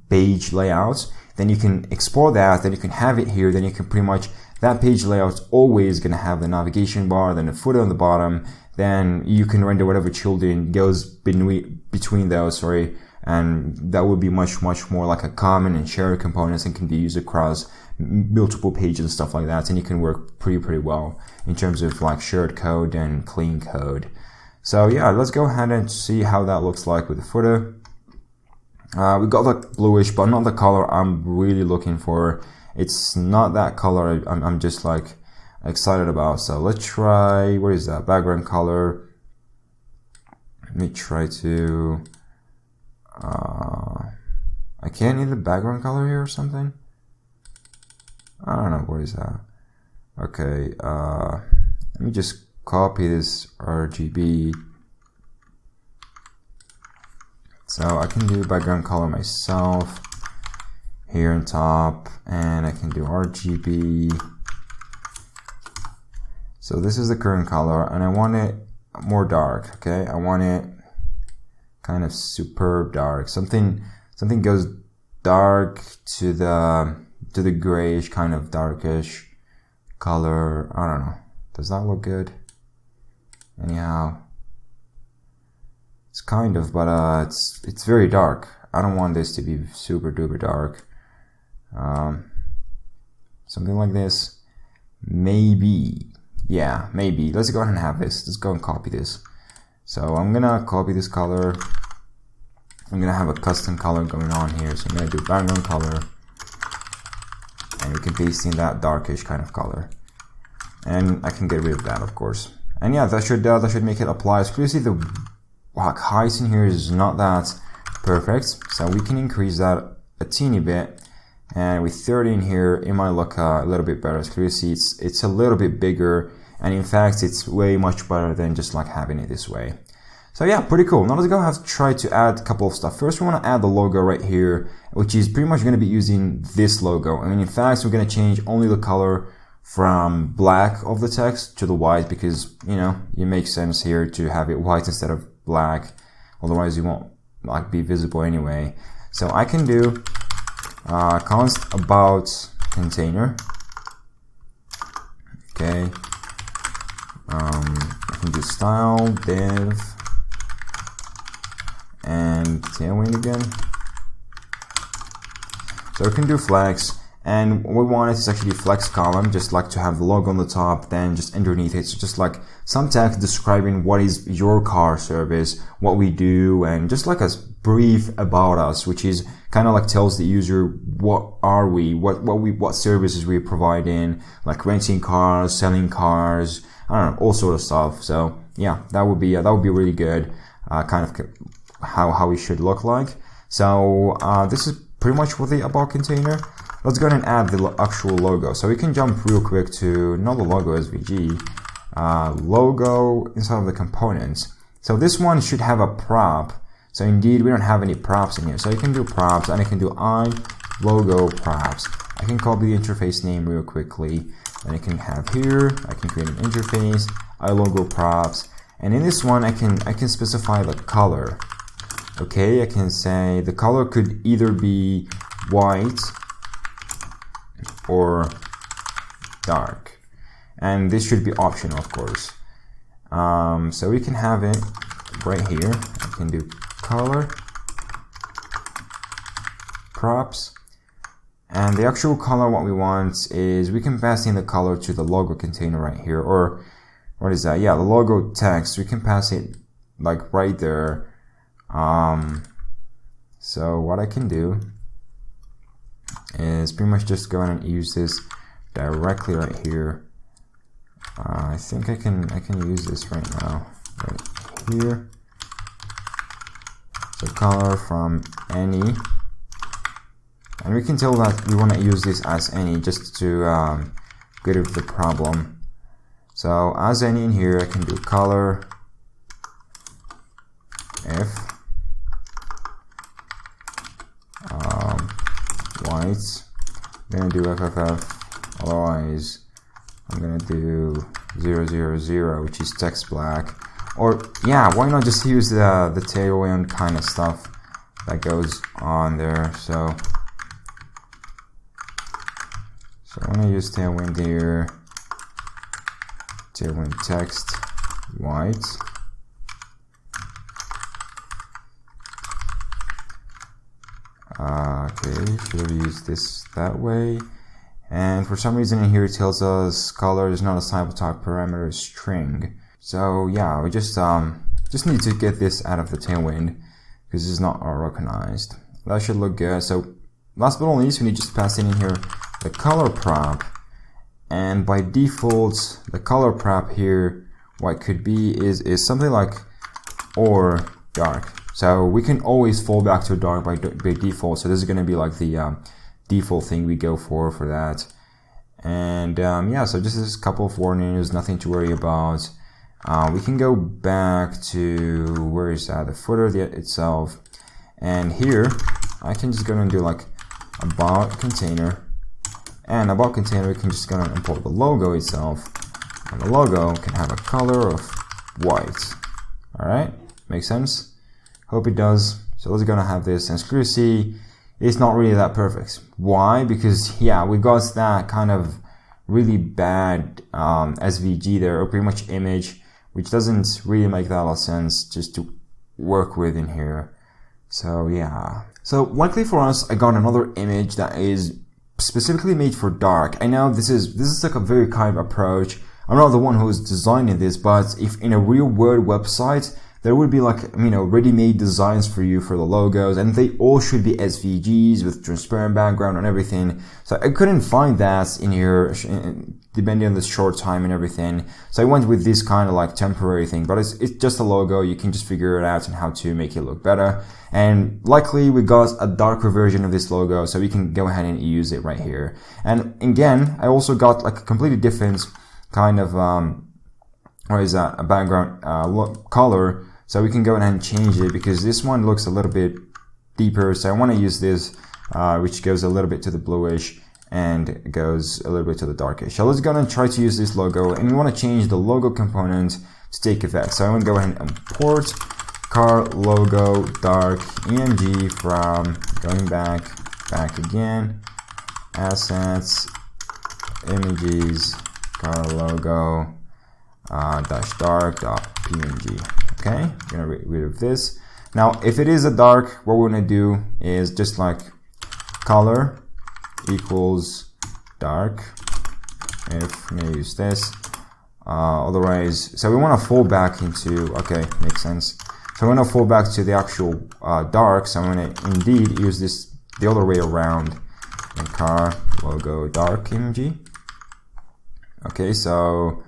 page layout. Then you can export that, then you can have it here, then you can pretty much that page layout's always going to have the navigation bar, then the footer on the bottom, then you can render whatever children goes between those, and that would be much more like a common and shared components and can be used across multiple pages and stuff like that, and it can work pretty well in terms of like shared code and clean code. So yeah, let's go ahead and see how that looks like with the footer. We got like bluish, but not the color I'm really looking for. It's not that color I'm just like excited about. So let's try, what is that, background color. Let me try to I can't need the background color here or something. I don't know, what is that? Okay, let me just copy this RGB. So I can do background color myself here on top, and I can do RGB. So this is the current color, and I want it more dark, okay? I want it kind of super dark. Something goes dark to the grayish, kind of darkish color. I don't know. Does that look good? Anyhow, it's kind of, but it's very dark. I don't want this to be super duper dark. Something like this, maybe. Yeah, maybe. Let's go ahead and have this. Let's go and copy this. So I'm gonna copy this color. I'm gonna have a custom color going on here. So I'm gonna do background color, and we can paste in that darkish kind of color. And I can get rid of that, of course. And yeah, that should make it apply. So clearly the height in here is not that perfect, so we can increase that a teeny bit. And with 30 in here, it might look a little bit better. So clearly see it's a little bit bigger, and in fact it's way much better than just like having it this way. So yeah, pretty cool. Now let's go have to try to add a couple of stuff. First, we want to add the logo right here, which is pretty much going to be using this logo. I mean, in fact, we're going to change only the color from black of the text to the white, because, you know, it makes sense here to have it white instead of black. Otherwise, it won't like be visible anyway. So I can do const about container. Okay. I can do style div and Tailwind again. So we can do flex, and what we want is actually flex column, just like to have the logo on the top, then just underneath it, so just like some text describing what is your car service, what we do, and just like a brief about us, which is kind of like tells the user what are we, what services we provide in, like renting cars, selling cars, I don't know, all sort of stuff. So yeah, that would be really good, kind of how it should look like. So this is pretty much for the about container. Let's go ahead and add the actual logo. So we can jump real quick to not the logo SVG, logo inside of the components. So this one should have a prop. So indeed, we don't have any props in here. So you can do props, and I can do I logo props. I can copy the interface name real quickly, and I can have here, I can create an interface, I logo props, and in this one I can specify the color. Okay, I can say the color could either be white or dark, and this should be optional, of course. So we can have it right here. I can do color props, and the actual color what we want is we can pass in the color to the logo container right here, or what is that? Yeah, the logo text. We can pass it like right there. So what I can do is pretty much just go ahead and use this directly right here. I think I can use this right now, right here. So color from any, and we can tell that we want to use this as any, just to get rid of the problem. So as any in here, I can do color if white. I'm gonna do FFF, otherwise I'm gonna do 000, which is text black. Or yeah, why not just use the Tailwind kind of stuff that goes on there. So So I'm gonna use Tailwind here. Tailwind text white. Okay, should have used this that way. And for some reason in here it tells us color is not a sample type parameter, string. So yeah, we just need to get this out of the Tailwind because it's not recognized. That should look good. So last but not least, we need just pass in here the color prop. And by default, the color prop here, what it could be is something like or dark. So we can always fall back to dark by default. So this is going to be like the default thing we go for that. And yeah, so just this couple of warnings, nothing to worry about. We can go back to, where is that, the footer itself. And here, I can just go and do like about container. And about container, we can just go and import the logo itself. And the logo can have a color of white. Alright, makes sense? Hope it does. So let's gonna have this, and as you see, it's not really that perfect. Why? Because yeah, we got that kind of really bad SVG there, or pretty much image, which doesn't really make that a lot of sense just to work with in here. So yeah. So luckily for us, I got another image that is specifically made for dark. I know this is like a very kind of approach. I'm not the one who's designing this, but if in a real world website, there would be like, you know, ready-made designs for you for the logos, and they all should be SVGs with transparent background and everything. So I couldn't find that in here, depending on the short time and everything. So I went with this kind of like temporary thing, but it's just a logo. You can just figure it out and how to make it look better. And luckily we got a darker version of this logo, so we can go ahead and use it right here. And again, I also got like a completely different kind of, what is that, a background color. So we can go ahead and change it because this one looks a little bit deeper. So I want to use this, which goes a little bit to the bluish and goes a little bit to the darkish. So let's go ahead and try to use this logo, and we want to change the logo component to take effect. So I'm going to go ahead and import car logo dark emg from going back again, assets, images, car logo dash dark dot png. Okay, I'm gonna get rid of this. Now, if it is a dark, what we're gonna do is just like color equals dark. If I'm gonna use this, otherwise, so we want to fall back into, okay, makes sense. So I'm gonna fall back to the actual dark. So I'm gonna indeed use this the other way around. And car logo dark img. Okay, so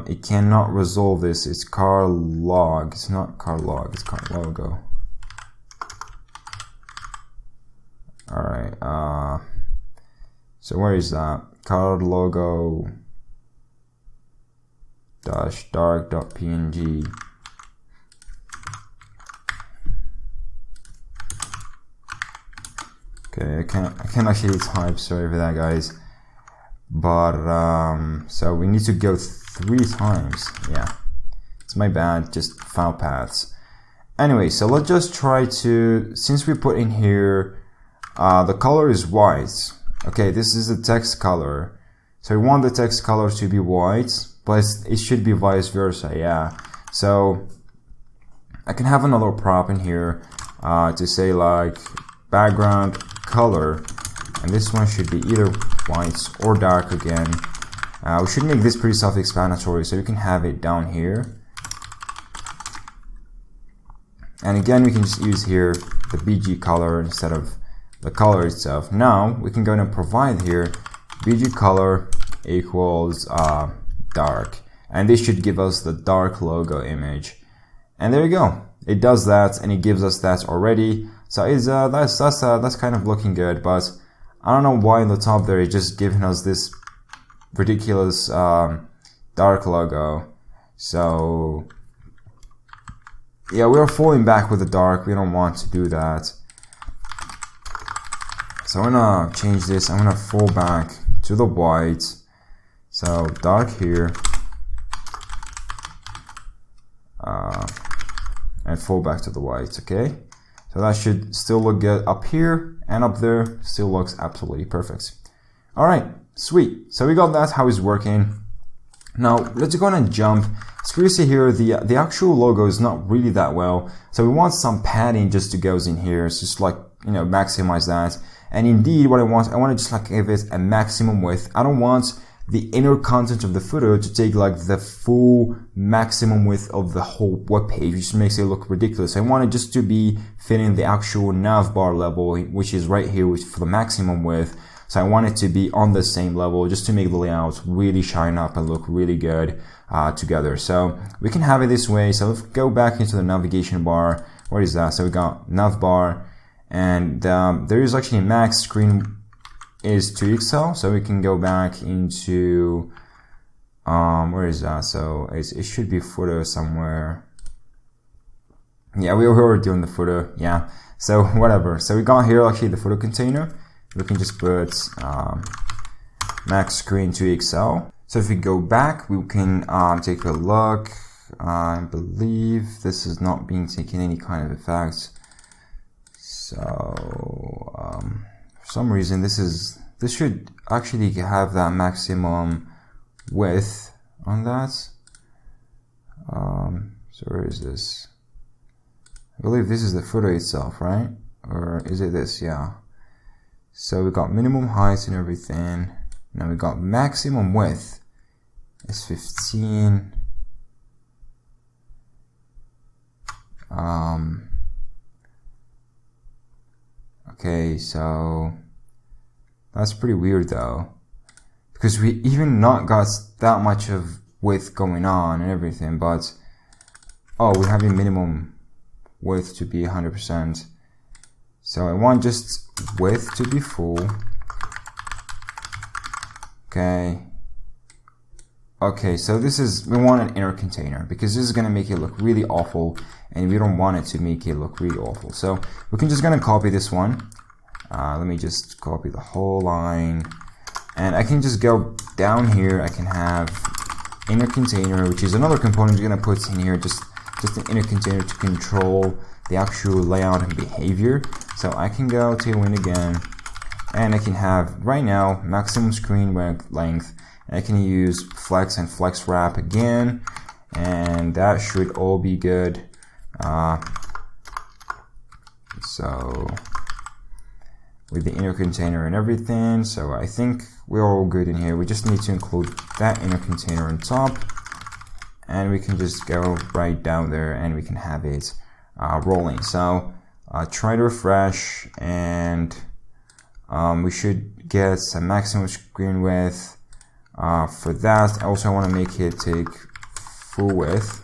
it cannot resolve this. It's car log. It's not car log. It's car logo. All right. So where is that? Car logo dash dark dot png. Okay, I can't actually type. Sorry for that, guys. But so we need to go 3 times. Yeah, it's my bad, just file paths. Anyway, so let's just try to, since we put in here the color is white. Okay, this is the text color, so we want the text color to be white, but it should be vice versa. Yeah, so I can have another prop in here to say like background color, and this one should be either white or dark again. We should make this pretty self-explanatory, so we can have it down here. And again, we can just use here the BG color instead of the color itself. Now we can go and provide here BG color equals dark, and this should give us the dark logo image. And there you go. It does that, and it gives us that already. So it's that's kind of looking good, but I don't know why in the top there it's just giving us this ridiculous dark logo. So yeah, we're falling back with the dark. We don't want to do that. So I'm gonna change this. I'm gonna fall back to the white. So dark here. And fall back to the white, okay? So that should still look good up here, and up there still looks absolutely perfect. All right, sweet. So we got that, how it's working. Now let's go on and jump. So you see here, the actual logo is not really that well. So we want some padding just to go in here. It's just like, you know, maximize that. And indeed what I want to just like give it a maximum width. I don't want the inner content of the footer to take like the full maximum width of the whole web page, which makes it look ridiculous. I want it just to be fitting the actual navbar level, which is right here for the maximum width. So I want it to be on the same level just to make the layout really shine up and look really good together. So we can have it this way. So let's go back into the navigation bar. What is that? So we got navbar, and there is actually max screen is 2XL. So we can go back into where is that? So it should be footer somewhere. Yeah, we were doing the footer. Yeah. So whatever. So we got here actually the footer container. We can just put max screen 2XL. So if we go back, we can take a look. I believe this is not being taken any kind of effect. So for some reason, this should actually have that maximum width on that. So where is this? I believe this is the footer itself, right? Or is it this? Yeah. So we got minimum height and everything. Now we got maximum width is 15. Okay, so that's pretty weird though, because we even not got that much of width going on and everything, but oh, we have a minimum width to be 100%. So I want just width to be full. Okay, so we want an inner container because this is going to make it look really awful, and we don't want it to make it look really awful. So we're just going to copy this one. Let me just copy the whole line, and I can just go down here. I can have inner container, which is another component we're going to put in here, just an inner container to control the actual layout and behavior. So I can go Tailwind again, and I can have right now maximum screen length. I can use flex and flex wrap again, and that should all be good. So with the inner container and everything, so I think we're all good in here. We just need to include that inner container on top, and we can just go right down there and we can have it rolling. So try to refresh, and we should get some maximum screen width. For that, I also want to make it take full width,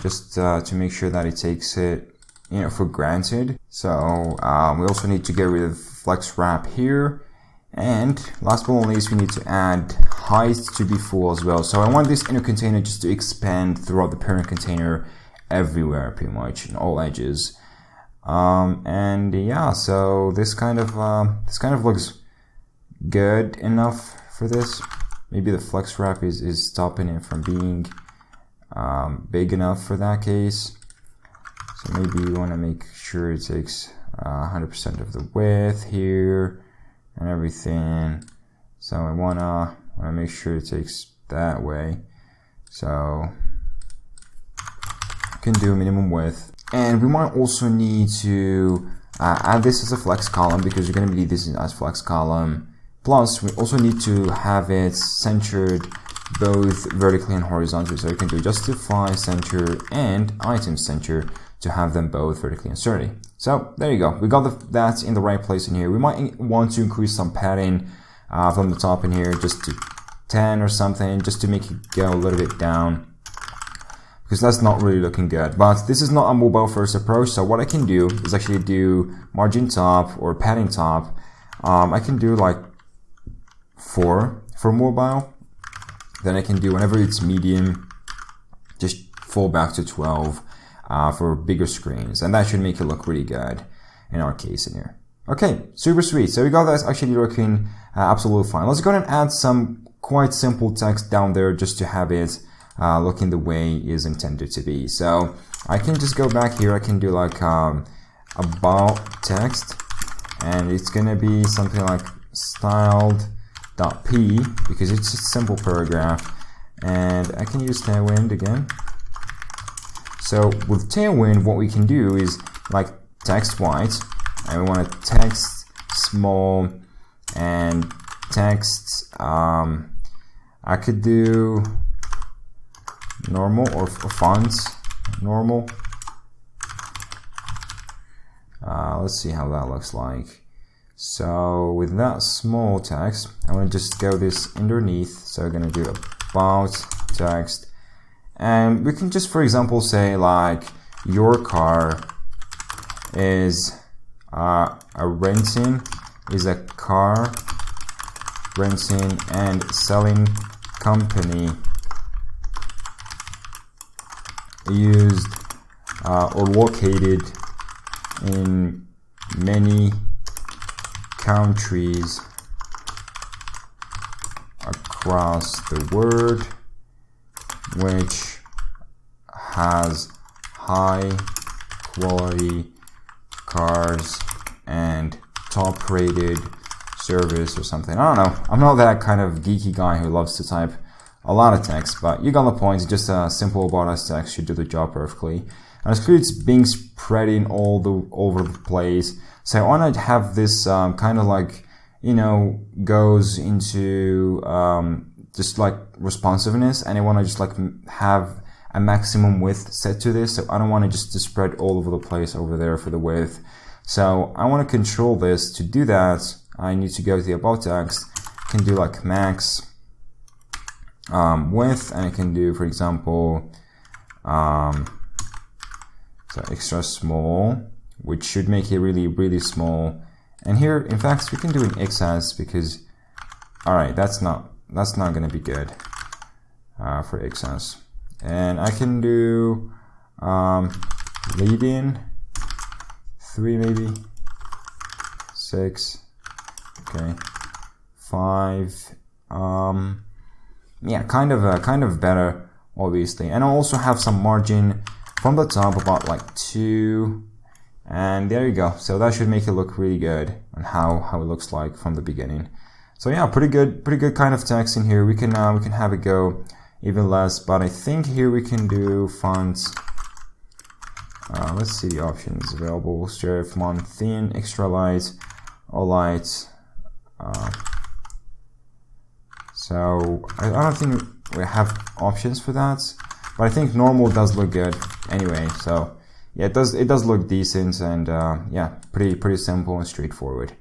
just to make sure that it takes it, you know, for granted. So we also need to get rid of flex wrap here, and last but not least, we need to add height to be full as well. So I want this inner container just to expand throughout the parent container everywhere, pretty much in all edges. And yeah, so this kind of looks good enough for this. Maybe the flex wrap is stopping it from being big enough for that case. So maybe we want to make sure it takes 100% of the width here and everything. So I want to make sure it takes that way. So you can do minimum width, and we might also need to add this as a flex column, because you're going to need this as flex column. Plus, we also need to have it centered both vertically and horizontally. So you can do justify center and item center to have them both vertically and sturdy. So there you go. We got that in the right place in here. We might want to increase some padding from the top in here, just to 10 or something, just to make it go a little bit down, because that's not really looking good. But this is not a mobile first approach. So what I can do is actually do margin top or padding top. I can do like 4 for mobile. Then I can do, whenever it's medium, just fall back to 12 for bigger screens, and that should make it look really good in our case in here. Okay, super sweet. So we got that actually working absolutely fine. Let's go ahead and add some quite simple text down there just to have it looking the way it is intended to be. So I can just go back here. I can do like about text, and it's gonna be something like styled.p because it's a simple paragraph, and I can use Tailwind again. So with Tailwind, what we can do is like text white, and we want to text small, and text I could do normal or fonts normal. Let's see how that looks like. So with that small text, I'm going to just go this underneath. So we're going to do about text, and we can just, for example, say like your car is a car renting and selling company used or located in many countries across the world, which has high quality cars and top rated service or something. I don't know. I'm not that kind of geeky guy who loves to type a lot of text, but you got the point. Just a simple about us text should do the job perfectly. And it's clear it's being spreading over the place. So I want to have this kind of like, you know, goes into just like responsiveness, and I want to just like have a maximum width set to this. So I don't want to just to spread all over the place over there for the width. So I want to control this. To do that, I need to go to the about text. I can do like max width, and I can do, for example, so extra small, which should make it really, really small. And here, in fact, we can do an XS because, all right, that's not going to be good for XS. And I can do lead in 3, maybe 6, okay, 5. Yeah, kind of better, obviously. And I also have some margin from the top, about like 2. And there you go. So that should make it look really good and how it looks like from the beginning. So yeah, pretty good kind of text in here. We can have it go even less, but I think here we can do fonts. Let's see the options available. Serif, font, thin, extra light, all light. So I don't think we have options for that, but I think normal does look good anyway. So yeah, it does look decent, and yeah, pretty simple and straightforward.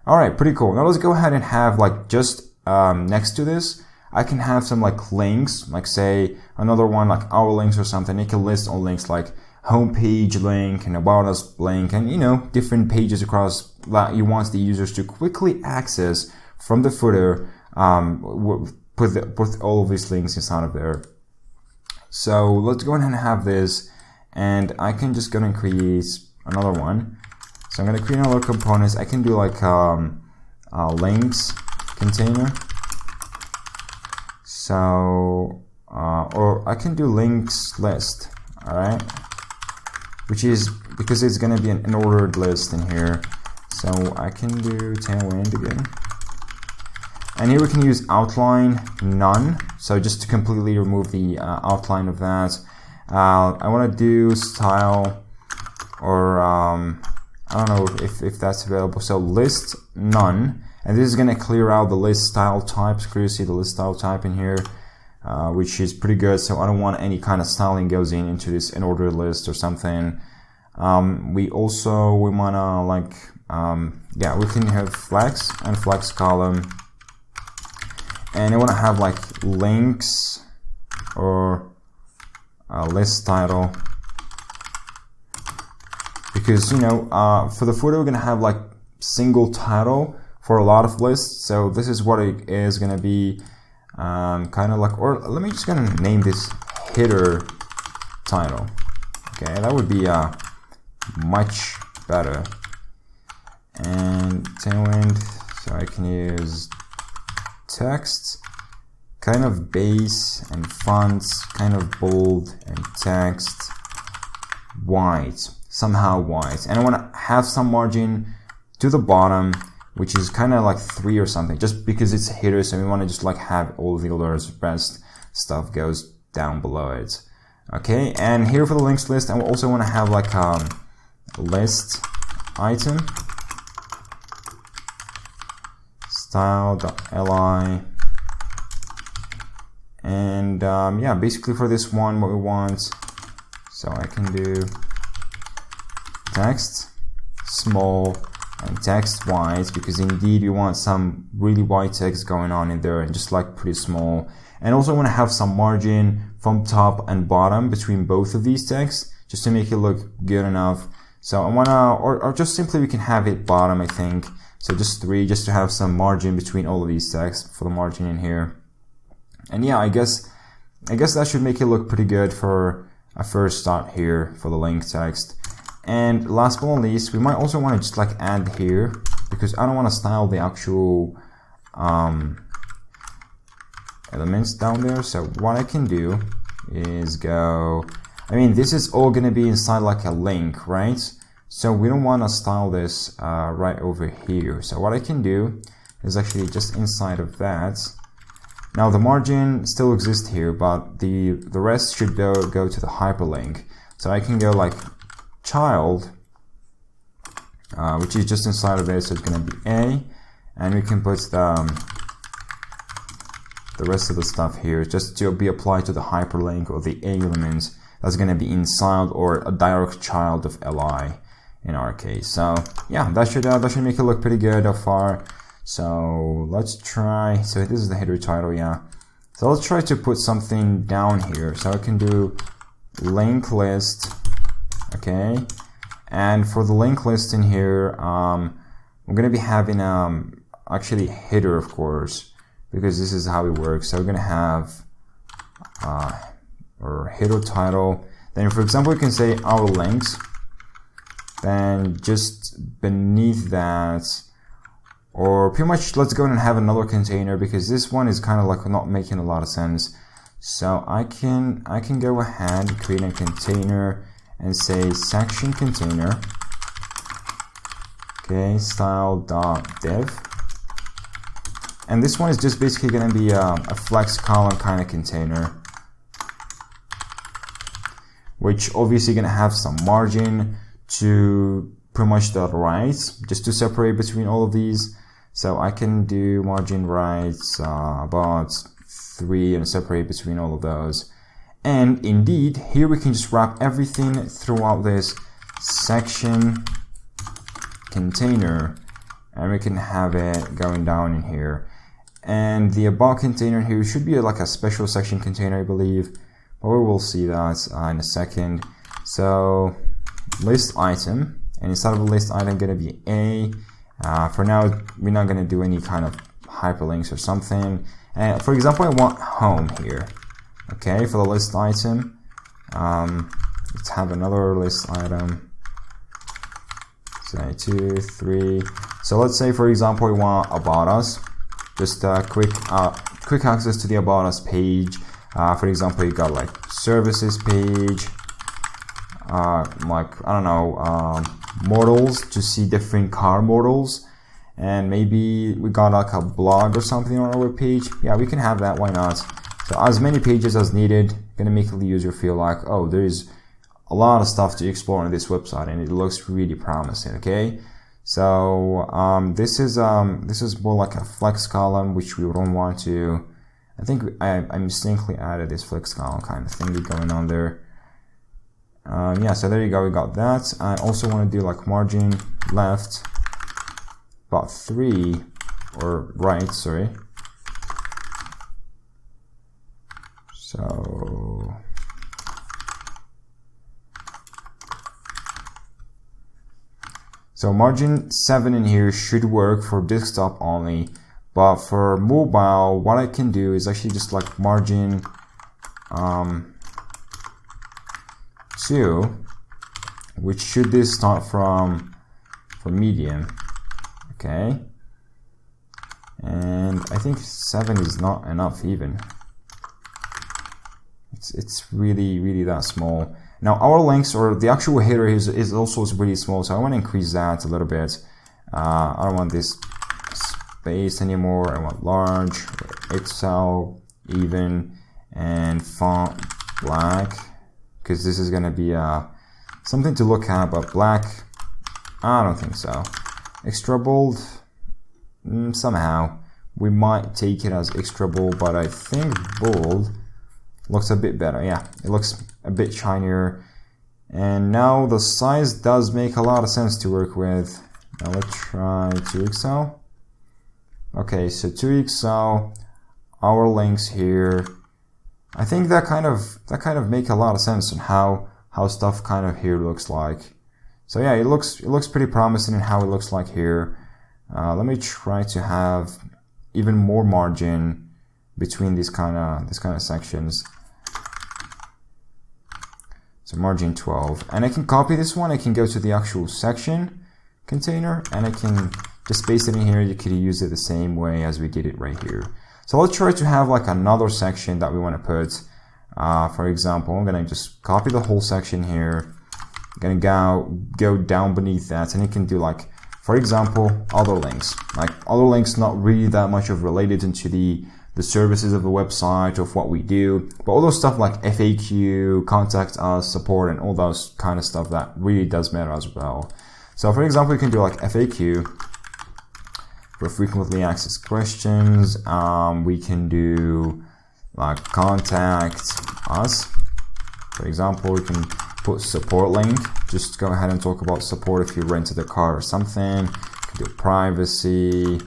All right, pretty cool. Now let's go ahead and have like just next to this, I can have some like links, like say another one like our links or something. It can list all links like homepage link and about us link, and you know, different pages across that you want the users to quickly access from the footer. Put all of these links inside of there. So let's go ahead and have this. And I can just go and create another one. So I'm going to create another components. I can do like links container. So, or I can do links list. All right. Which is because it's going to be an ordered list in here. So I can do Tailwind again. And here we can use outline none. So just to completely remove the outline of that. I want to do style, or I don't know if that's available. So list none, and this is going to clear out the list style types. Clearly see the list style type in here, which is pretty good. So I don't want any kind of styling goes into this in order list or something. We want to like yeah, we can have flex and flex column, and I want to have like links or list title, because you know for the footer we're gonna have like single title for a lot of lists. So this is what it is gonna be, kind of like, or let me just gonna name this header title. Okay, that would be much better. And Tailwind, so I can use text, kind of base, and fonts, kind of bold, and text white, somehow white. And I want to have some margin to the bottom, which is kind of like 3 or something, just because it's a header, so we want to just like have all the other rest stuff goes down below it. Okay, and here for the links list, I also want to have like a list item style.li, and yeah, basically for this one, what we want, so I can do text small and text wide, because indeed we want some really wide text going on in there, and just like pretty small. And also want to have some margin from top and bottom between both of these texts, just to make it look good enough. So I want to, or just simply we can have it bottom, I think. So just 3, just to have some margin between all of these texts for the margin in here. And yeah, I guess that should make it look pretty good for a first start here for the link text. And last but not least, we might also want to just like add here, because I don't want to style the actual elements down there. So what I can do is go, I mean, this is all going to be inside like a link, right? So we don't want to style this right over here. So what I can do is actually just inside of that. Now the margin still exists here, but the rest should go to the hyperlink. So I can go like child, which is just inside of it, so it's going to be A, and we can put the rest of the stuff here just to be applied to the hyperlink or the A element that's going to be inside, or a direct child of li in our case. So yeah, that should make it look pretty good so far. So let's try, so this is the header title, yeah. So let's try to put something down here. So I can do link list, okay. And for the link list in here, we're going to be having actually header, of course, because this is how it works. So we're going to have or header title. Then for example, we can say our links. Then just beneath that, or pretty much let's go and have another container, because this one is kind of like not making a lot of sense. So I can go ahead and create a container and say section container, okay, style.div, and this one is just basically going to be a flex column kind of container, which obviously going to have some margin to pretty much the right, just to separate between all of these. So I can do margin right about 3 and separate between all of those. And indeed, here we can just wrap everything throughout this section container, and we can have it going down in here. And the about container here should be like a special section container, I believe, but we will see that in a second. So list item, and inside of the list item going to be A. For now, we're not going to do any kind of hyperlinks or something. And for example, I want home here. Okay, for the list item, let's have another list item. Say 2, 3. So let's say, for example, we want about us, just quick access to the about us page. For example, you got like services page, like I don't know, models to see different car models, and maybe we got like a blog or something on our page. Yeah, we can have that. Why not? So as many pages as needed, gonna make the user feel like, oh, there's a lot of stuff to explore on this website, and it looks really promising. Okay, so this is more like a flex column, which we don't want to. I think I mistakenly added this flex column kind of thingy going on there. Yeah, so there you go, we got that. I also want to do like margin left about 3, or right, sorry. So margin 7 in here should work for desktop only, but for mobile, what I can do is actually just like margin 2, which should this start from medium, okay? And I think 7 is not enough even. It's really that small. Now our links, or the actual header is also really small, so I want to increase that a little bit. I don't want this space anymore. I want large, XL, even, and font black, because this is going to be something to look at, but black, I don't think so. Extra bold, somehow. We might take it as extra bold, but I think bold looks a bit better. Yeah, it looks a bit shinier. And now the size does make a lot of sense to work with. Now let's try 2XL. Okay, so 2XL, our links here. I think that kind of make a lot of sense on how stuff kind of here looks like. So yeah, it looks pretty promising in how it looks like here. Let me try to have even more margin between these kind of sections. So margin 12, and I can copy this one. I can go to the actual section container, and I can just paste it in here. You could use it the same way as we did it right here. So let's try to have like another section that we want to put. For example, I'm gonna just copy the whole section here. I'm gonna go down beneath that, and you can do like, for example, other links. Like other links, not really that much of related into the services of the website, of what we do, but all those stuff like FAQ, contact us, support, and all those kind of stuff that really does matter as well. So for example, you can do like FAQ for frequently asked questions. We can do like contact us. For example, we can put support link. Just go ahead and talk about support if you rented a car or something. You can do privacy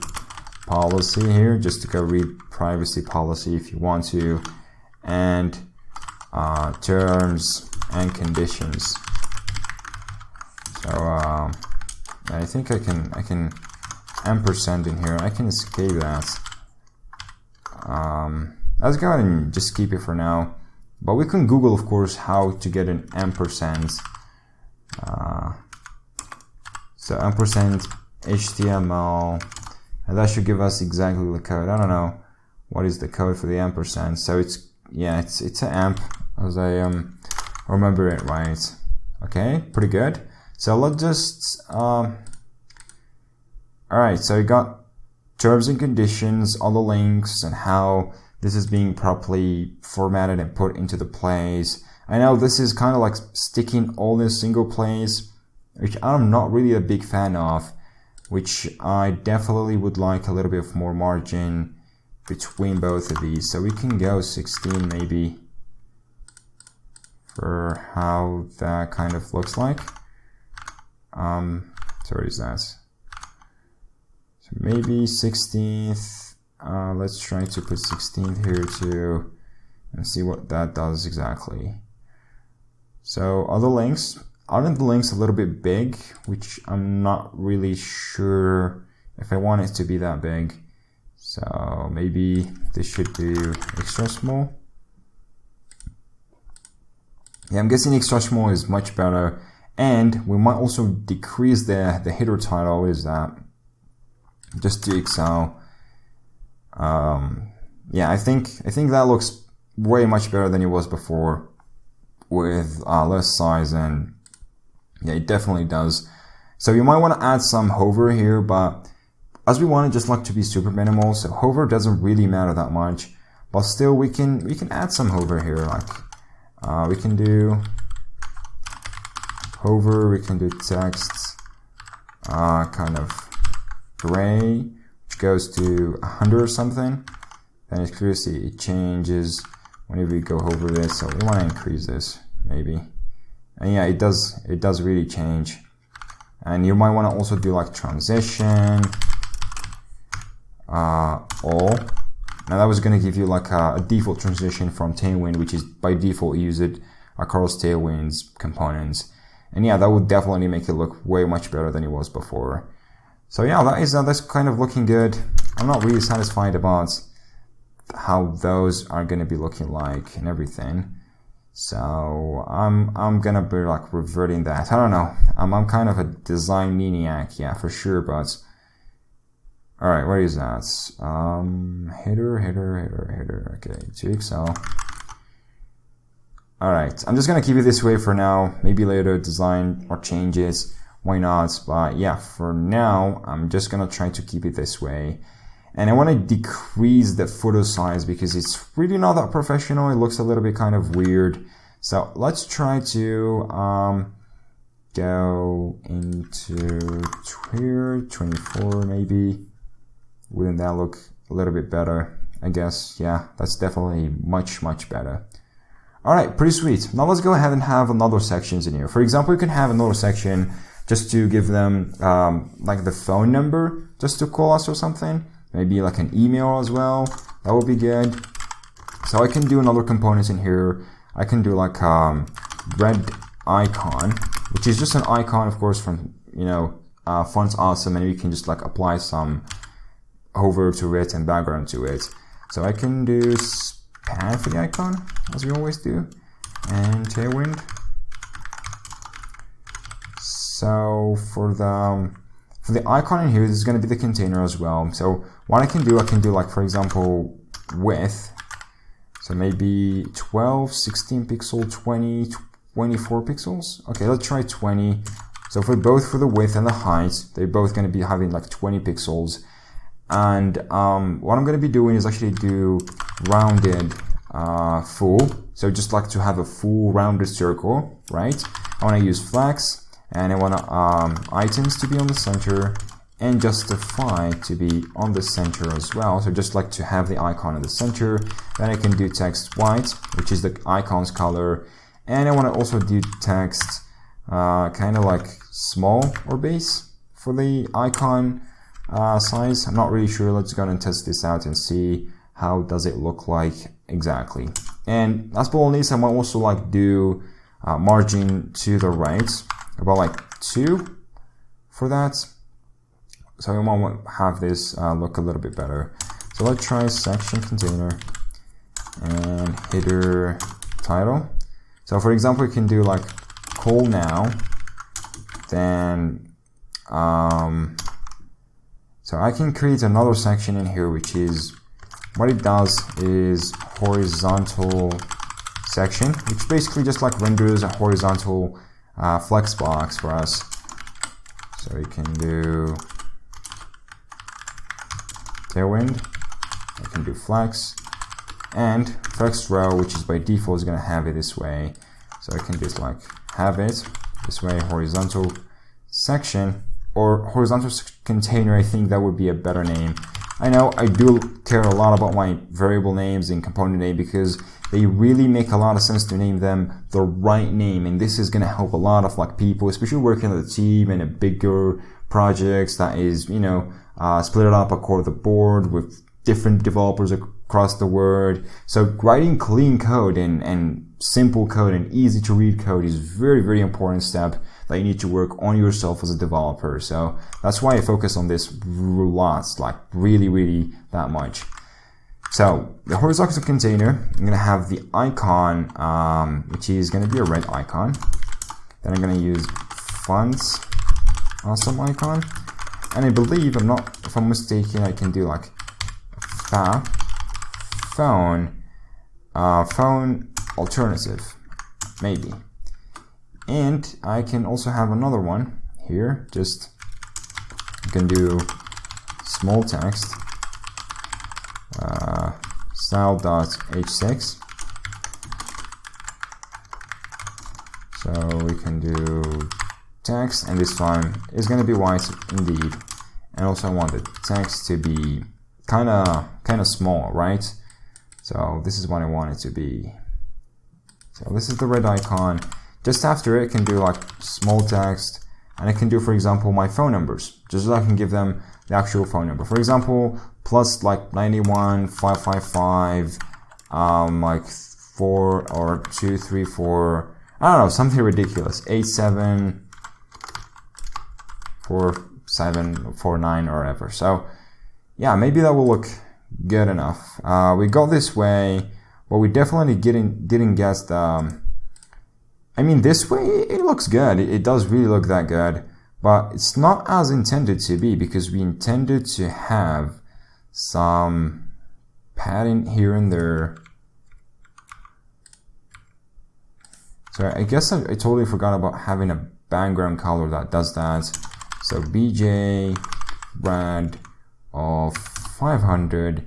policy here, just to go read privacy policy if you want to, and terms and conditions. So I think I can ampersand in here. I can escape that. Let's go ahead and just keep it for now. But we can Google, of course, how to get an ampersand. So ampersand HTML, and that should give us exactly the code. I don't know what is the code for the ampersand. So it's an amp, as I remember it right. Okay, pretty good. So let's just all right. So we got terms and conditions, all the links, and how this is being properly formatted and put into the place. I know this is kind of like sticking all in a single place, which I'm not really a big fan of, which I definitely would like a little bit of more margin between both of these. So we can go 16 maybe for how that kind of looks like. So where is that? So maybe 16th. Let's try to put 16th here too and see what that does exactly. So other links, aren't the links a little bit big, which I'm not really sure if I want it to be that big. So maybe this should do extra small. Yeah, I'm guessing extra small is much better. And we might also decrease the header title. What is that? Just to XL. Yeah, I think that looks way much better than it was before with less size, and yeah, it definitely does. So you might want to add some hover here, but as we want it just like to be super minimal, so hover doesn't really matter that much, but still we can add some hover here. Like we can do hover, we can do text kind of gray, which goes to 100 or something. And it's clear to see it changes whenever we go over this, so we want to increase this maybe. And yeah, it does really change. And you might want to also do like transition all. Now that was going to give you like a default transition from Tailwind, which is by default used across Tailwind's components. And yeah, that would definitely make it look way much better than it was before. So yeah, that's kind of looking good. I'm not really satisfied about how those are going to be looking like and everything. So I'm gonna be like reverting that. I don't know. I'm kind of a design maniac, yeah, for sure. But all right, what is that? Header. Okay, 2XL. All right, I'm just gonna keep it this way for now. Maybe later design or changes why not? But yeah, for now, I'm just gonna try to keep it this way. And I want to decrease the photo size because it's really not that professional. It looks a little bit kind of weird. So let's try to go into 24 maybe. Wouldn't that look a little bit better? I guess, yeah, that's definitely much better. Alright, pretty sweet. Now let's go ahead and have another sections in here. For example, you can have another section just to give them like the phone number just to call us or something. Maybe like an email as well. That would be good. So I can do another components in here. I can do like red icon, which is just an icon, of course, from, you know, Fonts Awesome, and you can just like apply some hover to it and background to it. So I can do span for the icon, as we always do, and Tailwind. So for the icon in here, this is going to be the container as well. So what I can do like, for example, width. So maybe 12, 16 pixel, 20, 24 pixels. Okay, let's try 20. So for both for the width and the height, they're both going to be having like 20 pixels. And what I'm going to be doing is actually do rounded full. So just like to have a full rounded circle, right? I want to use flex. And I want items to be on the center and justify to be on the center as well. So just like to have the icon in the center. Then I can do text white, which is the icon's color. And I want to also do text kind of like small or base for the icon size. I'm not really sure. Let's go and test this out and see how does it look like exactly. And as well as I might also like do margin to the right. About like 2 for that. So we want to have this look a little bit better. So let's try section container and header title. So for example, we can do like call now. Then, so I can create another section in here, which is, what it does is horizontal section, which basically just like renders a horizontal flex box for us. So we can do Tailwind, I can do flex, and flex row, which is by default is going to have it this way. So I can just like have it this way, horizontal section, or horizontal container. I think that would be a better name. I know I do care a lot about my variable names and component name because they really make a lot of sense to name them the right name, and this is going to help a lot of like people, especially working with a team and a bigger projects that is, you know, split it up across the board with different developers across the world. So writing clean code and simple code and easy to read code is very important step that you need to work on yourself as a developer. So that's why I focus on this lots, like really that much. So the horizontal container, I'm going to have the icon, which is going to be a red icon. Then I'm going to use fonts awesome icon. And I believe, if I'm mistaken, I can do like phone alternative, maybe. And I can also have another one here. Just, you can do small text. Style.h6. So we can do text, and this time is going to be white indeed. And also I want the text to be kind of small, right? So this is what I want it to be. So this is the red icon. Just after it, I can do like small text, and I can do, for example, my phone numbers, just so I can give them the actual phone number. For example, plus like 91 555 like 4 or 2 3 4, I don't know, something ridiculous, 87 47 49 or whatever. So yeah, maybe that will look good enough. We got this way, but we definitely didn't get the I mean, this way it looks good. It does really look that good, but it's not as intended to be, because we intended to have some padding here and there. So I guess I totally forgot about having a background color that does that. So BJ red of 500,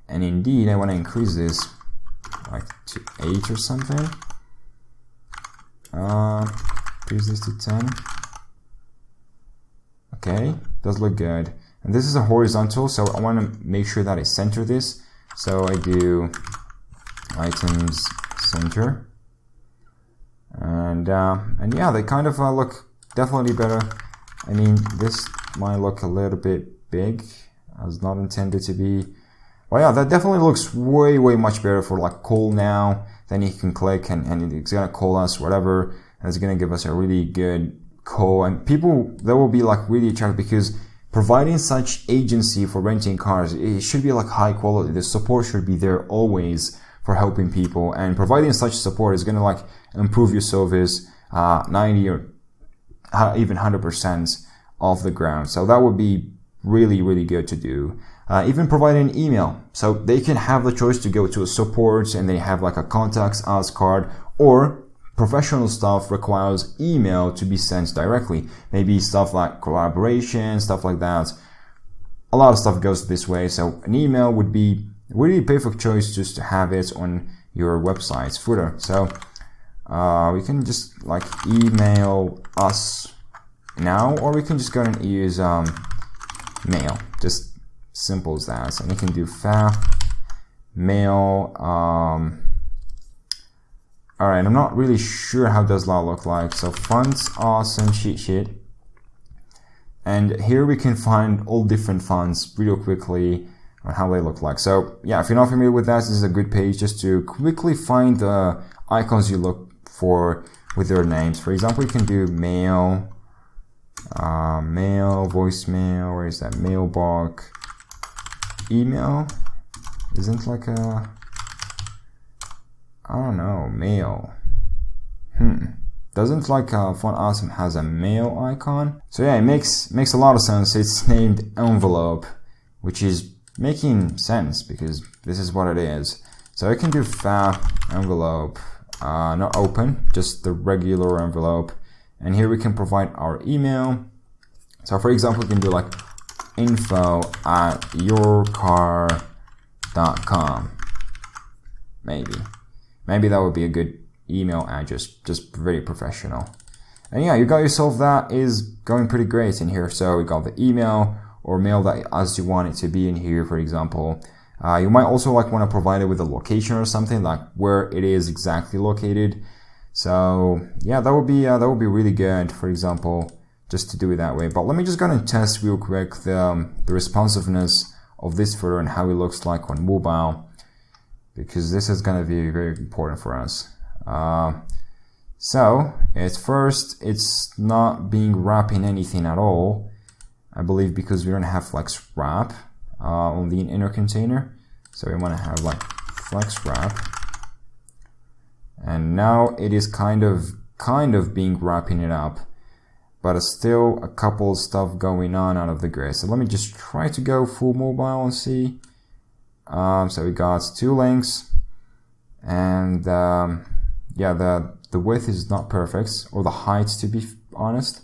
and indeed I want to increase this like to 8 or something. Increase this to 10. Okay, does look good. And this is a horizontal, so I want to make sure that I center this. So I do items center, and yeah, they kind of look definitely better. I mean, this might look a little bit big, as not intended to be. Well, yeah, that definitely looks way much better for like call now. Then you can click and it's gonna call us whatever, and it's gonna give us a really good call, and people, that will be like really attractive, because providing such agency for renting cars, it should be like high quality. The support should be there always for helping people, and providing such support is gonna like improve your service 90 or even 100% off the ground. So that would be really good to do. Even providing email, so they can have the choice to go to a support and they have like a contacts us card, or professional stuff requires email to be sent directly. Maybe stuff like collaboration, stuff like that. A lot of stuff goes this way, so an email would be really perfect choice just to have it on your website's footer. So we can just like email us now, or we can just go and use mail, just simple as that. And you can do mail. Alright, I'm not really sure how does that look like. So fonts, awesome, cheat sheet. And here we can find all different fonts real quickly on how they look like. So yeah, if you're not familiar with that, this is a good page just to quickly find the icons you look for with their names. For example, you can do mail, mail, voicemail, where is that? Mailbox, email, isn't like a, I don't know, mail. Doesn't like Font Awesome has a mail icon. So yeah, it makes a lot of sense. It's named envelope, which is making sense because this is what it is. So I can do envelope, not open, just the regular envelope. And here we can provide our email. So for example, we can do like info@yourcar.com. Maybe that would be a good email address, just very professional. And yeah, you got yourself, that is going pretty great in here. So we got the email or mail that as you want it to be in here, for example. You might also like want to provide it with a location or something, like where it is exactly located. So yeah, that would be really good, for example, just to do it that way. But let me just go and test real quick the responsiveness of this footer and how it looks like on mobile, because this is going to be very important for us. So at first, it's not being wrapping anything at all, I believe, because we don't have flex wrap on the inner container. So we want to have like flex wrap, and now it is kind of being wrapping it up, but it's still a couple stuff going on out of the grid. So let me just try to go full mobile and see. So we got 2 links, and yeah, the width is not perfect, or the height, to be honest.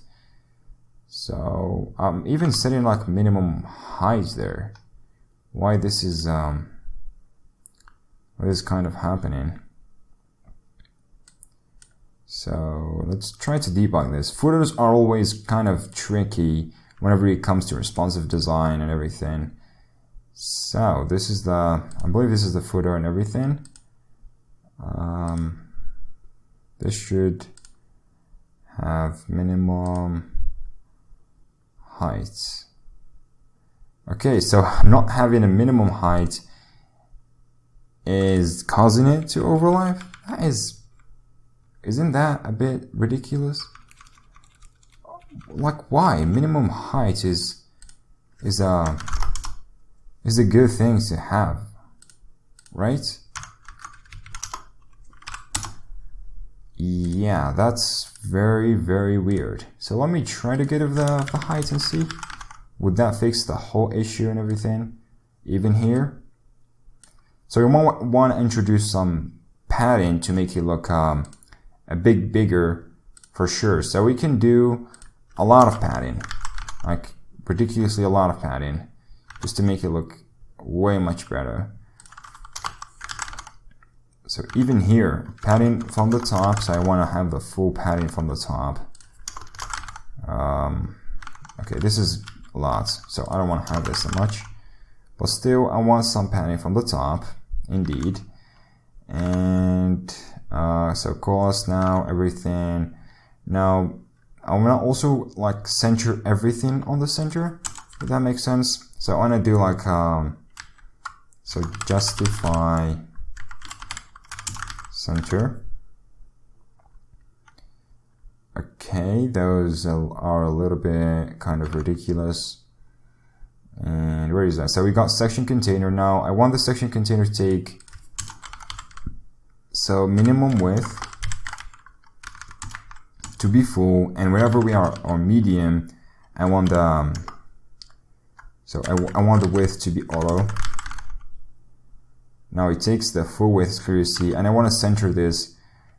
So I'm even setting like minimum height there. Why this is what is kind of happening? So let's try to debug this. Footers are always kind of tricky whenever it comes to responsive design and everything. So this is I believe this is the footer and everything. This should have minimum height. Okay, so not having a minimum height is causing it to overlap. Isn't that a bit ridiculous? Like, why? Minimum height is a good thing to have, right? Yeah, that's very weird. So let me try to get the height and see. Would that fix the whole issue and everything? Even here? So we might want to introduce some padding to make it look a bit bigger for sure. So we can do a lot of padding, like ridiculously a lot of padding, just to make it look way much better. So even here, padding from the top, so I want to have the full padding from the top. Okay, this is a lot, so I don't want to have this so much. But still, I want some padding from the top, indeed. And so cost now, everything. Now, I want to also like center everything on the center, if that makes sense. So I want to do like, so justify center. Okay, those are a little bit kind of ridiculous. And where is that? So we got section container. Now I want the section container to take, so minimum width to be full, and wherever we are on medium, I want the, so I want the width to be auto. Now it takes the full width, as you see, and I want to center this.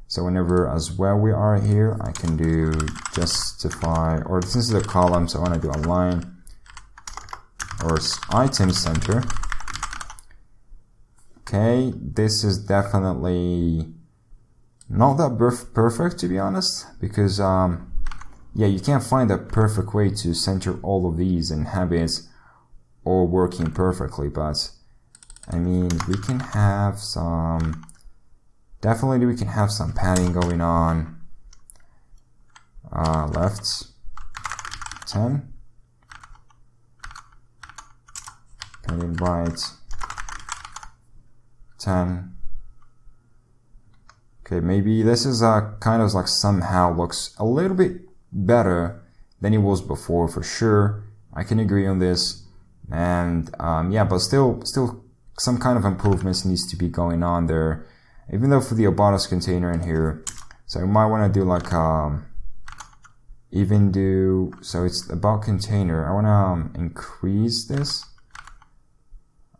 So whenever as well we are here, I can do justify, or since it's a column, so I want to do a line or item center. Okay, this is definitely not that perfect, to be honest, because yeah, you can't find a perfect way to center all of these and have it all working perfectly. But I mean, we can have some, definitely we can have some padding going on. Left 10, padding right 10. Okay, maybe this is kind of like somehow looks a little bit better than it was before, for sure. I can agree on this. And yeah, but still some kind of improvements needs to be going on there, even though for the about us container in here. So you might want to do like even do, so it's about container. I want to increase this.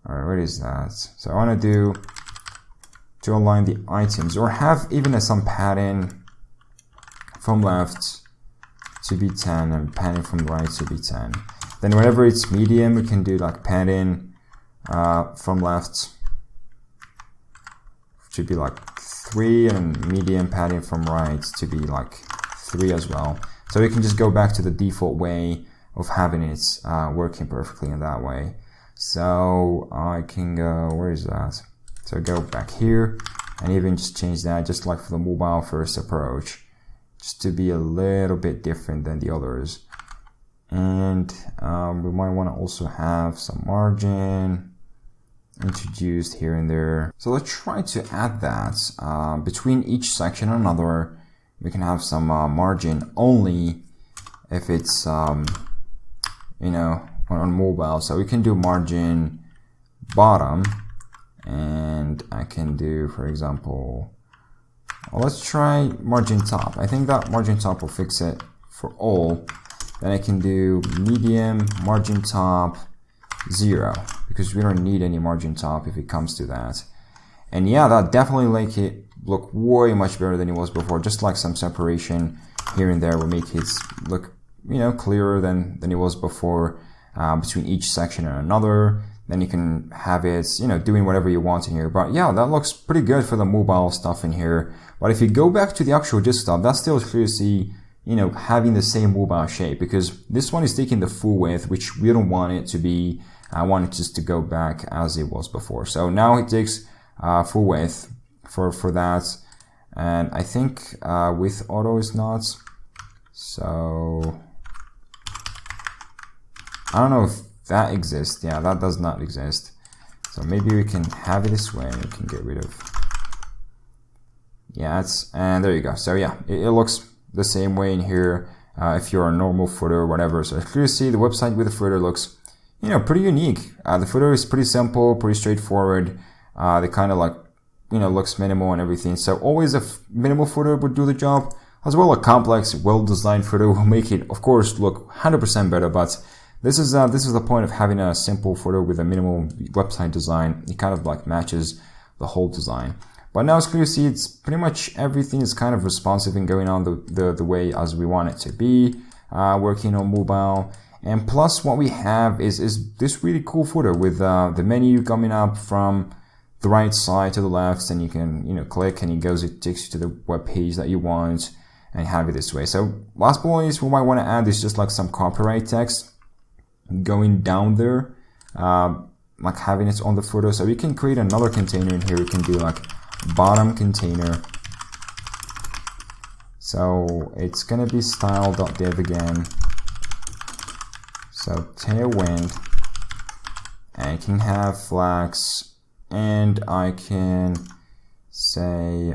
All right, what is that? So I want to do to align the items, or have even some padding from left to be 10 and padding from right to be 10. Then whenever it's medium, we can do like padding from left to be like 3, and medium padding from right to be like 3 as well. So we can just go back to the default way of having it working perfectly in that way. So I can go, where is that? So go back here and even just change that, just like for the mobile first approach, just to be a little bit different than the others. And we might want to also have some margin introduced here and there. So let's try to add that between each section and another. We can have some margin only if it's you know, on mobile. So we can do margin bottom, and I can do, for example, well, let's try margin top. I think that margin top will fix it for all. Then I can do medium margin top 0, because we don't need any margin top if it comes to that. And yeah, that definitely make it look way much better than it was before. Just like some separation here and there will make it look, you know, clearer than it was before, between each section and another. Then you can have it, you know, doing whatever you want in here. But yeah, that looks pretty good for the mobile stuff in here. But if you go back to the actual desktop, that's still clear to see, you know, having the same mobile shape, because this one is taking the full width, which we don't want it to be. I want it just to go back as it was before. So now it takes full width for that. And I think with auto is not. So I don't know if that exists. Yeah, that does not exist. So maybe we can have it this way, and we can get rid of. Yeah, and there you go. So yeah, it looks the same way in here. If you're a normal footer or whatever. So as you see, the website with the footer looks, you know, pretty unique. The footer is pretty simple, pretty straightforward. They kind of like, you know, looks minimal and everything. So always a minimal footer would do the job. As well, a complex, well-designed footer will make it, of course, look 100% better. But this is the point of having a simple footer with a minimal website design. It kind of like matches the whole design. But now as you see, it's pretty much everything is kind of responsive and going on the way as we want it to be, working on mobile. And plus what we have is this really cool footer with the menu coming up from the right side to the left, and you can click and it takes you to the web page that you want and have it this way. So last but not least, what I want to add is just like some copyright text going down there, like having it on the footer. So we can create another container in here. We can do like bottom container. So it's gonna be style.dev again. So Tailwind, and I can have flags, and I can say,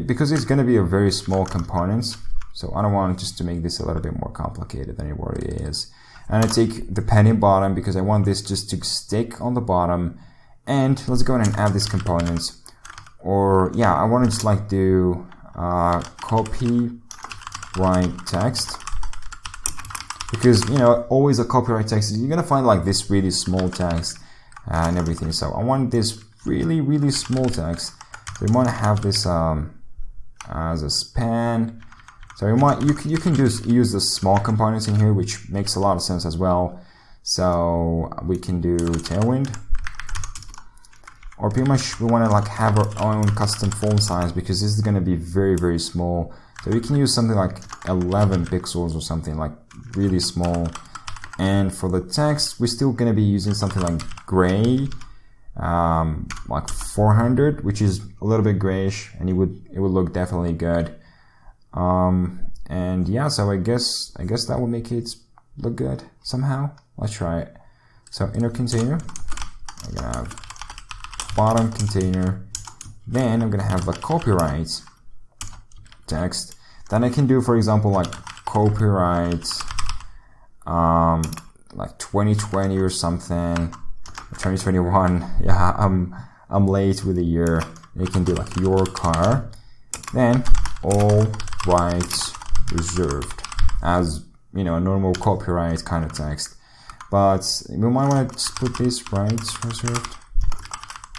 because it's going to be a very small component, so I don't want just to make this a little bit more complicated than it already is. And I take the padding bottom because I want this just to stick on the bottom. And let's go ahead and add these components. Or yeah, I want to just like do copyright text. Because, always a copyright text, you're going to find like this really small text and everything. So I want this really, really small text. So we want to have this as a span. So you can just use the small components in here, which makes a lot of sense as well. So we can do Tailwind. Or pretty much we want to like have our own custom font size, because this is going to be very, very small. So we can use something like 11 pixels or something like really small. And for the text, we're still going to be using something like gray, like 400, which is a little bit grayish, and it would look definitely good. And yeah, so I guess that would make it look good somehow. Let's try it. So inner container, I'm gonna have bottom container, then I'm gonna have the copyright text. Then I can do, for example, like copyright like 2020 or something, 2021. Yeah, I'm late with the year. You can do like your car, then all rights reserved, as a normal copyright kind of text. But we might want to just put this rights reserved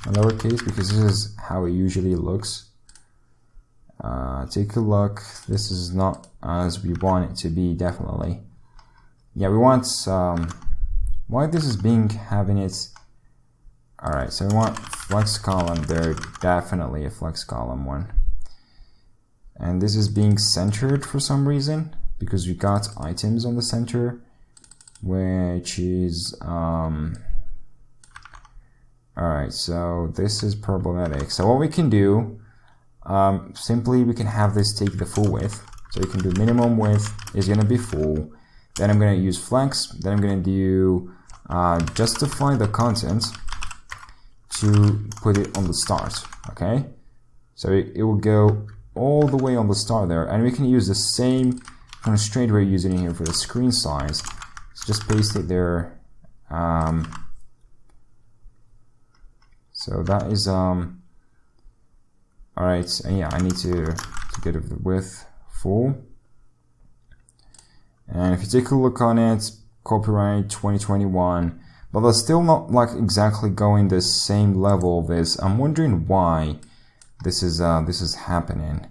in lowercase, because this is how it usually looks. Take a look. This is not as we want it to be, definitely. Yeah, we want why this is having it. Alright, so we want flex column there, definitely a flex column one. And this is being centered for some reason, because we got items on the center, which is alright, so this is problematic. So what we can do, simply we can have this take the full width. So you can do minimum width is going to be full. Then I'm going to use flex. Then I'm going to do justify the content to put it on the start. Okay, so it will go all the way on the start there, and we can use the same constraint we're using here for the screen size. So just paste it there. So that is alright, and yeah, I need to get the width full. And if you take a look on it, copyright 2021, but they're still not like exactly going the same level of this. I'm wondering why this is happening.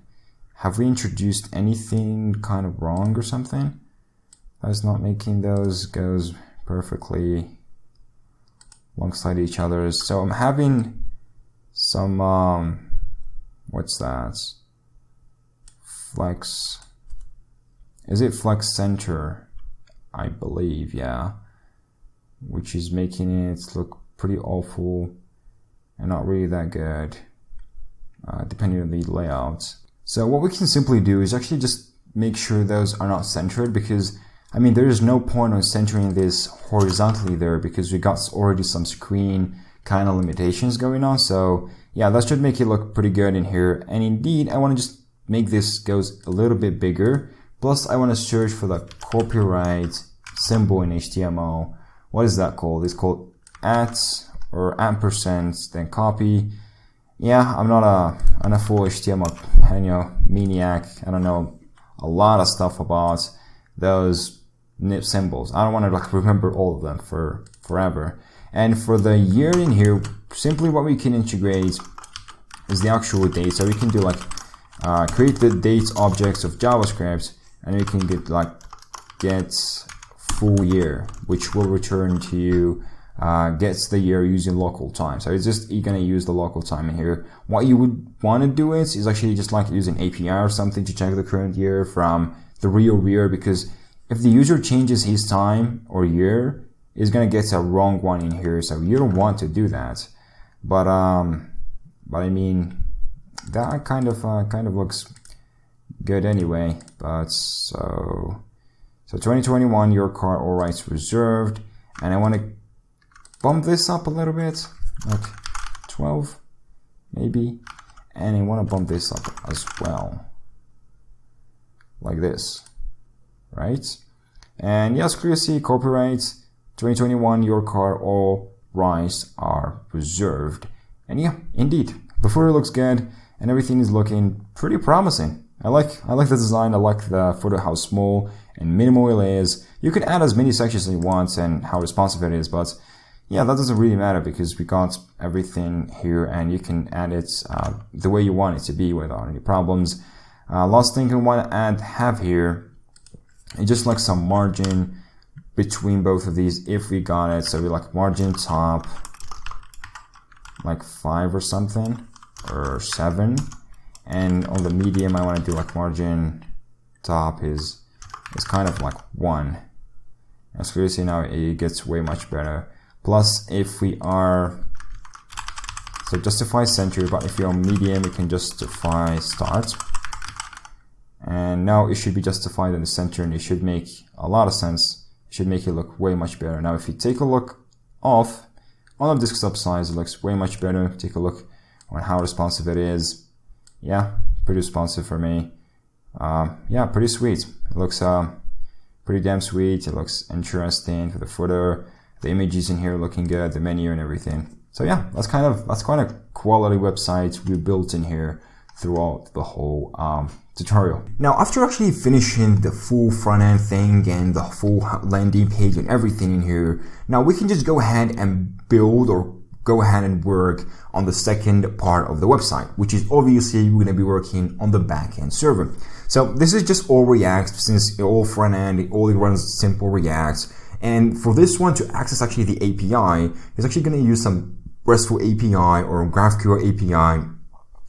Have we introduced anything kind of wrong or something? That's not making those goes perfectly alongside each other. So I'm having some what's that? Flex. Is it flex center? I believe, yeah. Which is making it look pretty awful and not really that good, depending on the layout. So what we can simply do is actually just make sure those are not centered, because I mean there is no point on centering this horizontally there, because we got already some screen kind of limitations going on. So yeah, that should make it look pretty good in here. And indeed, I want to just make this goes a little bit bigger. Plus, I want to search for the copyright symbol in HTML. What is that called? It's called @ or ampersand, then copy. Yeah, I'm not a full HTML maniac. I don't know a lot of stuff about those nib symbols. I don't want to like remember all of them forever. And for the year in here, simply what we can integrate is the actual date. So we can do like create the date objects of JavaScript, and we can get like get full year, which will return to you gets the year using local time. So it's just you're gonna use the local time in here. What you would want to do is actually just like use an API or something to check the current year from the real year, because if the user changes his time or year, it's gonna get a wrong one in here. So you don't want to do that. But I mean, that kind of looks good anyway. But so 2021, your car, all rights reserved, and I want to bump this up a little bit, like 12 maybe, and I want to bump this up as well, like this, right? And yes, clearly copyright 2021, your car, all rights are reserved. And yeah, indeed, the footer looks good, and everything is looking pretty promising. I like the design. I like the footer, how small and minimal it is. You can add as many sections as you want and how responsive it is, but yeah, that doesn't really matter because we got everything here, and you can add it the way you want it to be without any problems. Last thing I want to have here is just like some margin between both of these if we got it. So we like margin top like 5 or something, or 7, and on the medium I want to do like margin top is kind of like 1. As you see now, it gets way much better. Plus, if we are, so justify center, but if you're on medium, we can justify start. And now it should be justified in the center, and it should make a lot of sense. It should make it look way much better. Now, if you take a look off, on the desktop size, it looks way much better. Take a look on how responsive it is. Yeah, pretty responsive for me. Yeah, pretty sweet. It looks pretty damn sweet. It looks interesting for the footer. The images in here looking good, the menu and everything. So yeah, that's kind of quality website we built in here throughout the whole tutorial. Now, after actually finishing the full front end thing and the full landing page and everything in here, now we can just go ahead and build or go ahead and work on the second part of the website, which is obviously we're going to be working on the backend server. So this is just all React, since all front end, it only runs simple React. And for this one to access actually the API, it's actually going to use some RESTful API or GraphQL API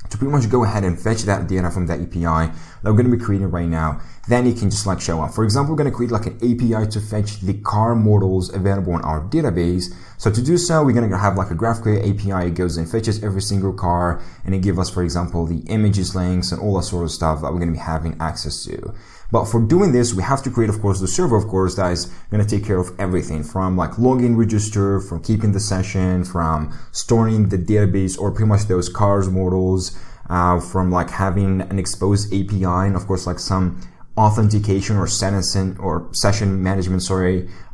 to pretty much go ahead and fetch that data from that API that we're going to be creating right now. Then it can just like show up. For example, we're going to create like an API to fetch the car models available in our database. So to do so, we're going to have like a GraphQL API. It goes and fetches every single car, and it gives us, for example, the images, links, and all that sort of stuff that we're going to be having access to. But for doing this, we have to create, of course, the server, of course, that is going to take care of everything from like login register, from keeping the session, from storing the database or pretty much those cars models, from like having an exposed API, and of course, like some authentication or session management,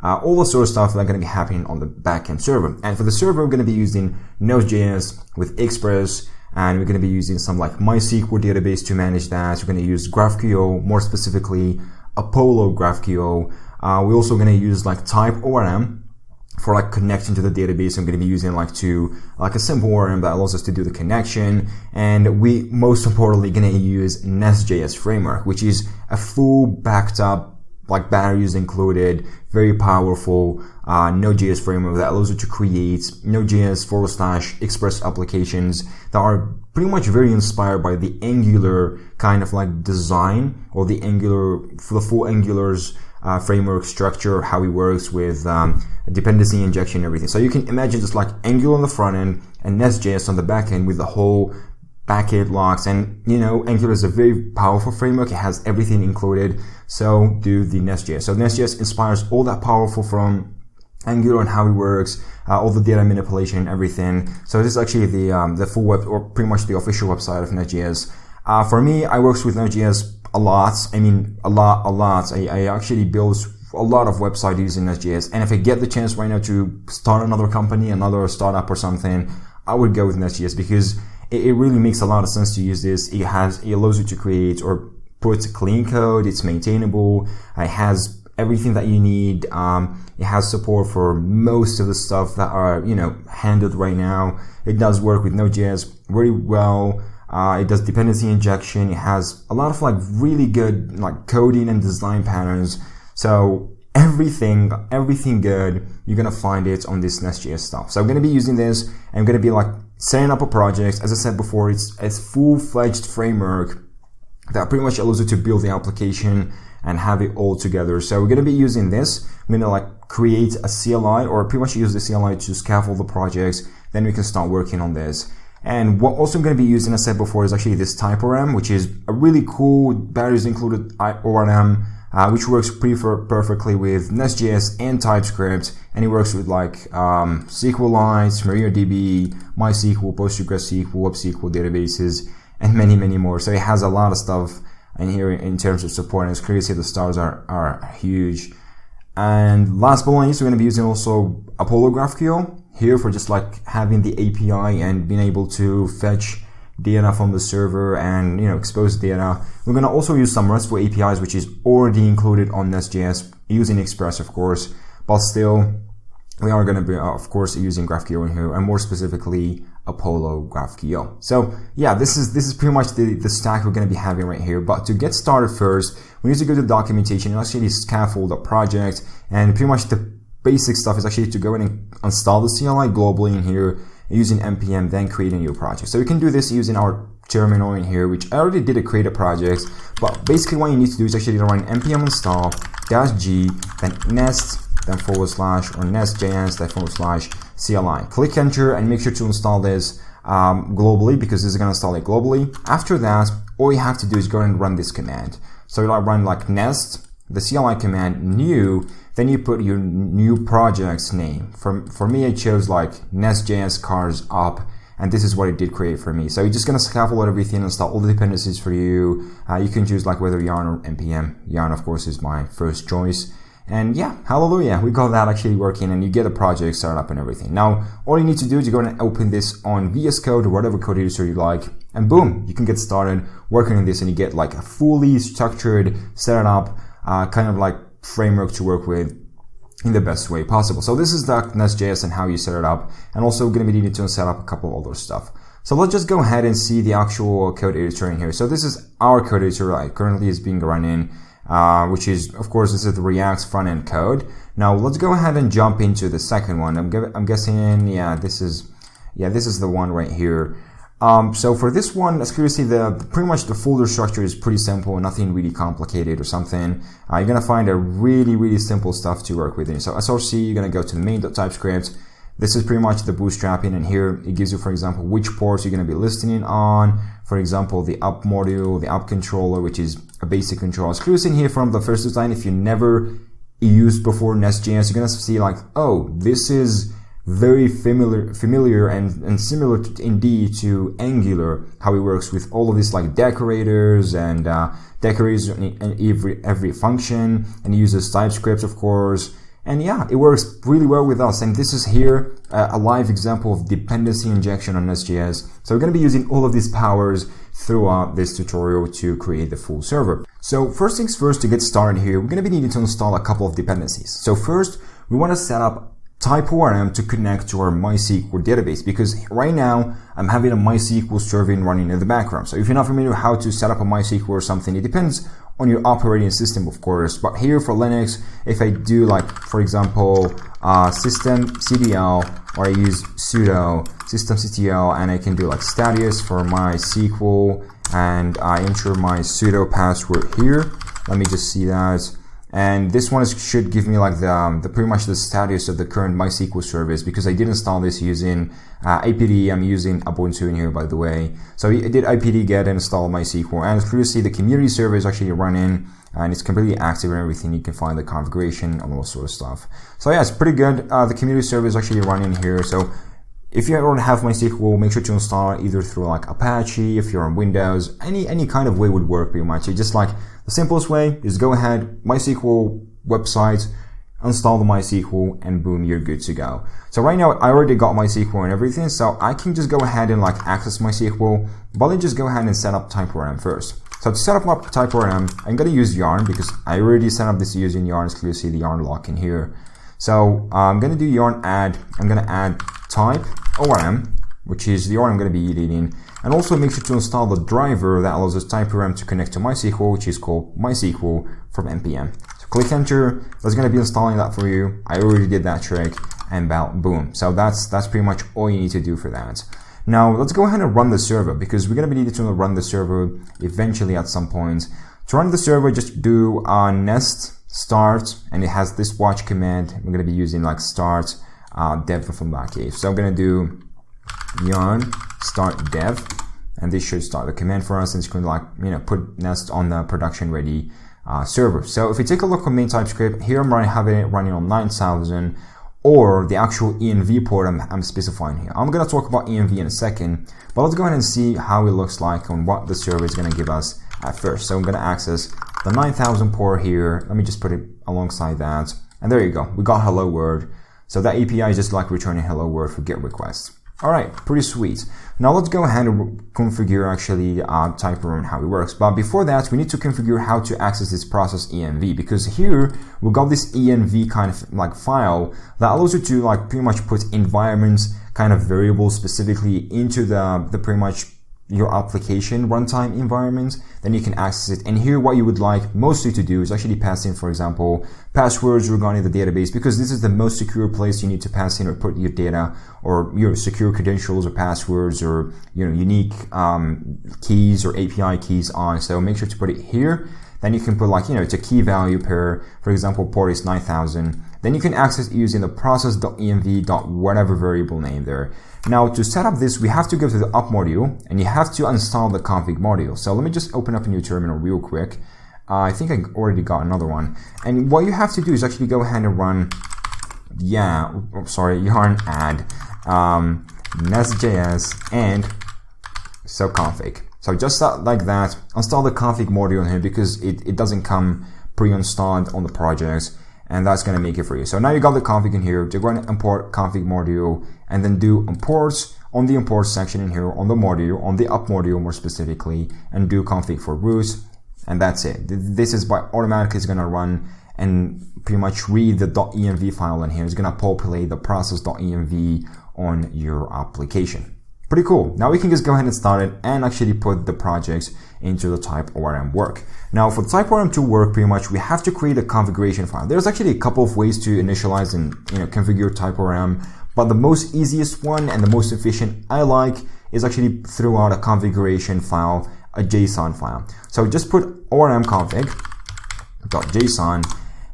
all the sort of stuff that are going to be happening on the backend server. And for the server, we're going to be using Node.js with Express, and we're going to be using some like MySQL database to manage that. We're going to use GraphQL, more specifically Apollo GraphQL. We're also going to use like TypeORM for like connecting to the database. I'm going to be using like a simple ORM that allows us to do the connection. And we most importantly going to use Nest.js framework, which is a full backed up, like batteries included, very powerful Node.js framework that allows you to create Node.js / Express applications that are pretty much very inspired by the Angular kind of like design, or the full Angular's framework structure, how it works with dependency injection and everything. So you can imagine just like Angular on the front end and Nest.js on the back end with the whole backend locks. And you know, Angular is a very powerful framework. It has everything included. So do the Nest.js. So Nest.js inspires all that powerful from Angular and how it works, all the data manipulation and everything. So this is actually the full web, or pretty much the official website of Nest.js. For me, I work with Node.js a lot. I mean, a lot. I actually build a lot of websites using Nest.js. And if I get the chance right now to start another company, another startup or something, I would go with Nest.js because it really makes a lot of sense to use this. It allows you to create or put clean code. It's maintainable. It has everything that you need. It has support for most of the stuff that are, handled right now. It does work with Node.js very well. It does dependency injection. It has a lot of like really good like coding and design patterns. So everything good, you're gonna find it on this Nest.js stuff. So I'm gonna be using this. I'm gonna be like setting up a project. As I said before, it's full-fledged framework that pretty much allows you to build the application and have it all together. So we're gonna be using this. I'm gonna like create a CLI, or pretty much use the CLI to scaffold the projects. Then we can start working on this. And what also I'm going to be using, as I said before, is actually this TypeORM, which is a really cool batteries included ORM, which works pretty perfectly with Nest.js and TypeScript. And it works with like SQLite, MariaDB, MySQL, PostgreSQL, UpSQL databases, and many, many more. So it has a lot of stuff in here in terms of support. And it's clear to see the stars are huge. And last but not least, we're going to be using also Apollo GraphQL here for just like having the API and being able to fetch data from the server and expose data. We're going to also use some RESTful APIs, which is already included on Nest.js using Express, of course, but still we are going to be of course using GraphQL in here, and more specifically Apollo GraphQL. So yeah, this is pretty much the stack we're going to be having right here. But to get started first, we need to go to the documentation and actually scaffold a project. And pretty much the basic stuff is actually to go in and install the CLI globally in here using npm, then create a new project. So we can do this using our terminal in here, which I already did create a project. But basically what you need to do is actually run npm install -g, then nest, then / or nest.js, then / CLI. Click enter and make sure to install this globally, because this is going to install it globally. After that, all you have to do is go and run this command. So you'll run like nest, the CLI command, new, then you put your new project's name. For me, I chose like Nest.js cars up, and this is what it did create for me. So you're just going to scaffold everything, install all the dependencies for you. You can choose like whether yarn or npm. Yarn, of course, is my first choice. And yeah, hallelujah, we got that actually working, and you get a project started up and everything. Now, all you need to do is you go and open this on VS Code or whatever code editor you like, and boom, you can get started working on this, and you get like a fully structured, set up, kind of like framework to work with in the best way possible. So this is the Nest.js and how you set it up, and also going to be needed to set up a couple of other stuff. So let's just go ahead and see the actual code editor in here. So this is our code editor that currently is being run in, which is, of course, this is the React's front-end code. Now let's go ahead and jump into the second one. I'm guessing, this is the one right here. So for this one, as you can see, pretty much the folder structure is pretty simple, nothing really complicated or something. You're gonna find a really simple stuff to work with. So SRC, you're gonna go to main.typescript. This is pretty much the bootstrapping, and here it gives you, for example, which ports you're gonna be listening on. For example, the up module, the up controller, which is a basic control. As you can see here from the first design, if you never used before Nest.js, you're gonna see like, oh, this is very familiar and similar indeed to Angular, how it works with all of these like decorators and decorators in every function, and it uses TypeScript, of course. And yeah, it works really well with us. And this is here a live example of dependency injection on Nest.js. So we're going to be using all of these powers throughout this tutorial to create the full server. So first things first, to get started here, we're going to be needing to install a couple of dependencies. So first, we want to set up TypeORM to connect to our MySQL database, because right now I'm having a MySQL server running in the background. So if you're not familiar with how to set up a MySQL or something, it depends on your operating system, of course. But here for Linux, if I do like, for example, systemctl, or I use sudo systemctl, and I can do like status for MySQL, and I enter my sudo password here. Let me just see that. And this one should give me like the pretty much the status of the current MySQL service, because I did install this using IPD. I'm using Ubuntu in here, by the way. So I did IPD get and install MySQL, and as previously the community server is actually running, and it's completely active and everything. You can find the configuration and all sort of stuff. So yeah, it's pretty good. The community server is actually running here. So if you don't have MySQL, make sure to install it either through like Apache, if you're on Windows, any kind of way would work pretty much. It's just like the simplest way is go ahead, MySQL website, install the MySQL, and boom, you're good to go. So right now I already got MySQL and everything, so I can just go ahead and like access MySQL, but let's just go ahead and set up TypeORM first. So to set up my TypeORM, I'm going to use Yarn because I already set up this using Yarn. As clearly see the Yarn lock in here. So I'm going to do Yarn add. I'm going to add TypeORM, which is the Yarn I'm going to be editing, and also make sure to install the driver that allows us TypeORM to connect to MySQL, which is called MySQL from npm. So click enter. That's going to be installing that for you. I already did that trick, and boom. So that's pretty much all you need to do for that. Now let's go ahead and run the server because we're going to be needing to run the server eventually at some point. To run the server, just do nest start, and it has this watch command. We're going to be using like start dev from Backend. So I'm going to do yarn start dev, and this should start the command for us, and it's going to like put Nest on the production ready server. So if you take a look on main TypeScript, here I'm having it running on 9000. Or the actual env port I'm specifying here. I'm going to talk about env in a second, but let's go ahead and see how it looks like and what the server is going to give us at first. So I'm going to access the 9000 port here. Let me just put it alongside that. And there you go. We got hello world. So that API is just like returning hello world for GET requests. All right, pretty sweet. Now let's go ahead and configure actually TypeORM and how it works. But before that, we need to configure how to access this process env, because here we got this env kind of like file that allows you to like pretty much put environments kind of variables specifically into the pretty much your application runtime environment. Then you can access it. And here what you would like mostly to do is actually pass in, for example, passwords regarding the database, because this is the most secure place you need to pass in or put your data or your secure credentials or passwords or unique keys or API keys on. So make sure to put it here. Then you can put like, it's a key value pair. For example, port is 9000. Then you can access it using the process.env.whatever variable name there. Now to set up this, we have to go to the up module and you have to install the config module. So let me just open up a new terminal real quick. I think I already got another one. And what you have to do is actually go ahead and run, yarn add Nestjs and so config. So just like that, install the config module here because it doesn't come pre-installed on the projects, and that's going to make it for you. So now you got the config in here. You're going to import config module and then do imports on the import section in here on the module, on the up module more specifically, and do config for root, and that's it. This is by automatically is going to run and pretty much read the .env file in here. It's going to populate the process.env on your application. Pretty cool. Now we can just go ahead and start it and actually put the projects into the TypeORM work. Now for TypeORM to work, pretty much we have to create a configuration file. There's actually a couple of ways to initialize and configure TypeORM, but the most easiest one and the most efficient I like is actually through out a configuration file, a JSON file. So just put orm config.json,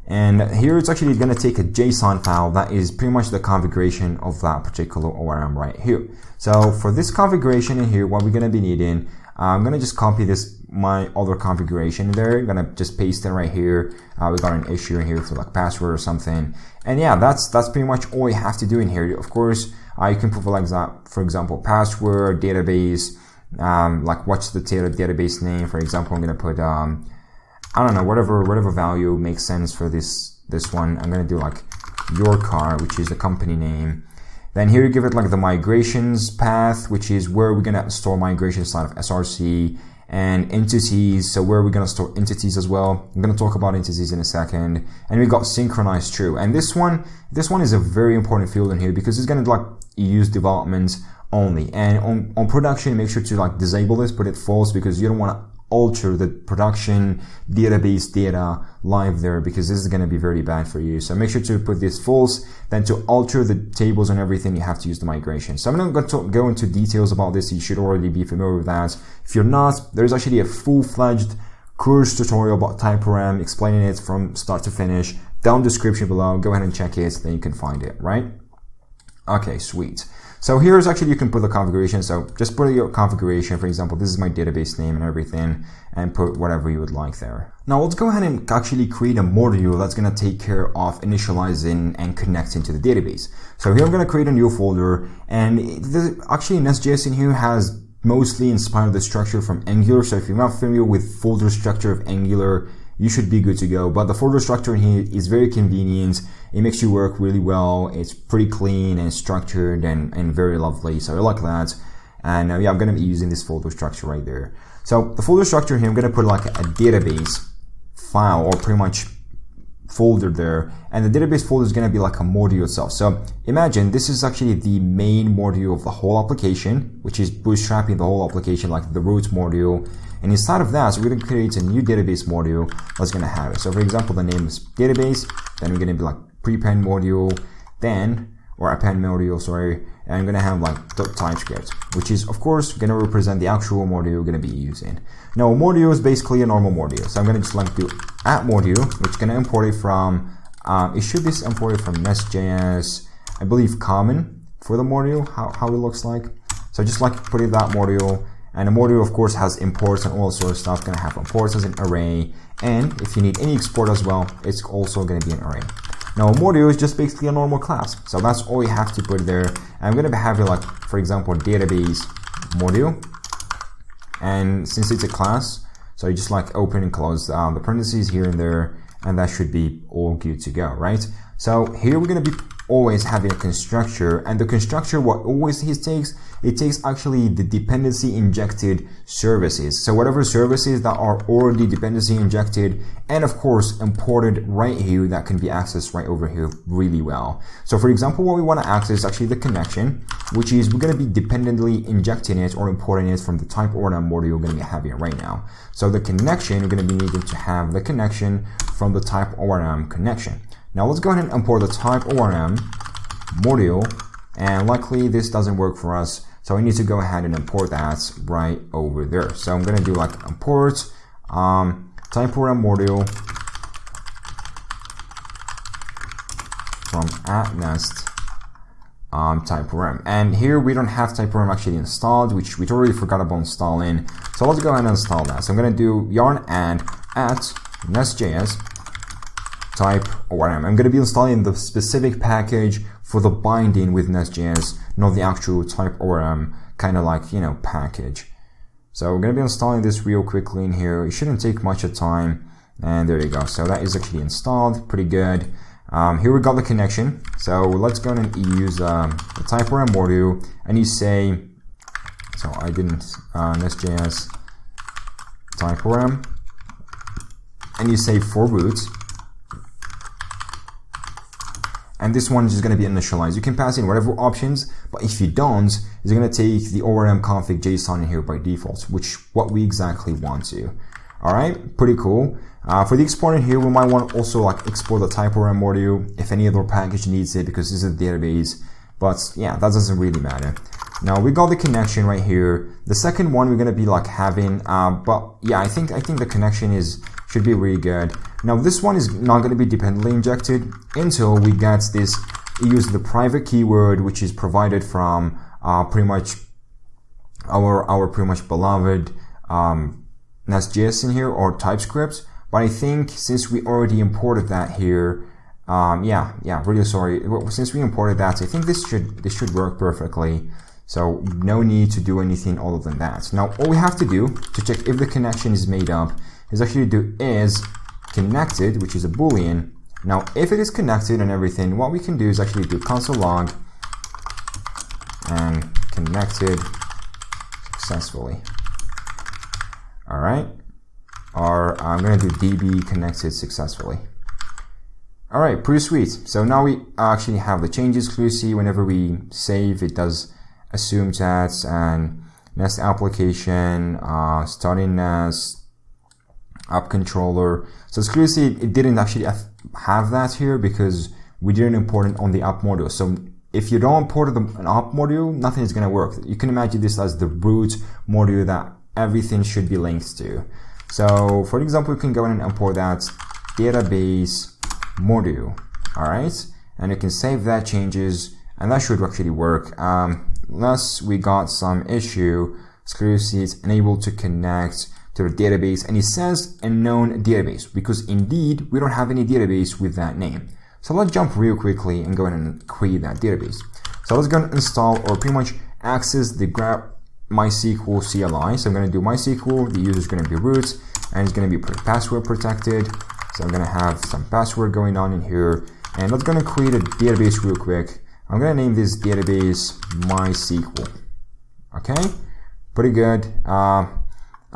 and here it's actually going to take a JSON file that is pretty much the configuration of that particular ORM right here. So for this configuration in here, what we're going to be needing, I'm going to just copy my other configuration there. I'm going to just paste it right here. We got an issue in here for like password or something. And yeah, that's pretty much all you have to do in here. Of course, you can put like that, for example, password, database, like what's the database name. For example, I'm going to put, I don't know, whatever value makes sense for this one. I'm going to do like your car, which is the company name. Then here you give it like the migrations path, which is where we're going to store migrations inside of SRC, and entities. So where we're going to store entities as well. I'm going to talk about entities in a second. And we got synchronized true. And this one is a very important field in here because it's going to like use development only. And on production, make sure to like disable this, put it false, because you don't want to alter the production database data live there, because this is going to be very bad for you. So make sure to put this false. Then to alter the tables and everything, you have to use the migration. So I'm not going to go into details about this. You should already be familiar with that. If you're not, there's actually a full-fledged course tutorial about TypeORM explaining it from start to finish down description below. Go ahead and check it, then you can find it, right? Okay, sweet. So here's actually, you can put the configuration. So just put your configuration. For example, this is my database name and everything, and put whatever you would like there. Now let's go ahead and actually create a module that's going to take care of initializing and connecting to the database. So here I'm going to create a new folder, and actually Nest.js in here has mostly inspired the structure from Angular. So if you're not familiar with folder structure of Angular, you should be good to go. But the folder structure in here is very convenient. It makes you work really well. It's pretty clean and structured and very lovely. So I like that. And yeah, I'm going to be using this folder structure right there. So the folder structure here, I'm going to put like a database file or pretty much folder there, and the database folder is going to be like a module itself. So imagine this is actually the main module of the whole application, which is bootstrapping the whole application, like the root module. And inside of that, so we're going to create a new database module that's going to have it. So for example, the name is database, then we're going to be like prepend module, then, or append module, sorry, and I'm going to have like .TypeScript, which is of course going to represent the actual module we're going to be using. Now, a module is basically a normal module. So I'm going to just like do add module, which is going to import it from, it should be imported from Nest.js, I believe common for the module, how it looks like. So just like put it that module. And the module, of course, has imports and all sorts of stuff. Going to have imports as an array. And if you need any export as well, it's also going to be an array. Now, a module is just basically a normal class. So that's all you have to put there. I'm going to have it like, for example, database module. And since it's a class, so you just like open and close the parentheses here and there. And that should be all good to go, right? So here we're going to be always having a constructor, and the constructor, what always it takes actually the dependency injected services. So whatever services that are already dependency injected and of course imported right here, that can be accessed right over here really well. So for example, what we want to access is actually the connection, which is we're going to be dependently injecting it or importing it from the TypeORM module we're going to be having right now. So the connection, we're going to be needing to have the connection from the TypeORM connection. Now let's go ahead and import the TypeORM module, and luckily this doesn't work for us, so we need to go ahead and import that right over there. So I'm going to do like import TypeORM module from @nest TypeORM, and here we don't have TypeORM actually installed, which we totally forgot about installing. So let's go ahead and install that. So I'm going to do yarn add @Nest.js TypeORM. I'm going to be installing the specific package for the binding with Nest.js, not the actual TypeORM kind of like, you know, package. So we're going to be installing this real quickly in here. It shouldn't take much of time. And there you go. So that is actually installed. Pretty good. Here we got the connection. So let's go and use the TypeORM module. And you say, so I didn't, Nest.js TypeORM. And you say for root. And this one is just going to be initialized. You can pass in whatever options, but if you don't, it's going to take the ORM config JSON in here by default, which what we exactly want to. All right, pretty cool. For the export in here, we might want to also like export the TypeORM module if any other package needs it, because this is a database. But yeah, that doesn't really matter. Now we got the connection right here. The second one we're going to be like having, but yeah, I think the connection should be really good. Now this one is not going to be dependently injected until we get this. Use the private keyword, which is provided from pretty much our pretty much beloved Nest.js in here, or TypeScript. But I think since we already imported that here, really sorry. Since we imported that, I think this should work perfectly. So no need to do anything other than that. Now all we have to do to check if the connection is made up is actually do is connected, which is a boolean. Now if it is connected and everything, what we can do is actually do console log and connected successfully. All right, or I'm going to do db connected successfully. All right, pretty sweet. So now we actually have the changes. Clearly see whenever we save, it does assume that, and Nest application, starting Nest, app controller. So it's clearly see it didn't actually have that here because we didn't import it on the app module. So if you don't import an app module, nothing is going to work. You can imagine this as the root module that everything should be linked to. So for example, we can go in and import that database module. All right, and you can save that changes, and that should actually work. Unless we got some issue, clearly see it's unable to connect to the database, and it says unknown database because indeed we don't have any database with that name. So let's jump real quickly and go ahead and create that database. So let's go and install or pretty much access the MySQL CLI. So I'm going to do MySQL, the user is going to be root, and it's going to be password protected. So I'm going to have some password going on in here, and let's going to create a database real quick. I'm going to name this database MySQL. Okay, pretty good.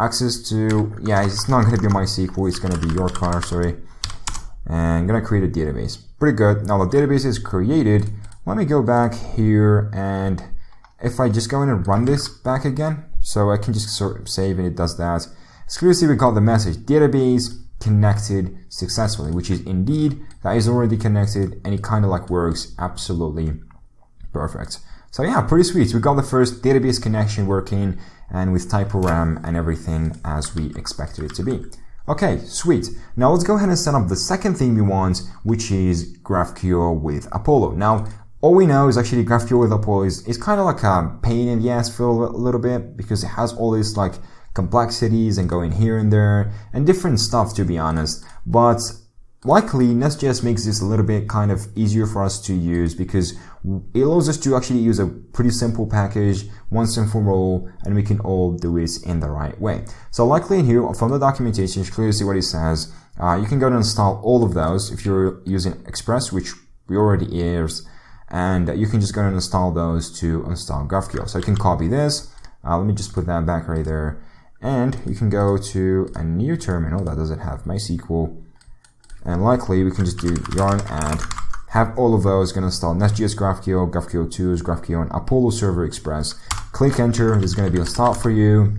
access to, yeah, it's not going to be MySQL, it's going to be your car, sorry. And I'm going to create a database. Pretty good. Now the database is created. Let me go back here, and if I just go in and run this back again, so I can just sort of save and it does that. Exclusively we got the message, database connected successfully, which is indeed, that is already connected, and it kind of like works absolutely perfect. So yeah, pretty sweet. We got the first database connection working, and with TypeORM and everything as we expected it to be. Okay, sweet. Now let's go ahead and set up the second thing we want, which is GraphQL with Apollo. Now, all we know is actually GraphQL with Apollo is kind of like a pain in the ass for a little bit, because it has all these like complexities and going here and there and different stuff, to be honest. But luckily, Nest.js makes this a little bit kind of easier for us to use, because it allows us to actually use a pretty simple package once and for all, and we can all do it in the right way. So luckily in here, from the documentation, you clearly see what it says. You can go and install all of those if you're using Express, which we already is, and you can just go and install those to install GraphQL. So you can copy this. Let me just put that back right there. And you can go to a new terminal that doesn't have MySQL. And likely we can just do yarn add, have all of those, gonna install Nestjs, GraphQL, GraphQL Tools, GraphQL, and Apollo Server Express. Click enter, there's gonna be a start for you,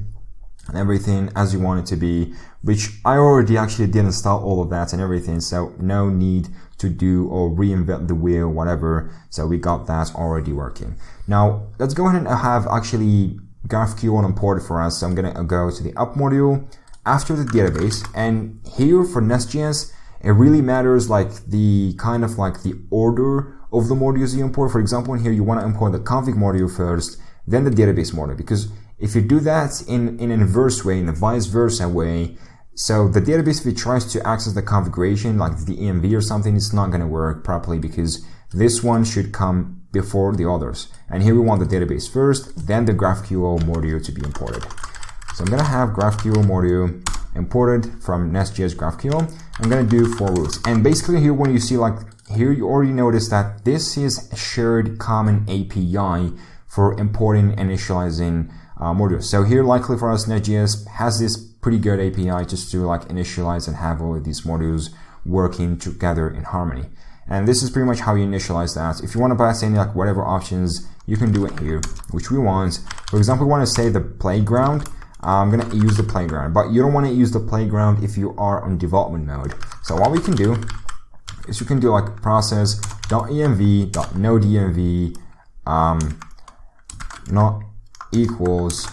and everything as you want it to be, which I already actually did install all of that and everything, so no need to do or reinvent the wheel, whatever. So we got that already working. Now let's go ahead and have actually GraphQL imported for us. So I'm gonna go to the up module after the database, and here for Nest.js, it really matters like the kind of like the order of the modules you import. For example, in here you want to import the config module first, then the database module, because if you do that in an inverse way, in a vice versa way, so the database, if it tries to access the configuration like the env or something, it's not going to work properly, because this one should come before the others. And here we want the database first, then the GraphQL module to be imported. So I'm going to have GraphQL module imported from Nest.js GraphQL. I'm going to do for loops. And basically here, when you see like here, you already notice that this is a shared common API for importing and initializing modules. So here, likely for us, Nest.js has this pretty good API just to like initialize and have all of these modules working together in harmony. And this is pretty much how you initialize that. If you want to pass any like whatever options, you can do it here, which we want. For example, we want to say the playground. I'm going to use the playground, but you don't want to use the playground if you are on development mode. So what we can do is you can do like process.env.nodenv not equals,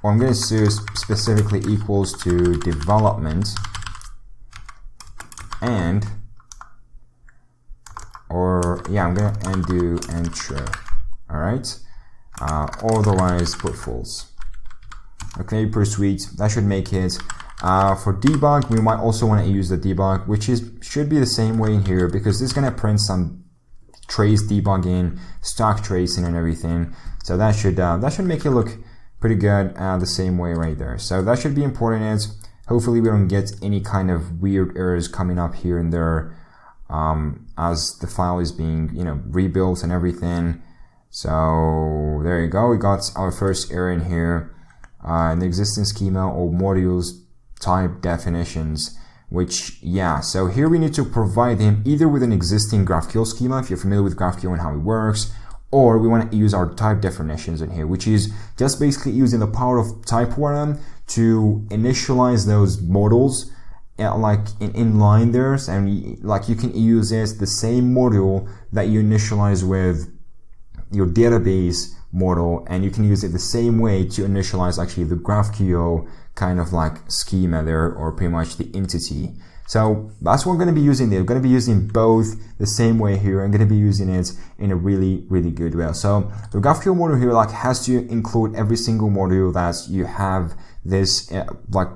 or I'm going to say specifically equals to development, and or yeah, I'm going to undo and true. All right. Otherwise put false. Okay, pretty sweet. That should make it. For debug, we might also want to use the debug, which should be the same way in here, because this is going to print some trace debugging, stock tracing, and everything. So that should make it look pretty good the same way right there. So that should be important. Hopefully we don't get any kind of weird errors coming up here and there as the file is being rebuilt and everything. So there you go. We got our first error in here. In the existing schema or modules type definitions, which, yeah, so here we need to provide him either with an existing GraphQL schema, if you're familiar with GraphQL and how it works, or we want to use our type definitions in here, which is just basically using the power of TypeORM to initialize those models like in line there. And like you can use it, the same module that you initialize with your database model, and you can use it the same way to initialize actually the GraphQL kind of like schema there, or pretty much the entity. So that's what we're going to be using there. We're going to be using both the same way here. I'm going to be using it in a really, really good way. So the GraphQL module here like has to include every single module that you have this like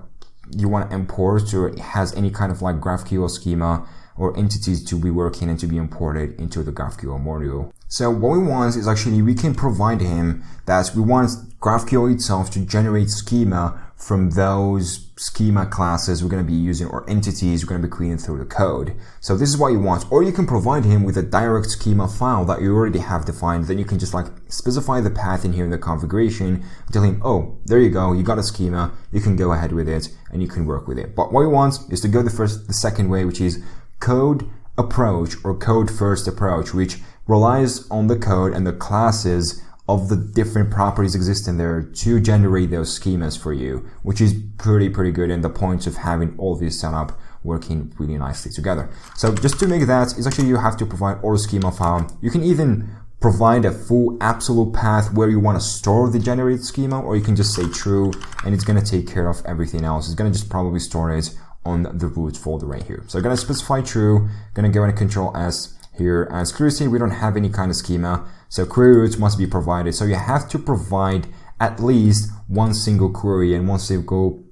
you want to import, or it has any kind of like GraphQL schema or entities to be working and to be imported into the GraphQL module. So what we want is actually we can provide him that we want GraphQL itself to generate schema from those schema classes we're going to be using, or entities we're going to be creating through the code. So this is what you want. Or you can provide him with a direct schema file that you already have defined. Then you can just like specify the path in here in the configuration, tell him, oh, there you go, you got a schema, you can go ahead with it and you can work with it. But what you want is to go the second way, which is code approach, or code first approach, which relies on the code and the classes of the different properties existing there to generate those schemas for you, which is pretty good, and the point of having all this set up working really nicely together. So just to make that, is actually you have to provide all schema file. You can even provide a full absolute path where you want to store the generated schema, or you can just say true and it's going to take care of everything else. It's going to just probably store it on the root folder right here. So I'm going to specify true, going to go into Control S here. As clearly we don't have any kind of schema, so query roots must be provided. So you have to provide at least one single query and one single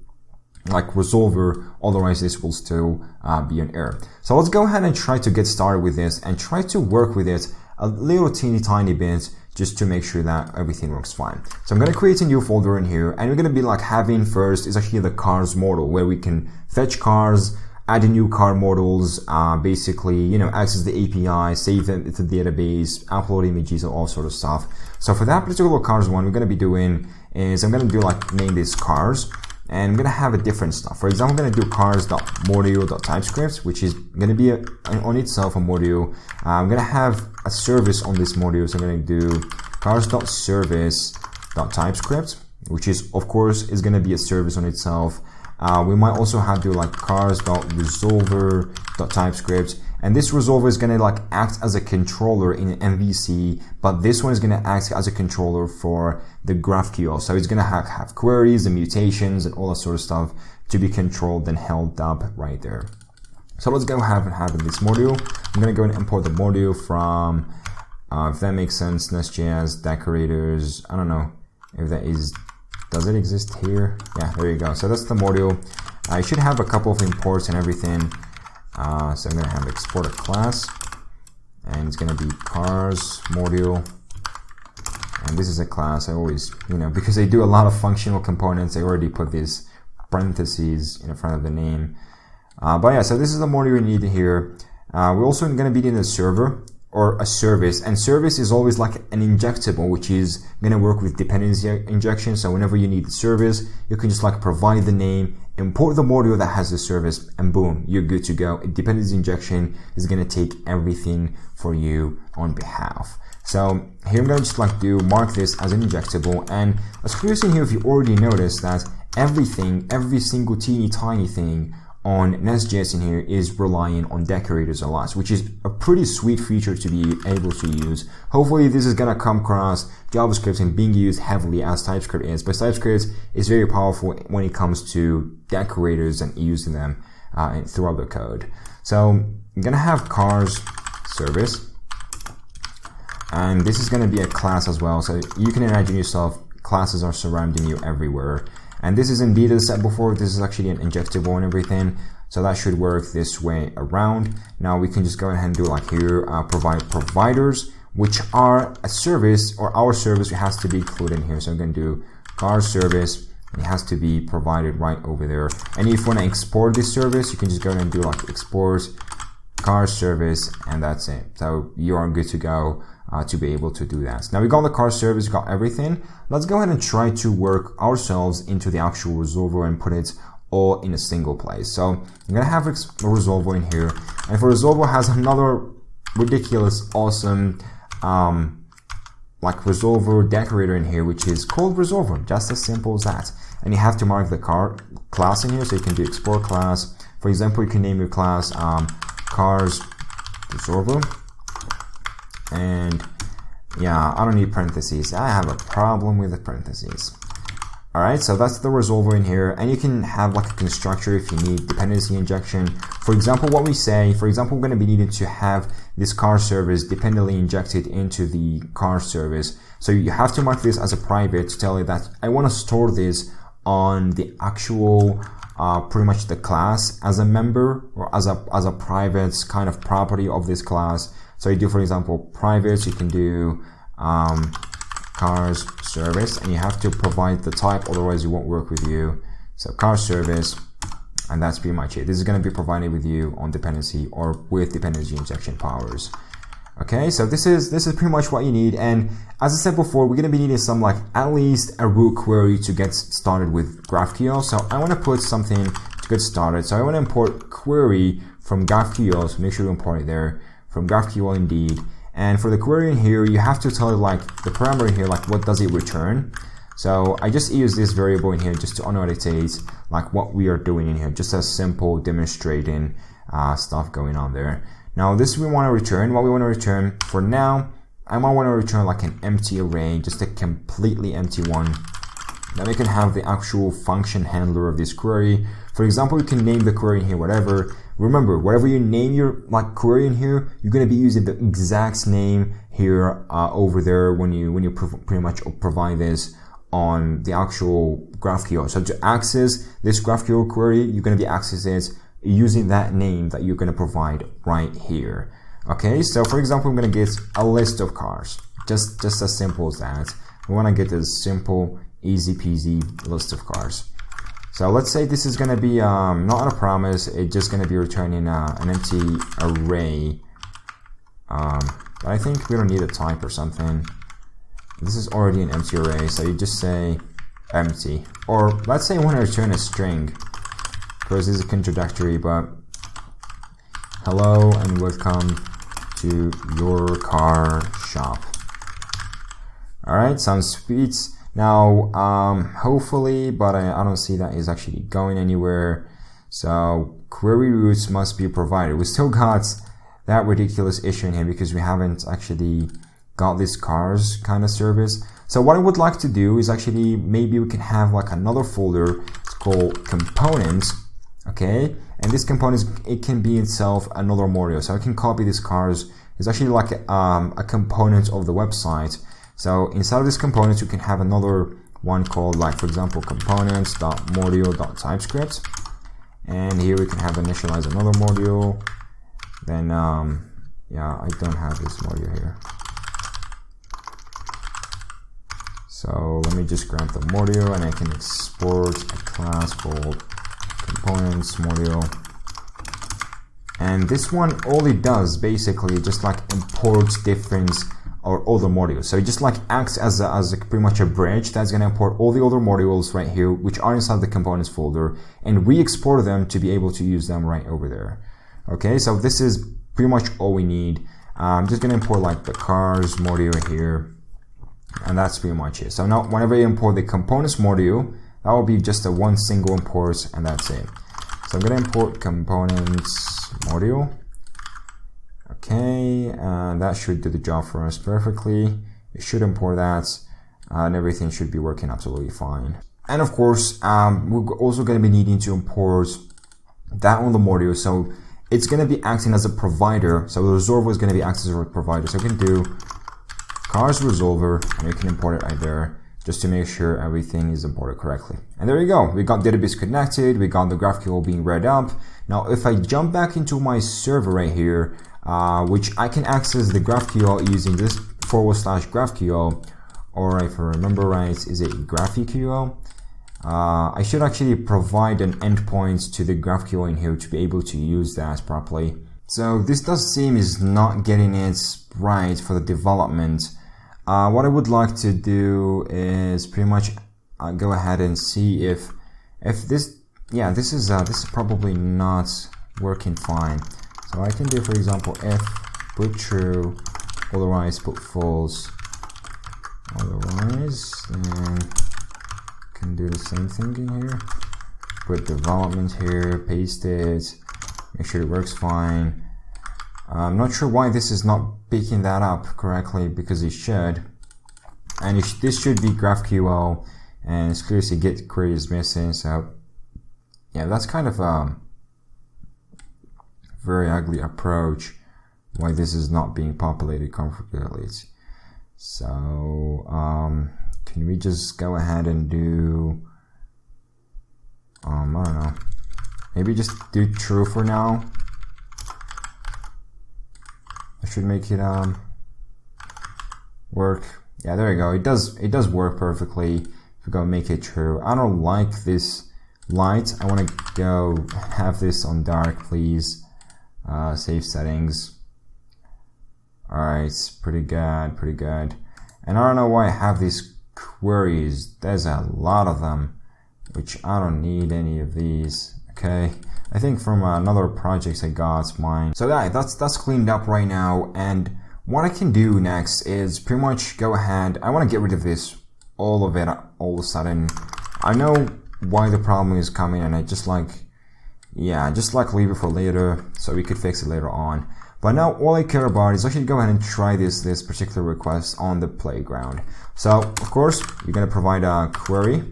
like resolver, otherwise this will still be an error. So let's go ahead and try to get started with this and try to work with it a little tiny bit just to make sure that everything works fine. So I'm going to create a new folder in here, and we're going to be like having first is actually the cars model, where we can fetch cars, add a new car models, basically, you know, access the API, save them to the database, upload images, and all sort of stuff. So for that particular cars one, we're going to be doing is I'm going to do like name this cars, and I'm going to have a different stuff. For example, I'm going to do cars.module.typescript, which is going to be on itself a module. I'm going to have a service on this module, so I'm going to do cars.service.typescript, which is, of course, is going to be a service on itself. We might also have to do like cars.resolver.typescript, and this resolver is going to like act as a controller in an MVC, but this one is going to act as a controller for the GraphQL. So it's going to have queries and mutations and all that sort of stuff to be controlled and held up right there. So let's go ahead and have this module. I'm going to go and import the module from, if that makes sense, Nestjs, decorators. I don't know if that is. Does it exist here? Yeah, there you go. So that's the module. I should have a couple of imports and everything. So I'm going to have export a class, and it's going to be cars module. And this is a class. I always, you know, because they do a lot of functional components, I already put these parentheses in front of the name. But yeah, so this is the module we need here. We're also going to be needing a server or a service, and service is always like an injectable, which is going to work with dependency injection. So whenever you need the service, you can just like provide the name, import the module that has the service, and boom, you're good to go. A dependency injection is going to take everything for you on behalf. So here I'm going to just like mark this as an injectable, and as curious in here, if you already noticed that every single teeny tiny thing on Nest.js in here is relying on decorators a lot, which is a pretty sweet feature to be able to use. Hopefully this is going to come across JavaScript and being used heavily as TypeScript is, but TypeScript is very powerful when it comes to decorators and using them throughout the code. So I'm going to have cars service, and this is going to be a class as well. So you can imagine yourself, classes are surrounding you everywhere. And this is indeed, as I said before, this is actually an injectable and everything. So that should work this way around. Now we can just go ahead and do like here, provide providers, which are a service, or our service has to be included in here. So I'm going to do car service, and it has to be provided right over there. And if you want to export this service, you can just go ahead and do like export car service, and that's it. So you are good to go to be able to do that. Now we got the car service, we got everything. Let's go ahead and try to work ourselves into the actual resolver and put it all in a single place. So I'm going to have a resolver in here, and for resolver has another ridiculous, awesome, like resolver decorator in here, which is called resolver, just as simple as that. And you have to mark the car class in here, so you can do export class. For example, you can name your class cars resolver. And yeah, I don't need parentheses. I have a problem with the parentheses. Alright, so that's the resolver in here, and you can have like a constructor if you need dependency injection. For example, what we say, for example, we're going to be needing to have this car service dependently injected into the car service. So you have to mark this as a private to tell it that I want to store this on the actual pretty much the class as a member, or as a private kind of property of this class. So you do, for example, private, you can do cars service, and you have to provide the type, otherwise it won't work with you. So car service, and that's pretty much it. This is going to be provided with you on dependency or with dependency injection powers. Okay, so this is pretty much what you need. And as I said before, we're going to be needing some like at least a root query to get started with GraphQL. So I want to put something to get started. So I want to import query from GraphQL. So make sure to import it there from GraphQL indeed. And for the query in here, you have to tell it like the parameter here, like what does it return. So I just use this variable in here just to annotate like what we are doing in here, just a simple demonstrating stuff going on there. Now this we want to return. What we want to return for now, I might want to return like an empty array, just a completely empty one. Then we can have the actual function handler of this query. For example, you can name the query in here whatever. Remember, whatever you name your like query in here, you're going to be using the exact name here over there when you pretty much provide this on the actual GraphQL. So to access this GraphQL query, you're going to be accessing it using that name that you're going to provide right here. Okay, so for example, I'm going to get a list of cars, just as simple as that. We want to get a simple, easy peasy list of cars. So let's say this is going to be not a promise, it's just going to be returning an empty array. But I think we don't need a type or something. This is already an empty array, so you just say empty. Or let's say I want to return a string. Of course, this is introductory, but hello and welcome to your car shop. Alright, sounds sweet. Now, hopefully, but I don't see that is actually going anywhere. So query routes must be provided. We still got that ridiculous issue in here because we haven't actually got this cars kind of service. So what I would like to do is actually maybe we can have like another folder. It's called components. Okay, and this component, it can be itself another module. So I can copy this cars. It's actually like a component of the website. So inside of this component, you can have another one called like, for example, components.module.typescript. And here we can have initialize another module. Then, yeah, I don't have this module here. So let me just grab the module and I can export a class called components module. And this one, all it does basically just like imports different or other modules. So it just like acts as a pretty much a bridge that's going to import all the other modules right here, which are inside the components folder, and re-export them to be able to use them right over there. Okay, so this is pretty much all we need. I'm just going to import like the cars module here, and that's pretty much it. So now whenever you import the components module, that will be just a one single import, and that's it. So I'm going to import components module. Okay, that should do the job for us perfectly. It should import that, and everything should be working absolutely fine. And of course, we're also going to be needing to import that on the module. So it's going to be acting as a provider. So the resolver is going to be acting as a provider. So we can do cars resolver, and we can import it right there, just to make sure everything is imported correctly. And there you go. We got database connected. We got the GraphQL being read up. Now, if I jump back into my server right here, which I can access the GraphQL using this /GraphQL, or if I remember right, is it GraphQL? I should actually provide an endpoint to the GraphQL in here to be able to use that properly. So this does seem is not getting it right for the development. What I would like to do is pretty much go ahead and see if this, yeah, this is probably not working fine. So I can do, for example, if put true, otherwise put false, otherwise, then can do the same thing in here. Put development here, paste it, make sure it works fine. I'm not sure why this is not picking that up correctly, because it should. And this should be GraphQL, and it's clear to get query is missing. So yeah, that's kind of a very ugly approach why this is not being populated comfortably. So can we just go ahead and do I don't know, maybe just do true for now. I should make it work. Yeah, there you go. It does work perfectly. If we go make it true. I don't like this light. I want to go have this on dark, please. Save settings. Alright, pretty good, pretty good. And I don't know why I have these queries. There's a lot of them, which I don't need any of these. Okay, I think from another project I got mine. So yeah, that's cleaned up right now. And what I can do next is pretty much go ahead. I want to get rid of this, all of it, all of a sudden. I know why the problem is coming, and I just like leave it for later so we could fix it later on. But now all I care about is actually go ahead and try this particular request on the playground. So of course you're gonna provide a query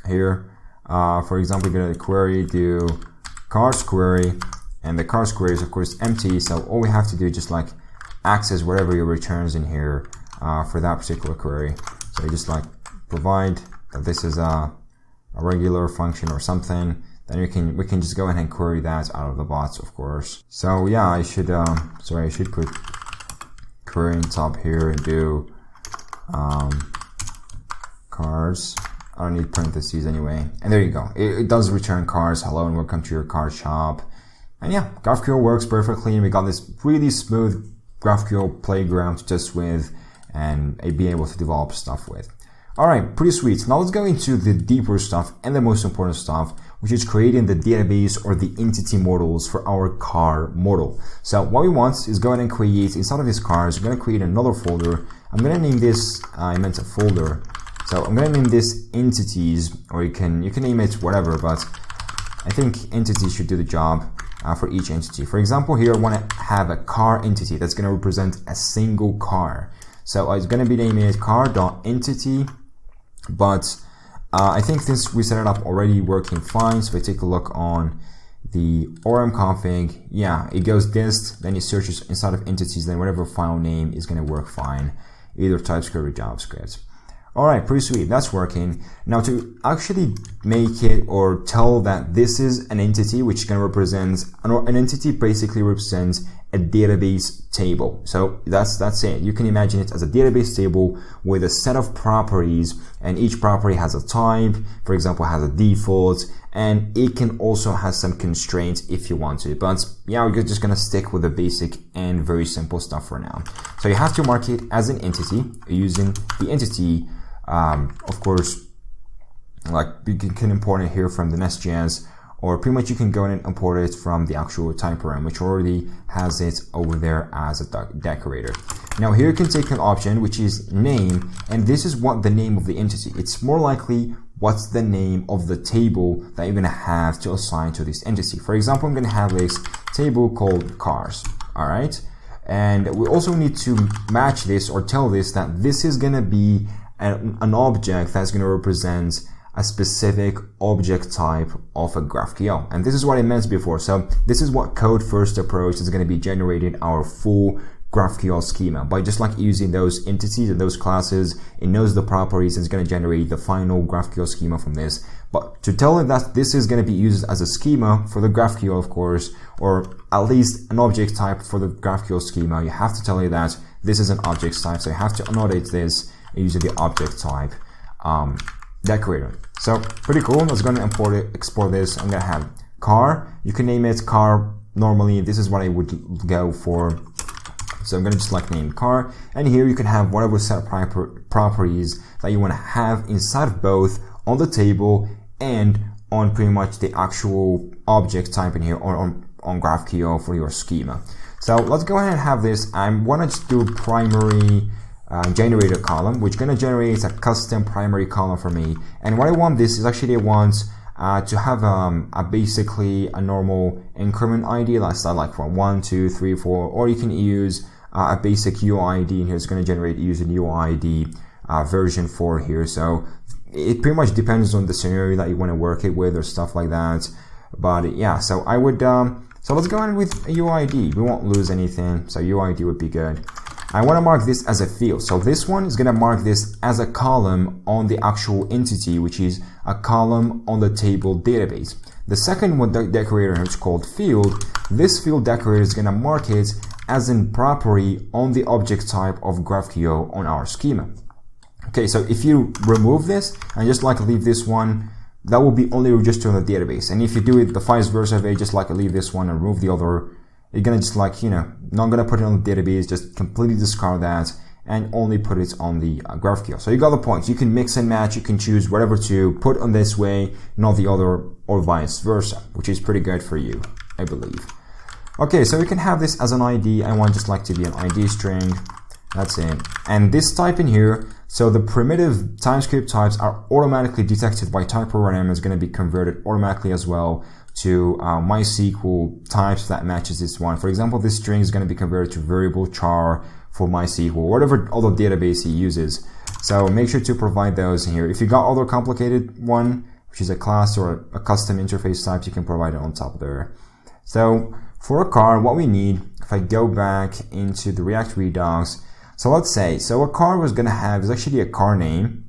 here. For example, you're gonna query do cars query, and the cars query is of course empty. So all we have to do is just like access wherever your returns in here for that particular query. So you just like provide that this is a regular function or something. Then we can just go ahead and query that out of the box, of course. So yeah, I should put query in top here and do cars. I don't need parentheses anyway. And there you go. It does return cars. Hello and welcome to your car shop. And yeah, GraphQL works perfectly. And we got this really smooth GraphQL playground to test with and be able to develop stuff with. Alright, pretty sweet. Now let's go into the deeper stuff and the most important stuff, which is creating the database or the entity models for our car model. So what we want is go ahead and create, inside of these cars, we're going to create another folder. I'm going to name this, I meant a folder. So I'm going to name this entities, or you can name it whatever, but I think entities should do the job for each entity. For example, here I want to have a car entity that's going to represent a single car. So it's going to be naming it car.entity, but I think this we set it up already working fine. So if I take a look on the ORM config, yeah, it goes dist, then it searches inside of entities, then whatever file name is going to work fine, either TypeScript or JavaScript. Alright, pretty sweet, that's working. Now to actually make it or tell that this is an entity which can represent, an entity basically represents a database table. So that's it. You can imagine it as a database table with a set of properties, and each property has a type, for example, has a default, and it can also have some constraints if you want to. But yeah, we're just gonna stick with the basic and very simple stuff for now. So you have to mark it as an entity using the entity. Of course, like you can import it here from the Nestjs, or pretty much you can go in and import it from the actual TypeORM, which already has it over there as a decorator. Now here you can take an option which is name, and this is what the name of the entity. It's more likely what's the name of the table that you're gonna have to assign to this entity. For example, I'm gonna have this table called cars, all right? And we also need to match this or tell this that this is gonna be an object that's going to represent a specific object type of a GraphQL. And this is what I meant before. So this is what code first approach is going to be generating our full GraphQL schema. By just like using those entities and those classes, it knows the properties and it's going to generate the final GraphQL schema from this. But to tell it that this is going to be used as a schema for the GraphQL, of course, or at least an object type for the GraphQL schema, you have to tell it that this is an object type. So you have to annotate this using the object type decorator. So pretty cool. Let's go and export this. I'm gonna have car. You can name it car normally. This is what I would go for. So I'm gonna just like name car, and here you can have whatever set of properties that you want to have inside of both on the table and on pretty much the actual object type in here, or on GraphQL for your schema. So let's go ahead and have this. I want to just do primary generator column, which gonna generate a custom primary column for me. And what I want this is actually I want to have basically a normal increment ID. Let's start like from 1, 2, 3, 4, or you can use a basic UID in here. It's gonna generate using UID version 4 here. So it pretty much depends on the scenario that you want to work it with or stuff like that. But yeah, so I would so let's go on with a UID. We won't lose anything, so UID would be good. I want to mark this as a field. So this one is going to mark this as a column on the actual entity, which is a column on the table database. The second one, the decorator, is called field. This field decorator is going to mark it as in property on the object type of GraphQL on our schema. Okay, so if you remove this and just like leave this one that will be only registered on the database. And if you do it the vice versa way, just like leave this one and remove the other, you're gonna just like, not gonna put it on the database, just completely discard that and only put it on the GraphQL. So you got the point. You can mix and match, you can choose whatever to put on this way, not the other, or vice versa, which is pretty good for you, I believe. Okay, so we can have this as an ID. I want just like to be an ID string. That's it. And this type in here, so the primitive TypeScript types are automatically detected by TypeORM, is going to be converted automatically as well to MySQL types that matches this one. For example, this string is going to be converted to variable char for MySQL, whatever other database he uses. So make sure to provide those in here. If you got other complicated one, which is a class or a custom interface type, you can provide it on top there. So for a car, what we need, if I go back into the React Redux, so let's say, so a car was going to have, is actually a car name,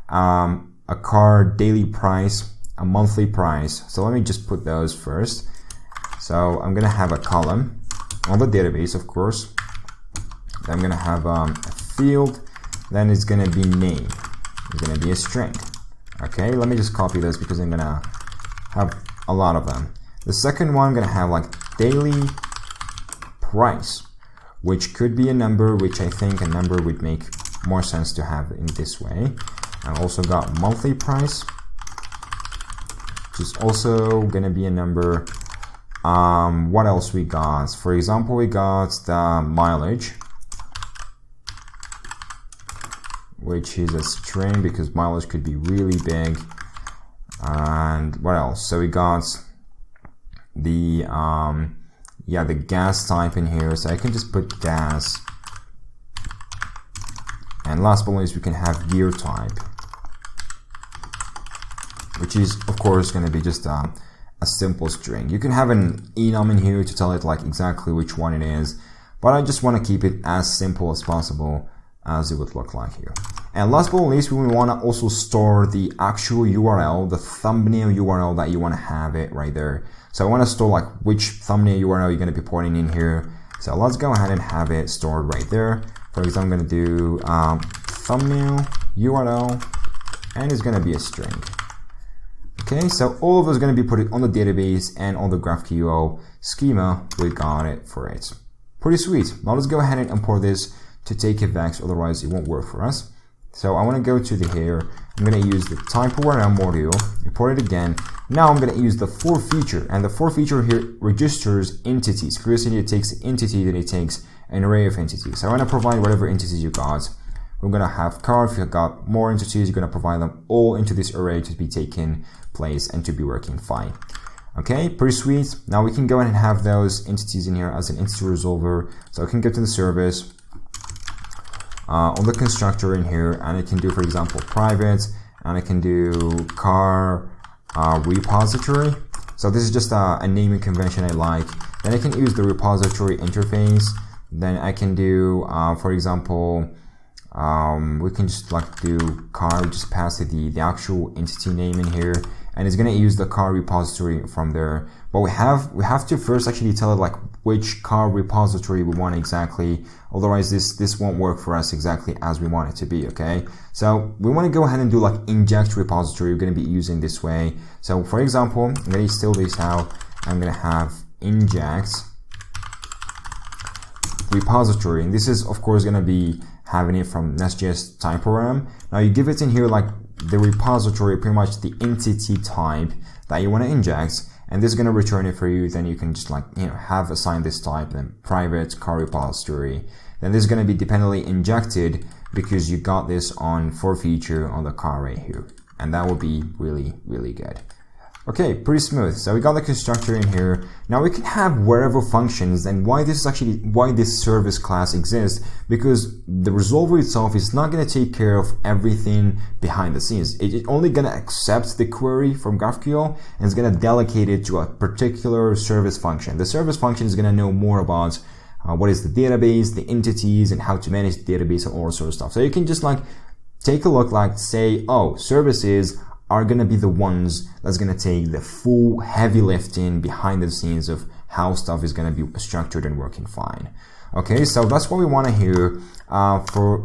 a car daily price, a monthly price. So let me just put those first. So I'm going to have a column on the database, of course. Then I'm going to have a field. Then it's going to be name. It's going to be a string. Okay, let me just copy this because I'm going to have a lot of them. The second one, I'm going to have like daily price, which could be a number, which I think a number would make more sense to have in this way. I've also got monthly price, which is also going to be a number. What else we got? For example, we got the mileage, which is a string because mileage could be really big. And what else? So we got the the gas type in here, so I can just put gas. And last but not least, we can have gear type, which is of course going to be just a simple string. You can have an enum in here to tell it like exactly which one it is, but I just want to keep it as simple as possible as it would look like here. And last but not least, we want to also store the actual URL, the thumbnail URL that you want to have it right there. So I want to store like which thumbnail URL you're going to be pointing in here. So let's go ahead and have it stored right there. For example, I'm going to do thumbnail URL, and it's going to be a string. Okay, so all of those are going to be put on the database and on the GraphQL schema. We got it for it. Pretty sweet. Now let's go ahead and import this to TakeEffects, otherwise it won't work for us. So I want to go to the here. I'm going to use the TypeORM module, import it again. Now I'm going to use the for feature, and the for feature here registers entities. Curiosity, it takes the entity, then it takes an array of entities. So I want to provide whatever entities you got. We're going to have car. If you've got more entities, you're going to provide them all into this array to be taken place and to be working fine. Okay, pretty sweet. Now we can go ahead and have those entities in here as an entity resolver. So I can get to the service on the constructor in here, and I can do, for example, private, and I can do car repository. So this is just a naming convention I like. Then I can use the repository interface. Then I can do, for example, we can just like do car, just pass it the actual entity name in here, and it's going to use the car repository from there. But we have to first actually tell it like which car repository we want exactly. Otherwise this won't work for us exactly as we want it to be. Okay, so we want to go ahead and do like inject repository. We're going to be using this way. So for example, I'm going to steal this out. I'm going to have inject repository, and this is of course going to be having it from Nest.js TypeORM. Now you give it in here like the repository, pretty much the entity type that you want to inject, and this is going to return it for you. Then you can just like, have assigned this type, then private car repository. Then this is going to be dependently injected because you got this on for feature on the car right here, and that will be really, really good. Okay, pretty smooth. So we got the constructor in here. Now we can have wherever functions, and why this service class exists, because the resolver itself is not going to take care of everything behind the scenes. It's only going to accept the query from GraphQL, and it's going to delegate it to a particular service function. The service function is going to know more about what is the database, the entities, and how to manage the database and all that sort of stuff. So you can just like take a look, like say, oh, services are going to be the ones that's going to take the full heavy lifting behind the scenes of how stuff is going to be structured and working fine. Okay, so that's what we want to hear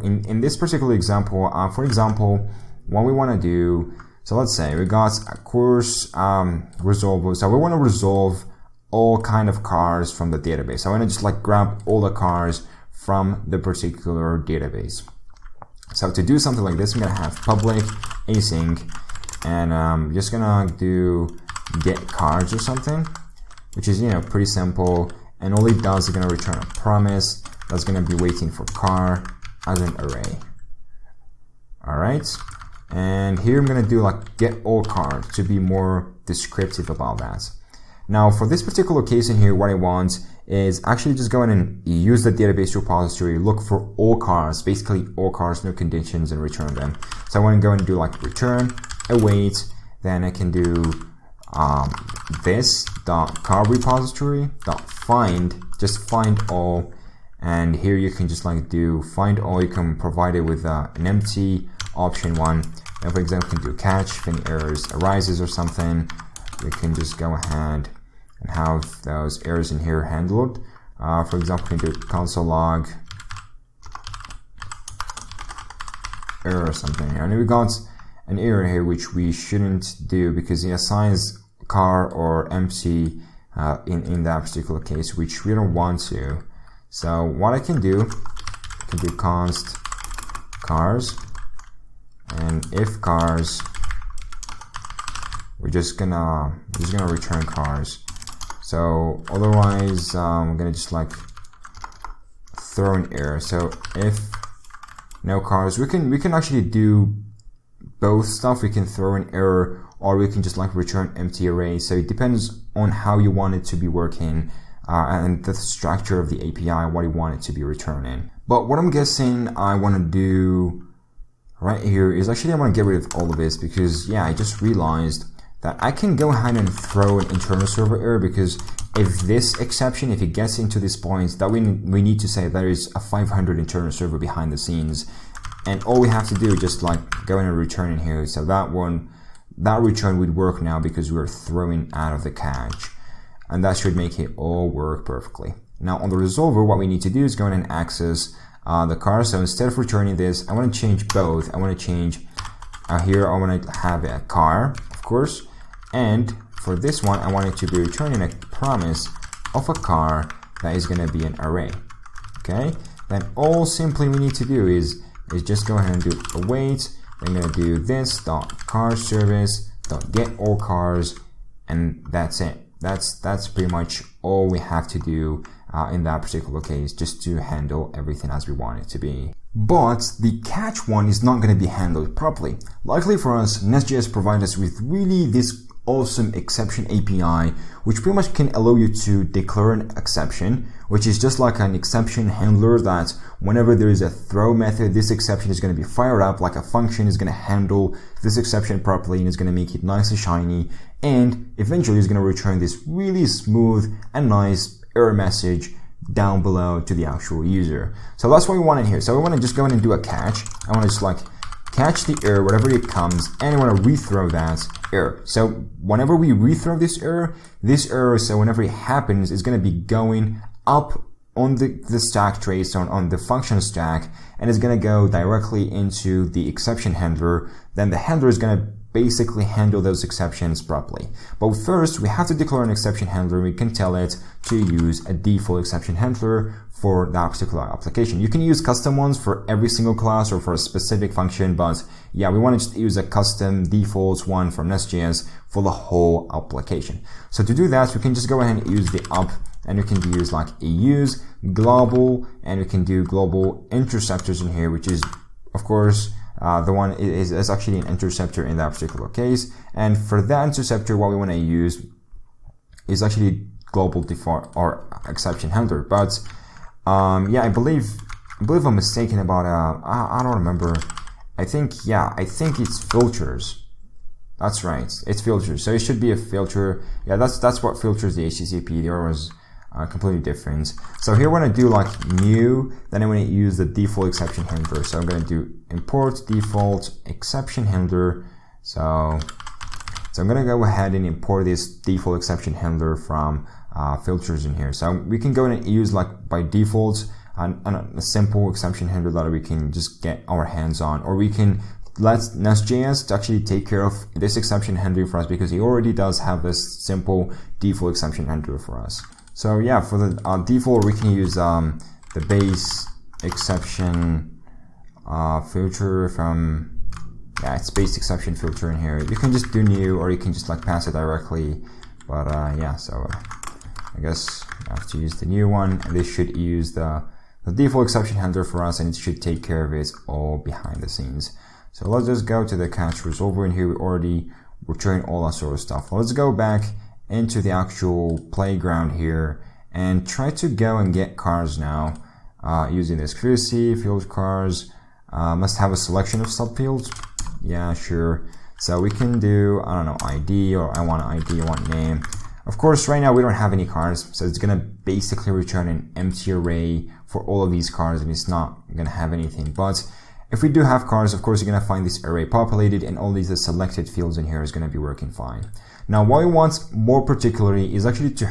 in this particular example. For example, what we want to do, So let's say we got a course resolver. So we want to resolve all kind of cars from the database. I want to just like grab all the cars from the particular database. So to do something like this, I'm going to have public async, and I'm just going to do get cars or something, which is, pretty simple. And all it does is going to return a promise that's going to be waiting for car as an array. All right. And here I'm going to do like get all cars to be more descriptive about that. Now for this particular case in here, what I want is actually just go in and use the database repository, look for all cars, basically all cars, no conditions, and return them. So I want to go and do like return, await, then I can do this dot car repository dot find, just find all, and here you can just like do find all. You can provide it with an empty option one, and for example you can do catch if any errors arises or something. We can just go ahead and have those errors in here handled. For example, we can do console log error or something. And we got an error here which we shouldn't do because it assigns car or empty in that particular case, which we don't want to. So what I can do const cars, and if cars, we're just gonna return cars. So otherwise I'm gonna just like throw an error. So if no cars, we can actually do both stuff. We can throw an error, or we can just like return empty array. So it depends on how you want it to be working and the structure of the API, what you want it to be returning. But what I'm guessing I want to do right here is actually I want to get rid of all of this, because I just realized that I can go ahead and throw an internal server error, because if this exception, if it gets into this point, that we need to say there is a 500 internal server behind the scenes, and all we have to do is just like go in and return in here. So that return would work now because we're throwing out of the cache, and that should make it all work perfectly. Now on the resolver, what we need to do is go in and access the car. So instead of returning this, I want to change both. I want to change here, I want to have a car, of course, and for this one I want it to be returning a promise of a car that is going to be an array. Okay, then all simply we need to do is just go ahead and do await. I'm going to do this dot car service dot get all cars, and that's it. That's pretty much all we have to do in that particular case, just to handle everything as we want it to be. But the catch one is not going to be handled properly. Luckily for us, Nest.js provides us with really this awesome exception API, which pretty much can allow you to declare an exception, which is just like an exception handler that whenever there is a throw method, this exception is going to be fired up, like a function is going to handle this exception properly and is going to make it nice and shiny, and eventually is going to return this really smooth and nice error message down below to the actual user. So that's what we want in here. So we want to just go in and do a catch. I want to just like catch the error wherever it comes, and I want to rethrow that error. So whenever we rethrow this error, so whenever it happens, it's going to be going up on the stack trace, on the function stack, and it's going to go directly into the exception handler. Then the handler is going to basically handle those exceptions properly. But first, we have to declare an exception handler. We can tell it to use a default exception handler for that particular application. You can use custom ones for every single class or for a specific function, but we want to just use a custom default one from Nest.js for the whole application. So to do that, we can just go ahead and use the up, and we can use like a use global, and we can do global interceptors in here, which is of course the one is actually an interceptor in that particular case. And for that interceptor, what we want to use is actually global default or exception handler. But I believe I'm mistaken about I don't remember. I think it's filters. That's right, it's filters. So it should be a filter. Yeah, that's what filters the HTTP. The other was completely different. So here when I do like new, then I'm going to use the default exception handler. So I'm going to do import default exception handler. So I'm going to go ahead and import this default exception handler from filters in here. So we can go in and use like by default a simple exception handler that we can just get our hands on, or we can let Nest.js to actually take care of this exception handler for us, because he already does have this simple default exception handler for us. So yeah, for the default, we can use the base exception filter from, yeah, it's base exception filter in here. You can just do new, or you can just like pass it directly. But yeah, so I guess I have to use the new one, and this should use the default exception handler for us, and it should take care of it all behind the scenes. So let's just go to the catch resolver in here. We already returned all that sort of stuff. Let's go back into the actual playground here and try to go and get cars now using this clearC field cars. Must have a selection of subfields. Yeah, sure. So we can do, I don't know, ID, or I want ID, I want name. Of course, right now we don't have any cars, so it's gonna basically return an empty array for all of these cars, and it's not gonna have anything. But if we do have cars, of course, you're gonna find this array populated, and all these selected fields in here is gonna be working fine. Now, what we want more particularly is actually to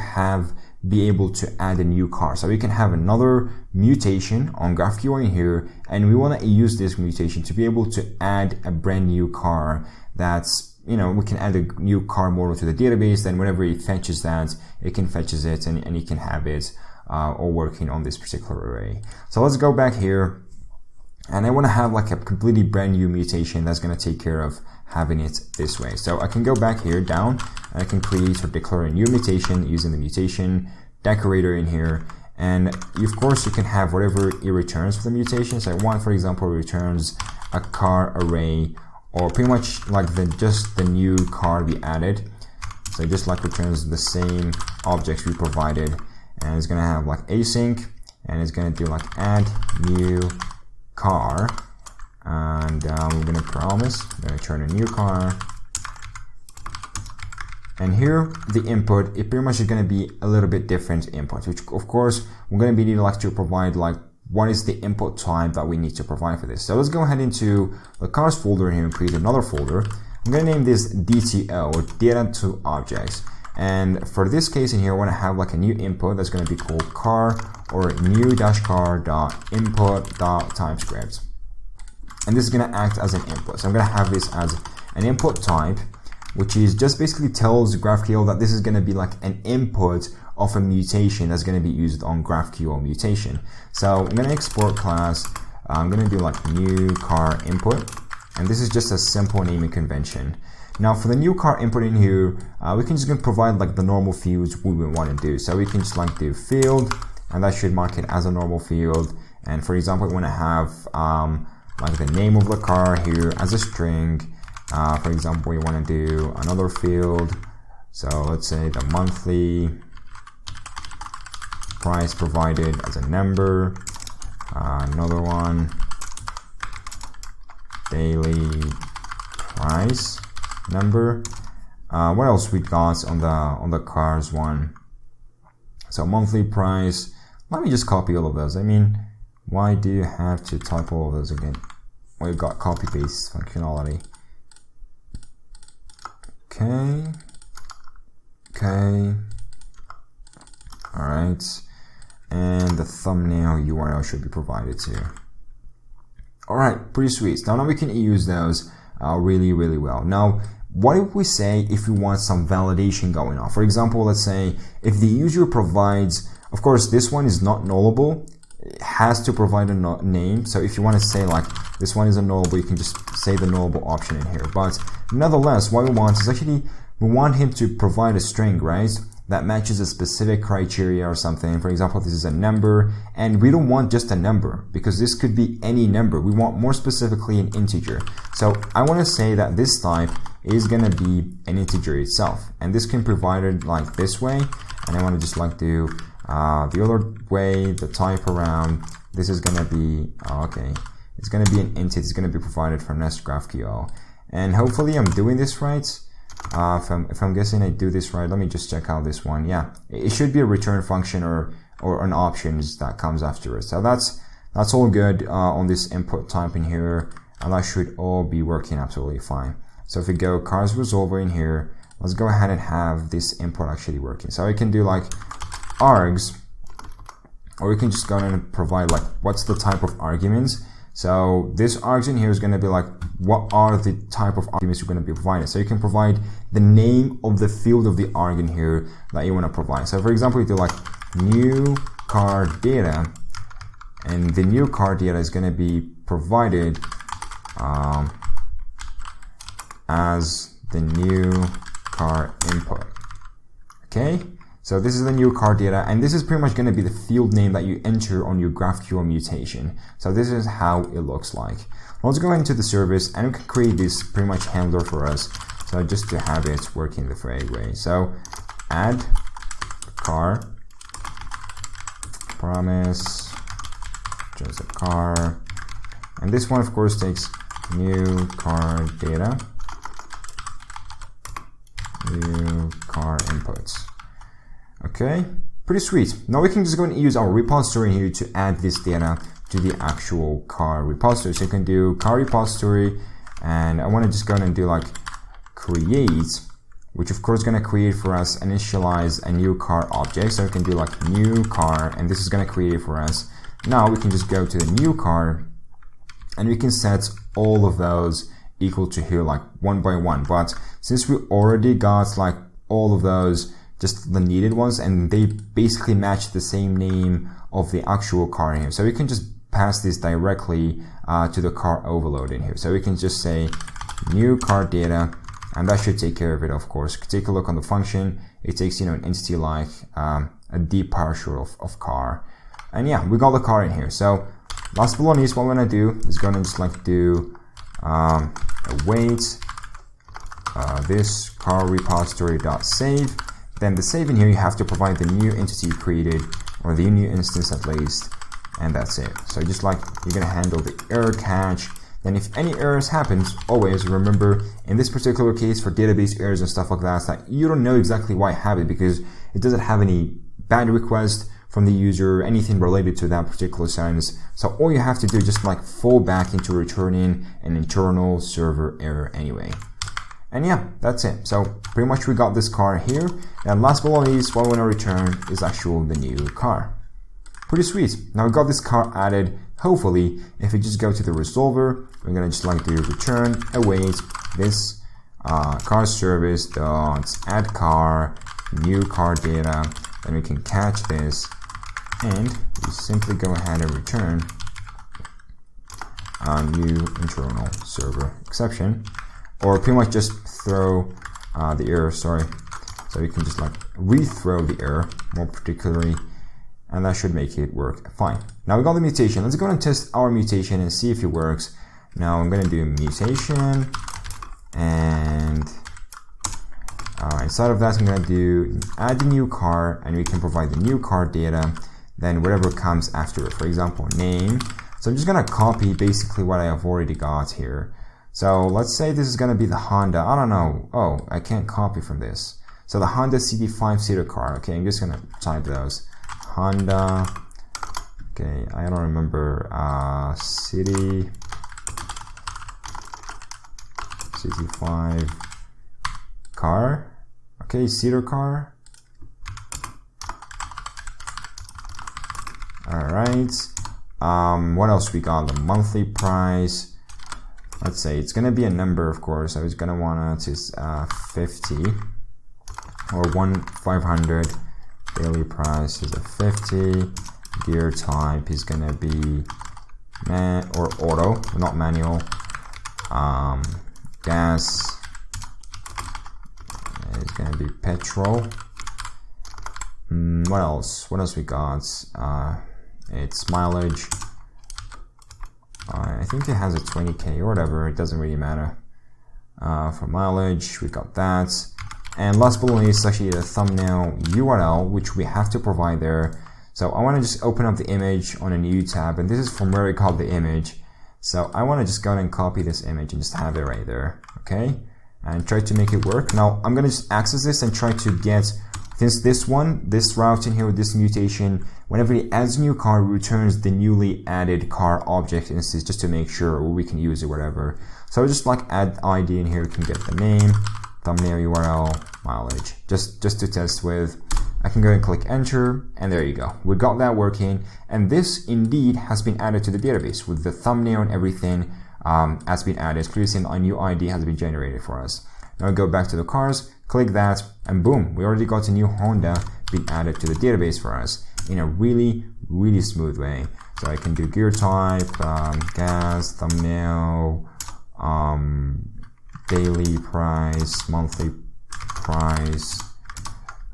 be able to add a new car. So we can have another mutation on GraphQL in here, and we want to use this mutation to be able to add a brand new car that's, you know, we can add a new car model to the database. Then whenever it fetches that, it can fetches it, and you can have it all working on this particular array. So let's go back here, and I want to have like a completely brand new mutation that's going to take care of having it this way. So I can go back here down, and I can create or declare a new mutation using the mutation decorator in here. And of course you can have whatever it returns for the mutation. So I want, for example, returns a car array, or pretty much like just the new car we added. So it just like returns the same objects we provided, and it's gonna have like async, and it's gonna do like add new car, and we're gonna promise we're gonna return a new car. And here the input, it pretty much is going to be a little bit different input, which of course we're going to be needing like to provide like what is the input type that we need to provide for this. So let's go ahead into the cars folder here and create another folder. I'm going to name this DTO, or data to objects. And for this case in here, I want to have like a new input that's going to be called car, or new-car.input.TypeScript. And this is going to act as an input. So I'm going to have this as an input type, which is just basically tells GraphQL that this is going to be like an input of a mutation that's going to be used on GraphQL mutation. So I'm going to export class. I'm going to do like new car input, and this is just a simple naming convention. Now for the new car input in here, we can just provide like the normal fields we would want to do. So we can just like do field, and that should mark it as a normal field. And for example, we want to have like the name of the car here as a string. For example, we want to do another field. So let's say the monthly price provided as a number. Another one, daily price number. What else we got on the cars one? So monthly price. Let me just copy all of those. I mean, why do you have to type all of those again? We've got copy paste functionality. Okay. All right. And the thumbnail URL should be provided too. All right, pretty sweet. Now we can use those really well. Now, what if we say if we want some validation going on? For example, let's say if the user provides, of course, this one is not nullable. It has to provide a name. So if you want to say like this one is a nullable, you can just say the nullable option in here. But nonetheless, what we want is actually we want him to provide a string, right, that matches a specific criteria or something. For example, this is a number, and we don't want just a number because this could be any number. We want more specifically an integer. So I want to say that this type is going to be an integer itself, and this can be provided like this way. And I want to just like do the other way, the type around. This is going to be okay. It's going to be an int. It's going to be provided from Nest GraphQL, and hopefully I'm doing this right. If I'm guessing I do this right, let me just check out this one. Yeah, it should be a return function or an options that comes after it. So that's all good on this input type in here, and that should all be working absolutely fine. So if we go cars resolver in here, let's go ahead and have this input actually working. So I can do like args, or we can just go ahead and provide like what's the type of arguments. So this argument here is going to be like, what are the type of arguments you're going to be providing? So you can provide the name of the field of the argument here that you want to provide. So for example, you do like new car data, and the new car data is going to be provided as the new car input. Okay, so this is the new car data, and this is pretty much going to be the field name that you enter on your GraphQL mutation. So this is how it looks like. Let's go into the service, and we can create this pretty much handler for us. So just to have it working the right way. So add car, promise, just a car, and this one of course takes new car data, new car inputs. Okay, pretty sweet. Now we can just go and use our repository here to add this data to the actual car repository. So you can do car repository, and I want to just go and do like create, which of course is going to create for us, initialize a new car object. So we can do like new car, and this is going to create it for us. Now we can just go to the new car, and we can set all of those equal to here, like one by one. But since we already got like all of those, just the needed ones, and they basically match the same name of the actual car in here. So we can just pass this directly to the car overload in here. So we can just say new car data, and that should take care of it, of course. Take a look on the function. It takes, an entity like a deep partial of car. And yeah, we got the car in here. So last but not least, what we're gonna do is gonna just like do await this car repository.save. Then the save in here, you have to provide the new entity you created, or the new instance at least, and that's it. So just like you're gonna handle the error catch. Then if any errors happens, always remember in this particular case for database errors and stuff like that you don't know exactly why it happened, because it doesn't have any bad request from the user, anything related to that particular sentence. So all you have to do is just like fall back into returning an internal server error anyway. And yeah, that's it. So pretty much we got this car here. And last but not least, what we want to return is actually the new car. Pretty sweet. Now we got this car added. Hopefully, if we just go to the resolver, we're gonna just like do return await this car service dot add car new car data. Then we can catch this, and we simply go ahead and return a new internal server exception, or pretty much just throw the error. Sorry, so you can just like rethrow the error more particularly, and that should make it work fine. Now we got the mutation. Let's go and test our mutation and see if it works. Now I'm gonna do mutation, and inside of that I'm gonna do add the new car, and we can provide the new car data, then whatever comes after it. For example, name. So I'm just gonna copy basically what I have already got here. So let's say this is gonna be the Honda. I don't know. Oh, I can't copy from this. So the Honda CD5 seater car. Okay, I'm just gonna type those. Honda. Okay, I don't remember. CD5 car. Okay, seater car. All right. What else we got? The monthly price. Let's say it's gonna be a number, of course. So it's gonna want to 50 or 500. Daily price is a 50. Gear type is gonna be man or auto, not manual. Gas is gonna be petrol. What else? What else we got? It's mileage. I think it has a 20k or whatever. It doesn't really matter. For mileage, we got that. And last but not least, actually the thumbnail URL, which we have to provide there. So I want to just open up the image on a new tab, and this is from where I called the image. So I want to just go ahead and copy this image and just have it right there, okay? And try to make it work. Now I'm going to just access this and try to get, since this route in here with this mutation, whenever it adds a new car, it returns the newly added car object instance just to make sure we can use it, whatever. So just like add ID in here, we can get the name, thumbnail URL, mileage, just to test with. I can go and click enter, and there you go. We got that working, and this indeed has been added to the database with the thumbnail and everything has been added. Clearly, a new ID has been generated for us. Now go back to the cars, click that, and boom, we already got a new Honda being added to the database for us in a really, really smooth way. So I can do gear type, gas, thumbnail, daily price, monthly price,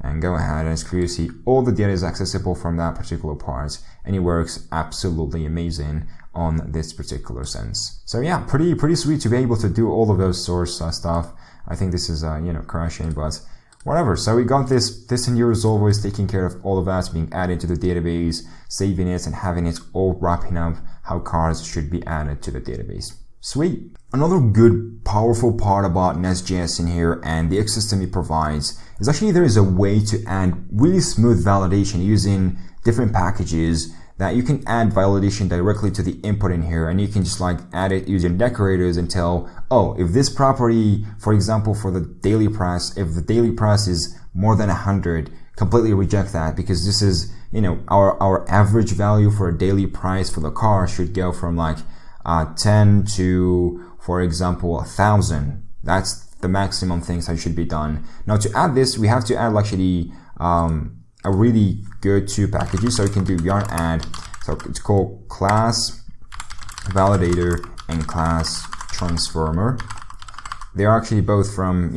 and go ahead and clearly see all the data is accessible from that particular part, and it works absolutely amazing on this particular sense. So yeah, pretty sweet to be able to do all of those source stuff. I think this is crashing, but whatever. So we got this new resolver is taking care of all of that, being added to the database, saving it, and having it all wrapping up how cars should be added to the database. Sweet. Another good, powerful part about Nest.js in here and the ecosystem it provides is actually there is a way to add really smooth validation using different packages that you can add validation directly to the input in here, and you can just like add it using decorators and tell, oh, if this property, for example, for the daily price, if the daily price is more than 100, completely reject that, because this is, our average value for a daily price for the car should go from like 10 to, for example, 1,000. That's the maximum things that should be done. Now to add this, we have to add actually a really good two packages. So you can do yarn add. So it's called class validator and class transformer. They are actually both from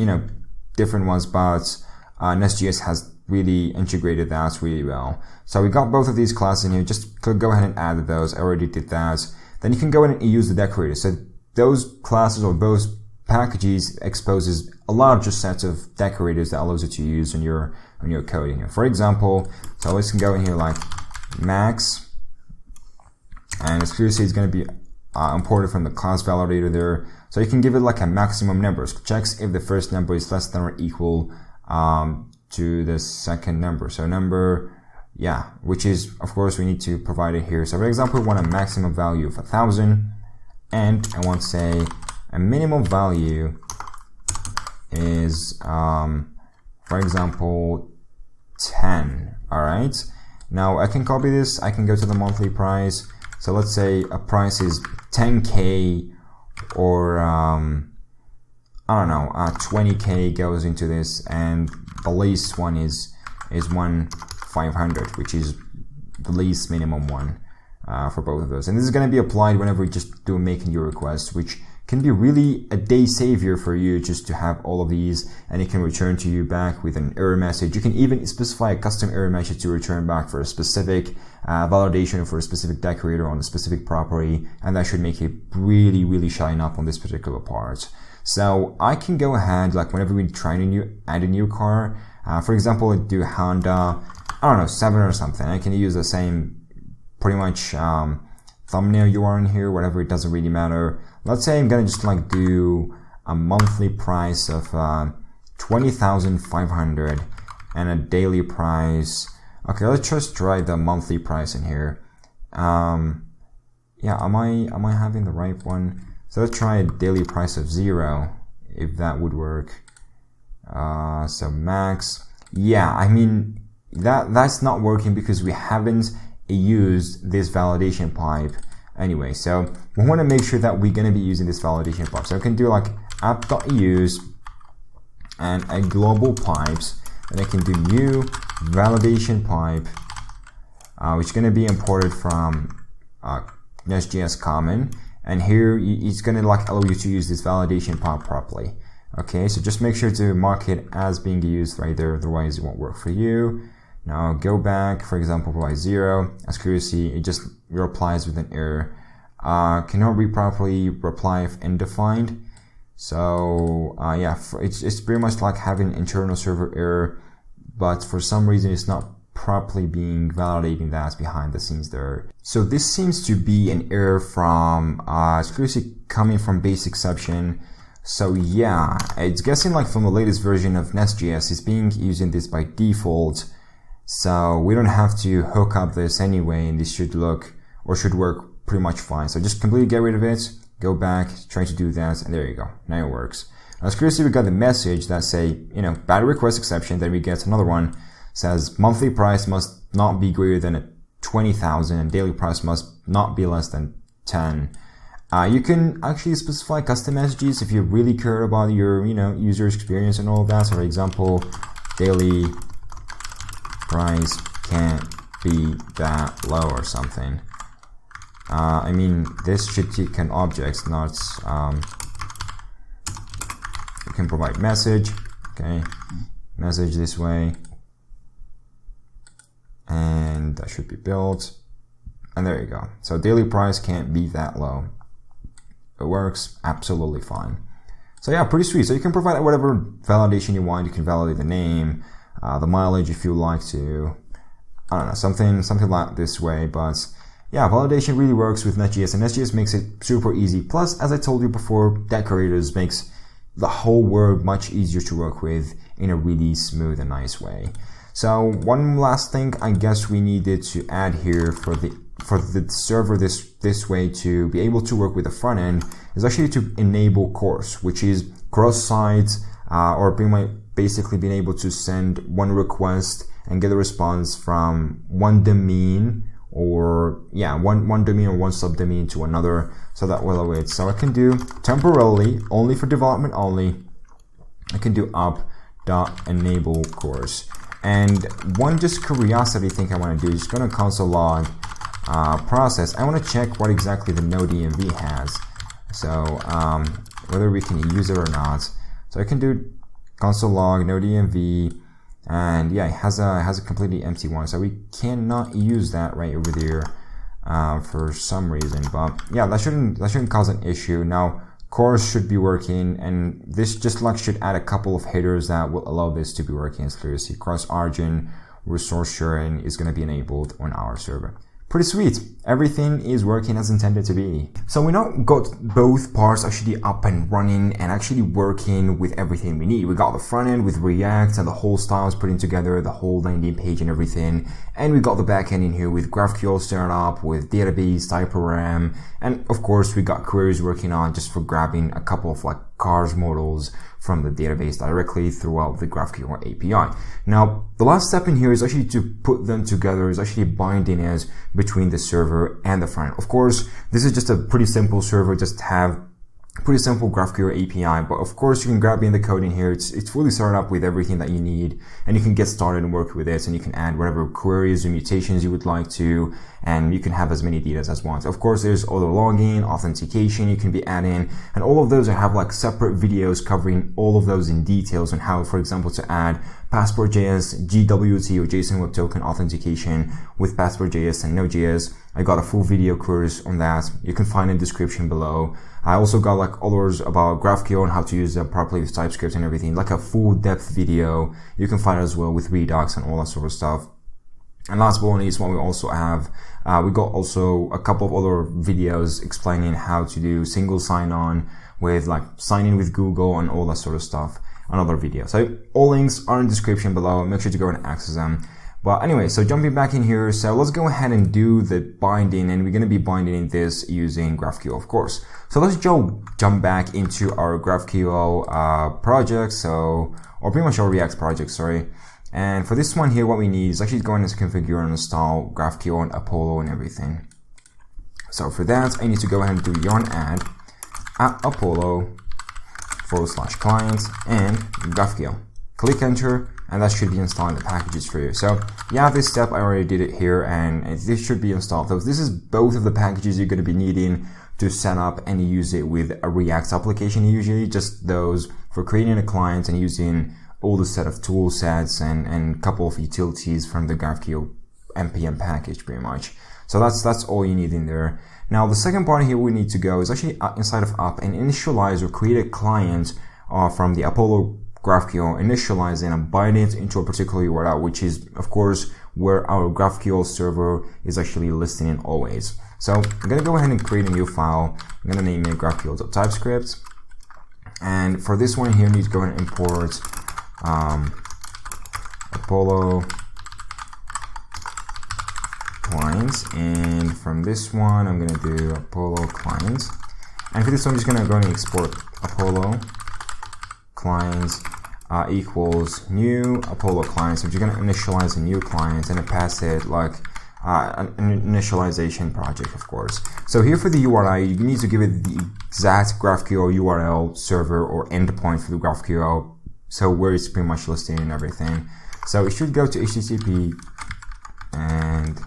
different ones, but Nest.js has really integrated that really well. So we got both of these classes in here. Just go ahead and add those. I already did that. Then you can go in and use the decorator. So those classes or those packages exposes a larger set of decorators that allows you to use on your code in here. For example, so let's go in here like max, and it's clearly it's going to be imported from the class validator there. So you can give it like a maximum number. So checks if the first number is less than or equal to the second number. So number, yeah, which is, of course, we need to provide it here. So for example, we want a maximum value of 1,000, and I want to say a minimum value is, for example, 10. All right. Now I can copy this. I can go to the monthly price. So let's say a price is 10K, or I don't know, 20K goes into this, and the least one is 1,500, which is the least minimum one for both of those. And this is going to be applied whenever you just do make a new request, which can be really a day savior for you just to have all of these, and it can return to you back with an error message. You can even specify a custom error message to return back for a specific validation for a specific decorator on a specific property, and that should make it really, really shine up on this particular part. So I can go ahead, like whenever we try to add a new car, for example, do Honda, I don't know, 7 or something. I can use the same pretty much thumbnail URL in here, whatever, it doesn't really matter. Let's say I'm gonna just like do a monthly price of 20,500 and a daily price. Okay, let's just try the monthly price in here. Yeah, am I having the right one? So let's try a daily price of 0, if that would work. So max. Yeah, I mean that's not working because we haven't used this validation pipe anyway. So we want to make sure that we're going to be using this validation pipe. So I can do like app.use and a global pipes, and I can do new validation pipe, which is going to be imported from Nest.js common, and here it's going to like allow you to use this validation pipe properly. Okay, so just make sure to mark it as being used right there, otherwise it won't work for you. Now go back, for example, provide 0. As you see, it just replies with an error. Cannot read properly, reply if undefined. So yeah, it's pretty much like having internal server error, but for some reason it's not properly being validating that behind the scenes there. So this seems to be an error from coming from base exception. So yeah, it's guessing like from the latest version of Nest.js, it's being using this by default. So we don't have to hook up this anyway, and this should look or should work pretty much fine. So just completely get rid of it, go back, try to do that, and there you go. Now it works. Now, curiously, we got the message that say, bad request exception. Then we get another one says monthly price must not be greater than 20,000 and daily price must not be less than 10. You can actually specify custom messages if you really care about your, user experience and all of that. So for example, daily price can't be that low or something. I mean, this should take an object, not, you can provide message, okay, message this way, and that should be built, and there you go. So daily price can't be that low. It works absolutely fine. So yeah, pretty sweet. So you can provide whatever validation you want. You can validate the name, the mileage if you like to. I don't know, something like this way. But yeah, validation really works with Nest.js, and Nest.js makes it super easy. Plus, as I told you before, decorators makes the whole world much easier to work with in a really smooth and nice way. So one last thing I guess we needed to add here for the server this way to be able to work with the front end is actually to enable CORS, which is cross-site or basically being able to send one request and get a response from one domain or one domain or one subdomain to another. So that will await. So I can do temporarily, only for development only, I can do up.enable CORS. And one just curiosity thing I want to do is just going to console log process. I want to check what exactly the Node.env has. So whether we can use it or not. So I can do console log Node.env, and yeah, it has a completely empty one. So we cannot use that right over there for some reason. But yeah, that shouldn't cause an issue. Now CORS should be working, and this just should add a couple of headers that will allow this to be working. As clear as see, cross-origin resource sharing is going to be enabled on our server. Pretty sweet. Everything is working as intended to be. So we now got both parts actually up and running and actually working with everything we need. We got the front end with React and the whole styles putting together, the whole landing page and everything. And we got the back end in here with GraphQL startup, with database, TypeORM, and of course we got queries working on just for grabbing a couple of cars models from the database directly throughout the GraphQL API. Now, the last step in here is actually to put them together, is actually binding it between the server and the front. Of course, this is just a pretty simple server, just have pretty simple GraphQL API, but of course you can grab in the code in here. It's fully started up with everything that you need, and you can get started and work with it, and you can add whatever queries or mutations you would like to, and you can have as many data as once. Of course, there's auto login, authentication you can be adding, and all of those I have separate videos covering all of those in details on how, for example, to add Passport.js, GWT or JSON Web Token authentication with Passport.js and Node.js. I got a full video course on that. You can find in the description below. I also got others about GraphQL and how to use them properly with TypeScript and everything, a full depth video. You can find it as well with Redux and all that sort of stuff. And last but not least, what we also have, we got also a couple of other videos explaining how to do single sign-on with sign in with Google and all that sort of stuff. Another video. So all links are in the description below. Make sure to go and access them. But anyway, so jumping back in here, so let's go ahead and do the binding, and we're going to be binding this using GraphQL, of course. So let's jump back into our GraphQL project, or pretty much our React project, sorry. And for this one here, what we need is actually going to configure and install GraphQL and Apollo and everything. So for that, I need to go ahead and do yarn add Apollo /client and GraphQL. Click enter, and that should be installing the packages for you. So yeah, this step I already did it here, and this should be installed. So this is both of the packages you're going to be needing to set up and use it with a React application, usually just those for creating a client and using all the set of tool sets and a couple of utilities from the GraphQL npm package pretty much. So that's all you need in there. Now the second part here we need to go is actually inside of Up and initialize or create a client from the Apollo GraphQL, initialize and bind it into a particular URL, which is of course where our GraphQL server is actually listing in always. So I'm going to go ahead and create a new file. I'm going to name it GraphQL.TypeScript. And for this one here, I need to go ahead and import Apollo clients, and from this one I'm going to do Apollo clients, and for this one I'm just going to go and export Apollo clients equals new Apollo client. So we're going to initialize a new client and pass it like an initialization project, of course. So here for the URI, you need to give it the exact GraphQL URL server or endpoint for the GraphQL, so where it's pretty much listed and everything. So it should go to HTTP, and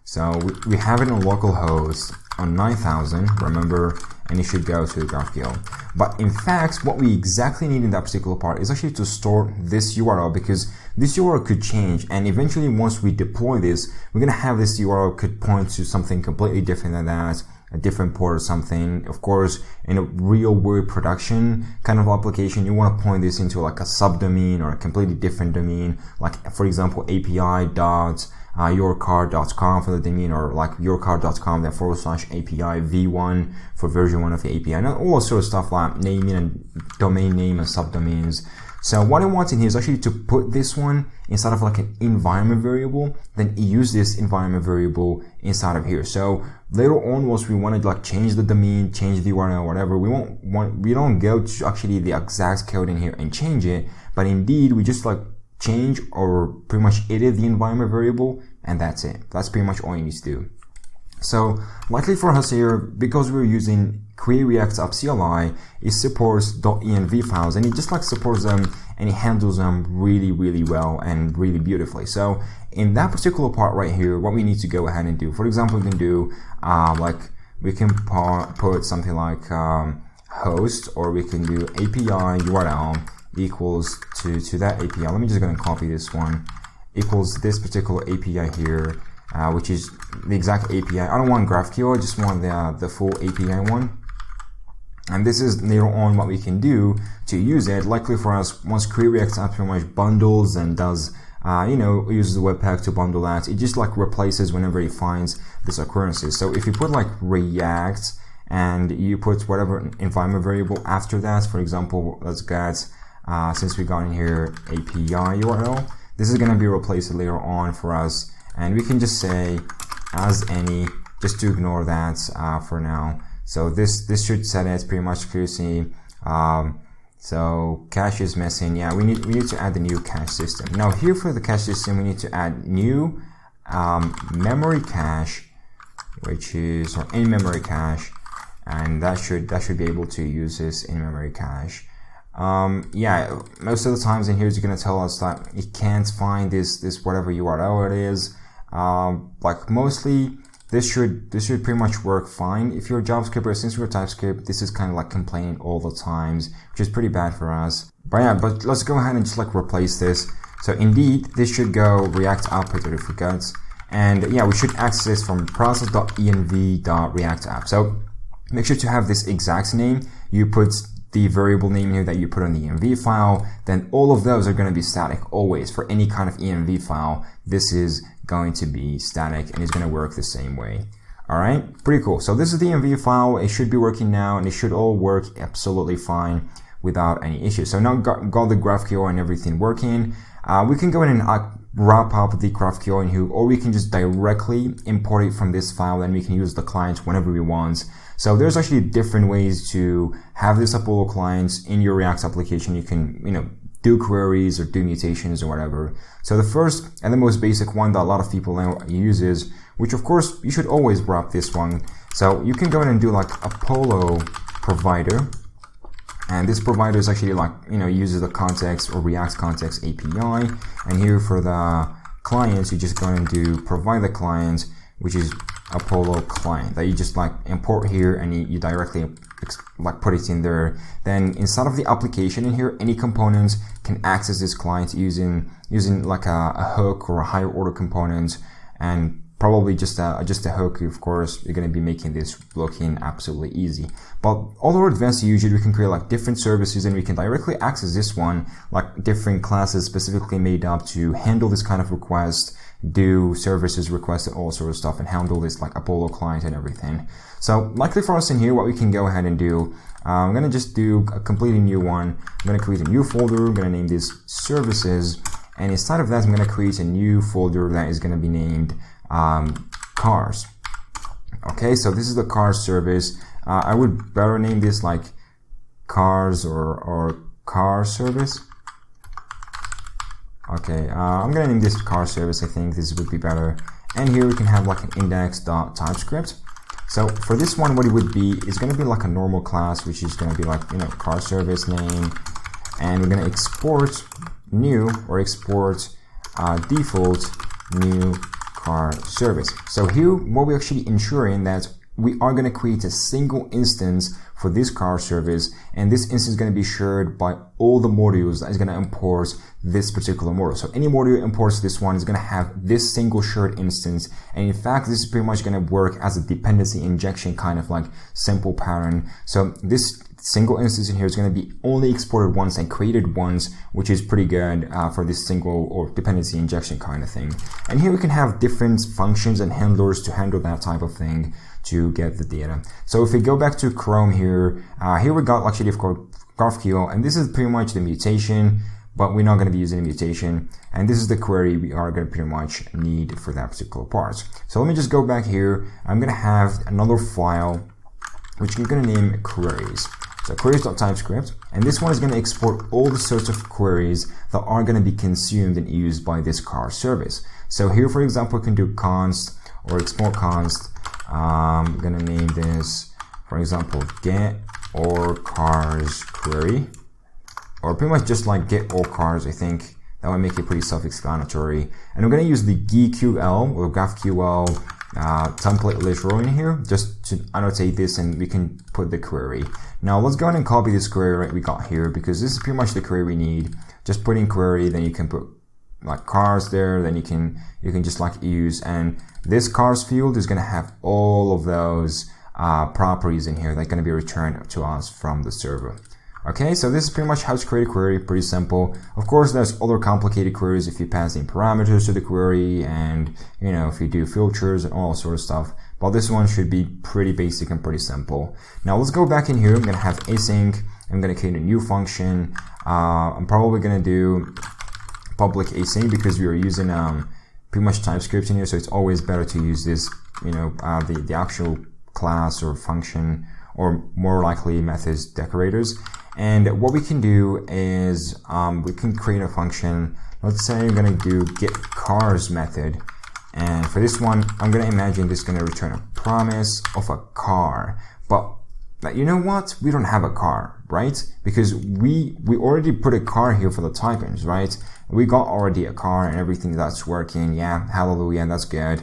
so we have it on localhost on 9000, remember, and it should go to the GraphQL. But in fact, what we exactly need in that particular part is actually to store this URL, because this URL could change, and eventually once we deploy this, we're going to have this URL could point to something completely different than that, a different port or something. Of course, in a real world production kind of application, you want to point this into like a subdomain or a completely different domain, like for example api.yourcar.com for the domain, or like yourcar.com then /API v1 for version 1 of the API, and all sorts of stuff like naming and domain name and subdomains. So what I want in here is actually to put this one inside of like an environment variable, then use this environment variable inside of here. So later on, once we want to like change the domain, change the URL, whatever, we don't go to actually the exact code in here and change it, but indeed we just like change or pretty much edit the environment variable, and that's it. That's pretty much all you need to do. So luckily for us here, because we're using Create React App CLI, it supports .env files, and it just like supports them and it handles them really, really well and really beautifully. So in that particular part right here, what we need to go ahead and do, for example, we can do like we can put something like host, or we can do API URL equals to that API. Let me just go and copy this one, equals this particular API here, which is the exact API. I don't want GraphQL, I just want the full API one. And this is later on what we can do to use it. Luckily for us, once Create React App pretty much bundles and does, uses the Webpack to bundle that, it just like replaces whenever it finds this occurrences. So if you put like React and you put whatever environment variable after that, for example, let's get, since we got in here API URL, this is going to be replaced later on for us. And we can just say as any, just to ignore that for now. So this should set it pretty much clearly. So cache is missing. Yeah, we need to add the new cache system. Now here for the cache system, we need to add new memory cache, which is, or in memory cache, and that should be able to use this in memory cache. Yeah, most of the times in here it's going to tell us that it can't find this whatever URL it is. Like mostly this should pretty much work fine. If you're a JavaScript, or since we're TypeScript, this is kind of like complaining all the times, which is pretty bad for us. But yeah, but let's go ahead and just like replace this. So indeed, this should go React output if we forgot. And yeah, we should access this from process.env.react app. So make sure to have this exact name. You put the variable name here that you put on the env file, then all of those are going to be static always. For any kind of env file, this is going to be static and it's going to work the same way. All right, pretty cool. So this is the env file. It should be working now, and it should all work absolutely fine without any issues. So now got the GraphQL and everything working. We can go in and wrap up the GraphQL in here, or we can just directly import it from this file, and we can use the client whenever we want. So there's actually different ways to have this Apollo clients in your React application. You can, do queries or do mutations or whatever. So the first and the most basic one that a lot of people now uses, which of course you should always wrap this one. So you can go in and do like Apollo provider. And this provider is actually like, uses the context or React context API. And here for the clients, you just go and do provide the client, which is Apollo client, that you just like import here, and you directly like put it in there. Then inside of the application in here, any components can access this client using like a hook or a higher order component, and probably just a hook. Of course, you're going to be making this looking absolutely easy. But other advanced usage, we can create like different services, and we can directly access this one, like different classes specifically made up to handle this kind of request, do services requests and all sorts of stuff, and handle this like Apollo client and everything. So luckily for us in here, what we can go ahead and do, I'm going to just do a completely new one. I'm going to create a new folder. I'm going to name this services, and inside of that, I'm going to create a new folder that is going to be named cars. Okay, so this is the cars service. I would better name this like cars or car service. Okay, I'm gonna name this car service. I think this would be better. And here we can have like an index.typescript. So for this one, what it would be is going to be like a normal class, which is going to be like, car service name, and we're going to export new or export default new car service. So here, what we're actually ensuring that we are going to create a single instance for this car service, and this instance is going to be shared by all the modules that is going to import this particular module. So any module imports this one is going to have this single shared instance, and in fact this is pretty much going to work as a dependency injection kind of like simple pattern. So this single instance in here is going to be only exported once and created once, which is pretty good for this single or dependency injection kind of thing. And here we can have different functions and handlers to handle that type of thing to get the data. So if we go back to Chrome here, here we got actually of course GraphQL, and this is pretty much the mutation, but we're not going to be using a mutation, and this is the query we are going to pretty much need for that particular part. So let me just go back here. I'm going to have another file which we're going to name queries. So queries.typescript, and this one is going to export all the sorts of queries that are going to be consumed and used by this car service. So here, for example, we can do const or export const. I'm going to name this, for example, get or cars query, or pretty much just like get all cars. I think that would make it pretty self-explanatory. And we're going to use the GQL or GraphQL template literal in here just to annotate this, and we can put the query. Now let's go ahead and copy this query right we got here, because this is pretty much the query we need. Just put in query, then you can put like cars there, then you can just like use, and this cars field is going to have all of those properties in here that are going to be returned to us from the server. Okay, so this is pretty much how to create a query, pretty simple. Of course, there's other complicated queries if you pass in parameters to the query, and if you do filters and all sort of stuff. But this one should be pretty basic and pretty simple. Now let's go back in here. I'm going to have async. I'm going to create a new function. I'm probably going to do public async because we are using pretty much TypeScript in here, so it's always better to use this, the actual class or function, or more likely methods decorators. And what we can do is we can create a function. Let's say I'm going to do get cars method, and for this one I'm going to imagine this is going to return a promise of a car. But you know what? We don't have a car, right? Because we already put a car here for the typings, right? We got already a car and everything that's working. Yeah, hallelujah, that's good.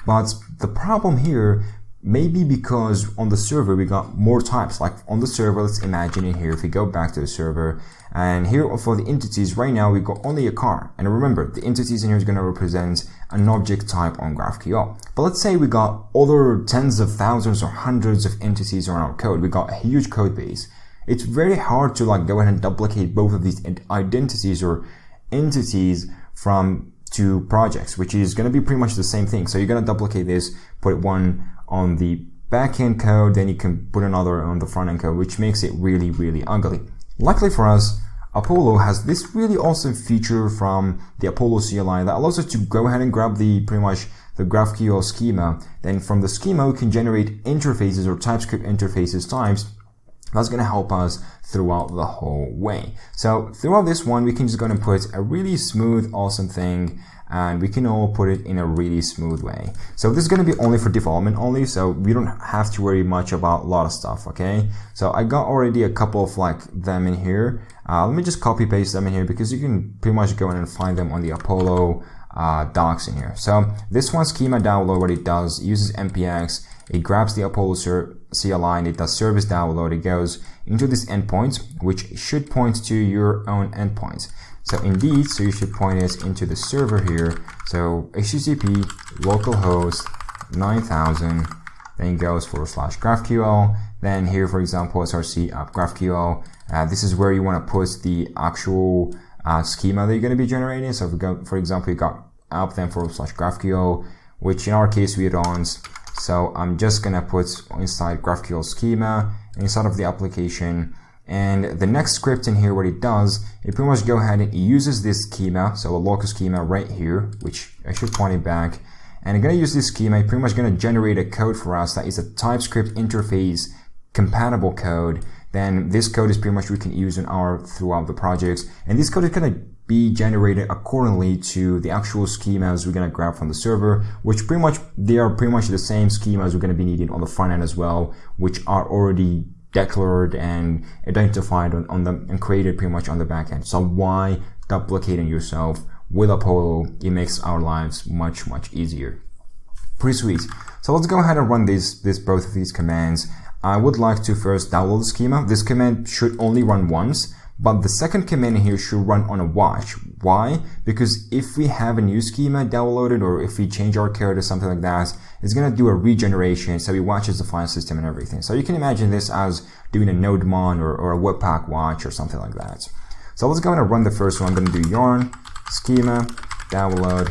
But the problem here may be because on the server we got more types. Like on the server, let's imagine in here, if we go back to the server, and here for the entities, right now we got only a car. And remember, the entities in here is going to represent an object type on GraphQL. But let's say we got other tens of thousands or hundreds of entities on our code. We got a huge code base. It's very hard to like go ahead and duplicate both of these identities or entities from two projects, which is going to be pretty much the same thing. So you're going to duplicate this, put one on the backend code, then you can put another on the front end code, which makes it really, really ugly. Luckily for us, Apollo has this really awesome feature from the Apollo CLI that allows us to go ahead and grab pretty much the GraphQL schema. Then from the schema, we can generate interfaces or TypeScript interfaces types. That's going to help us throughout the whole way. So throughout this one, we can just go and put a really smooth, awesome thing, and we can all put it in a really smooth way. So this is going to be only for development only, so we don't have to worry much about a lot of stuff, okay? So I got already a couple of like them in here. Let me just copy paste them in here because you can pretty much go in and find them on the Apollo docs in here. So this one, schema download, what it does, uses npx, it grabs the Apollo CLI and it does service download. It goes into this endpoint, which should point to your own endpoint. So indeed, so you should point it into the server here. So HTTP localhost 9000, then it goes /GraphQL. Then here, for example, src up GraphQL. This is where you want to put the actual schema that you're going to be generating. So if we go, for example, you got up then /GraphQL, which in our case we runs. So I'm just going to put inside GraphQL schema inside of the application. And the next script in here, what it does, it pretty much go ahead and it uses this schema, so a local schema right here, which I should point it back. And I'm going to use this schema, it's pretty much going to generate a code for us that is a TypeScript interface compatible code then this code is pretty much we can use throughout the projects. And this code is going to be generated accordingly to the actual schemas we're going to grab from the server, which they are pretty much the same schemas we're going to be needing on the front end as well, which are already declared and identified on them and created pretty much on the back end. So why duplicating yourself with Apollo? It makes our lives much easier. Pretty sweet. So let's go ahead and run both of these commands. I would like to first download the schema. This command should only run once, but the second command here should run on a watch. Why? Because if we have a new schema downloaded, or if we change our code or something like that, it's going to do a regeneration, so it watches the file system and everything. So you can imagine this as doing a nodemon or a webpack watch or something like that. So let's go ahead and run the first one. I'm going to do yarn schema download,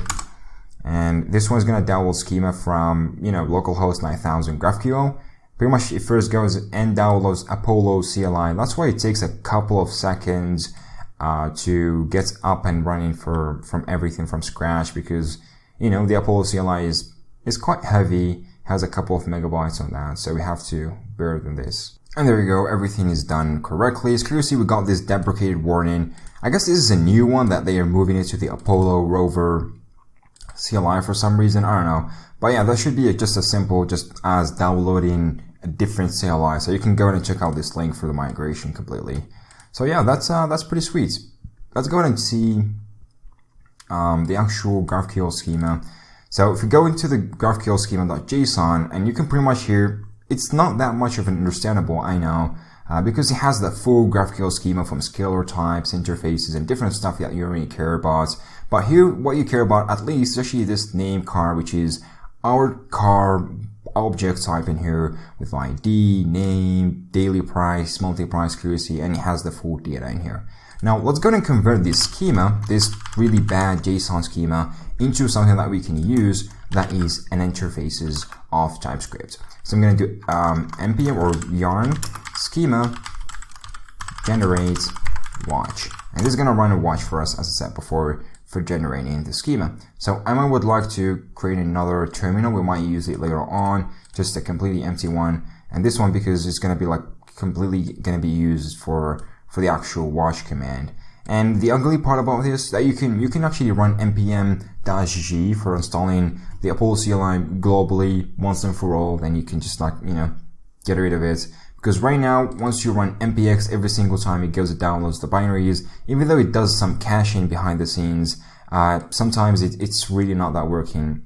and this one's going to download schema from localhost 9000 GraphQL. Pretty much it first goes and downloads Apollo CLI. That's why it takes a couple of seconds to get up and running from everything from scratch, because the Apollo CLI is quite heavy, has a couple of megabytes on that, so we have to bear with this. And there we go, everything is done correctly. As you see, we got this deprecated warning. I guess this is a new one that they are moving it to the Apollo rover CLI for some reason, I don't know. But yeah, that should be just as simple as downloading a different CLI. So you can go ahead and check out this link for the migration completely. So yeah, that's pretty sweet. Let's go ahead and see the actual GraphQL schema. So if you go into the GraphQL schema.json, and you can pretty much hear it's not that much of an understandable, I know, because it has the full GraphQL schema from scalar types, interfaces, and different stuff that you don't really care about. But here, what you care about at least is actually this name car, which is our car object type in here with ID, name, daily price, monthly price, currency, and it has the full data in here. Now let's go and convert this schema, this really bad JSON schema, into something that we can use that is an interfaces of TypeScript. So I'm going to do npm or yarn schema generate watch, and this is going to run a watch for us, as I said before, for generating the schema. So Emma would like to create another terminal. We might use it later on, just a completely empty one. And this one, because it's going to be like completely going to be used for the actual watch command. And the ugly part about this, that you can actually run npm-g for installing the Apollo CLI globally once and for all. Then you can just get rid of it. Because right now, once you run npx every single time it goes and downloads the binaries, even though it does some caching behind the scenes, sometimes it's really not that working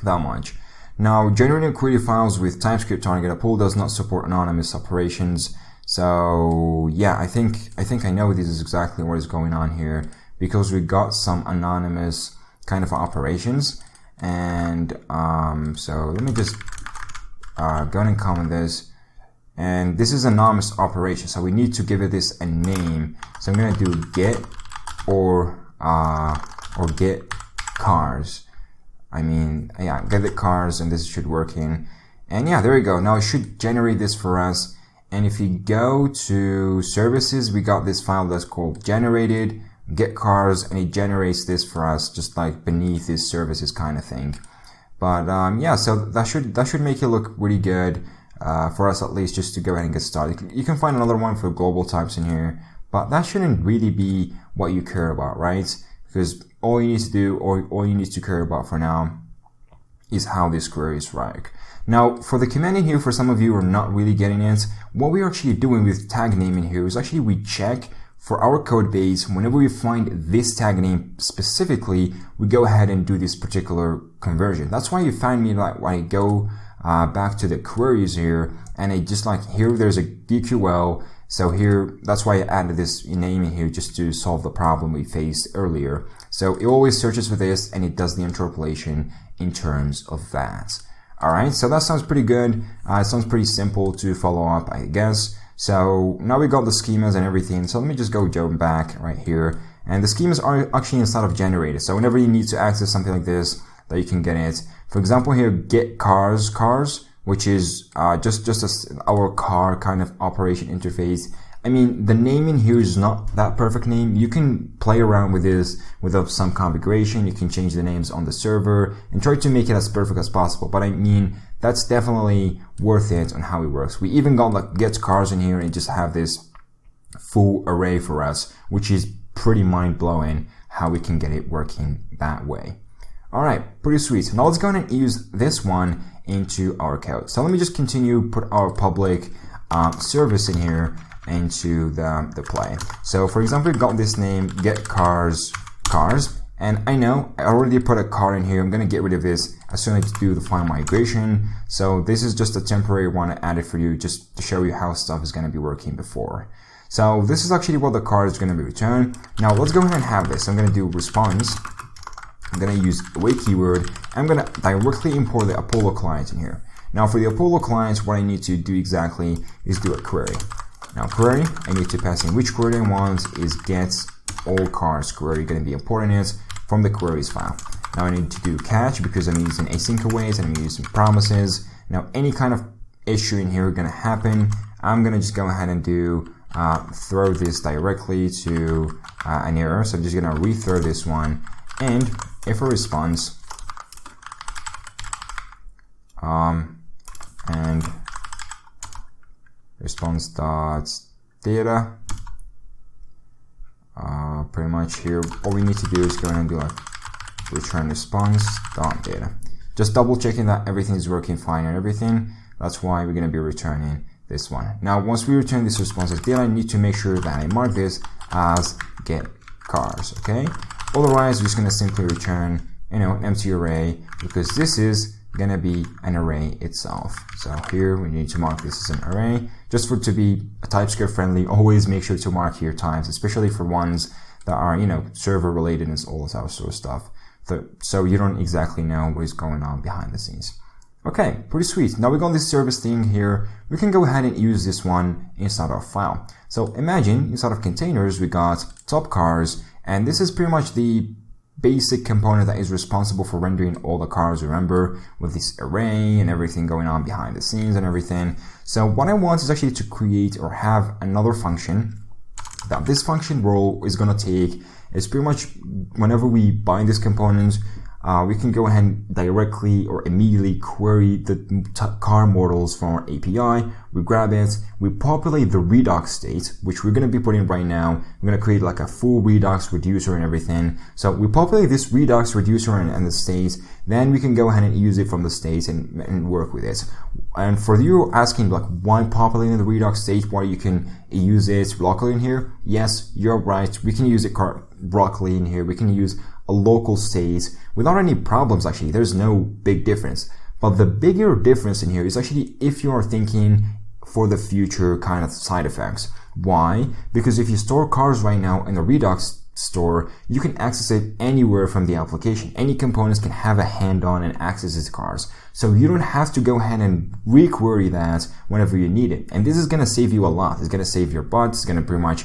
that much. Now, generating query files with TypeScript target Apollo does not support anonymous operations. So yeah, I think I know this is exactly what is going on here, because we got some anonymous kind of operations. And so let me just go and comment this. And this is anonymous operation, so we need to give it this a name. So I'm going to do get or get cars. Get the cars, and this should work in. And yeah, there we go. Now it should generate this for us. And if you go to services, we got this file that's called generated get cars, and it generates this for us, just like beneath this services kind of thing. But yeah, so that should make it look really good. For us at least, just to go ahead and get started. You can find another one for global types in here, but that shouldn't really be what you care about, right? Because all you need to do, or all you need to care about for now, is how this queries work. Now, for the command in here, for some of you who are not really getting it, what we're actually doing with tag name in here is actually we check for our code base. Whenever we find this tag name specifically, we go ahead and do this particular conversion. That's why you find me like when I go back to the queries here, and it just like here there's a GQL, so here that's why I added this name in here, just to solve the problem we faced earlier. So it always searches for this, and it does the interpolation in terms of that. Alright, so that sounds pretty good. It sounds pretty simple to follow up, I guess. So now we got the schemas and everything, so let me just go jump back right here, and the schemas are actually inside of generated. So whenever you need to access something like this, that you can get it. For example, here get cars, which is just our car kind of operation interface. I mean, the name in here is not that perfect name. You can play around with this with some configuration. You can change the names on the server and try to make it as perfect as possible. But I mean, that's definitely worth it on how it works. We even got like get cars in here and just have this full array for us, which is pretty mind-blowing how we can get it working that way. Alright, pretty sweet. Now let's go ahead and use this one into our code. So let me just continue, put our public service in here into the play. So for example, we've got this name, get cars, and I know I already put a car in here. I'm going to get rid of this as soon as I do the final migration. So this is just a temporary one I added for you just to show you how stuff is going to be working before. So this is actually what the car is going to be returned. Now let's go ahead and have this. I'm going to do response. I'm going to use await keyword. I'm going to directly import the Apollo client in here. Now for the Apollo client, what I need to do exactly is do a query. Now query, I need to pass in which query I want is get all cars query, going to be importing it from the queries file. Now I need to do catch because I'm using async awaits and I'm using promises. Now any kind of issue in here going to happen, I'm going to just go ahead and do throw this directly to an error. So I'm just going to rethrow this one, and if a response and response.data, pretty much here all we need to do is go ahead and do like return response.data, just double checking that everything is working fine and everything. That's why we're going to be returning this one. Now once we return this responsive data, I need to make sure that I mark this as get cars, okay? Otherwise we're just going to simply return an empty array, because this is going to be an array itself. So here we need to mark this as an array. Just for it to be TypeScript friendly, always make sure to mark here times, especially for ones that are, server related and all this other sort of stuff. So you don't exactly know what is going on behind the scenes. Okay, pretty sweet. Now we got this service thing here. We can go ahead and use this one inside our file. So imagine inside of containers, we got TopCars, and this is pretty much the basic component that is responsible for rendering all the cars, remember, with this array and everything going on behind the scenes and everything. So what I want is actually to create or have another function that this function role is going to take. Is pretty much whenever we bind this component, we can go ahead and directly or immediately query the car models from our API. We grab it, we populate the Redux state, which we're going to be putting right now. We're going to create like a full Redux reducer and everything. So we populate this Redux reducer and the state, then we can go ahead and use it from the state and work with it. And for you asking like why populating the Redux state, why you can use it locally in here? Yes, you're right. We can use it locally in here. We can use a local state without any problems. Actually, there's no big difference. But the bigger difference in here is actually if you are thinking for the future kind of side effects. Why? Because if you store cars right now in the Redux store, you can access it anywhere from the application. Any components can have a hand on and access these cars. So you don't have to go ahead and re-query that whenever you need it. And this is going to save you a lot. It's going to save your butts. It's going to pretty much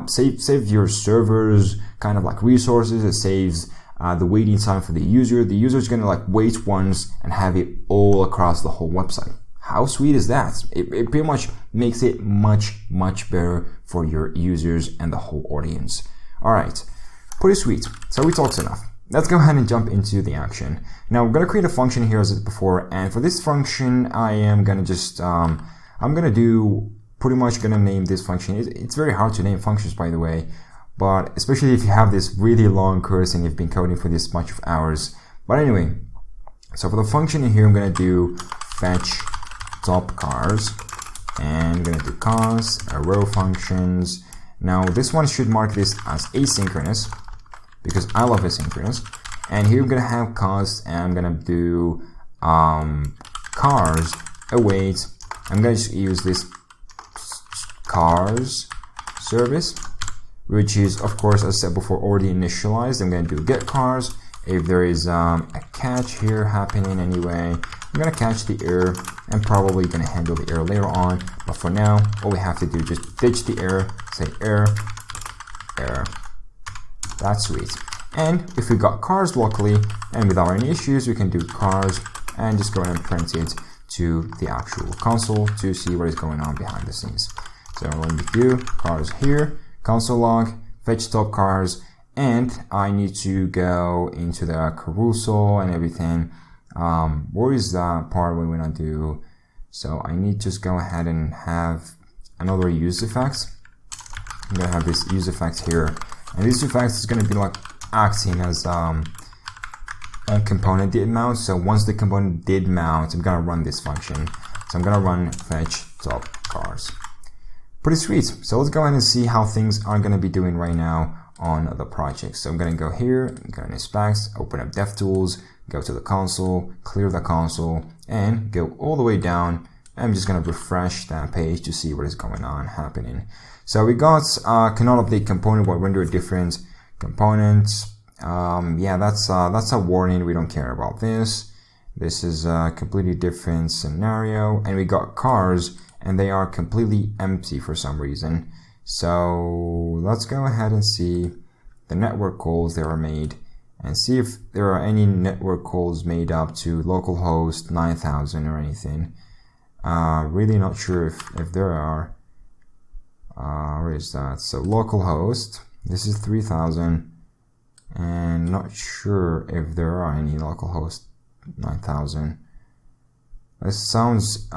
save your servers kind of like resources. It saves the waiting time for the user. The user is going to like wait once and have it all across the whole website. How sweet is that? It pretty much makes it much better for your users and the whole audience. Alright, pretty sweet. So we talked enough. Let's go ahead and jump into the action. Now we're going to create a function here as before, and for this function I am going to just I'm going to do pretty much going to name this function. It's very hard to name functions, by the way, but especially if you have this really long course and you've been coding for this much of hours. But anyway, so for the function in here, I'm going to do fetch TopCars, and I'm going to do cars, row functions. Now this one should mark this as asynchronous because I love asynchronous. And here I'm going to have cars, and I'm going to do cars await. I'm going to use this cars service, which is of course, as I said before, already initialized. I'm going to do get cars. If there is a catch here happening anyway, I'm going to catch the error and probably going to handle the error later on. But for now, all we have to do is just ditch the error, say error. That's sweet. And if we got cars locally and without any issues, we can do cars and just go ahead and print it to the actual console to see what is going on behind the scenes. So let me do cars here, console log, fetch TopCars, and I need to go into the carousel and everything Where is that part we want to do? So I need to just go ahead and have another use effect. I'm going to have this use effect here. And this effect is going to be like acting as a component did mount. So once the component did mount, I'm going to run this function. So I'm going to run fetch TopCars. Pretty sweet. So let's go ahead and see how things are going to be doing right now on the project. So I'm going to go here, go to specs, open up DevTools, go to the console, clear the console, and go all the way down. I'm just going to refresh that page to see what is going on happening. So we got cannot update component but render a different component. Yeah, that's a warning. We don't care about this. This is a completely different scenario. And we got cars, and they are completely empty for some reason. So let's go ahead and see the network calls that were made and see if there are any network calls made up to localhost 9000 or anything. Really not sure if there are. Where is that? So localhost, this is 3000, and not sure if there are any localhost 9000. This sounds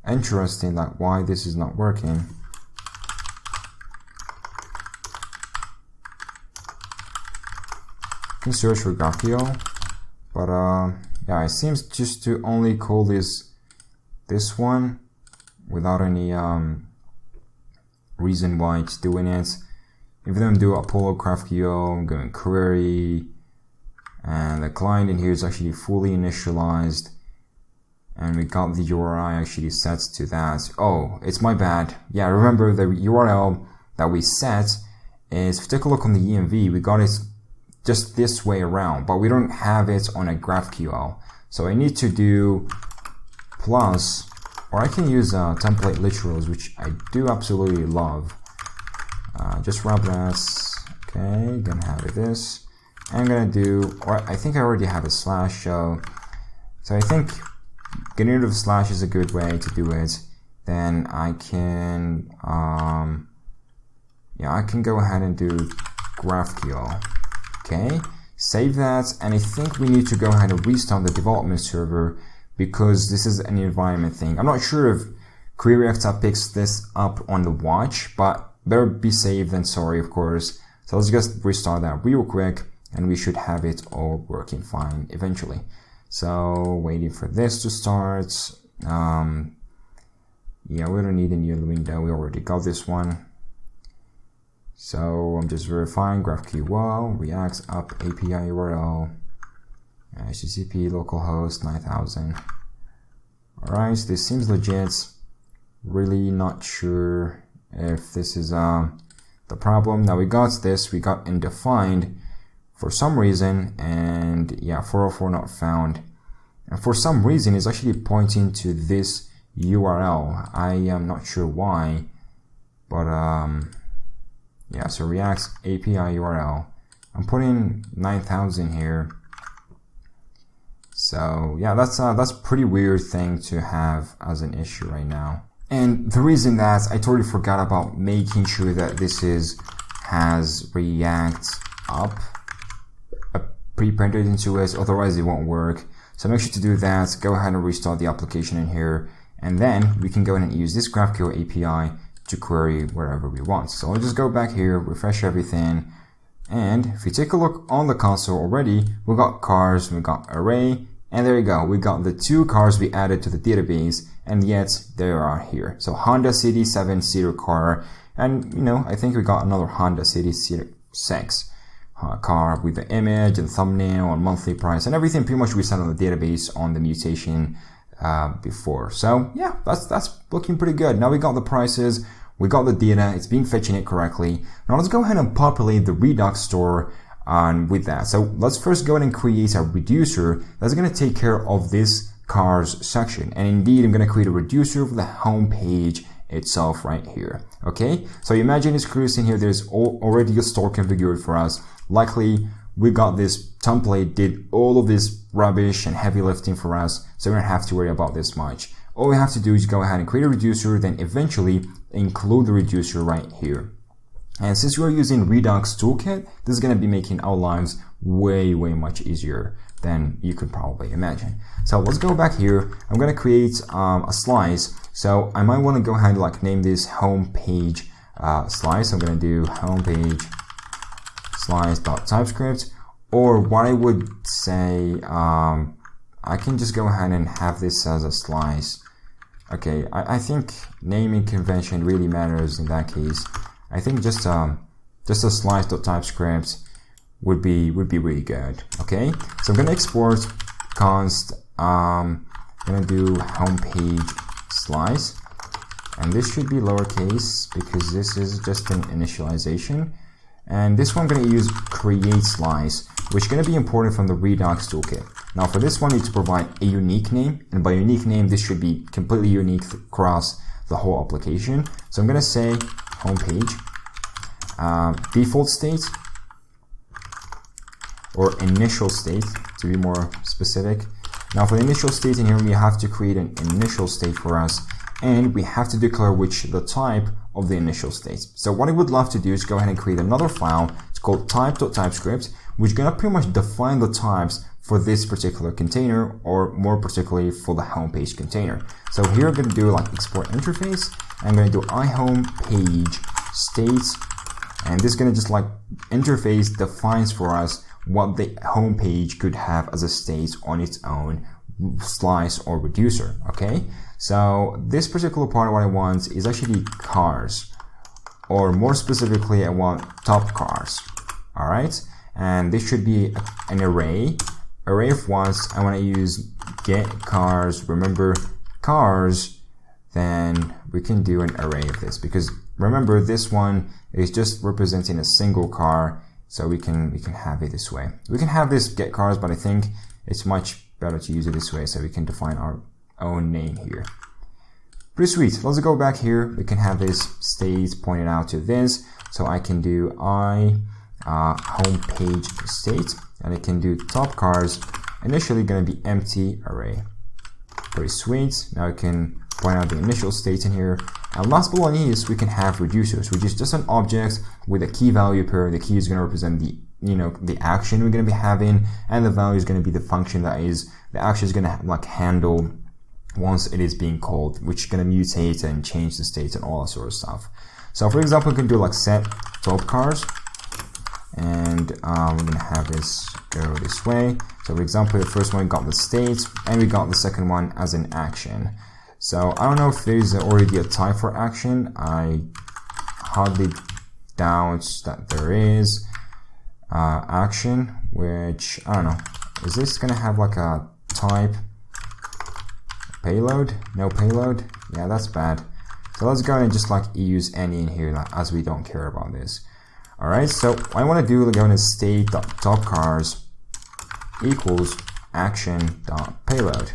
interesting, like why this is not working. Can search for GraphQL, but yeah, it seems just to only call this one without any reason why it's doing it. If we then do Apollo GraphQL, I'm going query, and the client in here is actually fully initialized, and we got the URI actually set to that. Oh, it's my bad. Yeah, remember the URL that we set is, if you take a look on the env, we got it just this way around, but we don't have it on a GraphQL. So I need to do plus, or I can use template literals, which I do absolutely love. Just wrap that. Okay, gonna have this. I'm gonna do, or I think I already have a slash, so I think getting rid of slash is a good way to do it. Then I can, yeah, I can go ahead and do GraphQL. Okay, save that, and I think we need to go ahead and restart the development server because this is an environment thing. I'm not sure if Query React App picks this up on the watch, but better be safe than sorry, of course. So let's just restart that real quick, and we should have it all working fine eventually. So waiting for this to start. Yeah, we don't need a new window. We already got this one. So I'm just verifying GraphQL, React Up API URL, HTTP localhost 9000. Alright, so this seems legit. Really not sure if this is the problem. Now we got this, we got undefined for some reason, and yeah, 404 not found. And for some reason it's actually pointing to this URL. I am not sure why, but yeah, so React API URL. I'm putting 9000 here. So yeah, that's pretty weird thing to have as an issue right now. And the reason that I totally forgot about making sure that this has React Up pre-printed into it, otherwise it won't work. So make sure to do that. Go ahead and restart the application in here, and then we can go ahead and use this GraphQL API to query wherever we want. So I'll just go back here, refresh everything, and if you take a look on the console already, we got cars, we got array, and there you go. We got the 2 cars we added to the database, and yet they are here. So Honda City 7-seater car, and you know, I think we got another Honda City 6 car with the image and thumbnail and monthly price and everything pretty much we set on the database on the mutation before. So yeah, that's looking pretty good. Now we got the prices, we got the data, it's being fetching it correctly. Now let's go ahead and populate the Redux store with that. So let's first go ahead and create a reducer that's going to take care of this cars section. And indeed, I'm going to create a reducer for the home page itself right here. Okay, so imagine it's cruising here. There's already a store configured for us. Likely we got this template, did all of this rubbish and heavy lifting for us, so we don't have to worry about this much. All we have to do is go ahead and create a reducer, then eventually include the reducer right here. And since we're using Redux Toolkit, this is going to be making our lives way much easier. than you could probably imagine. So let's go back here. I'm going to create a slice. So I might want to go ahead and like name this homepage slice. I'm going to do homepage slice.typescript, or what I would say, I can just go ahead and have this as a slice. Okay, I think naming convention really matters in that case. I think just a slice.typescript would be really good. Okay, so I'm gonna export const. I'm gonna do homepage slice, and this should be lowercase because this is just an initialization. And this one I'm gonna use create slice, which is gonna be important from the Redux toolkit. Now for this one, you need to provide a unique name, and by unique name, this should be completely unique across the whole application. So I'm gonna say homepage default state, or initial state to be more specific. Now for the initial state in here, we have to create an initial state for us, and we have to declare the type of the initial state. So what I would love to do is go ahead and create another file. It's called type.typescript, which is gonna pretty much define the types for this particular container, or more particularly for the homepage container. So here I'm gonna do like export interface. I'm gonna do iHomepage states, and this is gonna just like interface defines for us what the homepage could have as a state on its own slice or reducer. Okay, so this particular part of what I want is actually cars, or more specifically I want TopCars. All right, and this should be an array of ones. I want to use get cars. Remember cars, then we can do an array of this, because remember this one is just representing a single car, so we can have it this way. We can have this get cars, but I think it's much better to use it this way, so we can define our own name here. Pretty sweet. Let's go back here. We can have this state pointed out to this, so I can do homepage state, and I can do TopCars. Initially going to be empty array. Pretty sweet. Now I can point out the initial state in here. And last but not least, we can have reducers, which is just an object with a key value pair. The key is going to represent the action we're going to be having, and the value is going to be the function that is the action is going to like handle once it is being called, which is going to mutate and change the state and all that sort of stuff. So for example, we can do like set TopCars, and we're going to have this go this way. So for example, the first one got the state, and we got the second one as an action. So I don't know if there's already a type for action. I hardly doubt that there is action, which I don't know. Is this gonna have like a type payload? No payload? Yeah, that's bad. So let's go ahead and just like use any in here, as we don't care about this. All right. So what I want to do is go into state.topcars equals action.payload.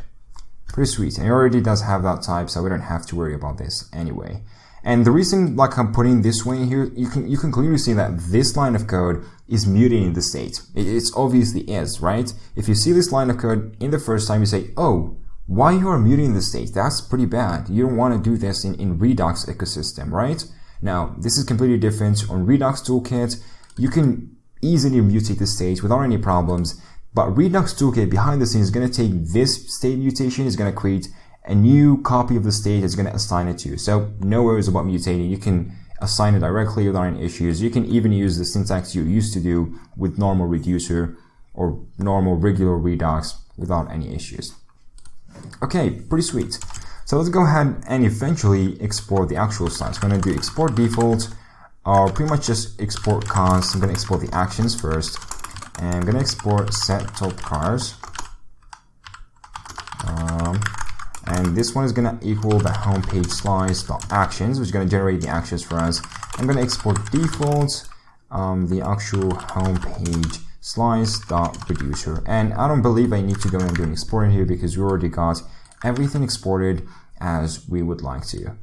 Pretty sweet, and it already does have that type, so we don't have to worry about this anyway. And the reason like I'm putting this way in here, you can clearly see that this line of code is mutating the state. It's obviously is, right? If you see this line of code in the first time, you say, oh, why you are mutating the state? That's pretty bad. You don't want to do this in Redux ecosystem, right? Now, this is completely different. On Redux toolkit, you can easily mutate the state without any problems. But Redux toolkit behind the scenes is going to take this state mutation, is going to create a new copy of the state, it's going to assign it to you. So no worries about mutating. You can assign it directly without any issues. You can even use the syntax you used to do with normal reducer or normal regular Redux without any issues. Okay, pretty sweet. So let's go ahead and eventually export the actual slice. I'm going to do export default, or pretty much just export const. I'm going to export the actions first. And I'm going to export set TopCars. And this one is going to equal the homepage slice.actions, which is going to generate the actions for us. I'm going to export default, the actual homepage slice.reducer. And I don't believe I need to go and do an export in here because we already got everything exported as we would like to.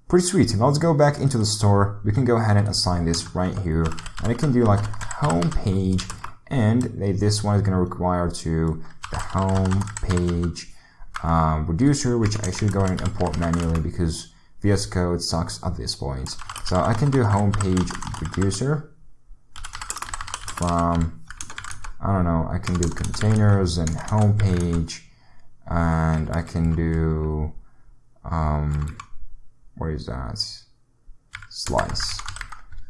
Pretty sweet. Now let's go back into the store. We can go ahead and assign this right here. And I can do like homepage, and this one is going to require to the homepage reducer, which I should go and import manually because VS Code sucks at this point. So I can do homepage reducer from I don't know, I can do containers and homepage, and I can do, where is that? Slice.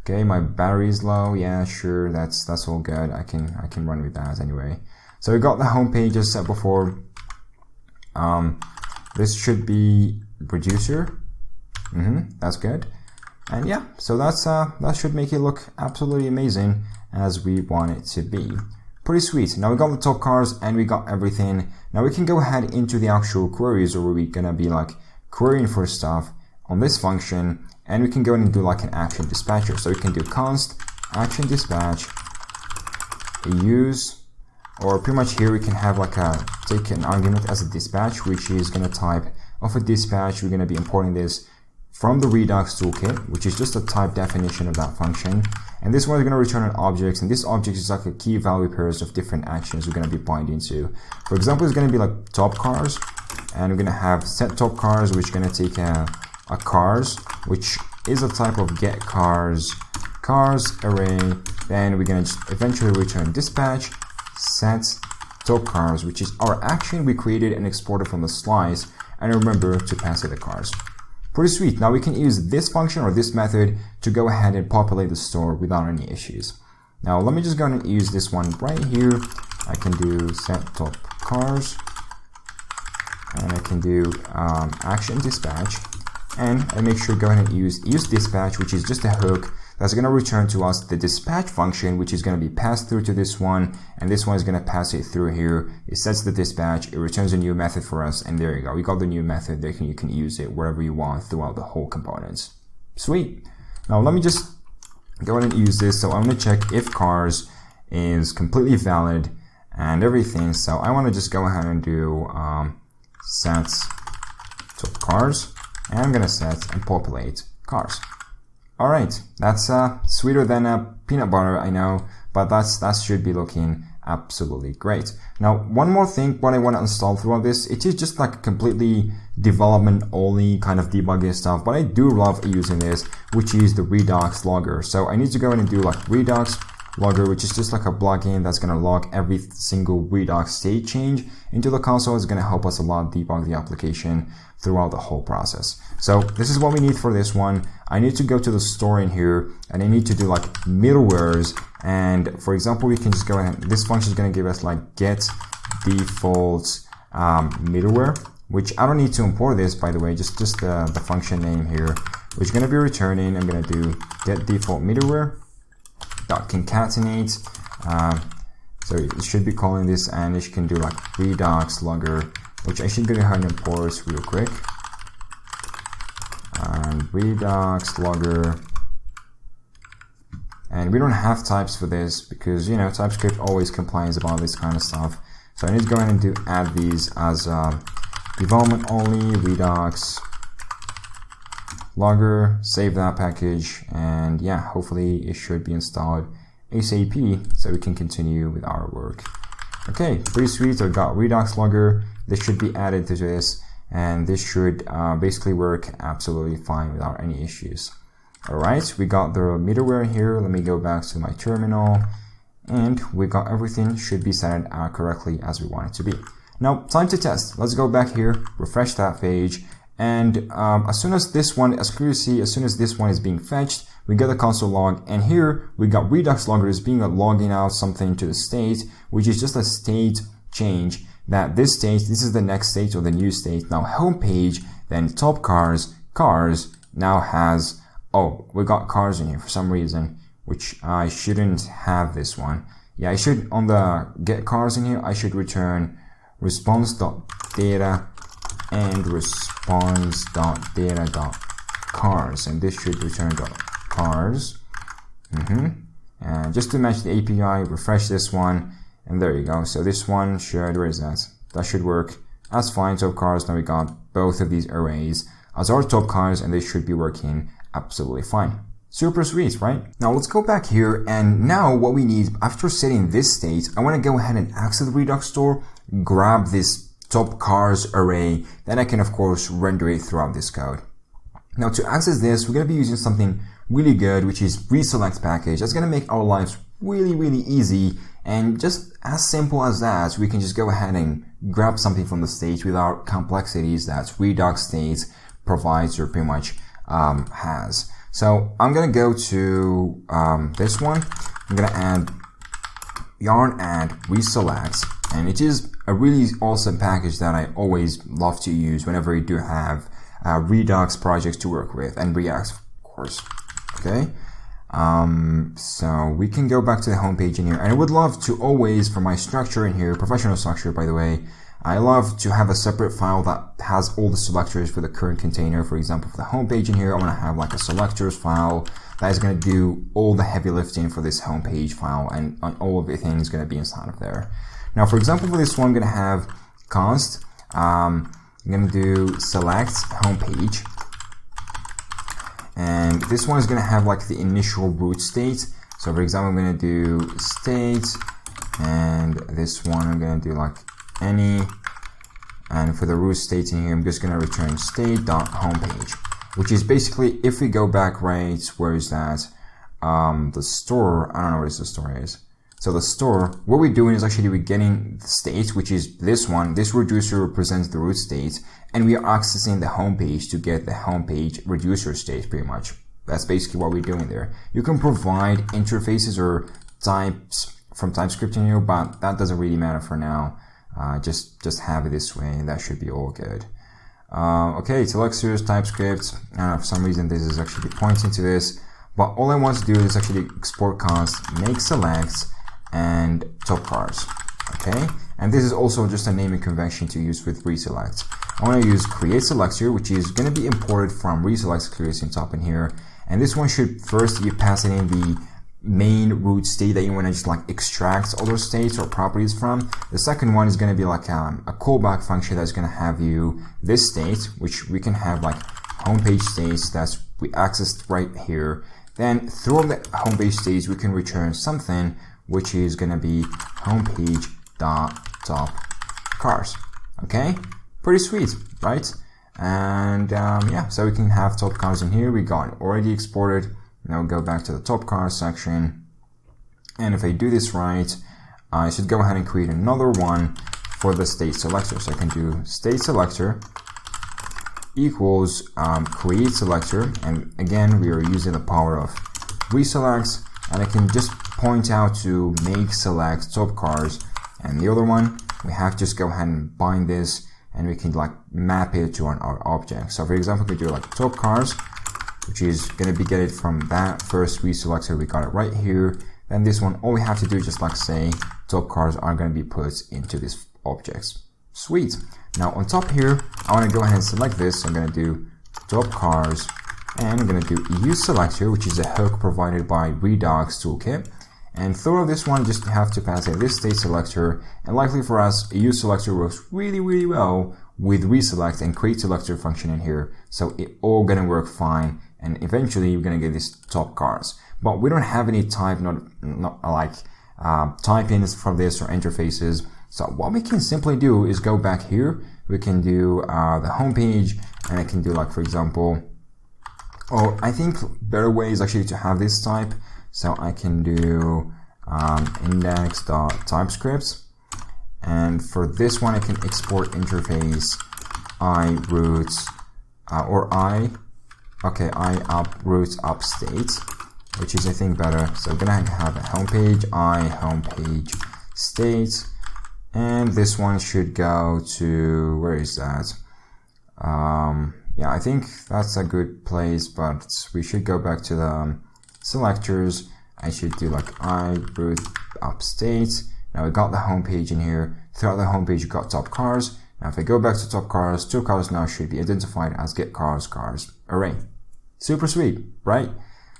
Okay, my battery is low. Yeah, sure, that's all good. I can run with that anyway. So we got the homepage as said before. This should be reducer. That's good. And yeah, so that should make it look absolutely amazing as we want it to be. Pretty sweet. Now we got the TopCars and we got everything. Now we can go ahead into the actual queries, or we're gonna be like querying for stuff on this function, and we can go in and do like an action dispatcher. So we can do const action dispatch use, or pretty much here we can have like take an argument as a dispatch, which is gonna type of a dispatch. We're gonna be importing this from the Redux toolkit, which is just a type definition of that function. And this one is going to return an object, and this object is like a key value pairs of different actions we're going to be binding to. For example, it's going to be like TopCars, and we're going to have set TopCars, which is going to take a cars, which is a type of get cars array. Then we're going to just eventually return dispatch set TopCars, which is our action we created and exported from the slice, and remember to pass it the cars. Pretty sweet. Now we can use this function or this method to go ahead and populate the store without any issues. Now let me just go ahead and use this one right here. I can do set TopCars, and I can do action dispatch, and I make sure to go ahead and use dispatch, which is just a hook that's going to return to us the dispatch function, which is going to be passed through to this one, and this one is going to pass it through here. It sets the dispatch, it returns a new method for us, and there you go. We got the new method there. You can use it wherever you want throughout the whole components. Sweet. Now let me just go ahead and use this. So I'm going to check if cars is completely valid and everything. So I want to just go ahead and do set TopCars, and I'm going to set and populate cars. Alright, that's sweeter than a peanut butter, I know, but that should be looking absolutely great. Now, one more thing, what I want to install throughout this, it is just like completely development only kind of debugging stuff, but I do love using this, which is the Redux logger. So I need to go in and do like Redux logger, which is just like a plugin that's going to log every single Redux state change into the console. Is going to help us a lot debug the application throughout the whole process. So this is what we need for this one. I need to go to the store in here, and I need to do like middlewares. And for example, we can just go ahead, this function is going to give us like get default middleware, which I don't need to import this, by the way, just the function name here, which is going to be returning. I'm going to do get default middleware dot concatenate. So it should be calling this, and it can do like Redux logger, which I should go ahead and import real quick. And Redux logger, and we don't have types for this because, you know, TypeScript always complains about this kind of stuff. So I need to go ahead and add these as development only Redux logger, save that package, and yeah, hopefully it should be installed ASAP so we can continue with our work. Okay, pretty sweet. So we got Redux logger. This should be added to this, and this should basically work absolutely fine without any issues. Alright, we got the middleware here. Let me go back to my terminal, and we got everything should be set out correctly as we want it to be. Now, time to test. Let's go back here, refresh that page, and as soon as this one is being fetched, we get the console log, and here we got Redux logger is being logging out something to the state, which is just a state change. That this is the next state or the new state. Now homepage, then TopCars, cars now has, oh, we got cars in here for some reason, which I shouldn't have this one. Yeah, I should, on the get cars in here, I should return response.data and response.data.cars, and this should return cars. And just to match the API, refresh this one, and there you go. So this one should, where is that? That should work as fine. TopCars, now we got both of these arrays as our TopCars, and they should be working absolutely fine. Super sweet, right? Now let's go back here, and now what we need, after setting this state, I want to go ahead and access the Redux store, grab this TopCars array, then I can of course render it throughout this code. Now to access this, we're going to be using something really good, which is reselect package. That's going to make our lives really, really easy And just as simple as that, we can just go ahead and grab something from the state without complexities that Redux state provides or pretty much has. So I'm going to go to this one. I'm going to add yarn add reselect, and it is a really awesome package that I always love to use whenever you do have Redux projects to work with, and React, of course. Okay, so we can go back to the home page in here, and I would love to always, for my structure in here, professional structure by the way, I love to have a separate file that has all the selectors for the current container. For example, for the home page in here, I want to have like a selectors file that is going to do all the heavy lifting for this home page file, and all of the things is going to be inside of there. Now, for example, for this one, I'm going to have const. I'm going to do select home page, and this one is going to have like the initial root state. So, for example, I'm going to do state, and this one I'm going to do like any, and for the root state in here, I'm just going to return state.homepage, which is basically, if we go back, right, where is that? The store, I don't know where the store is. So the store, what we're doing is actually we're getting the state, which is this one. This reducer represents the root state, and we are accessing the home page to get the home page reducer state, pretty much. That's basically what we're doing there. You can provide interfaces or types from TypeScript in here, but that doesn't really matter for now. Just have it this way, and that should be all good. Okay, selectors, TypeScript. For some reason this is actually pointing to this, but all I want to do is actually export const, make select, and TopCars. Okay, and this is also just a naming convention to use with reselect. I want to use create selector, which is going to be imported from reselect clearly on top in here, and this one should first you pass it in the main root state that you want to just like extract other states or properties from. The second one is going to be like a callback function that's going to have you this state, which we can have like homepage states that's we accessed right here. Then through the homepage states we can return something which is going to be homepage.topCars. Okay, pretty sweet, right? And yeah, so we can have TopCars in here. We got it already exported. Now go back to the TopCars section, and if I do this right, I should go ahead and create another one for the state selector. So I can do state selector equals create selector, and again we are using the power of reselect, and I can just point out to make select TopCars, and the other one we have to just go ahead and bind this, and we can like map it to our object. So for example, we can do like TopCars, which is going to be get it from that first reselector. We got it right here. Then this one, all we have to do is just like say TopCars are going to be put into these objects. Sweet. Now on top here, I want to go ahead and select this. So I'm going to do TopCars, and I'm going to do use selector, which is a hook provided by Redux Toolkit. And through this one, just have to pass in this state selector, and likely for us, a use selector works really, really well with reselect and create selector function in here. So it all going to work fine. And eventually you're going to get these TopCars. But we don't have any type, not like type-ins for this or interfaces. So what we can simply do is go back here. We can do the home page, and I can do like, for example, I think better way is actually to have this type. So I can do index.typescript. And for this one, I can export interface I roots I roots up state, which is I think better. So I'm gonna have a homepage homepage state, and this one should go to, where is that? Yeah, I think that's a good place, but we should go back to the selectors. I should do like I root up state. Now we got the homepage in here. Throughout the homepage, you got TopCars. Now if I go back to TopCars, TopCars now should be identified as getCars array. Super sweet, right?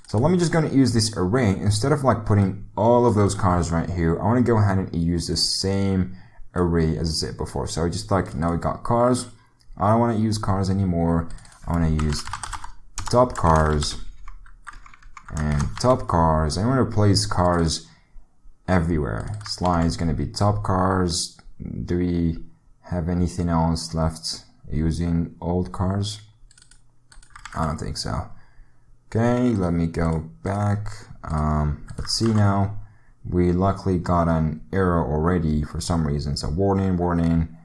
So let me just going to use this array. Instead of like putting all of those cars right here, I want to go ahead and use the same array as I said before. So I just like, now we got cars. I don't want to use cars anymore. I want to use TopCars and TopCars. I want to place cars everywhere. Slide is going to be TopCars. Do we have anything else left using old cars? I don't think so. Okay, let me go back. Let's see now. we luckily got an error already for some reason. So warning,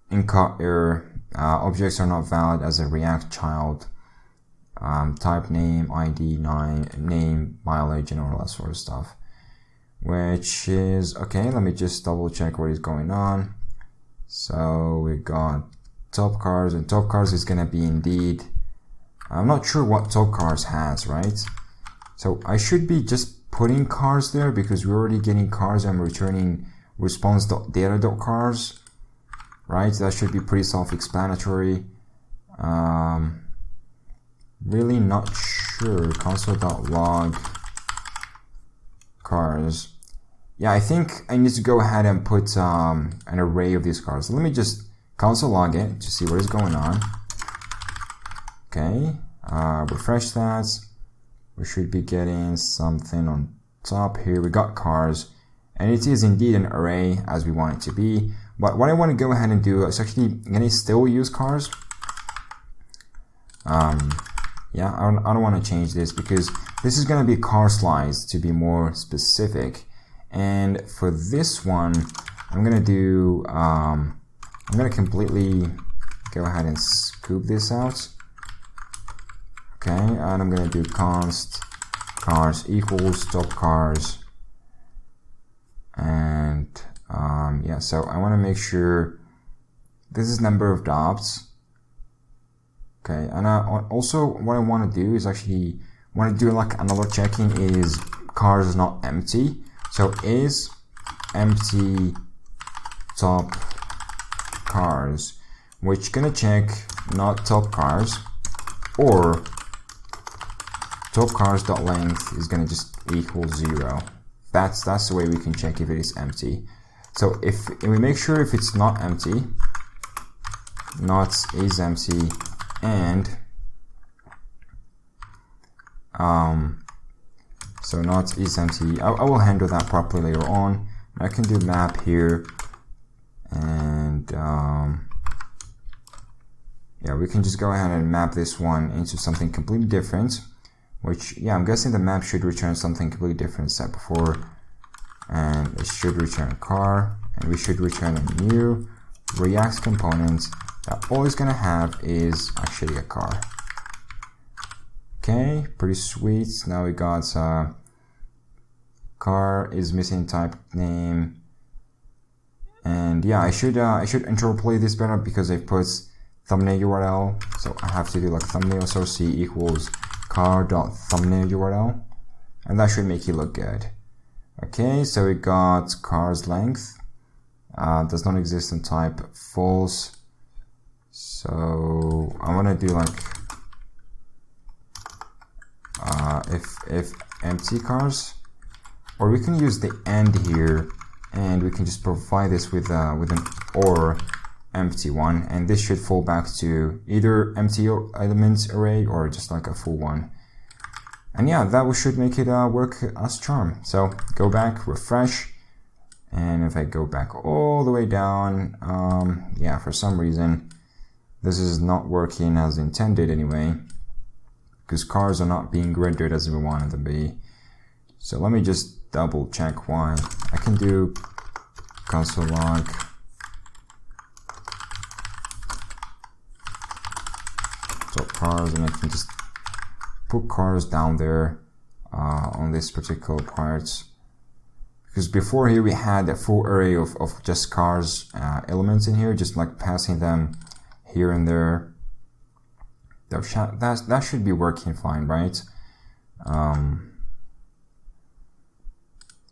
incaught error, objects are not valid as a React child, type name, ID, name, mileage, and all that sort of stuff. Which is, okay, let me just double check what is going on. So we got TopCars, and TopCars is gonna be indeed, I'm not sure what TopCars has, right? So I should be just putting cars there because we're already getting cars and returning response.data.cars, right? That should be pretty self-explanatory. Really not sure. Console.log cars. Yeah, I think I need to go ahead and put an array of these cars. So let me just console log it to see what is going on. Okay, refresh that. We should be getting something on top here. We got cars, and it is indeed an array as we want it to be. But what I want to go ahead and do is actually gonna still use cars. Yeah, I don't want to change this because this is gonna be car slice to be more specific. And for this one, I'm gonna do I'm gonna completely go ahead and scoop this out. Okay, and I'm gonna do const cars equals TopCars, and yeah, so I want to make sure this is number of dots. Okay, and also what I want to do is actually want to do like another checking is cars is not empty. So is empty top cars, which gonna check not TopCars, or TopCars.length is gonna just equal 0. That's the way we can check if it is empty. So if we make sure if it's not empty, not is empty, and so not is empty. I will handle that properly later on. I can do map here, and yeah, we can just go ahead and map this one into something completely different, which, yeah, I'm guessing the map should return something completely different set before, and it should return a car, and we should return a new React component that all it's gonna have is actually a car. Okay, pretty sweet. Now we got car is missing type name, and yeah, I should interpolate this better because I put thumbnail URL, so I have to do like thumbnail source equals car.thumbnail URL, and that should make it look good. Okay, so we got car's length does not exist in type false, so I want to do like if empty cars, or we can use the end here, and we can just provide this with an or empty one, and this should fall back to either empty elements array or just like a full one. And yeah, that should make it work as charm. So go back, refresh, and if I go back all the way down, yeah, for some reason this is not working as intended anyway, because cars are not being rendered as we wanted them to be. So let me just double check why. I can do console log TopCars, and I can just put cars down there on this particular part, because before here we had a full array of just cars elements in here, just like passing them here and there. That should be working fine, right?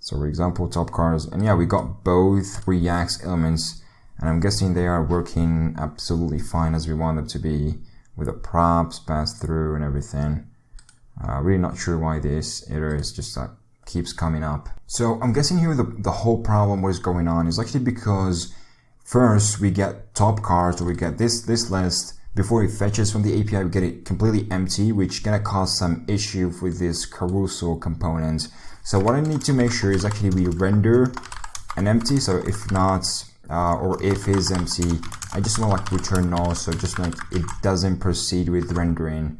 So for example, TopCars, and yeah, we got both React elements, and I'm guessing they are working absolutely fine as we want them to be, with the props passed through and everything. Really not sure why this error is just keeps coming up. So I'm guessing here the whole problem, what is going on, is actually because first we get TopCars, or we get this list. Before it fetches from the API, we get it completely empty, which gonna cause some issue with this carousel component. So what I need to make sure is actually we render an empty. So if not, or if is empty, I just want like return null, so just like it doesn't proceed with rendering.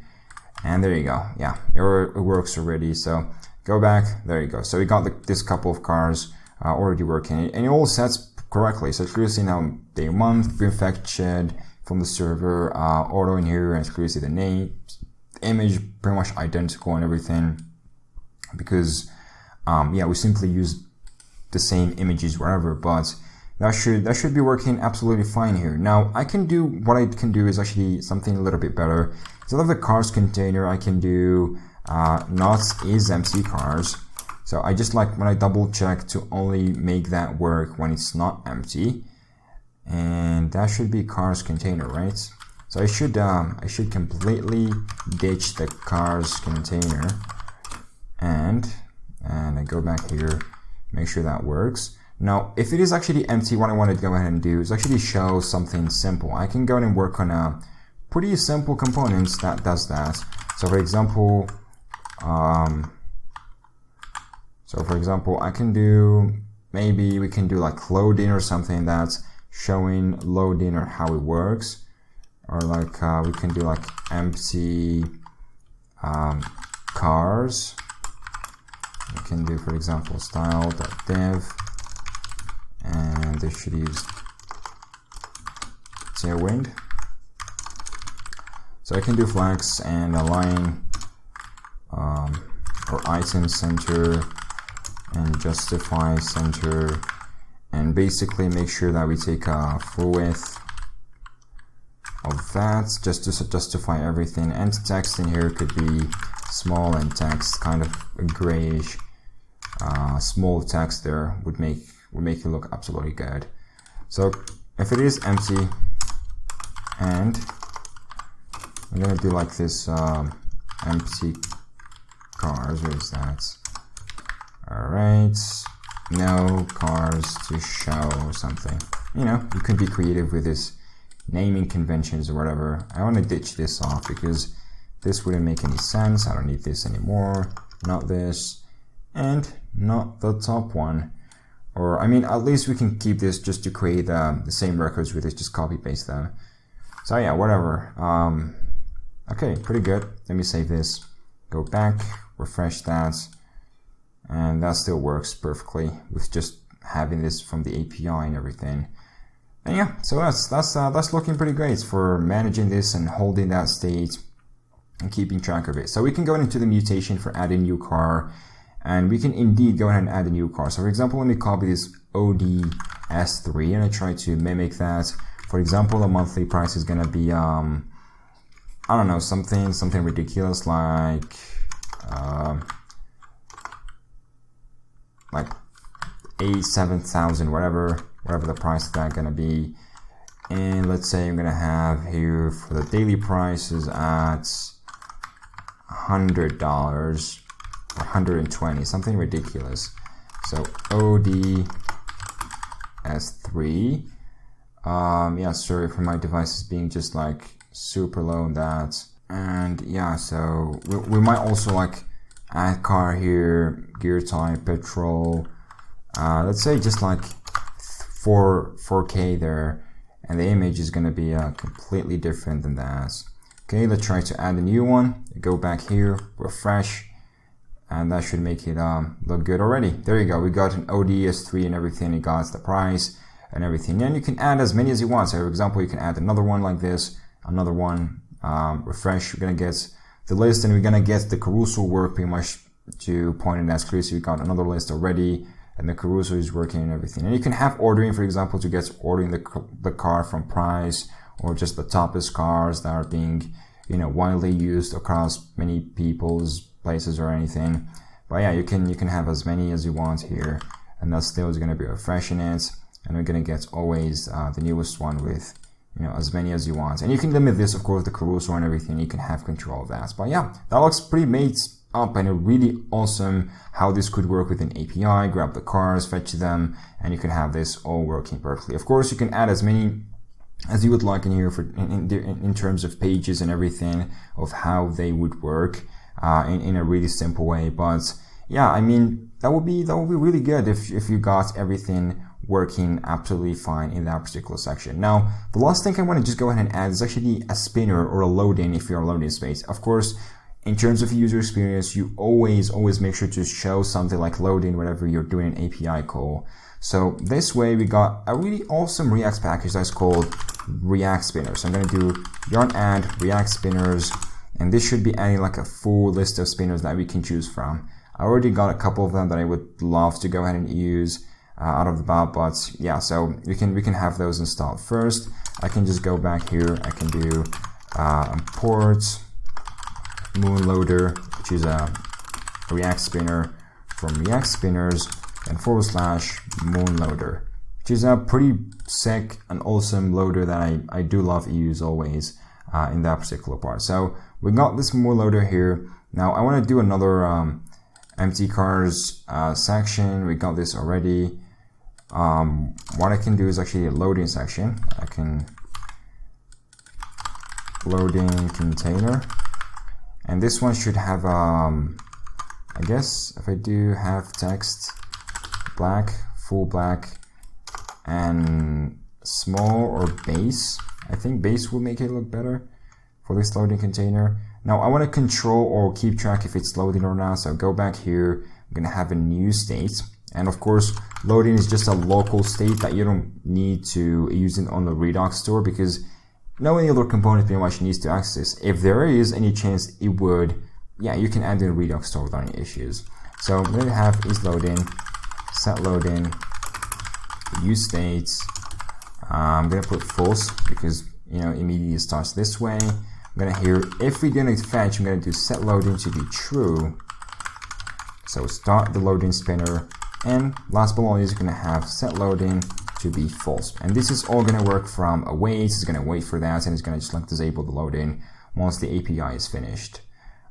And there you go. Yeah, it works already. So Go back, there you go. So we got this couple of cars already working, and it all sets correctly. So it's clearly see now day, month, prefetched from the server, auto in here, and it's clearly see the name, image pretty much identical and everything, because yeah, we simply use the same images wherever, but that should be working absolutely fine here. Now what I can do is actually something a little bit better. Instead of the cars container, I can do not is empty cars. So I just like when I double check to only make that work when it's not empty, and that should be cars container, right? So I should completely ditch the cars container, and I go back here, make sure that works. Now, if it is actually empty, what I want to go ahead and do is actually show something simple. I can go ahead and work on a pretty simple components that does that. So for example, I can do, maybe we can do like loading or something that's showing loading or how it works. Or like we can do like empty cars. We can do, for example, style.dev, and this should use Tailwind. So I can do flex and align or item center and justify center, and basically make sure that we take a full width of that just to justify everything. And text in here could be small, and text kind of a grayish small text there would make it look absolutely good. So if it is empty, and I'm gonna do like this empty cars, where is that? Alright, no cars to show something. You know, you could be creative with this naming conventions or whatever. I want to ditch this off because this wouldn't make any sense. I don't need this anymore. Not this, and not the top one. Or, I mean, at least we can keep this just to create the same records with it, just copy paste them. So yeah, whatever. Okay, pretty good. Let me save this, go back, refresh that, and that still works perfectly with just having this from the API and everything. And yeah, so that's looking pretty great for managing this and holding that state and keeping track of it. So we can go into the mutation for adding new car, and we can indeed go ahead and add a new car. So for example, let me copy this ODS3 and I try to mimic that. For example, the monthly price is gonna be I don't know, something ridiculous like 7,000, whatever the price of that gonna be. And let's say I'm gonna have here for the daily prices at $100 or 120, something ridiculous. So ODS3. Yeah, sorry for my devices being just like super low on that. And yeah, so we might also like add car here, gear type, petrol. Let's say just like 4K there, and the image is going to be completely different than that. Okay, let's try to add a new one. Go back here, refresh, and that should make it look good already. There you go, we got an ODS3 and everything. It got the price and everything, and you can add as many as you want. So for example, you can add another one like this, another one, refresh. We're going to get the list, and we're going to get the carousel work pretty much to point in as clear. So we got another list already, and the carousel is working and everything. And you can have ordering, for example, to get ordering the car from price, or just the toppest cars that are being, you know, widely used across many people's places or anything. But yeah, you can have as many as you want here, and that still is going to be refreshing it, and we're going to get always the newest one with, you know, as many as you want. And you can limit this, of course, the carousel and everything. You can have control of that. But yeah, that looks pretty made up, and a really awesome how this could work with an API. Grab the cars, fetch them, and you can have this all working perfectly. Of course, you can add as many as you would like in here for in terms of pages and everything of how they would work in a really simple way. But yeah, I mean, that would be really good if you got everything working absolutely fine in that particular section. Now, the last thing I want to just go ahead and add is actually a spinner or a loading if you're a loading space. Of course, in terms of user experience, you always make sure to show something like loading whenever you're doing an API call. So this way we got a really awesome React package that's called React Spinners. So I'm going to do yarn add React Spinners, and this should be adding like a full list of spinners that we can choose from. I already got a couple of them that I would love to go ahead and use out of the bat, but yeah, so we can have those installed first. I can just go back here. I can do import moonloader, which is a React spinner from React Spinners, and / moonloader, which is a pretty sick and awesome loader that I do love to use always in that particular part. So we got this moonloader here. Now I want to do another empty cars section. We got this already. What I can do is actually a loading section. I can loading container, and this one should have I guess if I do have text black, full black, and small or base, I think base will make it look better for this loading container. Now I want to control or keep track if it's loading or not, so go back here. I'm going to have a new state, and of course loading is just a local state that you don't need to use it on the Redux store, because no any other component pretty much needs to access. If there is any chance it would, yeah, you can add in the Redux store without any issues. So I'm going to have is loading, set loading, use states. I'm going to put false because immediately starts this way. I'm going to here, if we're going to fetch, I'm going to do set loading to be true. So start the loading spinner, and last but not least, you're going to have set loading to be false. And this is all going to work from await. It's going to wait for that, and it's going to just like disable the loading once the API is finished.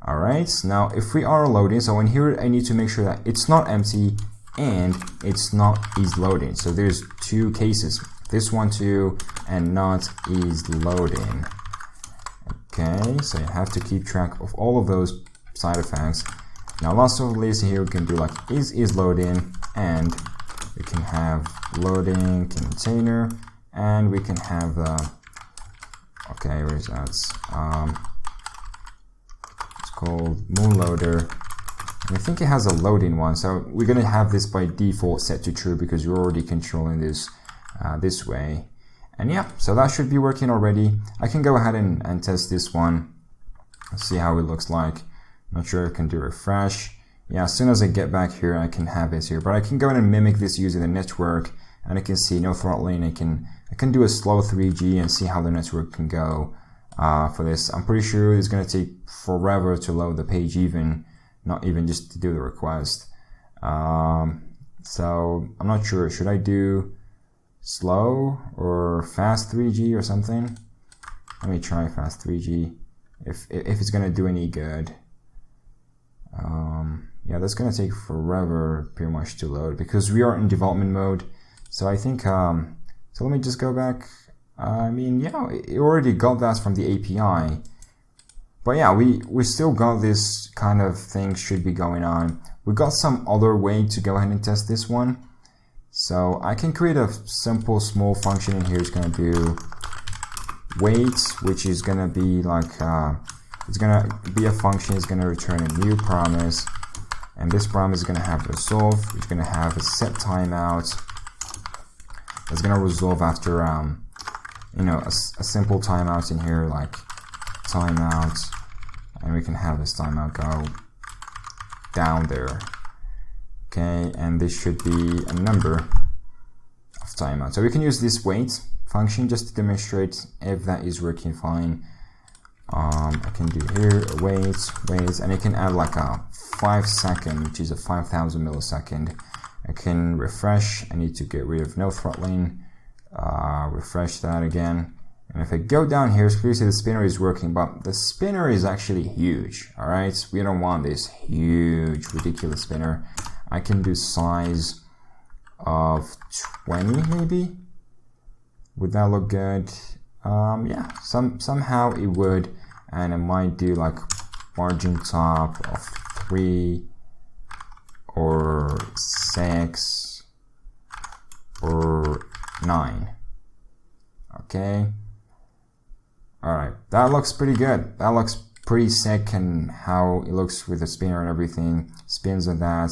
All right. Now, if we are loading, so in here, I need to make sure that it's not empty and it's not is loading. So there's two cases, this one too, and not is loading. Okay, so you have to keep track of all of those side effects. Now, last but not least, here we can do like is loading, and we can have loading container, and we can have okay, where's that? It's called moonloader. And I think it has a loading one, so we're gonna have this by default set to true because you're already controlling this this way. And yeah, so that should be working already. I can go ahead and test this one, see how it looks like. Not sure I can do refresh. Yeah, as soon as I get back here, I can have this here, but I can go ahead and mimic this using the network, and I can see no throttling. I can do a slow 3G and see how the network can go for this. I'm pretty sure it's going to take forever to load the page, not even just to do the request. So I'm not sure. Should I do slow or fast 3G or something? Let me try fast 3G if it's going to do any good. Yeah, that's going to take forever pretty much to load because we are in development mode. So I think, so let me just go back. I mean, yeah, it already got that from the API. But yeah, we still got this kind of thing should be going on. We got some other way to go ahead and test this one. So I can create a simple small function in here. It's going to do wait, which is going to be like, it's going to be a function. It's going to return a new promise. And this promise is going to have resolve. It's going to have a set timeout. It's going to resolve after, a simple timeout in here, like timeout. And we can have this timeout go down there. Okay, and this should be a number of timeout. So we can use this wait function just to demonstrate if that is working fine. I can do here wait, and it can add like a 5 second, which is a 5,000 millisecond. I can refresh. I need to get rid of no throttling. Refresh that again. And if I go down here, so you see the spinner is working, but the spinner is actually huge. All right, we don't want this huge, ridiculous spinner. I can do size of 20 maybe. Would that look good? Yeah, somehow it would, and I might do like margin top of 3 or 6 or 9. Okay. All right, that looks pretty good. That looks pretty sick, and how it looks with the spinner and everything, spins on that.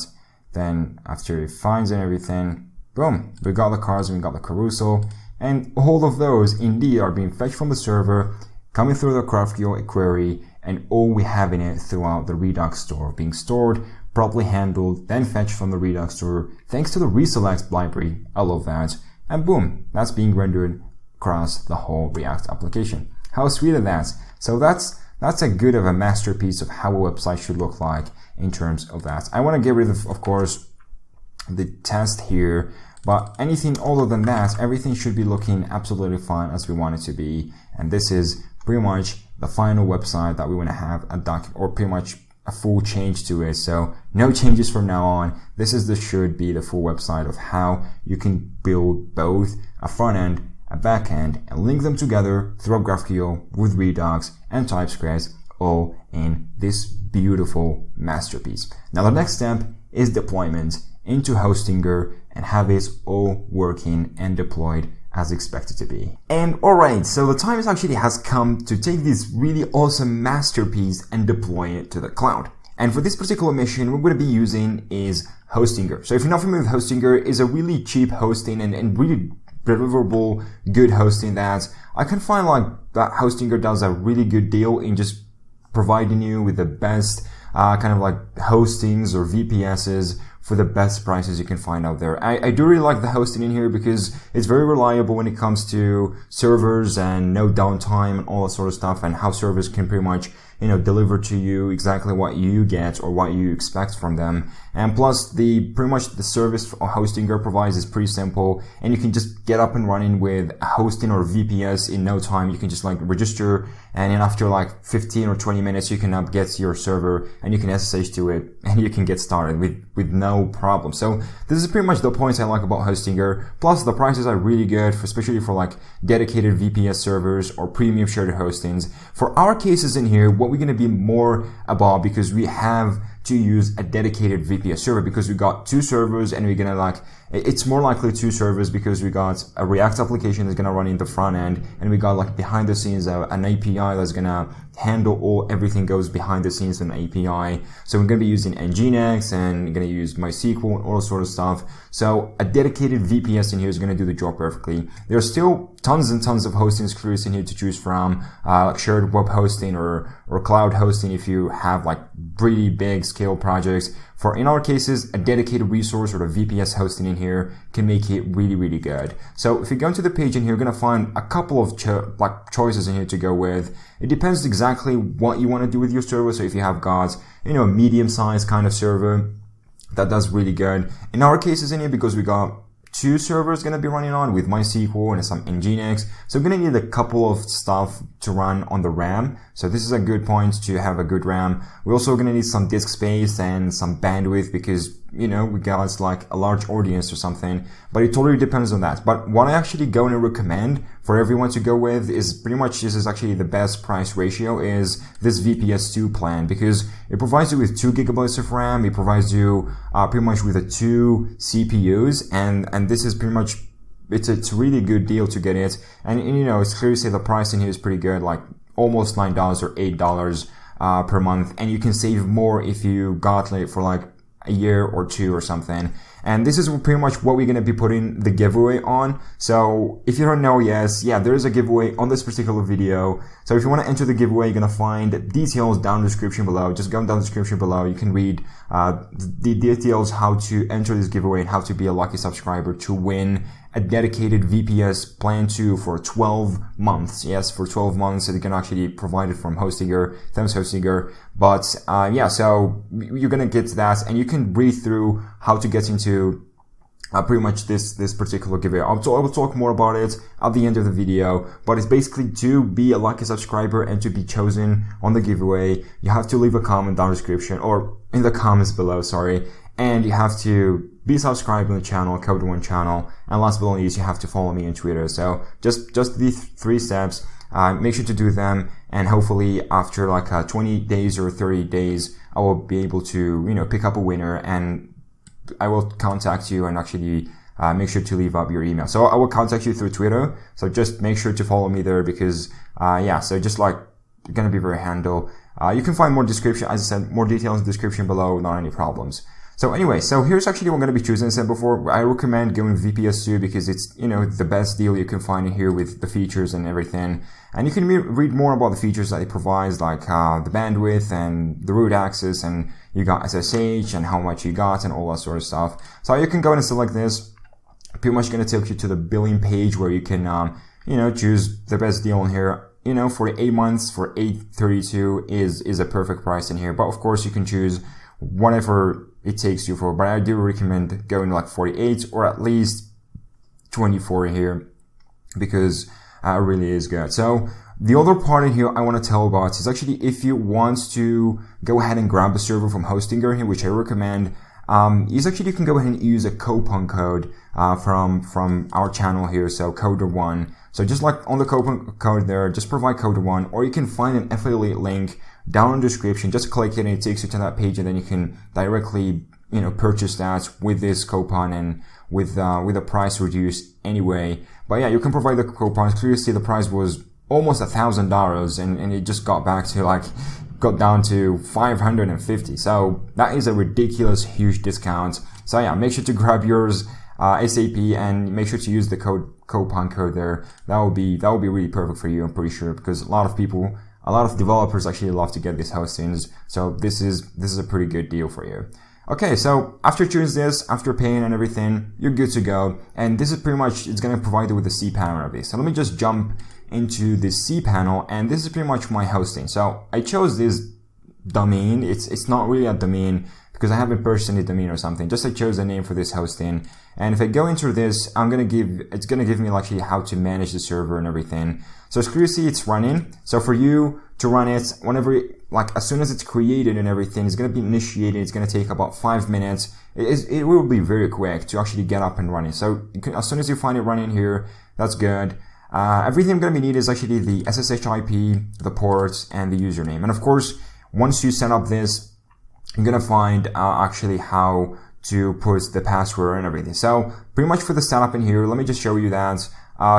Then after it finds and everything, boom, we got the cars and we got the carousel, and all of those indeed are being fetched from the server, coming through the GraphQL query, and all we have in it throughout the Redux Store, being stored, properly handled, then fetched from the Redux Store, thanks to the reselect library. I love that. And boom, that's being rendered across the whole React application. How sweet is that? So that's a good of a masterpiece of how a website should look like in terms of that. I want to get rid of course, the test here, but anything other than that, everything should be looking absolutely fine as we want it to be. And this is pretty much the final website that we want to have a or pretty much a full change to it. So no changes from now on. This should be the full website of how you can build both a front end, a back end, and link them together through GraphQL with Redux and TypeScript, all in this beautiful masterpiece. Now the next step is deployment into Hostinger and have it all working and deployed as expected to be. And alright, so the time actually has come to take this really awesome masterpiece and deploy it to the cloud. And for this particular mission, what we're going to be using is Hostinger. So if you're not familiar with Hostinger, it's a really cheap hosting and really deliverable, good hosting that I can find like that Hostinger does a really good deal in just providing you with the best kind of like hostings or VPSs for the best prices you can find out there. I do really like the hosting in here because it's very reliable when it comes to servers and no downtime and all that sort of stuff, and how servers can pretty much, deliver to you exactly what you get or what you expect from them. And plus pretty much the service Hostinger provides is pretty simple, and you can just get up and running with a hosting or VPS in no time. You can just like register, and then after like 15 or 20 minutes, you can get your server and you can SSH to it and you can get started with no problem. So this is pretty much the points I like about Hostinger. Plus the prices are really good, especially for like dedicated VPS servers or premium shared hostings. For our cases in here, what we're going to be more about, because we have to use a dedicated VPS server, because we got two servers, and we're going to it's more likely two servers because we got a React application that's going to run in the front end, and we got like behind the scenes an API that's going to handle everything goes behind the scenes in the API. So we're going to be using Nginx, and we're going to use MySQL and all sort of stuff. So a dedicated VPS in here is going to do the job perfectly. There's still tons and tons of hosting screws in here to choose from, like shared web hosting or cloud hosting if you have like really big scale projects. For in our cases, a dedicated resource or the VPS hosting in here can make it really, really good. So if you go into the page in here, you're going to find a couple of choices in here to go with. It depends exactly what you want to do with your server. So if you have got, a medium-sized kind of server, that does really good. In our cases in here, because we got two servers going to be running on with MySQL and some Nginx, so we're going to need a couple of stuff to run on the RAM. So this is a good point to have a good RAM. We're also going to need some disk space and some bandwidth because, we got like a large audience or something, but it totally depends on that. But what I actually go and recommend for everyone to go with is pretty much, this is actually the best price ratio, is this VPS 2 plan, because it provides you with 2 gigabytes of RAM. It provides you pretty much with 2 CPUs, and this is pretty much, it's a really good deal to get it. And it's clear to say the price in here is pretty good, like almost $9 or $8 per month, and you can save more if you got it for like a year or two or something. And this is pretty much what we're going to be putting the giveaway on. So if you don't know, there is a giveaway on this particular video. So if you want to enter the giveaway, you're going to find details down in the description below. Just go down the description below. You can read the details how to enter this giveaway and how to be a lucky subscriber to win a dedicated VPS plan 2 for 12 months. Yes, for 12 months. So you can actually provide it from Hostinger, thanks Hostinger. But so you're going to get that, and you can read through how to get into pretty much this particular giveaway. I will talk more about it at the end of the video, but it's basically to be a lucky subscriber and to be chosen on the giveaway. You have to leave a comment down the description or in the comments below, and you have to be subscribed on the channel, Code One channel, and last but not least, you have to follow me on Twitter. So just these 3 steps. Make sure to do them, and hopefully after like 20 days or 30 days, I will be able to pick up a winner, and I will contact you and actually make sure to leave up your email. So I will contact you through Twitter. So just make sure to follow me there because so just like gonna be very handy. You can find more description, as I said, more details in the description below, not any problems. So anyway, so here's actually what I'm going to be choosing. As I said before, I recommend going VPS 2 because it's, the best deal you can find in here with the features and everything. And you can read more about the features that it provides, like the bandwidth and the root access, and you got SSH and how much you got and all that sort of stuff. So you can go and select this. Pretty much going to take you to the billing page where you can, choose the best deal in here. For 8 months, for $8.32 is a perfect price in here. But of course, you can choose whatever it takes you for. But I do recommend going like 48 or at least 24 here because it really is good. So the other part in here I want to tell about is actually if you want to go ahead and grab a server from Hostinger here, which I recommend, is actually you can go ahead and use a coupon code from our channel here, so coder1. So just like on the coupon code there, just provide coder1, or you can find an affiliate link down in the description. Just click it and it takes you to that page, and then you can directly purchase that with this coupon and with the price reduced anyway. But yeah, you can provide the coupon. Clearly see the price was almost $1,000 and it just got down to $550. So that is a ridiculous huge discount. So yeah, make sure to grab yours ASAP and make sure to use the coupon code there. That will be really perfect for you, I'm pretty sure, because a lot of developers actually love to get these hostings. So this is a pretty good deal for you. Okay, so after choosing this, after paying and everything, you're good to go. And this is pretty much, it's going to provide you with the cPanel of this. So let me just jump into this cPanel, and this is pretty much my hosting. So I chose this domain. It's not really a domain because I haven't purchased any domain or something. Just I chose a name for this hosting. And if I go into this, it's going to give me actually how to manage the server and everything. So as you see, it's running. So for you to run it, as soon as it's created and everything, it's going to be initiated. It's going to take about 5 minutes. It will be very quick to actually get up and running. So as soon as you find it running here, that's good. Everything I'm going to be needing is actually the SSH IP, the ports, and the username. And of course, once you set up this, you're going to find actually how to put the password and everything. So pretty much for the setup in here, let me just show you that.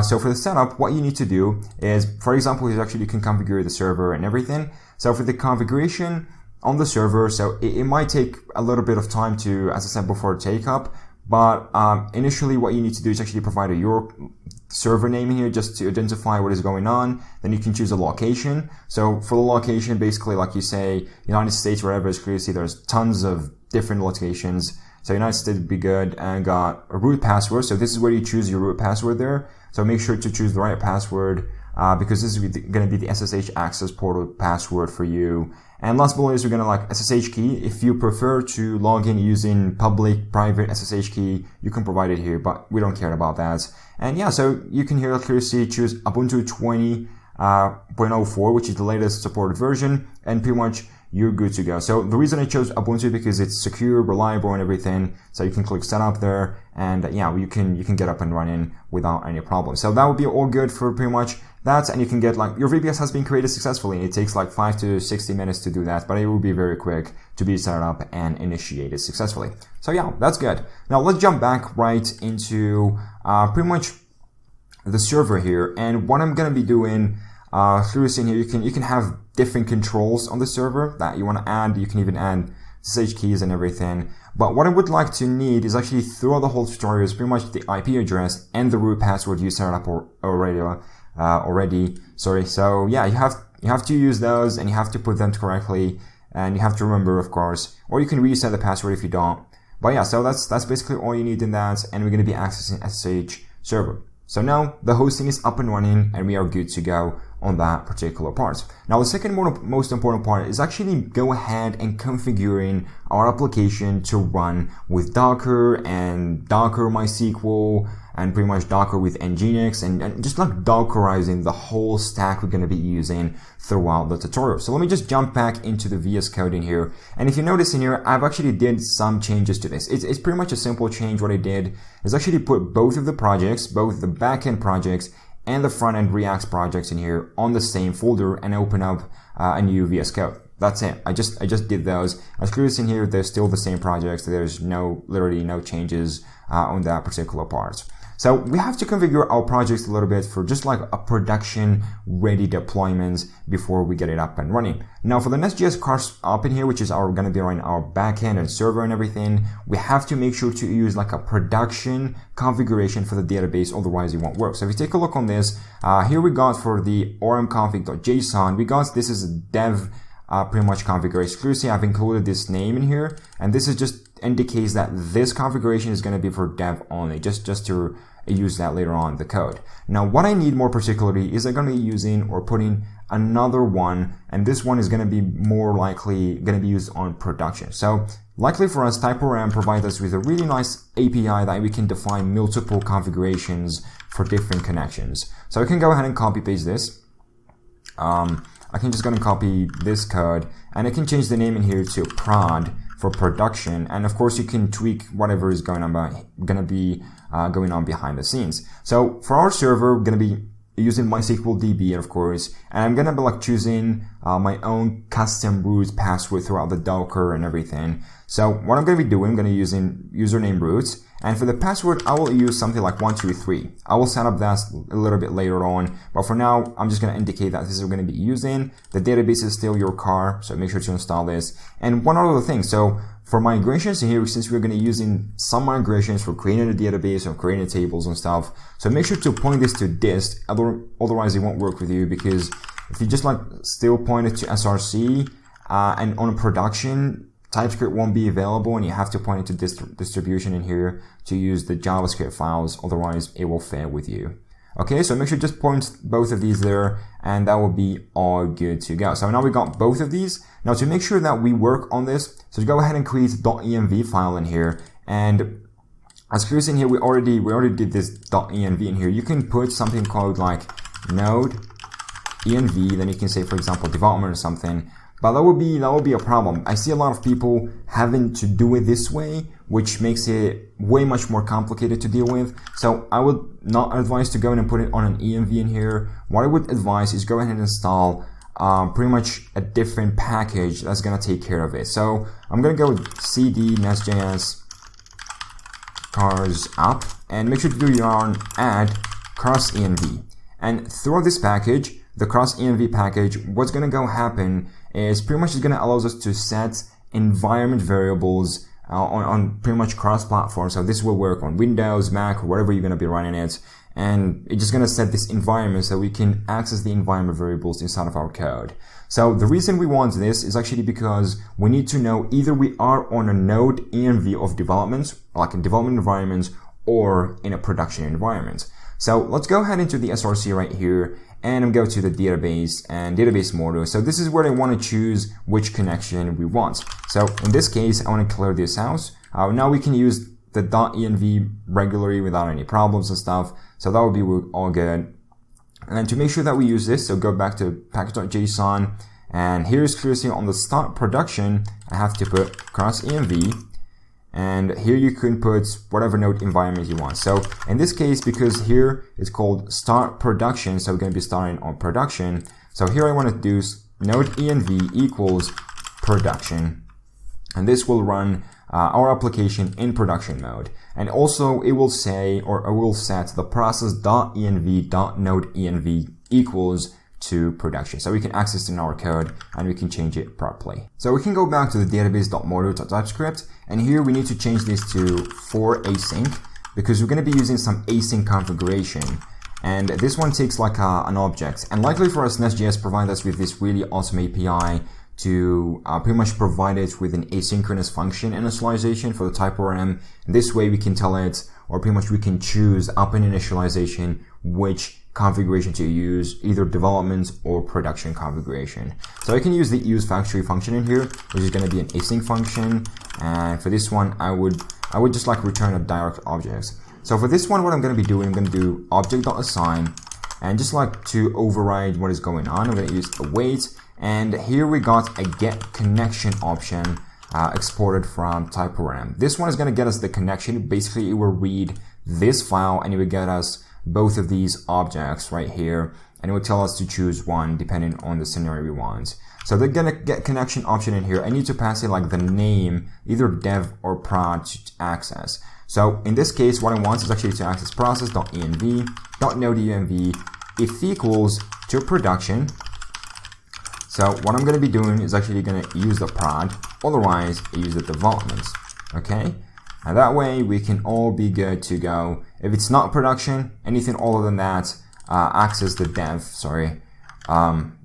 So for the setup, what you need to do is, for example, is actually you can configure the server and everything. So for the configuration on the server, so it might take a little bit of time to, as I said before, take up. But initially what you need to do is actually provide your server name in here just to identify what is going on. Then you can choose a location. So for the location, basically like you say, United States, wherever it's clear, see there's tons of different locations. So United States would be good, and got a root password. So this is where you choose your root password there. So make sure to choose the right password because this is going to be the SSH access portal password for you. And last but not least, we're going to SSH key. If you prefer to log in using public, private SSH key, you can provide it here, but we don't care about that. And yeah, so you can here clearly see choose Ubuntu 20.04, which is the latest supported version, and pretty much you're good to go. So the reason I chose Ubuntu because it's secure, reliable, and everything. So you can click setup there, and yeah, you can get up and running without any problem. So that would be all good for pretty much that, and you can get your VPS has been created successfully. It takes 5 to 60 minutes to do that, but it will be very quick to be set up and initiated successfully. So yeah, that's good. Now let's jump back right into pretty much the server here, and what I'm gonna be doing through this in here, you can have different controls on the server that you want to add. You can even add SSH keys and everything. But what I would like to need is actually throughout the whole tutorial is pretty much the IP address and the root password you set up already. Sorry. So yeah, you have to use those, and you have to put them correctly, and you have to remember, of course, or you can reset the password if you don't. But yeah, so that's basically all you need in that, and we're going to be accessing SSH server. So now the hosting is up and running, and we are good to go on that particular part. Now the second most important part is actually go ahead and configuring our application to run with Docker and Docker MySQL and pretty much Docker with Nginx and just Dockerizing the whole stack we're going to be using throughout the tutorial. So let me just jump back into the VS Code in here. And if you notice in here, I've actually did some changes to this. It's pretty much a simple change. What I did is actually put both of the projects, both the backend projects and the Frontend React projects in here on the same folder and open up a new VS Code. That's it. I just did those. As clear as in here, they're still the same projects. There's literally no changes on that particular part. So we have to configure our projects a little bit for just like a production ready deployment before we get it up and running. Now for the Nest.js cars up in here, which is going to be running our backend and server and everything, we have to make sure to use like a production configuration for the database, otherwise it won't work. So if you take a look on this, here we got for the ormconfig.json, we got this is a dev pretty much configuration exclusive. I've included this name in here, and this is just indicates that this configuration is going to be for dev only, just to use that later on in the code. Now what I need more particularly is I'm going to be using or putting another one, and this one is going to be more likely going to be used on production. So luckily for us, TypeORM provides us with a really nice API that we can define multiple configurations for different connections. So I can go ahead and copy paste this. I can just go and copy this code, and I can change the name in here to prod for production, and of course you can tweak whatever is going on behind the scenes. So for our server, we're going to be using MySQL DB, of course, and I'm going to be like choosing my own custom root password throughout the Docker and everything. So what I'm going to be doing, I'm going to be using username root, and for the password, I will use something like 123. I will set up that a little bit later on, but for now, I'm just going to indicate that this is what we're going to be using. The database is still your car, so make sure to install this. And one other thing, so for migrations here, since we're going to be using some migrations for creating a database or creating tables and stuff, so make sure to point this to dist, otherwise it won't work with you, because if you just like still point it to src and on production, TypeScript won't be available, and you have to point it to distribution in here to use the JavaScript files, otherwise it will fail with you. Okay, so make sure just point both of these there, and that will be all good to go. So now we got both of these. Now to make sure that we work on this, so go ahead and create .env file in here, and as Chris in here, we already did this .env in here. You can put something called like Node.env, then you can say, for example, development or something. But that would be a problem. I see a lot of people having to do it this way, which makes it way much more complicated to deal with. So I would not advise to go in and put it on an env in here. What I would advise is go ahead and install pretty much a different package that's gonna take care of it. So I'm gonna go with cd Nest.js cars up, and make sure to do yarn add cross env. And through this package, the cross env package, what's gonna go happen is pretty much it's gonna allow us to set environment variables on pretty much cross-platform. So this will work on Windows, Mac, or wherever you're gonna be running it, and it's just gonna set this environment so we can access the environment variables inside of our code. So the reason we want this is actually because we need to know either we are on a node env of development, like in development environments, or in a production environment. So let's go ahead into the SRC right here, and go to the database and database model. So this is where I want to choose which connection we want. So in this case, I want to clear this out. Now we can use the .env regularly without any problems and stuff. So that will be all good. And then to make sure that we use this, so go back to package.json, and here is clearly on the start production, I have to put cross env. And here you can put whatever node environment you want. So in this case, because here it's called start production, so we're going to be starting on production. So here I want to do node env equals production. And this will run our application in production mode. And also it will say, or it will set the process.env.node.env equals to production. So we can access it in our code and we can change it properly. So we can go back to the database.module.typescript, and here we need to change this to for async, because we're going to be using some async configuration. And this one takes like an object. And luckily for us, Nest.js provides us with this really awesome API to pretty much provide it with an asynchronous function initialization for the TypeORM. And this way we can tell it, or pretty much we can choose up in initialization which configuration to use, either development or production configuration. So I can use the use factory function in here, which is going to be an async function. And for this one, I would just like return a direct object. So for this one, what I'm going to be doing, I'm going to do object.assign, and just like to override what is going on, I'm going to use await. And here we got a get connection option exported from TypeORM. This one is going to get us the connection. Basically, it will read this file and it will get us both of these objects right here, and it will tell us to choose one depending on the scenario we want. So they're gonna get connection option in here. I need to pass in like the name, either dev or prod to access. So in this case, what I want is actually to access process.env.nodejs if equals to production. So what I'm going to be doing is actually going to use the prod, otherwise I use the development. Okay, and that way we can all be good to go. If it's not production, anything other than that, access the dev. Sorry.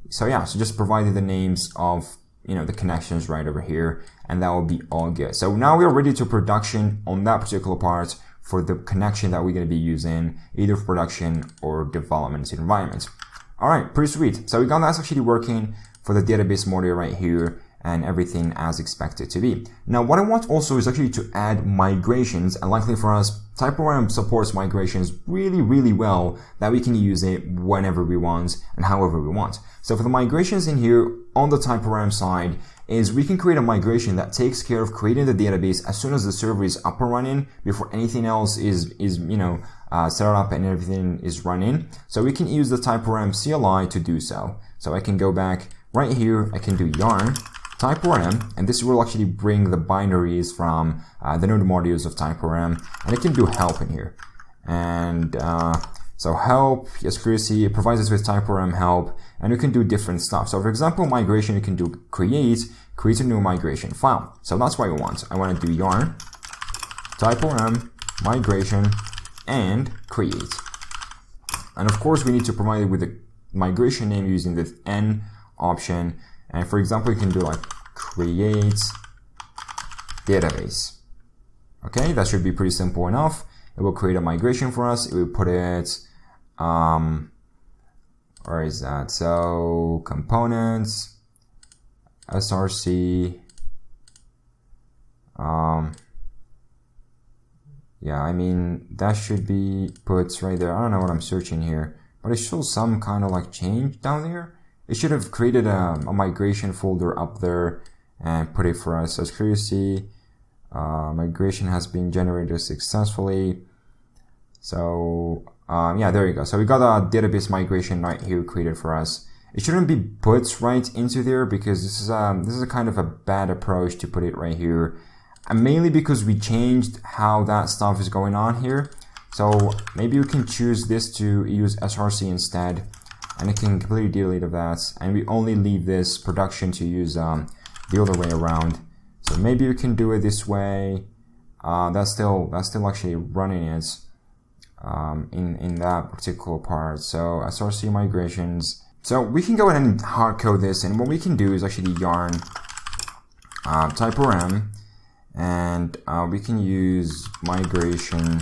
So yeah, so just providing the names of the connections right over here, and that will be all good. So now we're ready to production on that particular part for the connection that we're going to be using, either for production or development environment. All right, pretty sweet. So we got that actually working for the database module right here, and everything as expected to be. Now, what I want also is actually to add migrations, and luckily for us, TypeORM supports migrations really, really well, that we can use it whenever we want and however we want. So for the migrations in here on the TypeORM side is we can create a migration that takes care of creating the database as soon as the server is up and running, before anything else is set up and everything is running. So we can use the TypeORM CLI to do so. So I can go back right here, I can do yarn TypeORM, and this will actually bring the binaries from the node modules of TypeORM, and I can do help in here. And so help, yes, curiosity, it provides us with TypeORM help, and we can do different stuff. So for example, migration, you can do create a new migration file. So that's what I want. I want to do yarn TypeORM migration and create. And of course, we need to provide it with a migration name using the N option. And for example, you can do like create database. Okay, that should be pretty simple enough. It will create a migration for us. It will put it, where is that? So components, src, yeah, I mean, that should be put right there. I don't know what I'm searching here, but it shows some kind of like change down there. It should have created a migration folder up there and put it for us. So as curious to see, migration has been generated successfully. So yeah, there you go. So we got a database migration right here created for us. It shouldn't be put right into there because this is a kind of a bad approach to put it right here, and mainly because we changed how that stuff is going on here. So maybe we can choose this to use src instead, and it can completely delete of that, and we only leave this production to use the other way around. So maybe we can do it this way. That's still actually running it in that particular part. So src migrations. So we can go ahead and hard code this, and what we can do is actually yarn TypeORM, and we can use migration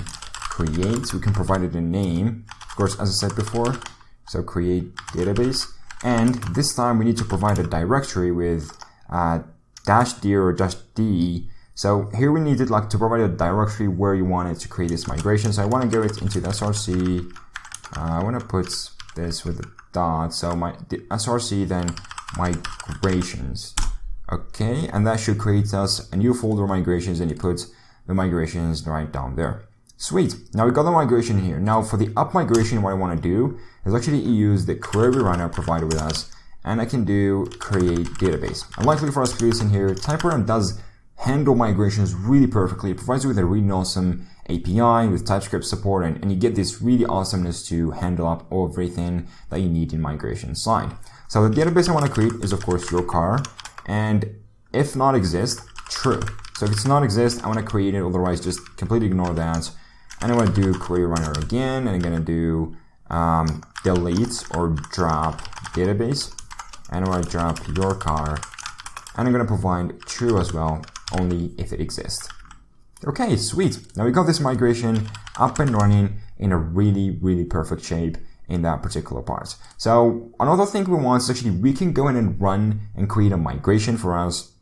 create. We can provide it a name, of course, as I said before. So create database, and this time we need to provide a directory with -d or -d. So here we needed like to provide a directory where you wanted to create this migration. So I want to go into the src. I want to put this with a dot. So the src, then migrations. Okay, and that should create us a new folder migrations, and you put the migrations right down there. Sweet. Now we got the migration here. Now for the up migration, what I want to do is actually use the query runner provided with us, and I can do create database. And luckily for us creating here, TypeORM does handle migrations really perfectly. It provides you with a really awesome API with TypeScript support, and you get this really awesomeness to handle up everything that you need in migration side. So the database I want to create is of course your car, and if not exist, true. So if it's not exist, I want to create it, otherwise just completely ignore that. And I'm going to do query runner again, and I'm going to do delete or drop database, and I'm going to drop your car, and I'm going to provide true as well, only if it exists. Okay, sweet. Now we got this migration up and running in a really, really perfect shape in that particular part. So another thing we want is actually we can go in and run and create a migration for us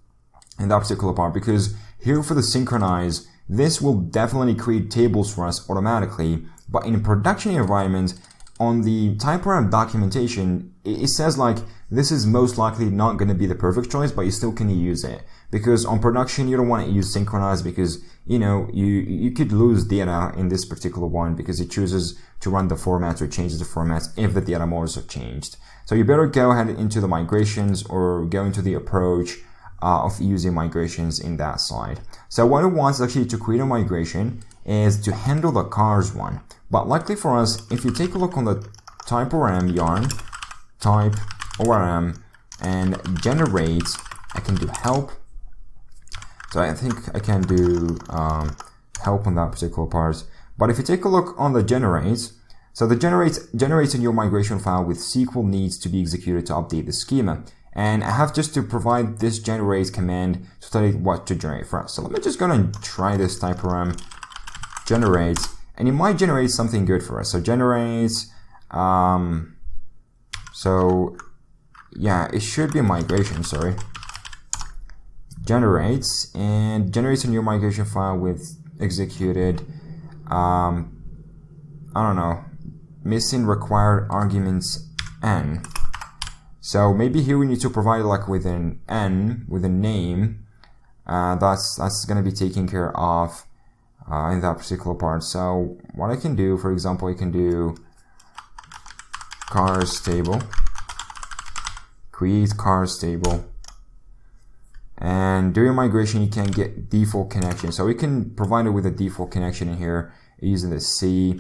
in that particular part, because here for the synchronize, this will definitely create tables for us automatically, but in a production environment, on the TypeORM documentation, it says like this is most likely not going to be the perfect choice, but you still can use it, because on production you don't want to use synchronize, because you could lose data in this particular one because it chooses to run the formats or changes the formats if the data models are changed. So you better go ahead into the migrations or go into the approach of using migrations in that side. So what it wants actually to create a migration is to handle the cars one. But luckily for us, if you take a look on the TypeORM yarn, TypeORM, and generate, I can do help. So I think I can do help on that particular part. But if you take a look on the generates, so the generates a new migration file with SQL needs to be executed to update the schema. And I have just to provide this generate command to tell it what to generate for us. So let me just go and try this TypeORM generate, and it might generate something good for us. So generates, so yeah, it should be a migration, sorry. Generates, and generates a new migration file with executed, I don't know, missing required arguments n. So maybe here we need to provide like with an n, with a name, that's going to be taken care of in that particular part. So what I can do, for example, I can do cars table, create cars table, and during migration you can get default connection. So we can provide it with a default connection in here using the C.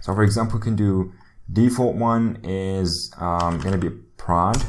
So for example, we can do default one is going to be prod,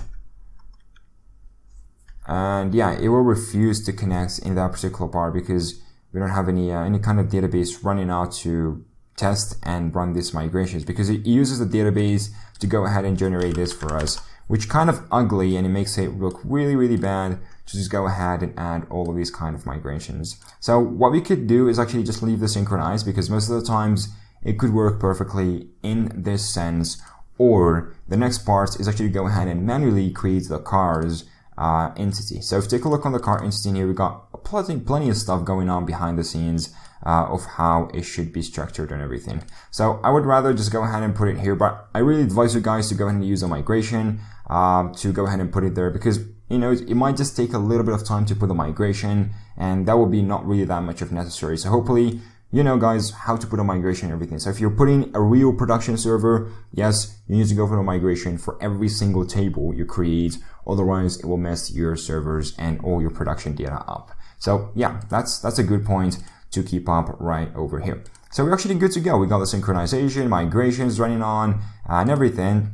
and yeah, it will refuse to connect in that particular part because we don't have any kind of database running out to test and run these migrations, because it uses the database to go ahead and generate this for us, which kind of ugly, and it makes it look really, really bad to just go ahead and add all of these kind of migrations. So what we could do is actually just leave the synchronized, because most of the times it could work perfectly in this sense. Or the next part is actually go ahead and manually create the cars entity. So if you take a look on the car entity in here, we got plenty of stuff going on behind the scenes of how it should be structured and everything. So I would rather just go ahead and put it here, but I really advise you guys to go ahead and use a migration to go ahead and put it there, because it might just take a little bit of time to put the migration, and that will be not really that much of necessary. So hopefully guys, how to put a migration and everything. So if you're putting a real production server, yes, you need to go for a migration for every single table you create. Otherwise, it will mess your servers and all your production data up. So yeah, that's a good point to keep up right over here. So we're actually good to go. We got the synchronization, migrations running on, and everything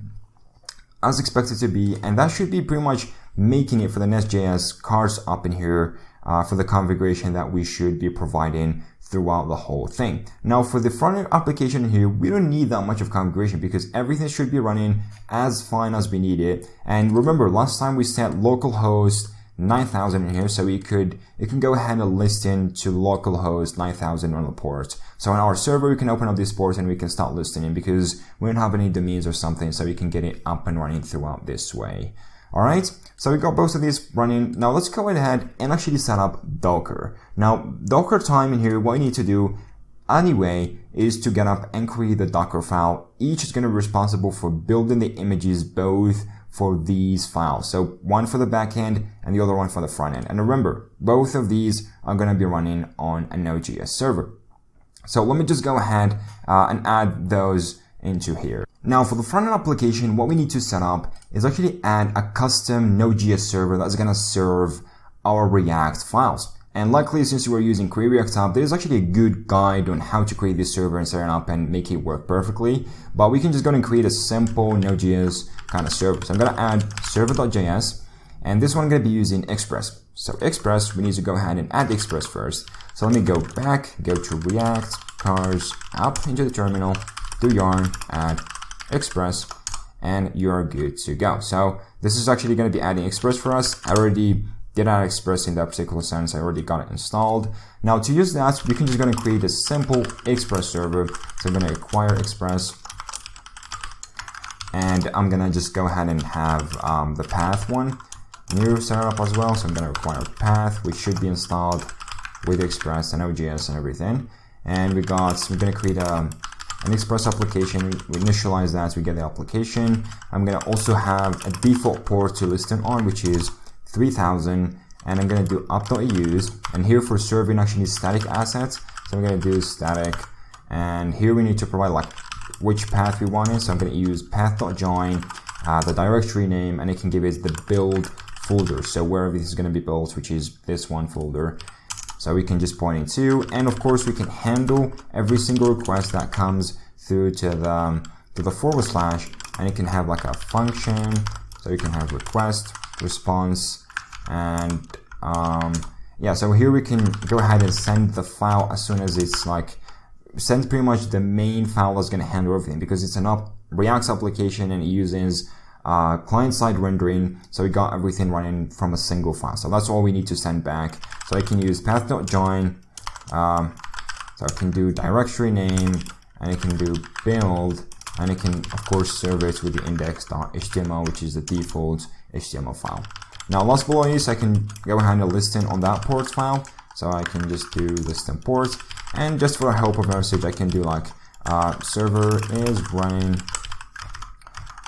as expected to be. And that should be pretty much making it for the Nest.js cars up in here for the configuration that we should be providing throughout the whole thing. Now for the front-end application here, we don't need that much of configuration because everything should be running as fine as we need it. And remember, last time we set localhost 9000 in here, so it can go ahead and listen to localhost 9000 on the port. So on our server, we can open up this port and we can start listening because we don't have any domains or something, so we can get it up and running throughout this way. Alright, so we got both of these running. Now let's go ahead and actually set up Docker. Now, Docker time in here, what you need to do anyway is to get up and create the Docker file. Each is going to be responsible for building the images both for these files. So one for the backend and the other one for the front end. And remember, both of these are going to be running on a Node.js server. So let me just go ahead and add those into here. Now for the front-end application, what we need to set up is actually add a custom Node.js server that's going to serve our React files. And luckily, since we're using Create React App, there's actually a good guide on how to create this server and set it up and make it work perfectly. But we can just go and create a simple Node.js kind of server. So I'm going to add server.js, and this one I'm going to be using Express. So Express, we need to go ahead and add Express first. So let me go back, go to React, cars, app into the terminal, do yarn, add Express, and you're good to go. So this is actually going to be adding Express for us. I already did add Express in that particular sense. I already got it installed. Now to use that, we can just going to create a simple Express server. So I'm going to acquire Express, and I'm going to just go ahead and have the path one new set up as well. So I'm going to acquire path, which should be installed with Express and Node.js and everything. And we're going to create a an express application. We initialize that, we get the application. I'm going to also have a default port to listen on, which is 3000, and I'm going to do up.use, and here for server we actually need static assets, so I'm going to do static, and here we need to provide like which path we want it, so I'm going to use path.join, the directory name, and it can give it the build folder, so wherever this is going to be built, which is this one folder. So we can just point it to, and of course we can handle every single request that comes through to the forward slash, and it can have like a function, so you can have request, response, and yeah, so here we can go ahead and send the file as soon as it's like, send pretty much the main file that's going to handle everything, because it's an React application and it uses client-side rendering, so we got everything running from a single file. So that's all we need to send back. So I can use path.join, so I can do directory name, and I can do build, and I can of course serve it with the index.html, which is the default HTML file. Now last but not least, I can go ahead and listen on that port file, so I can just do listen port, and just for a helper message I can do like server is running,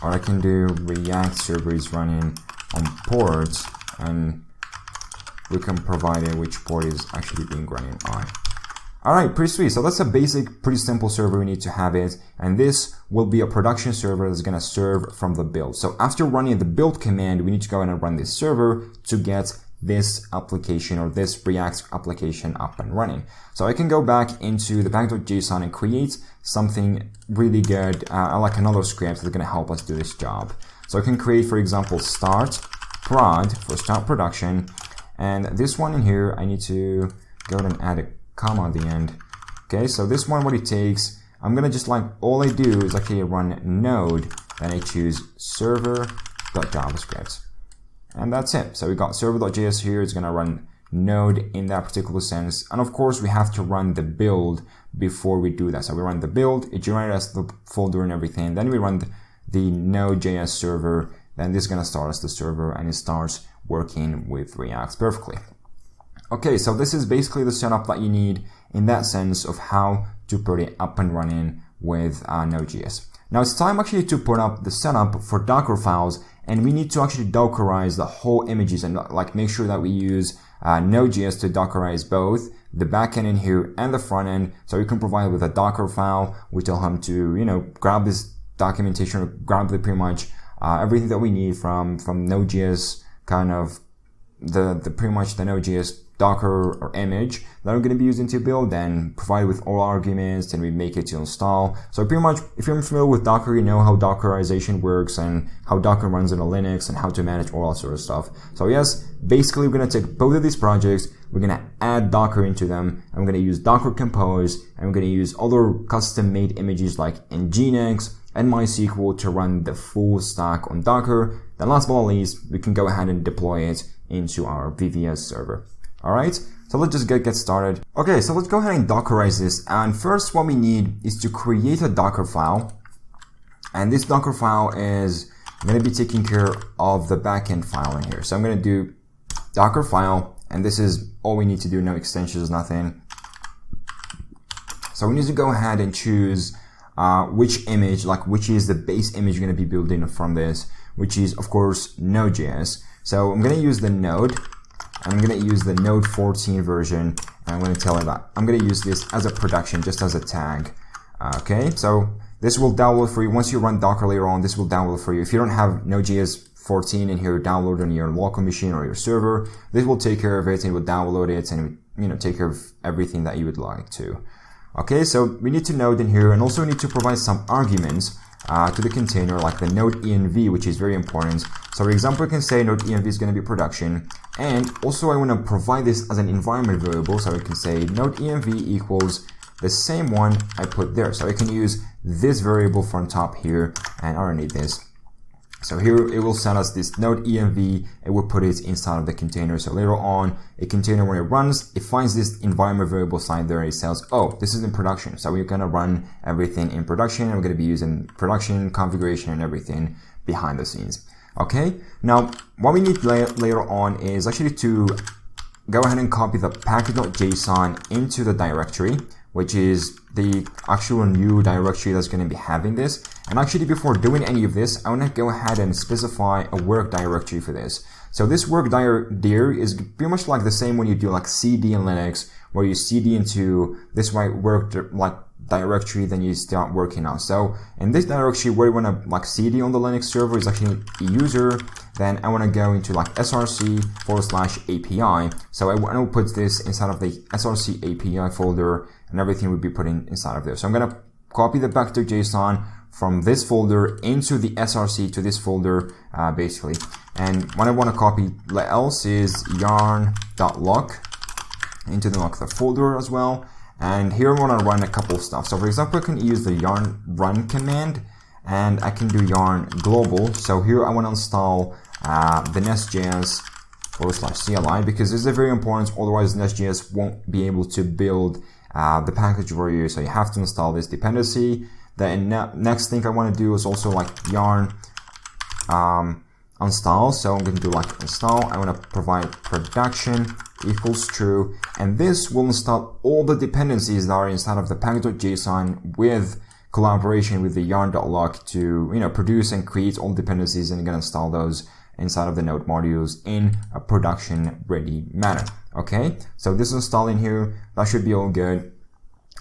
or I can do React server is running on ports, and we can provide it which port is actually being running on. Alright, pretty sweet. So that's a basic, pretty simple server. We need to have it, and this will be a production server that's going to serve from the build. So after running the build command, we need to go in and run this server to get this application or this React application up and running. So I can go back into the back.json and create something really good, like another script that's going to help us do this job. So I can create, for example, start prod for start production, and this one in here I need to go ahead and add a comma at the end. Okay, so this one, what it takes, I'm gonna just like, all I do is actually run node, then I choose server.javascript, and that's it. So we got server.js here, it's gonna run node in that particular sense, and of course we have to run the build before we do that. So we run the build, it generates the folder and everything, then we run the Node.js server, then this is gonna start as the server, and it starts working with React perfectly. Okay, so this is basically the setup that you need in that sense of how to put it up and running with Node.js. Now it's time actually to put up the setup for Docker files, and we need to actually Dockerize the whole images and like make sure that we use Node.js to Dockerize both the backend in here and the front end. So you can provide with a Docker file. We tell him to, you know, grab this documentation, or grab the pretty much everything that we need from Node.js, kind of the pretty much the Node.js Docker or image that we're going to be using to build, then provide with all arguments, and we make it to install. So pretty much, if you're familiar with Docker, you know how Dockerization works and how Docker runs in a Linux and how to manage all that sort of stuff. So yes, basically we're going to take both of these projects, we're going to add Docker into them, and we're going to use Docker Compose, and we're going to use other custom made images like Nginx and MySQL to run the full stack on Docker. Then last but not least, we can go ahead and deploy it into our VPS server. Alright, so let's just get started. Okay, so let's go ahead and Dockerize this. And first what we need is to create a Docker file. And this Docker file is going to be taking care of the backend file in here. So I'm going to do Docker file, and this is all we need to do, no extensions, nothing. So we need to go ahead and choose which image, like which is the base image you're going to be building from this, which is of course Node.js. So I'm going to use the Node, and I'm going to use the Node 14 version, and I'm going to tell it that I'm going to use this as a production, just as a tag. Okay, so this will download for you. Once you run Docker later on, this will download for you. If you don't have Node.js 14 in here, download on your local machine or your server, this will take care of it, and it will download it, and it will, take care of everything that you would like to. Okay, so we need to node in here, and also we need to provide some arguments to the container, like the node env, which is very important. So for example, we can say node env is going to be production, and also I want to provide this as an environment variable, so we can say node env equals the same one I put there. So I can use this variable from top here, and I don't need this. So here it will send us this node env, and we'll put it inside of the container. So later on, a container, when it runs, it finds this environment variable side there, and it says, oh, this is in production. So we're going to run everything in production, and we're going to be using production configuration and everything behind the scenes. Okay, now what we need later on is actually to go ahead and copy the package.json into the directory, which is the actual new directory that's going to be having this. And actually, before doing any of this, I want to go ahead and specify a work directory for this. So this work dir is pretty much like the same when you do like cd in Linux, where you cd into this work directory, then you start working on. So in this directory where you want to like cd on the Linux server is actually a user, then I want to go into like src/API. So I want to put this inside of the src API folder, and everything will be put inside of there. So I'm going to copy the back.json from this folder into the src to this folder, basically. And what I want to copy else is yarn.lock into the lock folder as well. And here I want to run a couple of stuff. So for example, I can use the yarn run command, and I can do yarn global. So here I want to install the Nestjs /CLI, because this is very important. Otherwise, Nestjs won't be able to build the package for you. So you have to install this dependency. The next thing I want to do is also like yarn install. So I'm going to do like install. I want to provide production equals true, and this will install all the dependencies that are inside of the package.json with collaboration with the yarn.lock to, you know, produce and create all dependencies, and you're going to install those inside of the Node modules in a production ready manner. Okay, so this is installing here. That should be all good.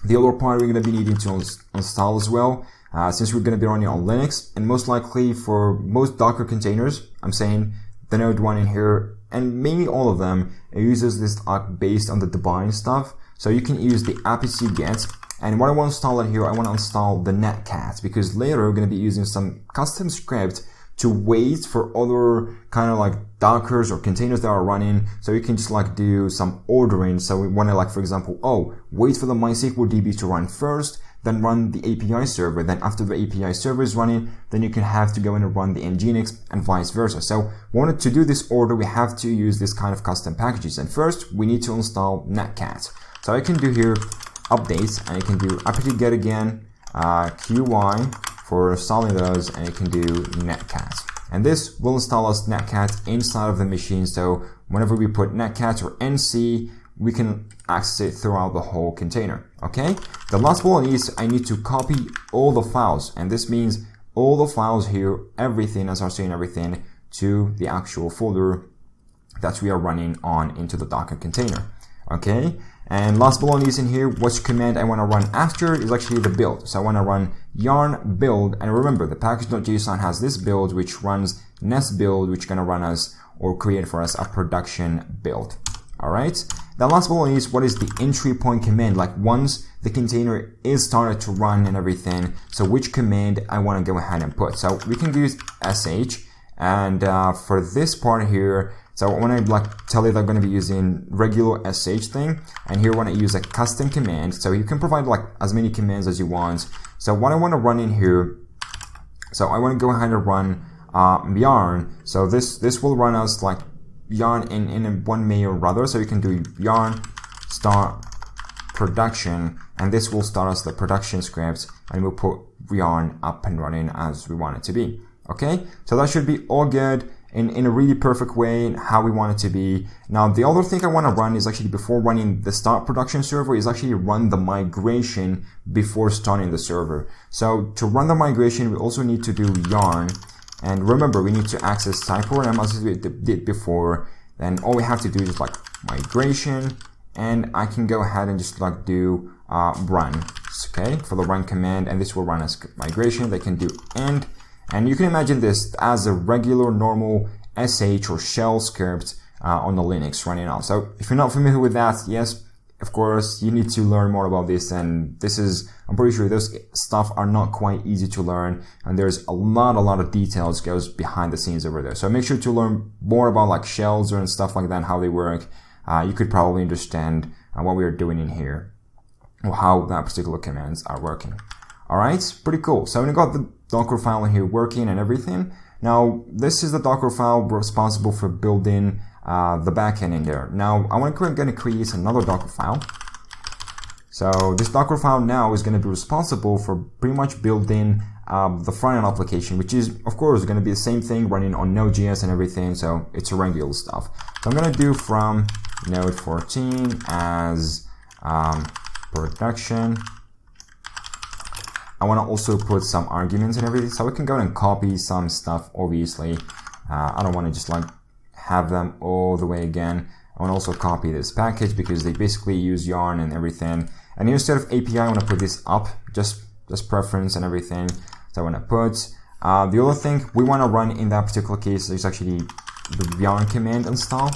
The other part we're going to be needing to install as well, since we're going to be running on Linux, and most likely for most Docker containers, I'm saying the Node one in here, and maybe all of them, it uses this based on the Debian stuff. So you can use the apt-get, and what I want to install in here, I want to install the netcat, because later we're going to be using some custom script to wait for other kind of like Dockers or containers that are running. So you can just like do some ordering. So we want to like, for example, wait for the MySQL DB to run first, then run the API server. Then after the API server is running, then you can have to go in and run the Nginx and vice versa. So wanted to do this order, we have to use this kind of custom packages. And first we need to install netcat. So I can do here updates, and you can do apt-get again, qy for installing those, and you can do netcat. And this will install us netcat inside of the machine. So whenever we put netcat or nc, we can access it throughout the whole container. Okay. The last one is I need to copy all the files, and this means all the files here, everything, src and everything, to the actual folder that we are running on into the Docker container. Okay. And last bullet is in here, which command I want to run after is actually the build. So I want to run yarn build, and remember the package.json has this build which runs nest build, which is going to run us or create for us a production build. Alright, the last bullet is what is the entry point command, like once the container is started to run and everything, so which command I want to go ahead and put. So we can use sh, and for this part here, so I want to like tell you that I'm going to be using regular sh thing, and here I want to use a custom command. So you can provide like as many commands as you want. So what I want to run in here, so I want to go ahead and run yarn. So this will run us like yarn in one mail rather. So you can do yarn start production, and this will start us the production script, and we'll put yarn up and running as we want it to be. Okay, so that should be all good in a really perfect way and how we want it to be. Now the other thing I want to run is actually, before running the start production server, is actually run the migration before starting the server. So to run the migration, we also need to do yarn, and remember we need to access TypeORM as we did before. Then all we have to do is just like migration, and I can go ahead and just like do run, okay, for the run command, and this will run as migration. They can do end. And you can imagine this as a regular, normal sh or shell script on the Linux running on. So if you're not familiar with that, yes, of course, you need to learn more about this. And this is, I'm pretty sure those stuff are not quite easy to learn. And there's a lot of details goes behind the scenes over there. So make sure to learn more about like shells and stuff like that and how they work. You could probably understand what we are doing in here, or how that particular commands are working. All right, pretty cool. So we got the Docker file in here working and everything. Now, this is the Docker file responsible for building the backend in there. Now, I'm going to create another Docker file. So this Docker file now is going to be responsible for pretty much building the front-end application, which is, of course, going to be the same thing running on Node.js and everything. So it's regular stuff. So I'm going to do from node 14 as production. I want to also put some arguments and everything, so we can go and copy some stuff, obviously. I don't want to just like have them all the way again. I want to also copy this package because they basically use yarn and everything. And here instead of API, I want to put this up, just preference and everything. So I want to put, the other thing we want to run in that particular case is actually the yarn command install.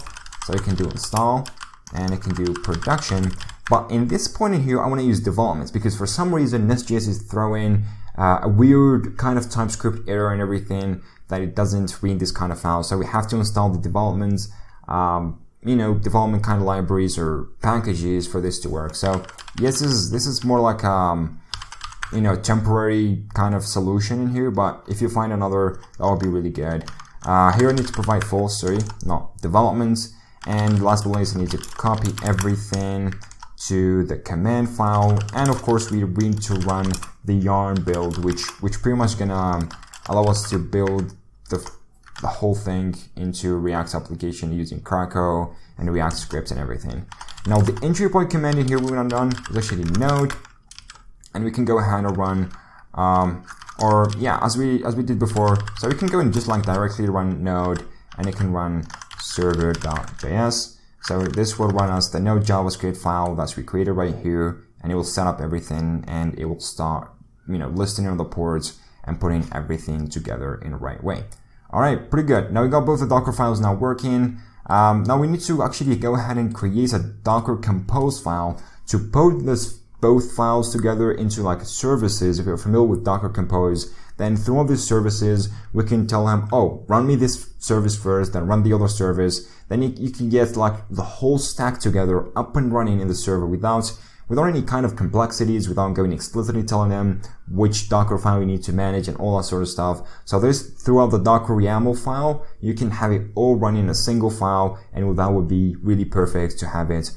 So you can do install and it can do production. But in this point in here, I want to use developments because for some reason Nest.js is throwing a weird kind of TypeScript error and everything that it doesn't read this kind of file. So we have to install the developments, development kind of libraries or packages for this to work. So yes, this is more like temporary kind of solution in here. But if you find another, that would be really good. Here I need to provide false, not developments. And last but not least, I need to copy everything to the command file, and of course we need to run the yarn build, which pretty much gonna allow us to build the whole thing into React application using carousel and React scripts and everything. Now the entry point command in here we want to run is actually node, and we can go ahead and run as we did before. So we can go and just like directly run node, and it can run server.js. So this will run us the Node JavaScript file that's we created right here, and it will set up everything, and it will start, listing all the ports and putting everything together in the right way. All right, pretty good. Now we got both the Docker files now working. Now we need to actually go ahead and create a Docker compose file to put both files together into like services. If you're familiar with Docker compose, then through all these services, we can tell him, oh, run me this service first, then run the other service. Then you can get like the whole stack together up and running in the server without any kind of complexities, without going explicitly telling them which Docker file you need to manage and all that sort of stuff. So throughout the Docker YAML file, you can have it all run in a single file, and that would be really perfect to have it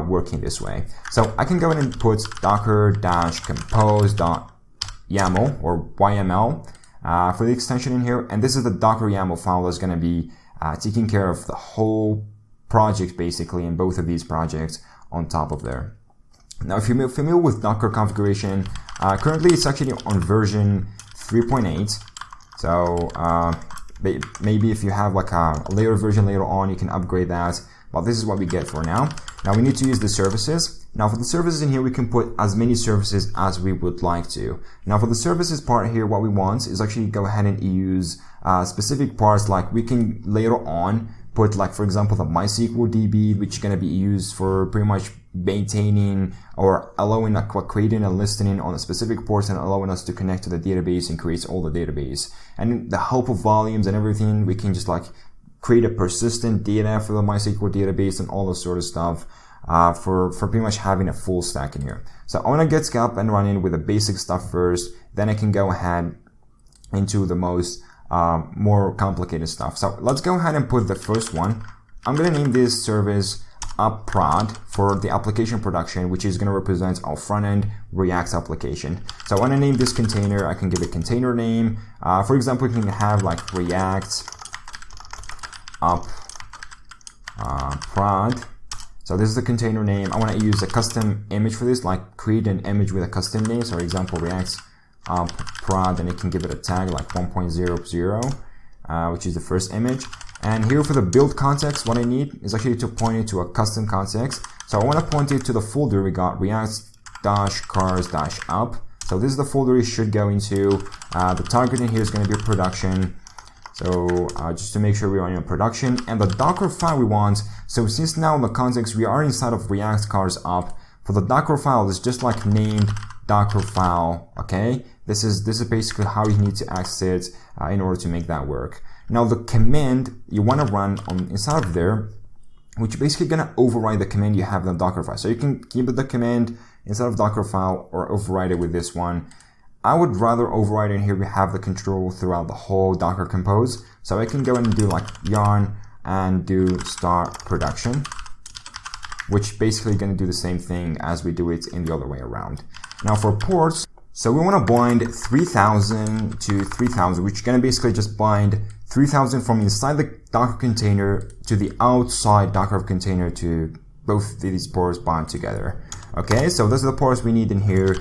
working this way. So I can go ahead and put docker-compose.yaml or YML for the extension in here, and this is the Docker YAML file that's going to be taking care of the whole project basically, in both of these projects on top of there. Now if you're familiar with Docker configuration, currently it's actually on version 3.8. So maybe if you have like a later version later on, you can upgrade that. But this is what we get for now. Now we need to use the services. Now for the services in here, we can put as many services as we would like to. Now for the services part here, what we want is actually go ahead and use specific parts, like we can later on put like, for example, the MySQL DB, which is going to be used for pretty much maintaining or allowing creating and listening on a specific ports and allowing us to connect to the database and create all the database. And the help of volumes and everything, we can just like create a persistent data for the MySQL database and all this sort of stuff for pretty much having a full stack in here. So I want to get up and running with the basic stuff first, then I can go ahead into the most more complicated stuff. So let's go ahead and put the first one. I'm going to name this service Up Prod for the application production, which is going to represent our front-end React application. So I want to name this container. I can give it a container name. For example, we can have like React Up Prod. So this is the container name. I want to use a custom image for this, like create an image with a custom name. So for example, React Up Prod, and it can give it a tag like 1.00, which is the first image. And here for the build context, what I need is actually to point it to a custom context. So I want to point it to the folder we got, React-cars-up. So this is the folder it should go into. The target in here is going to be production. So just to make sure we're in production, and the Docker file we want. So since now in the context we are inside of React-cars-up, for the Docker file it's just like named Docker file. Okay, this is basically how you need to access it in order to make that work. Now the command you want to run on inside of there, which is basically going to override the command you have in the Docker file. So you can keep the command inside of Docker file or override it with this one. I would rather override it here. We have the control throughout the whole Docker compose. So I can go and do like yarn and do start production, which basically going to do the same thing as we do it in the other way around. Now for ports, so we want to bind 3000 to 3000, which is going to basically just bind 3000 from inside the Docker container to the outside Docker container to both these ports bind together. Okay, so those are the parts we need in here.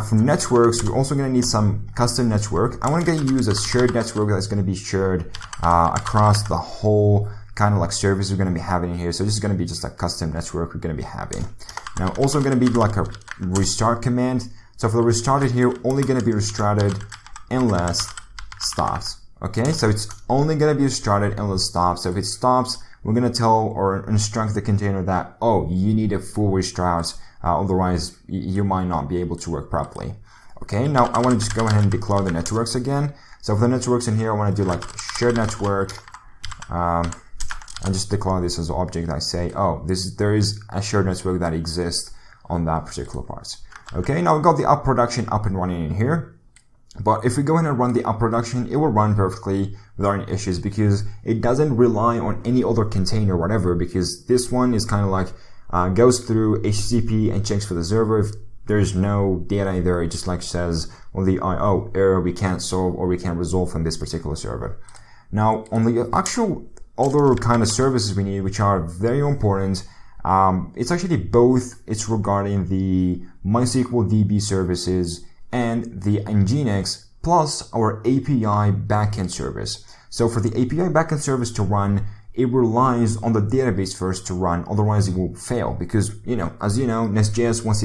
For networks, we're also going to need some custom network. I want to use a shared network that's going to be shared across the whole kind of like service we're going to be having in here. So this is going to be just a custom network we're going to be having. Now, also going to be like a restart command. So for the restarted here, only going to be restarted unless stops. Okay, so it's only going to be restarted unless stops. So if it stops, we're going to tell or instruct the container that, oh, you need a full restart. Otherwise, you might not be able to work properly. Okay, now I want to just go ahead and declare the networks again. So for the networks in here, I want to do like shared network. And just declare this as an object. I say, oh, there is a shared network that exists on that particular part. Okay, now we've got the up production up and running in here. But if we go ahead and run the up production, it will run perfectly without any issues because it doesn't rely on any other container or whatever, because this one is kind of like goes through HTTP and checks for the server. If there's no data in there, it just like says on the oh, error we can't solve or we can't resolve from this particular server. Now on the actual other kind of services we need, which are very important, it's actually both. It's regarding the MySQL DB services and the Nginx plus our API backend service. So for the API backend service to run, it relies on the database first to run, otherwise it will fail because, as you know, Nest.js, once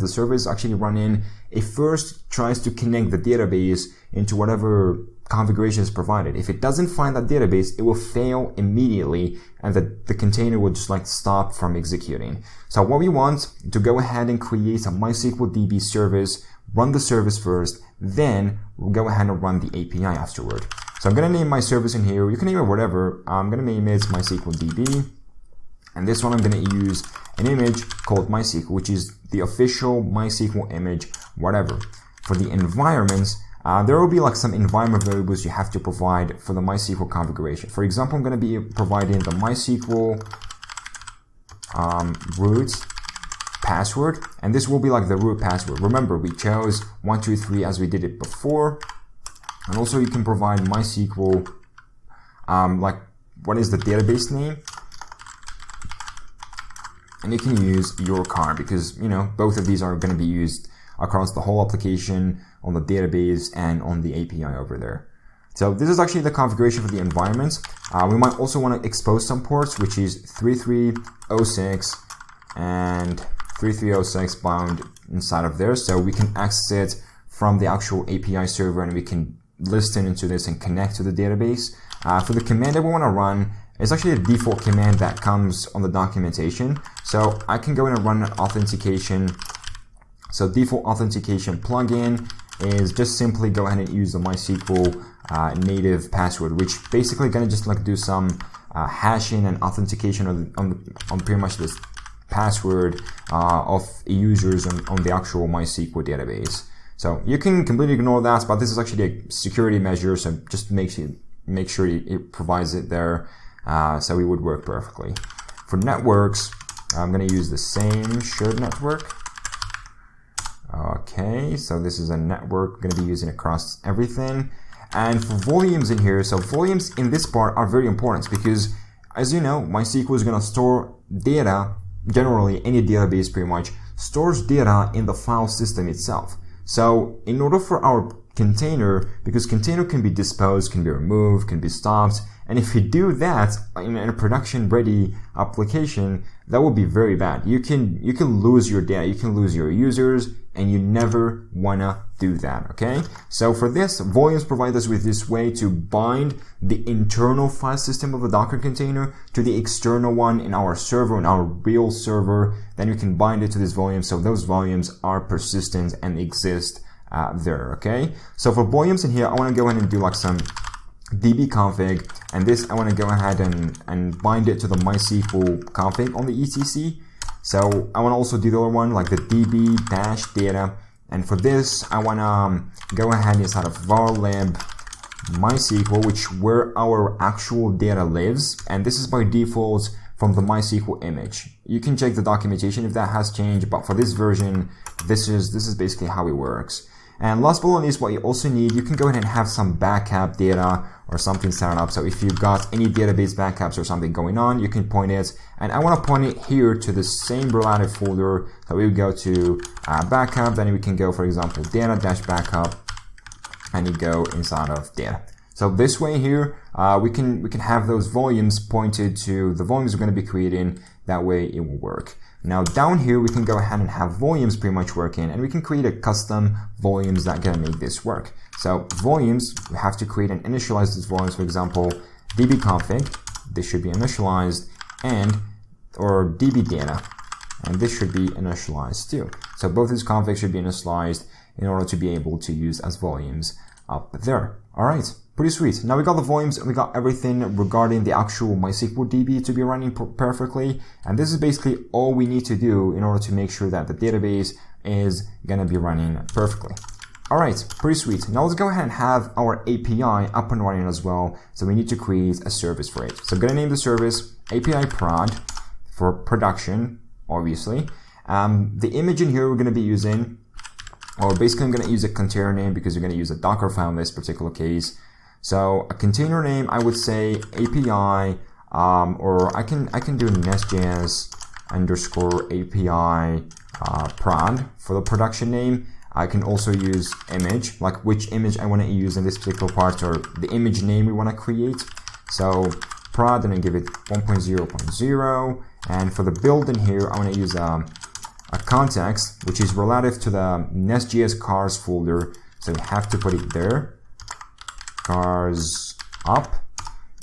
the server is actually running, it first tries to connect the database into whatever configuration is provided. If it doesn't find that database, it will fail immediately and the container will just like stop from executing. So what we want to go ahead and create a MySQL DB service, run the service first, then we'll go ahead and run the API afterward. So I'm going to name my service in here. You can name it whatever. I'm going to name it MySQL DB. And this one I'm going to use an image called MySQL, which is the official MySQL image, whatever. For the environments, there will be like some environment variables you have to provide for the MySQL configuration. For example, I'm going to be providing the MySQL root password, and this will be like the root password. Remember, we chose 123 as we did it before. And also you can provide MySQL, like what is the database name? And you can use your car because, both of these are going to be used across the whole application, on the database and on the API over there. So this is actually the configuration for the environments. We might also want to expose some ports, which is 3306 and 3306 bound inside of there. So we can access it from the actual API server and we can listen into this and connect to the database. For the command that we want to run, it's actually a default command that comes on the documentation. So I can go in and run an authentication. So default authentication plugin is just simply go ahead and use the MySQL native password, which basically gonna just like do some hashing and authentication on pretty much this password of users on the actual MySQL database. So you can completely ignore that, but this is actually a security measure, so just make sure it provides it there, so it would work perfectly. For networks, I'm going to use the same shared network. Okay, so this is a network we're going to be using across everything. And for volumes in here, so volumes in this part are very important because, as you know, MySQL is going to store data, generally any database pretty much, stores data in the file system itself. So in order for our container, because container can be disposed, can be removed, can be stopped, and if you do that in a production ready application, that would be very bad. You can lose your data, you can lose your users, and you never wanna do that, okay? So for this, volumes provide us with this way to bind the internal file system of the Docker container to the external one in our server, in our real server. Then you can bind it to this volume, so those volumes are persistent and exist there, okay? So for volumes in here, I wanna go ahead and do like some db config, and this I wanna go ahead and bind it to the MySQL config on the etc. So I want to also do the other one, like the db-data. And for this, I want to go ahead inside of varlib MySQL, which where our actual data lives. And this is by default from the MySQL image. You can check the documentation if that has changed, but for this version, this is basically how it works. And last but not least, what you also need, you can go ahead and have some backup data or something set up. So if you've got any database backups or something going on, you can point it. And I want to point it here to the same relative folder. So we would go to backup, then we can go, for example, data-backup, and you go inside of data. So this way here, we can have those volumes pointed to the volumes we're going to be creating. That way it will work. Now down here, we can go ahead and have volumes pretty much working, and we can create a custom volumes that gonna make this work. So volumes, we have to create and initialize these volumes. For example, dbconfig, this should be initialized, or dbdata, and this should be initialized too. So both these configs should be initialized in order to be able to use as volumes up there. All right. Pretty sweet. Now we got the volumes, we got everything regarding the actual MySQL DB to be running perfectly. And this is basically all we need to do in order to make sure that the database is going to be running perfectly. All right, pretty sweet. Now let's go ahead and have our API up and running as well. So we need to create a service for it. So I'm going to name the service API prod for production, obviously. The image in here we're going to be using, or basically I'm going to use a container name because you're going to use a Docker file in this particular case. So a container name, I would say API, or I can do Nestjs underscore API prod for the production name. I can also use image, like which image I want to use in this particular part, or the image name we want to create. So prod, and I give it 1.0.0. And for the build in here, I want to use a context, which is relative to the Nest.js cars folder. So we have to put it there. Cars up,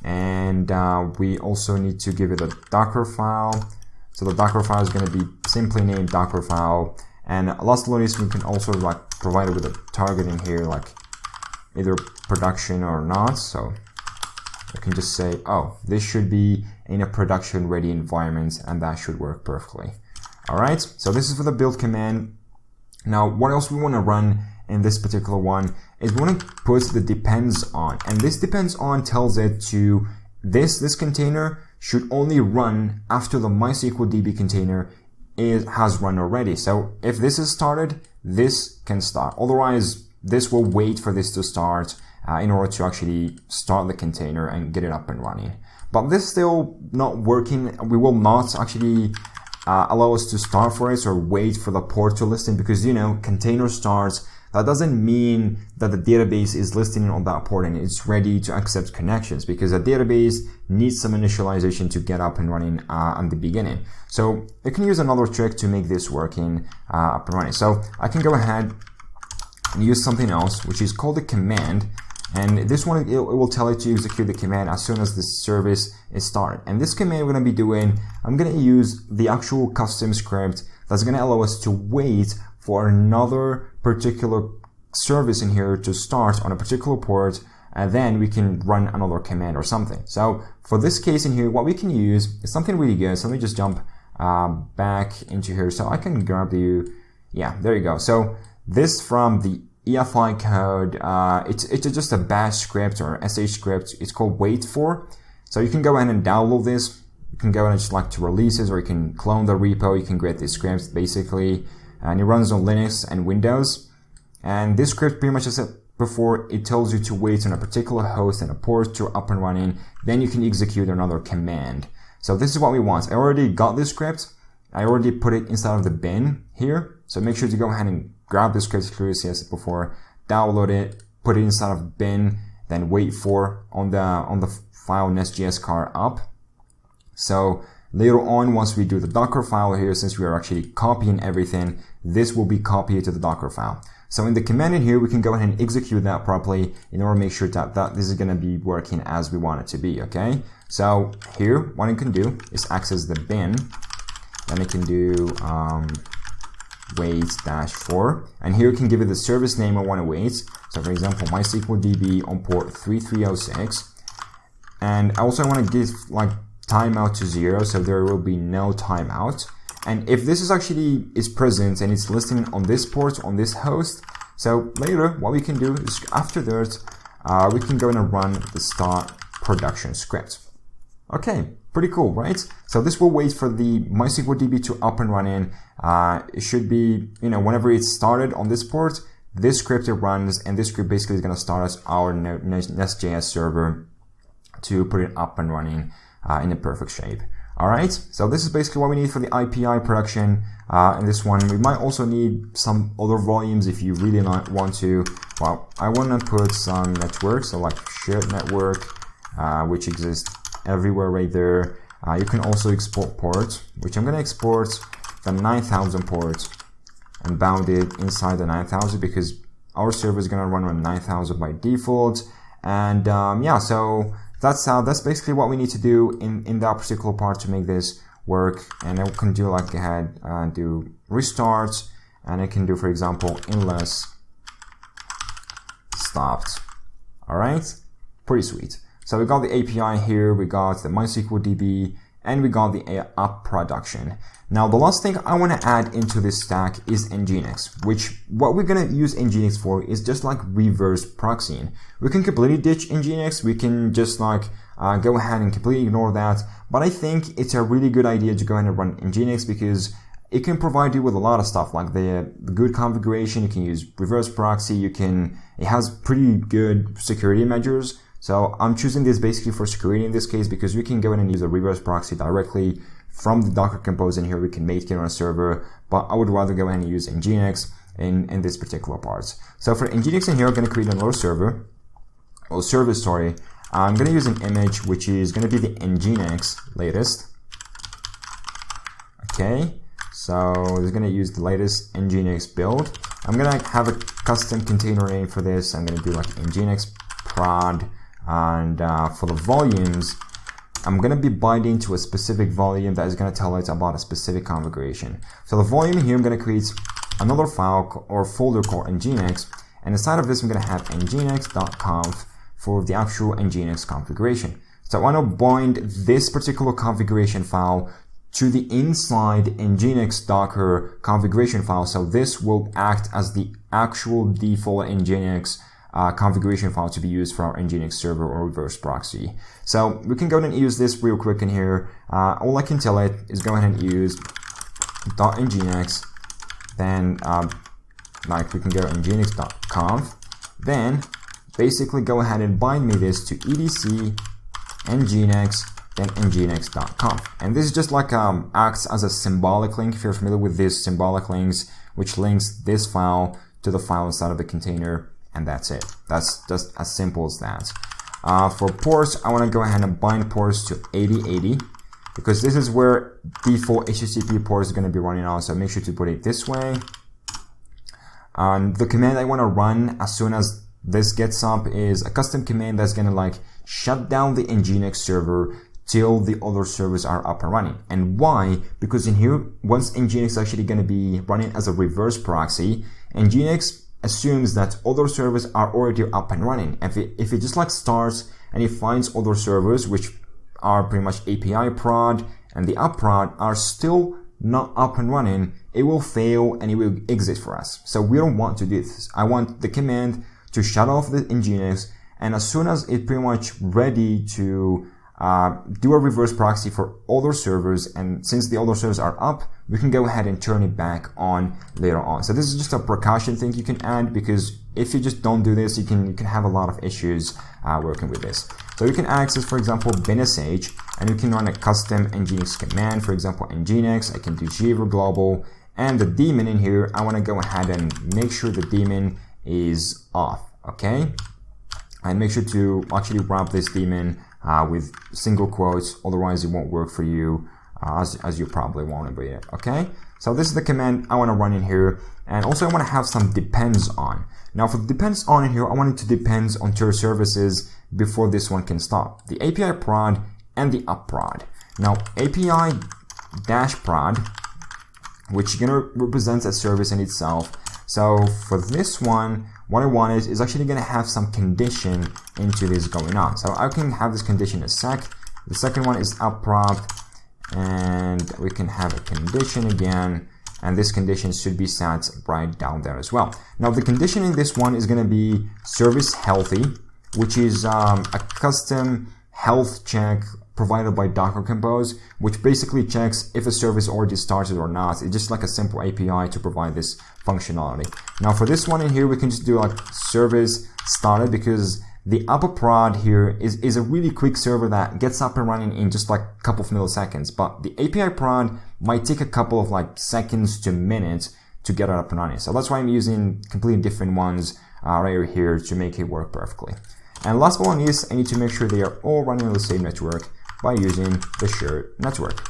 and we also need to give it a Docker file. So the Docker file is going to be simply named Docker file. And last but not least, we can also like provide it with a target in here, like either production or not. So I can just say, oh, this should be in a production ready environment, and that should work perfectly. All right. So this is for the build command. Now, what else we want to run in this particular one is we want to put the depends on, and this depends on tells it to this container should only run after the MySQL DB container has run already. So if this is started, this can start. Otherwise, this will wait for this to start in order to actually start the container and get it up and running. But this still not working. We will not actually allow us to start for it or wait for the port to listen, because container starts. That doesn't mean that the database is listening on that port and it's ready to accept connections, because the database needs some initialization to get up and running at the beginning. So you can use another trick to make this working up and running. So I can go ahead and use something else, which is called a command. And this one, it will tell it to execute the command as soon as the service is started. And this command we're going to be doing, I'm going to use the actual custom script that's going to allow us to wait for another particular service in here to start on a particular port, and then we can run another command or something. So for this case in here, what we can use is something really good. So let me just jump back into here. So I can grab yeah, there you go. So this from the EFI code, it's just a bash script or sh script. It's called wait for. So you can go ahead and download this. You can go ahead and select releases, or you can clone the repo. You can create this script basically. And it runs on Linux and Windows. And this script, pretty much as I said before, it tells you to wait on a particular host and a port to up and running. Then you can execute another command. So this is what we want. I already got this script. I already put it inside of the bin here. So make sure to go ahead and grab the script as I said before, download it, put it inside of bin, then wait for on the file Nest.js car up. So later on, once we do the Docker file here, since we are actually copying everything, this will be copied to the Docker file. So in the command in here, we can go ahead and execute that properly in order to make sure that this is going to be working as we want it to be, okay? So here, what I can do is access the bin. Then I can do wait-for, and here you can give it the service name I want to wait. So for example, MySQL DB on port 3306. And I also want to give like timeout to 0, so there will be no timeout. And if this is present and it's listening on this port, on this host, so later what we can do is after that, we can go and run the start production script. Okay, pretty cool, right? So this will wait for the MySQL DB to up and running. It should be, whenever it's started on this port, this script it runs, and this script basically is going to start us our Nest.js server to put it up and running in a perfect shape. Alright, so this is basically what we need for the API production. In this one, we might also need some other volumes if you really want to. Well, I want to put some networks, so like shared network, which exists everywhere right there. You can also export ports, which I'm going to export the 9000 ports and bound it inside the 9000 because our server is going to run on 9000 by default. And yeah, so that's basically what we need to do in that particular part to make this work. And I can do like ahead and do restarts, and I can do, for example, unless stopped. All right, pretty sweet. So we got the API here, we got the MySQL DB, and we got the app production. Now, the last thing I want to add into this stack is Nginx, which what we're going to use Nginx for is just like reverse proxying. We can completely ditch Nginx. We can just like go ahead and completely ignore that. But I think it's a really good idea to go ahead and run Nginx because it can provide you with a lot of stuff like the good configuration. You can use reverse proxy. It has pretty good security measures. So I'm choosing this basically for security in this case because we can go in and use a reverse proxy directly from the Docker Compose in here. We can make it on a server, but I would rather go ahead and use Nginx in this particular part. So for Nginx in here, I'm going to create another server, or service, sorry. I'm going to use an image, which is going to be the Nginx latest. Okay, so it's going to use the latest Nginx build. I'm going to have a custom container name for this. I'm going to do like Nginx prod. And for the volumes, I'm going to be binding to a specific volume that is going to tell it about a specific configuration. So the volume here, I'm going to create another file or folder called Nginx. And inside of this, I'm going to have nginx.conf for the actual Nginx configuration. So I want to bind this particular configuration file to the inside Nginx Docker configuration file. So this will act as the actual default Nginx configuration file to be used for our Nginx server or reverse proxy. So we can go ahead and use this real quick in here. All I can tell it is go ahead and use .nginx, then like we can go nginx.conf, then basically go ahead and bind me this to edc nginx, then nginx.conf. And this is just like acts as a symbolic link, if you're familiar with these symbolic links, which links this file to the file inside of the container. And that's it. That's just as simple as that. For ports, I want to go ahead and bind ports to 8080 because this is where default HTTP port is going to be running on. So make sure to put it this way. The command I want to run as soon as this gets up is a custom command that's going to like shut down the Nginx server till the other servers are up and running. And why? Because in here, once Nginx is actually going to be running as a reverse proxy, Nginx assumes that other servers are already up and running. If it just like starts and it finds other servers, which are pretty much API prod and the app prod are still not up and running, it will fail and it will exit for us. So we don't want to do this. I want the command to shut off the Nginx, and as soon as it's pretty much ready to do a reverse proxy for other servers, and since the other servers are up, we can go ahead and turn it back on later on. So this is just a precaution thing you can add, because if you just don't do this, you can have a lot of issues working with this. So you can access, for example, binsh, and you can run a custom Nginx command, for example, Nginx. I can do gver global, and the daemon in here, I want to go ahead and make sure the daemon is off, okay? And make sure to actually wrap this daemon with single quotes, otherwise it won't work for you as you probably want to be, okay? So this is the command I want to run in here, and also I want to have some depends on. Now for the depends on in here, I want it to depend on two services before this one can stop, the API prod and the app prod. Now API dash prod, which represents a service in itself. So for this one, what I want is actually going to have some condition into this going on. So I can have this condition as sec. The second one is app prod, and we can have a condition again, and this condition should be set right down there as well. Now the condition in this one is going to be service healthy, which is a custom health check provided by Docker Compose, which basically checks if a service already started or not. It's just like a simple API to provide this functionality. Now for this one in here, we can just do like service started, because the upper prod here is a really quick server that gets up and running in just like a couple of milliseconds. But the API prod might take a couple of like seconds to minutes to get it up and running. So that's why I'm using completely different ones right here to make it work perfectly. And last but not least, I need to make sure they are all running on the same network by using the shared network.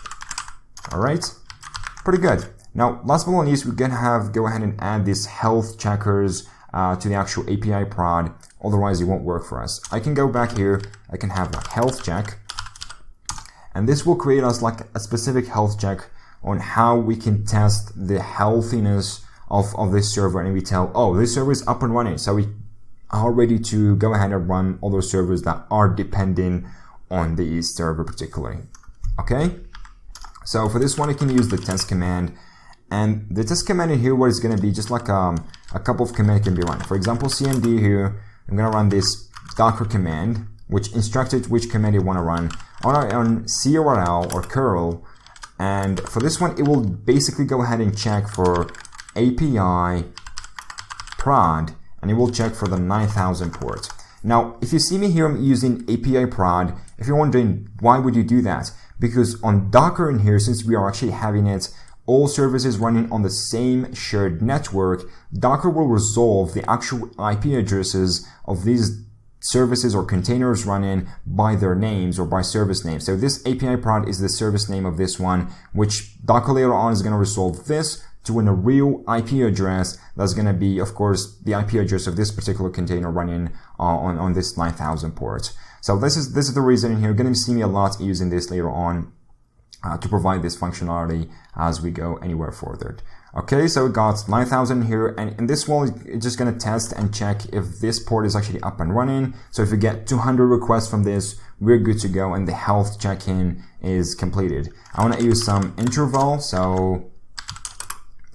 Alright, pretty good. Now, last but not least, we're gonna go ahead and add these health checkers to the actual API prod, otherwise it won't work for us. I can go back here, I can have a health check, and this will create us like a specific health check on how we can test the healthiness of this server, and we tell, oh, this server is up and running, so we are ready to go ahead and run other servers that are depending on the server particularly. Okay, so for this one I can use the test command, and the test command in here, what is going to be just like a couple of commands can be run. For example, cmd here, I'm going to run this docker command, which instructed which command you want to run on curl or curl, and for this one it will basically go ahead and check for API prod, and it will check for the 9000 port. Now, if you see me here, I'm using API prod. If you're wondering why would you do that, because on Docker in here, since we are actually having it all services running on the same shared network, Docker will resolve the actual IP addresses of these services or containers running by their names or by service names. So this API prod is the service name of this one, which Docker later on is going to resolve this to a real IP address that's going to be, of course, the IP address of this particular container running on this 9000 port. So this is the reason in here. You're going to see me a lot using this later on to provide this functionality as we go anywhere further. Okay, so we got 9000 here, and in this one, it's just going to test and check if this port is actually up and running. So if we get 200 requests from this, we're good to go, and the health check-in is completed. I want to use some interval, so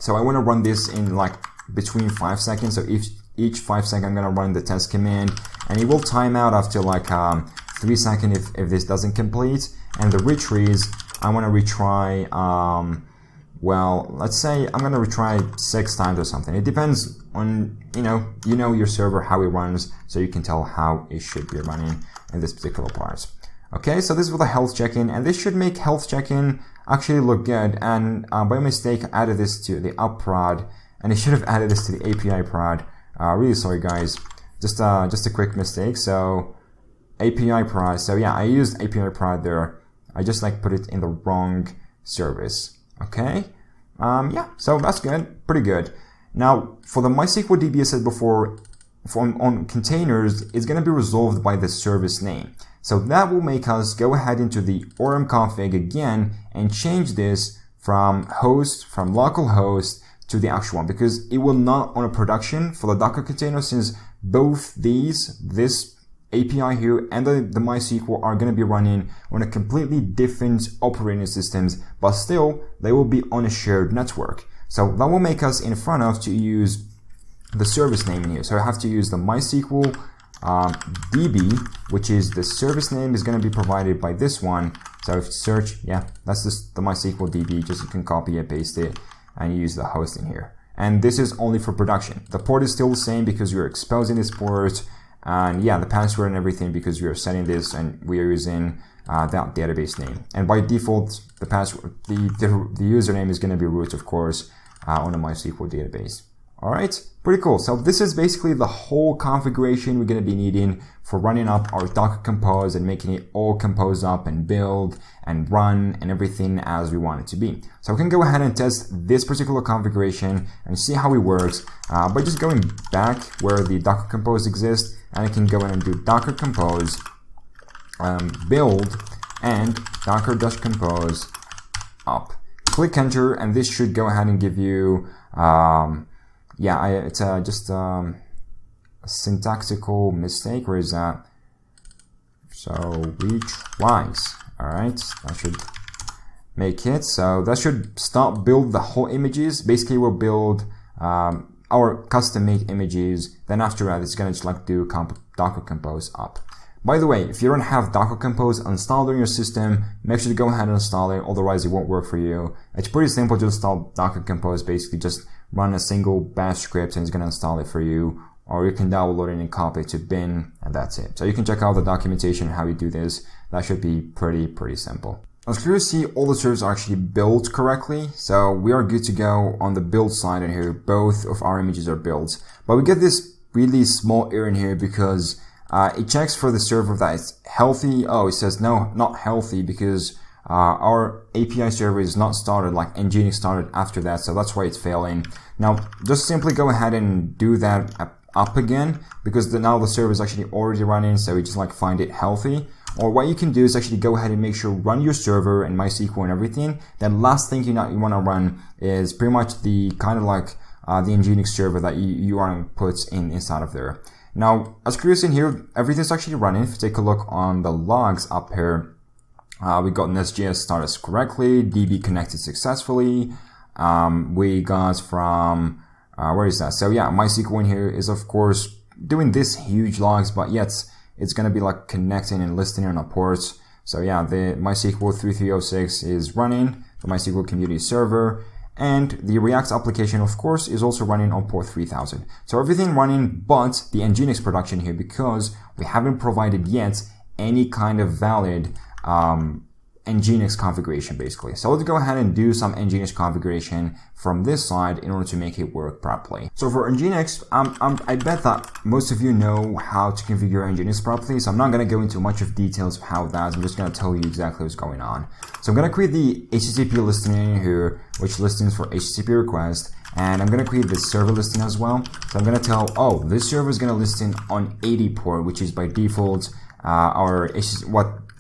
I want to run this in like between 5 seconds. So each 5 seconds, I'm going to run the test command, and it will time out after like 3 seconds if this doesn't complete. And the retries, I want to retry, well, let's say I'm going to retry 6 times or something. It depends on, you know your server, how it runs, so you can tell how it should be running in this particular part. Okay, so this is for the health check-in, and this should make health check-in actually look good. And by mistake, I added this to the up prod, and it should have added this to the API prod. Really sorry, guys. Just a quick mistake. So API prod. So yeah, I used API prod there. I just like put it in the wrong service. Okay. Yeah. So that's good. Pretty good. Now for the MySQL DB, I said before, on containers, it's going to be resolved by the service name. So that will make us go ahead into the ORM config again and change this from local host to the actual one, because it will not on a production for the Docker container, since both this API here and the MySQL are going to be running on a completely different operating systems, but still they will be on a shared network. So that will make us in front of to use the service name in here. So I have to use the MySQL DB, which is the service name is going to be provided by this one. So if you search, yeah, that's just the MySQL DB. Just you can copy and paste it and use the host in here. And this is only for production. The port is still the same because you're exposing this port, and yeah, the password and everything because we are setting this and we are using that database name. And by default, the password, the username is going to be root, of course, on the MySQL database. All right, pretty cool. So this is basically the whole configuration we're going to be needing for running up our Docker Compose and making it all compose up and build and run and everything as we want it to be. So we can go ahead and test this particular configuration and see how it works by just going back where the Docker Compose exists, and I can go in and do Docker Compose build and docker-compose up. Click enter, and this should go ahead and give you it's just a syntactical mistake. Where is that? So retries. All right, that should make it. So that should start build the whole images. Basically, we'll build our custom made images. Then after that, it's gonna just like do docker compose up. By the way, if you don't have Docker Compose installed on your system, make sure to go ahead and install it, otherwise it won't work for you. It's pretty simple to install Docker Compose. Basically just run a single bash script and it's going to install it for you, or you can download it and copy it to bin, and that's it. So you can check out the documentation how you do this. That should be pretty simple. As clear to see, all the servers are actually built correctly, so we are good to go on the build side in here. Both of our images are built, but we get this really small error in here because it checks for the server that it's healthy. Oh, it says no, not healthy, because our API server is not started, like Nginx started after that, so that's why it's failing. Now, just simply go ahead and do that up again, because now the server is actually already running, so we just like find it healthy. Or what you can do is actually go ahead and make sure run your server and MySQL and everything. Then last thing you want to run is pretty much the kind of like the Nginx server that you want to put inside of there. Now, as curious in here, everything's actually running. If you take a look on the logs up here, we got Nest.js started correctly, DB connected successfully. We got from where is that? So yeah, MySQL in here is of course doing this huge logs, but yet it's going to be like connecting and listening on a ports. So yeah, the MySQL 3306 is running, the MySQL community server, and the React application, of course, is also running on port 3000. So everything running but the Nginx production here, because we haven't provided yet any kind of valid Nginx configuration, basically. So let's go ahead and do some Nginx configuration from this side in order to make it work properly. So for Nginx, I bet that most of you know how to configure Nginx properly, so I'm not going to go into much of details of how that. I'm just going to tell you exactly what's going on. So I'm going to create the HTTP listing in here, which listens for HTTP request, and I'm going to create the server listing as well. So I'm going to tell, oh, this server is going to listen on 80 port, which is by default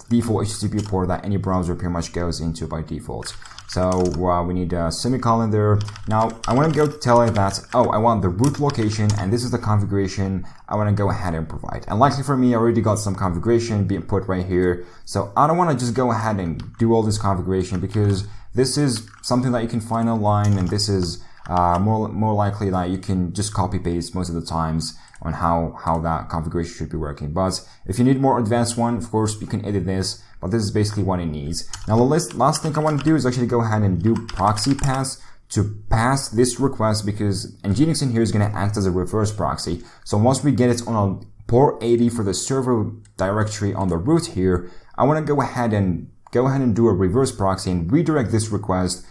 default HTTP port that any browser pretty much goes into by default. So we need a semicolon there. Now I want to go tell it that, oh, I want the root location and this is the configuration I want to go ahead and provide. And likely for me, I already got some configuration being put right here. So I don't want to just go ahead and do all this configuration, because this is something that you can find online, and this is more likely that you can just copy paste most of the times on how that configuration should be working. But if you need more advanced one, of course, you can edit this, but this is basically what it needs. Now, the last thing I want to do is actually go ahead and do proxy pass to pass this request, because Nginx in here is going to act as a reverse proxy. So once we get it on a port 80 for the server directory on the root here, I want to go ahead and do a reverse proxy and redirect this request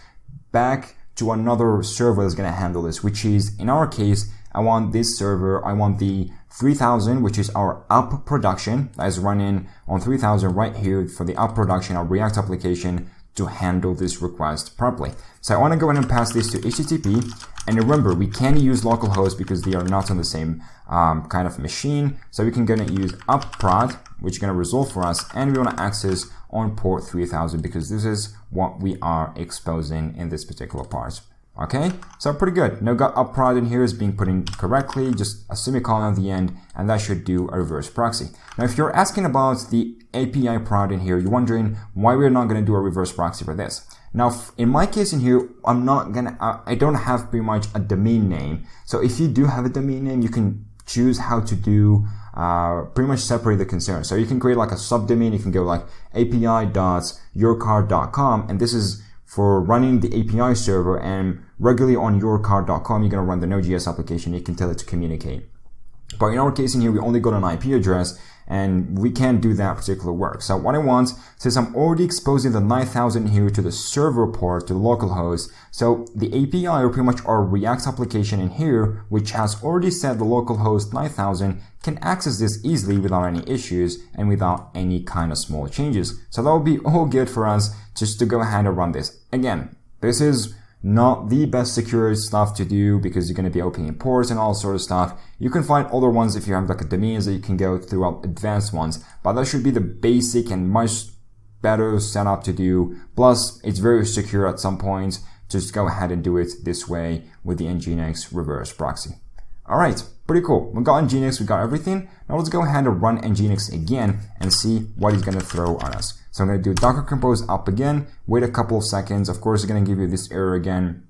back to another server that's going to handle this, which is, in our case, I want this server, I want the 3000, which is our Up production that is running on 3000 right here for the Up production, our React application, to handle this request properly. So I want to go ahead and pass this to HTTP. And remember, we can use localhost because they are not on the same kind of machine. So we can go and use upprod, which is going to resolve for us. And we want to access on port 3000 because this is what we are exposing in this particular part. Okay, so pretty good. Now got upprod in here is being put in correctly, just a semicolon at the end, and that should do a reverse proxy. Now if you're asking about the API prod in here, you're wondering why we're not going to do a reverse proxy for this. Now in my case in here, I don't have pretty much a domain name. So if you do have a domain name, you can choose how to do pretty much separate the concern. So you can create like a subdomain. You can go like api.yourcard.com, and this is for running the API server, and regularly on yourcard.com, you're going to run the Node.js application. You can tell it to communicate. But in our case in here, we only got an IP address, and we can't do that particular work. So what I want, since I'm already exposing the 9000 here to the server port, to the localhost, so the API, or pretty much our React application in here, which has already set the localhost 9000, can access this easily without any issues and without any kind of small changes. So that will be all good for us just to go ahead and run this. Again, this is not the best secure stuff to do because you're going to be opening ports and all sort of stuff. You can find other ones if you have like a domains that you can go throughout advanced ones, but that should be the basic and much better setup to do. Plus, it's very secure at some points. Just go ahead and do it this way with the Nginx reverse proxy. All right, pretty cool. We got Nginx, we got everything. Now let's go ahead and run Nginx again and see what it's going to throw on us. So I'm going to do Docker Compose up again, wait a couple of seconds. Of course, it's going to give you this error again,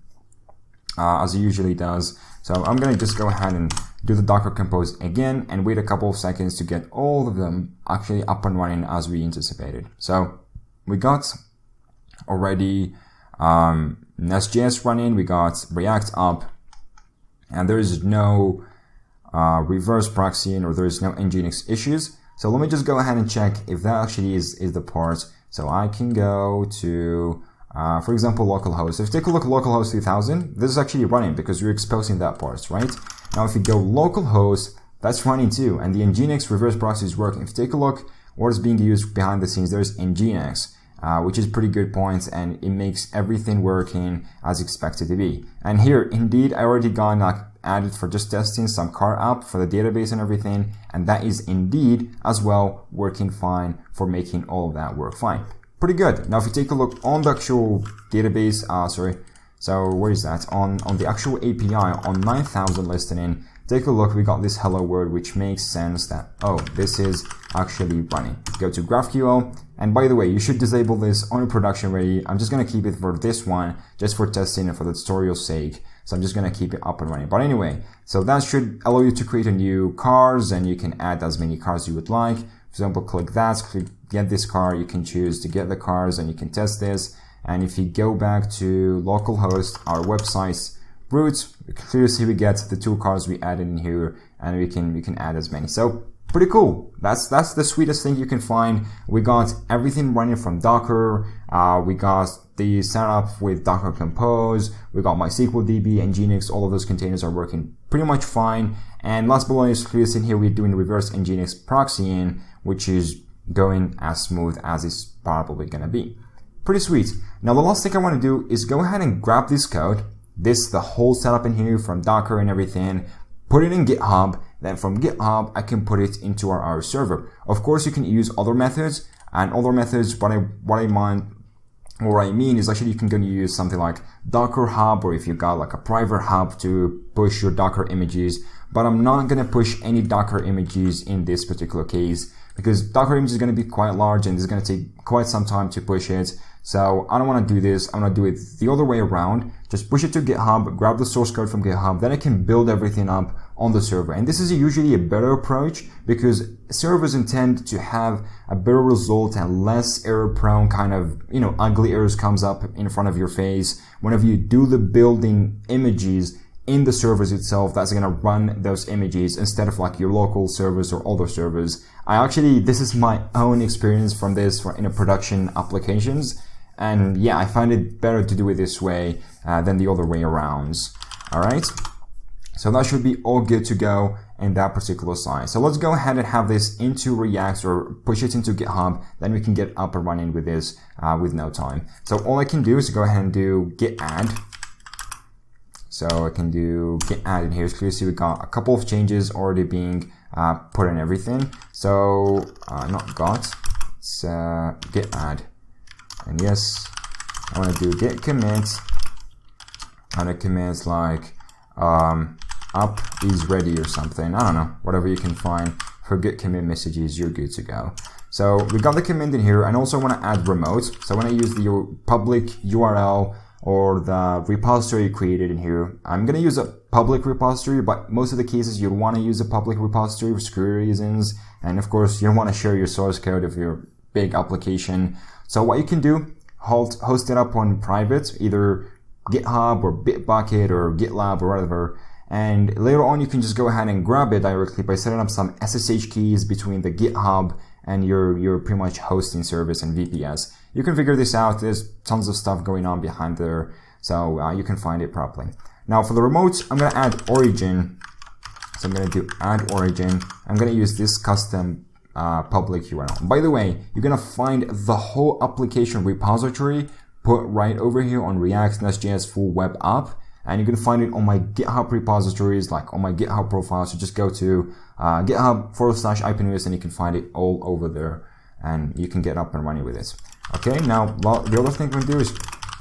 as it usually does. So I'm going to just go ahead and do the Docker compose again, and wait a couple of seconds to get all of them actually up and running as we anticipated. So we got already Nest.js running, we got React up, and there is no reverse proxy or there is no Nginx issues. So let me just go ahead and check if that actually is the part. So I can go to, for example, localhost. If you take a look at localhost 3000, this is actually running because you're exposing that part, right? Now, if you go localhost, that's running too. And the Nginx reverse proxy is working. If you take a look what is being used behind the scenes, there's Nginx, which is pretty good points, and it makes everything working as expected to be. And here, indeed, I already got added for just testing some car app for the database and everything, and that is indeed as well working fine for making all of that work fine. Pretty good. Now if you take a look on the actual database, so where is that? On the actual API on 9000 listening, take a look, we got this hello world, which makes sense that, oh, this is actually running. Go to GraphQL, and by the way, you should disable this on your production ready. I'm just going to keep it for this one, just for testing and for the tutorial's sake. So I'm just going to keep it up and running. But anyway, so that should allow you to create a new cars, and you can add as many cars you would like. For example, click that, click get this car, you can choose to get the cars and you can test this. And if you go back to localhost, our website's roots, clearly see we get the 2 cars we added in here, and we can add as many. So pretty cool. That's the sweetest thing you can find. We got everything running from Docker. We got the setup with Docker Compose. We got MySQL DB and Nginx. All of those containers are working pretty much fine. And last but not least, clearly in here, we're doing reverse Nginx proxying, which is going as smooth as it's probably going to be. Pretty sweet. Now the last thing I want to do is go ahead and grab this code, the whole setup in here from Docker and everything, put it in GitHub. Then from GitHub, I can put it into our server. Of course, you can use other methods, and other methods, what I mean is actually you can go and use something like Docker Hub, or if you got like a private hub to push your Docker images. But I'm not going to push any Docker images in this particular case, because Docker image is going to be quite large and it's going to take quite some time to push it. So I don't want to do this. I'm going to do it the other way around. Just push it to GitHub, grab the source code from GitHub, then I can build everything up on the server. And this is usually a better approach because servers intend to have a better result and less error prone kind of, ugly errors comes up in front of your face. Whenever you do the building images in the servers itself, that's going to run those images instead of like your local servers or other servers. This is my own experience from this in a production applications. And yeah, I find it better to do it this way than the other way around. All right. So that should be all good to go in that particular side. So let's go ahead and have this into React or push it into GitHub. Then we can get up and running with this with no time. So all I can do is go ahead and do git add. So I can do git add in here. So you see we got a couple of changes already being put in everything. So not got, it's git add. And yes, I want to do git commit. And a commit like up is ready or something. I don't know, whatever you can find for git commit messages, you're good to go. So we got the command in here, and also want to add remote. So when I use the public URL or the repository created in here, I'm going to use a public repository, but most of the cases you'd want to use a public repository for security reasons. And of course, you don't want to share your source code of your big application. So what you can do, host it up on private, either GitHub or Bitbucket or GitLab or whatever. And later on, you can just go ahead and grab it directly by setting up some SSH keys between the GitHub and your pretty much hosting service and VPS. You can figure this out. There's tons of stuff going on behind there, so you can find it properly. Now for the remote, I'm going to add origin. So I'm going to do add origin. I'm going to use this custom public URL. By the way, you're going to find the whole application repository put right over here on React Nest.js full web app. And you can find it on my GitHub repositories, like on my GitHub profile. So just go to GitHub/IPNews and you can find it all over there. And you can get up and running with it. Okay, now the other thing we're going to do is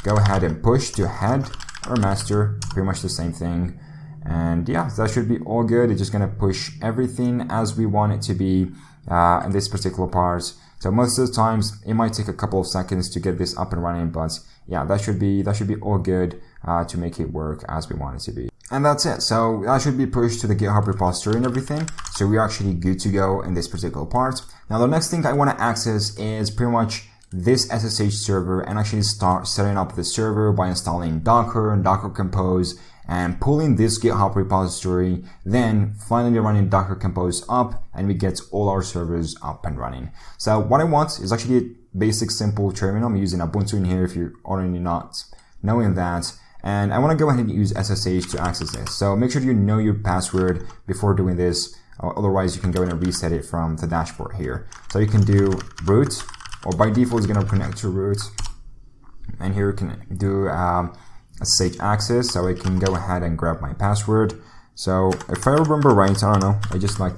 go ahead and push to head or master, pretty much the same thing. And yeah, that should be all good. It's just going to push everything as we want it to be in this particular part. So most of the times it might take a couple of seconds to get this up and running, but yeah, that should be all good to make it work as we want it to be. And that's it. So that should be pushed to the GitHub repository and everything. So we're actually good to go in this particular part. Now the next thing I want to access is pretty much this SSH server and actually start setting up the server by installing Docker and Docker Compose and pulling this GitHub repository, then finally running Docker Compose up, and we get all our servers up and running. So what I want is actually a basic simple terminal. I'm using Ubuntu in here if you're already not knowing that. And I want to go ahead and use SSH to access this. So make sure you know your password before doing this. Otherwise, you can go in and reset it from the dashboard here. So you can do root, or by default, it's going to connect to root. And here you can do SSH access. So I can go ahead and grab my password. So if I remember right, I don't know, I just like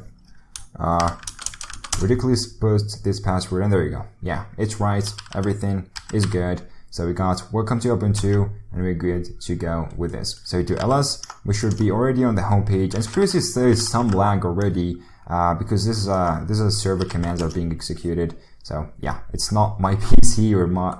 ridiculously post this password, and there you go. Yeah, it's right. Everything is good. So we got welcome to Ubuntu, and we're good to go with this. So we do ls, we should be already on the home page. And seriously, there is some lag already because this is a server commands that are being executed. So yeah, it's not my PC or my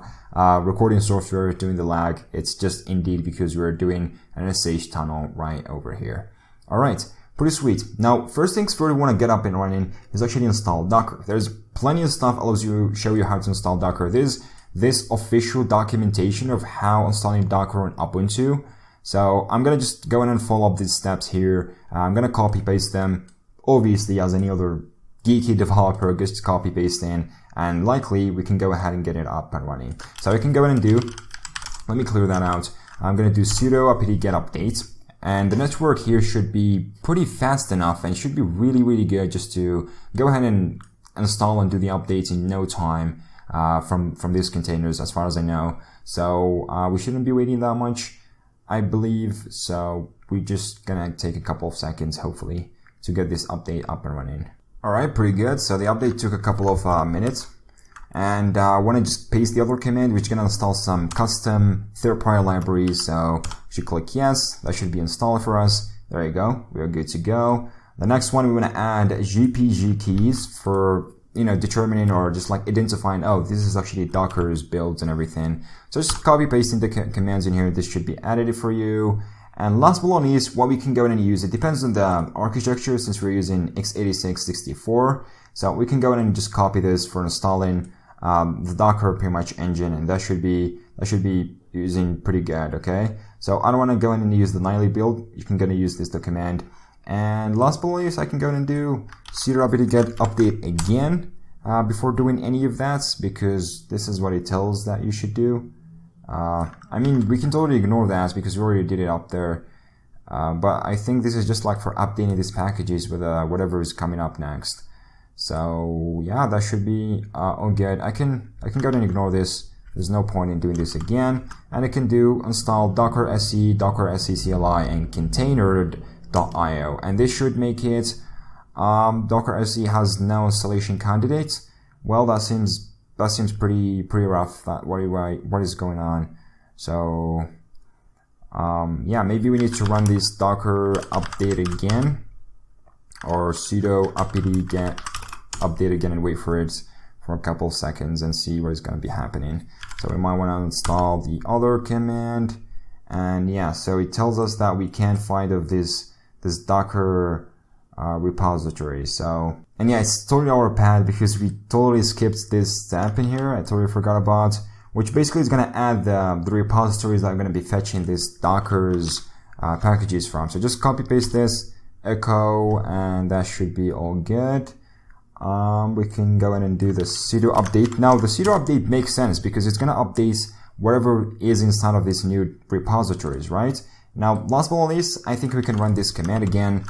recording software doing the lag. It's just indeed because we're doing an SSH tunnel right over here. All right, pretty sweet. Now, first things first, we want to get up and running is actually install Docker. There's plenty of stuff allows you show you how to install Docker. There's this official documentation of how installing Docker on Ubuntu. So I'm going to just go in and follow up these steps here. I'm going to copy paste them. Obviously, as any other geeky developer, just copy paste in, and likely we can go ahead and get it up and running. So I can go in and do, let me clear that out. I'm going to do sudo apt get update, and the network here should be pretty fast enough and should be really, really good just to go ahead and install and do the updates in no time. From these containers, as far as I know. So we shouldn't be waiting that much, I believe. So we're just gonna take a couple of seconds, hopefully, to get this update up and running. All right, pretty good. So the update took a couple of minutes, and I want to just paste the other command, which is gonna install some custom third-party libraries. So we should click yes. That should be installed for us. There you go. We are good to go. The next one, we want to add GPG keys for determining or just like identifying, oh, this is actually Docker's builds and everything. So just copy pasting the commands in here. This should be added for you. And last but not least, what we can go in and use, it depends on the architecture since we're using x86-64. So we can go in and just copy this for installing the Docker pretty much engine, and that should be using pretty good, okay? So I don't want to go in and use the nightly build. You can go in and use this command. And last but not least, I can go and do sudo apt get update again before doing any of that, because this is what it tells that you should do. I mean, we can totally ignore that because we already did it up there. But I think this is just like for updating these packages with whatever is coming up next. So yeah, that should be all good. I can go ahead and ignore this. There's no point in doing this again. And I can do install docker sc, docker sccli, and container.io, and this should make it docker sc has no installation candidates. Well, that seems pretty rough. What is going on? So yeah, maybe we need to run this docker update again, or sudo apt get update again and wait for it for a couple of seconds and see what is going to be happening. So we might want to install the other command, and yeah, so it tells us that we can't find of this Docker repository. So, and yeah, it's totally our bad because we totally skipped this step in here. I totally forgot about, which basically is going to add the repositories that are going to be fetching this Docker's packages from. So just copy paste this, echo, and that should be all good. We can go in and do the sudo update. Now the sudo update makes sense because it's going to update whatever is inside of these new repositories, right? Now, last but not least, I think we can run this command again,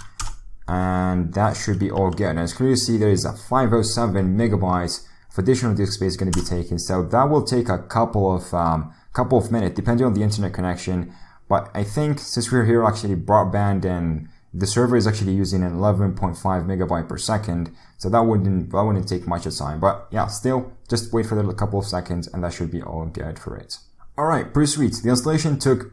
and that should be all good. And as clear to see, there is a 507 megabytes of additional disk space going to be taken. So that will take a couple of minutes, depending on the internet connection. But I think since we're here actually broadband and the server is actually using an 11.5 megabyte per second, so that wouldn't take much of time. But yeah, still, just wait for a couple of seconds, and that should be all good for it. All right, pretty sweet. The installation took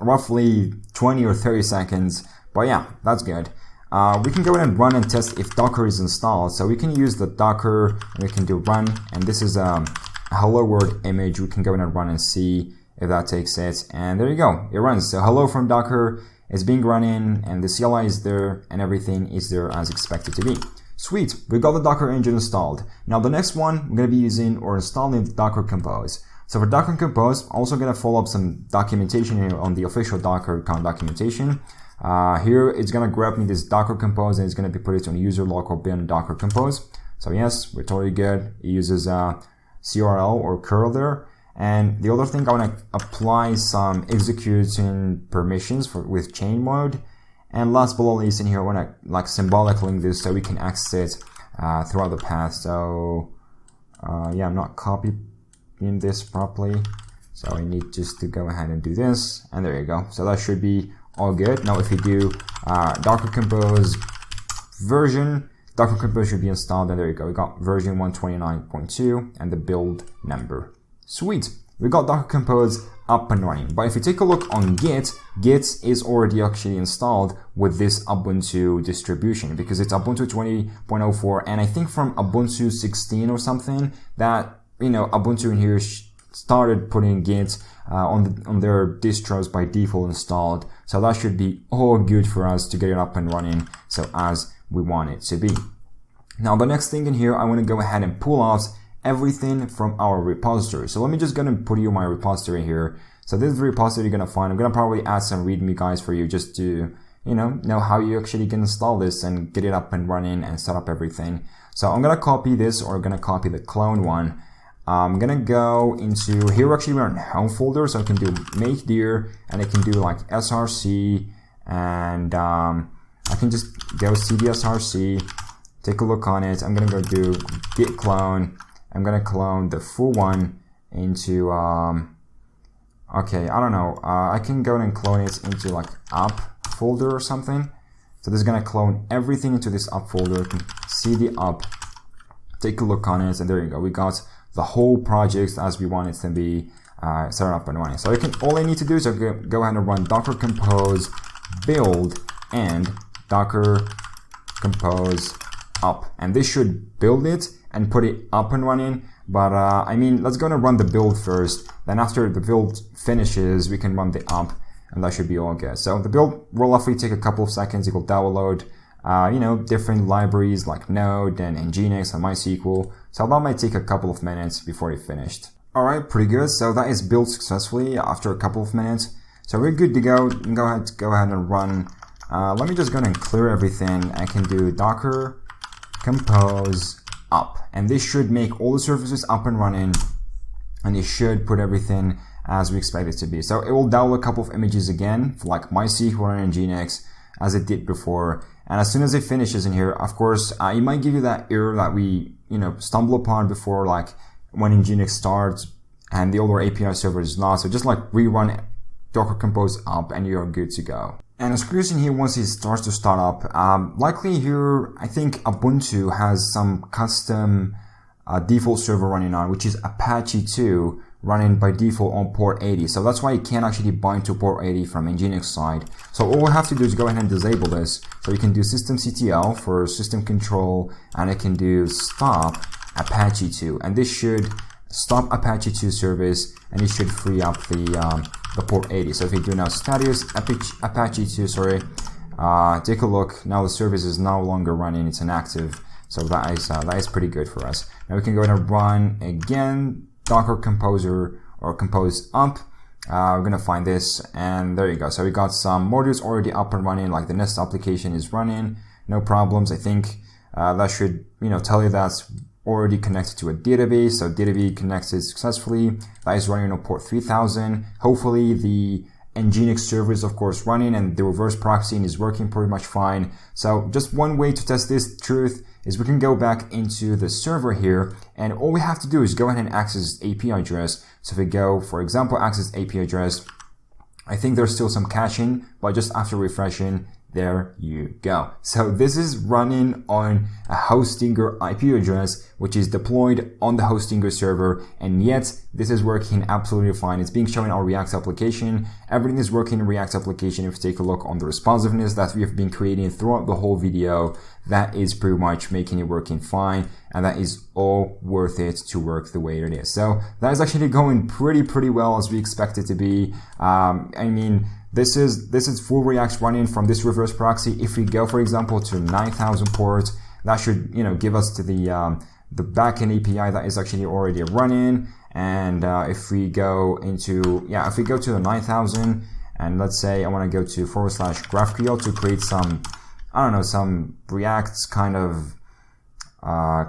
roughly 20 or 30 seconds, but yeah, that's good. We can go ahead and run and test if Docker is installed. So we can use the Docker, and we can do run, and this is a hello world image. We can go ahead and run and see if that takes it, and there you go, it runs. So hello from Docker, It's being running and the CLI is there and everything is there as expected to be. Sweet, we got the Docker engine installed. Now the next one, I'm going to be using or installing Docker Compose. So for Docker Compose, I'm also going to follow up some documentation here on the official Docker account documentation. Here it's going to grab me this Docker Compose and it's going to be put it on user local bin Docker Compose. So yes, we're totally good. It uses CRL or curl there. And the other thing, I want to apply some executing permissions with chain mode. And last but not least in here, I want to like symbolic link this so we can access it throughout the path. So yeah, I'm not copying this properly. So I need just to go ahead and do this. And there you go. So that should be all good. Now if you do Docker Compose version, Docker Compose should be installed. And there you go. We got version 129.2 and the build number. Sweet. We got Docker Compose up and running. But if you take a look on Git, Git is already actually installed with this Ubuntu distribution because it's Ubuntu 20.04 and I think from Ubuntu 16 or something that, you know, Ubuntu in here started putting Git on their distros by default installed. So that should be all good for us to get it up and running so as we want it to be. Now the next thing in here, I want to go ahead and pull out everything from our repository. So let me just gonna put you my repository here. So this is the repository you're gonna find. I'm gonna probably add some readme guides for you just to, you know how you actually can install this and get it up and running and set up everything. So I'm gonna copy this or I'm gonna copy the clone one. I'm gonna go into here, actually we're in home folder, so I can do make dir and I can do like src and I can just go cd src, take a look on it. I'm gonna go do git clone. I'm gonna clone the full one into, okay, I don't know, I can go and clone it into like up folder or something. So this is gonna clone everything into this up folder, cd up, take a look on it, and there you go. We got the whole project as we want it to be set up and running. So all I need to do is go ahead and run docker compose build and docker compose up, and this should build it and put it up and running. But I mean, let's go and run the build first. Then after the build finishes, we can run the up, and that should be all good. So the build will roughly take a couple of seconds. It will download, different libraries like Node and Nginx and MySQL. So that might take a couple of minutes before it finished. All right, pretty good. So that is built successfully after a couple of minutes. So we're good to go. Go ahead and run. Let me just go and clear everything. I can do docker compose up, and this should make all the services up and running, and it should put everything as we expect it to be. So it will download a couple of images again for like MySQL and Nginx as it did before, and as soon as it finishes in here, of course, it might give you that error that we stumble upon before, like when Nginx starts and the older API server is not. So just like rerun docker compose up and you're good to go. And as cruising here, once it starts to start up, likely here, I think Ubuntu has some custom default server running on, which is Apache 2 running by default on port 80. So that's why it can't actually bind to port 80 from Nginx side. So all we have to do is go ahead and disable this. So you can do systemctl for system control, and it can do stop Apache 2. And this should stop Apache 2 service, and it should free up the port 80. So if you do now status Apache 2, take a look. Now the service is no longer running; it's inactive. So that is pretty good for us. Now we can go ahead and run again docker composer or compose up. We're gonna find this, and there you go. So we got some modules already up and running, like the Nest application is running, no problems. I think that should tell you that's already connected to a database. So database connected successfully. That is running on port 3000. Hopefully the Nginx server is of course running, and the reverse proxy is working pretty much fine. So just one way to test this truth is we can go back into the server here, and all we have to do is go ahead and access API address. So if we go, for example, access API address, I think there's still some caching, but just after refreshing, there you go. So this is running on a Hostinger IP address, which is deployed on the Hostinger server, and yet this is working absolutely fine. It's being shown in our React application. Everything is working in React application. If you take a look on the responsiveness that we have been creating throughout the whole video, that is pretty much making it working fine, and that is all worth it to work the way it is. So that is actually going pretty well as we expect it to be. I mean, this is full React running from this reverse proxy. If we go, for example, to 9,000 ports, that should, give us to the backend API that is actually already running. And if we go to the 9,000, and let's say I want to go to /GraphQL to create some, some React kind of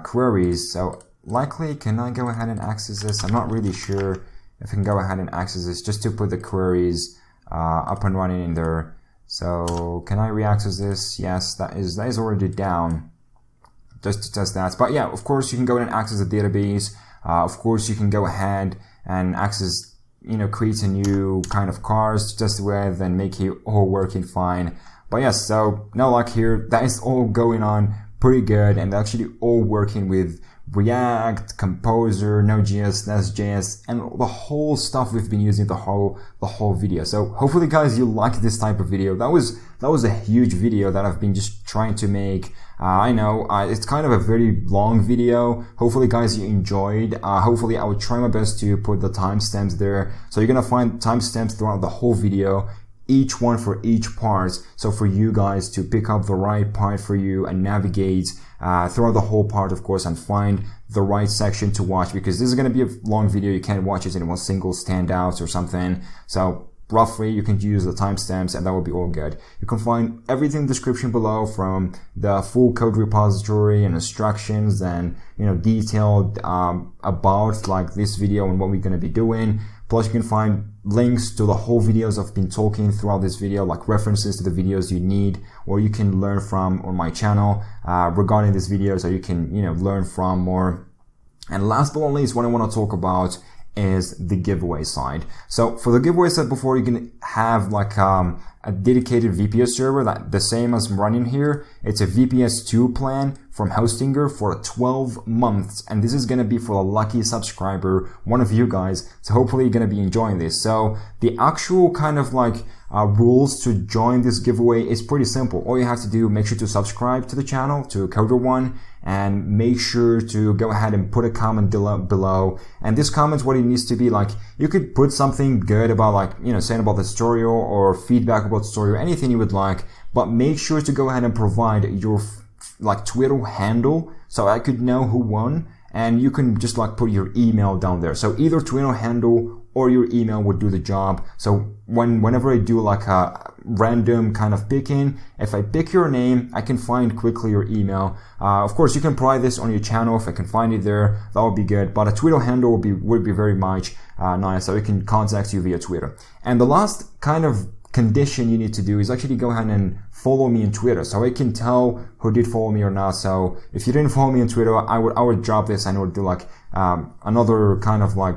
queries. So likely, can I go ahead and access this? I'm not really sure if I can go ahead and access this just to put the queries up and running in there. So can I re-access this? Yes, that is already down, just to test that. But yeah, of course you can go ahead and access the database. Of course you can go ahead and access, create a new kind of cars to test with and make it all working fine. But yes, so no luck here. That is all going on pretty good, and actually all working with React, Composer, Node.js, Nest.js, and the whole stuff we've been using the whole video. So hopefully guys, you like this type of video. That was a huge video that I've been just trying to make. I know it's kind of a very long video. Hopefully guys, you enjoyed. Hopefully I will try my best to put the timestamps there. So you're gonna find timestamps throughout the whole video, each one for each part. So for you guys to pick up the right part for you and navigate throughout the whole part, of course, and find the right section to watch, because this is going to be a long video. You can't watch it in one single standout or something. So roughly you can use the timestamps and that will be all good. You can find everything in the description below, from the full code repository and instructions and, detailed about like this video and what we're going to be doing. Plus you can find links to the whole videos I've been talking throughout this video, like references to the videos you need or you can learn from on my channel regarding this video, so you can, learn from more. And last but not least, what I want to talk about is the giveaway side. So for the giveaway side, before you can have like a dedicated VPS server that the same as I'm running here. It's a VPS 2 plan from Hostinger for 12 months. And this is going to be for a lucky subscriber, one of you guys. So hopefully you're going to be enjoying this. So the actual kind of like rules to join this giveaway is pretty simple. All you have to do, make sure to subscribe to the channel, to Coder1, and make sure to go ahead and put a comment below. And this comment, what it needs to be like, you could put something good about like, saying about the tutorial or feedback about the story or anything you would like, but make sure to go ahead and provide your like Twitter handle so I could know who won. And you can just like put your email down there. So either Twitter handle or your email would do the job. So whenever I do like a random kind of picking, if I pick your name, I can find quickly your email. Of course, you can provide this on your channel. If I can find it there, that would be good. But a Twitter handle would be very much nice, so we can contact you via Twitter. And the last kind of condition you need to do is actually go ahead and follow me on Twitter, so I can tell who did follow me or not. So if you didn't follow me on Twitter, I would drop this and I would do like another kind of like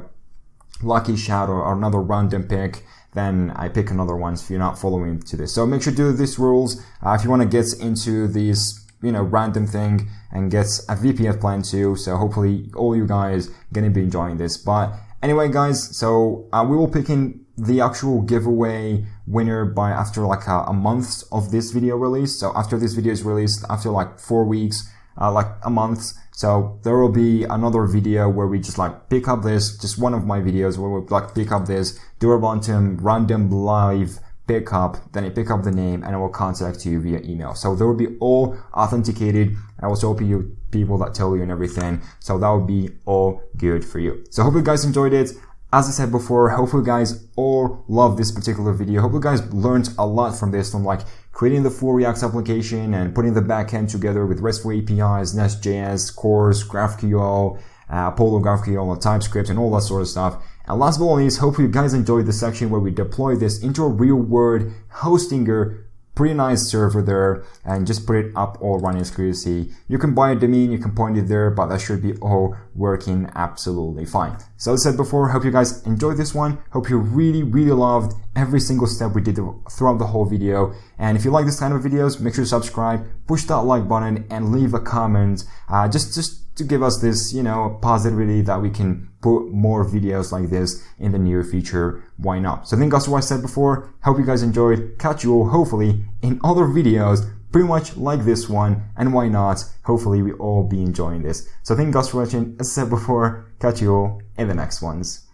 lucky shout or another random pick. Then I pick another one if you're not following to this. So make sure to do these rules if you want to get into this random thing and get a VPS plan too. So hopefully all you guys gonna be enjoying this. But anyway guys, so we will pick in the actual giveaway winner by after like a month of this video release. So after this video is released, after like 4 weeks, like a month, so there will be another video where we just like pick up this, just one of my videos where we like pick up this, do a random live pickup, then I pick up the name and I will contact you via email. So there will be all authenticated. I will show you people that tell you and everything. So that will be all good for you. So I hope you guys enjoyed it. As I said before, hopefully you guys all love this particular video. Hope you guys learned a lot from this, from like creating the full React application and putting the backend together with RESTful APIs, Nest.js, Cores, GraphQL, Apollo GraphQL, and TypeScript, and all that sort of stuff. And last but not least, hopefully you guys enjoyed the section where we deploy this into a real-world Hostinger pretty nice server there and just put it up all running as you see. You can buy a domain, you can point it there, but that should be all working absolutely fine. So as I said before, hope you guys enjoyed this one. Hope you really loved every single step we did throughout the whole video. And if you like this kind of videos, make sure to subscribe, push that like button, and leave a comment just to give us this, positivity that we can put more videos like this in the near future. Why not? So I think that's what I said before. Hope you guys enjoyed. Catch you all hopefully in other videos pretty much like this one, and why not? Hopefully we all be enjoying this. So thank you guys for watching. As I said before, catch you all in the next ones.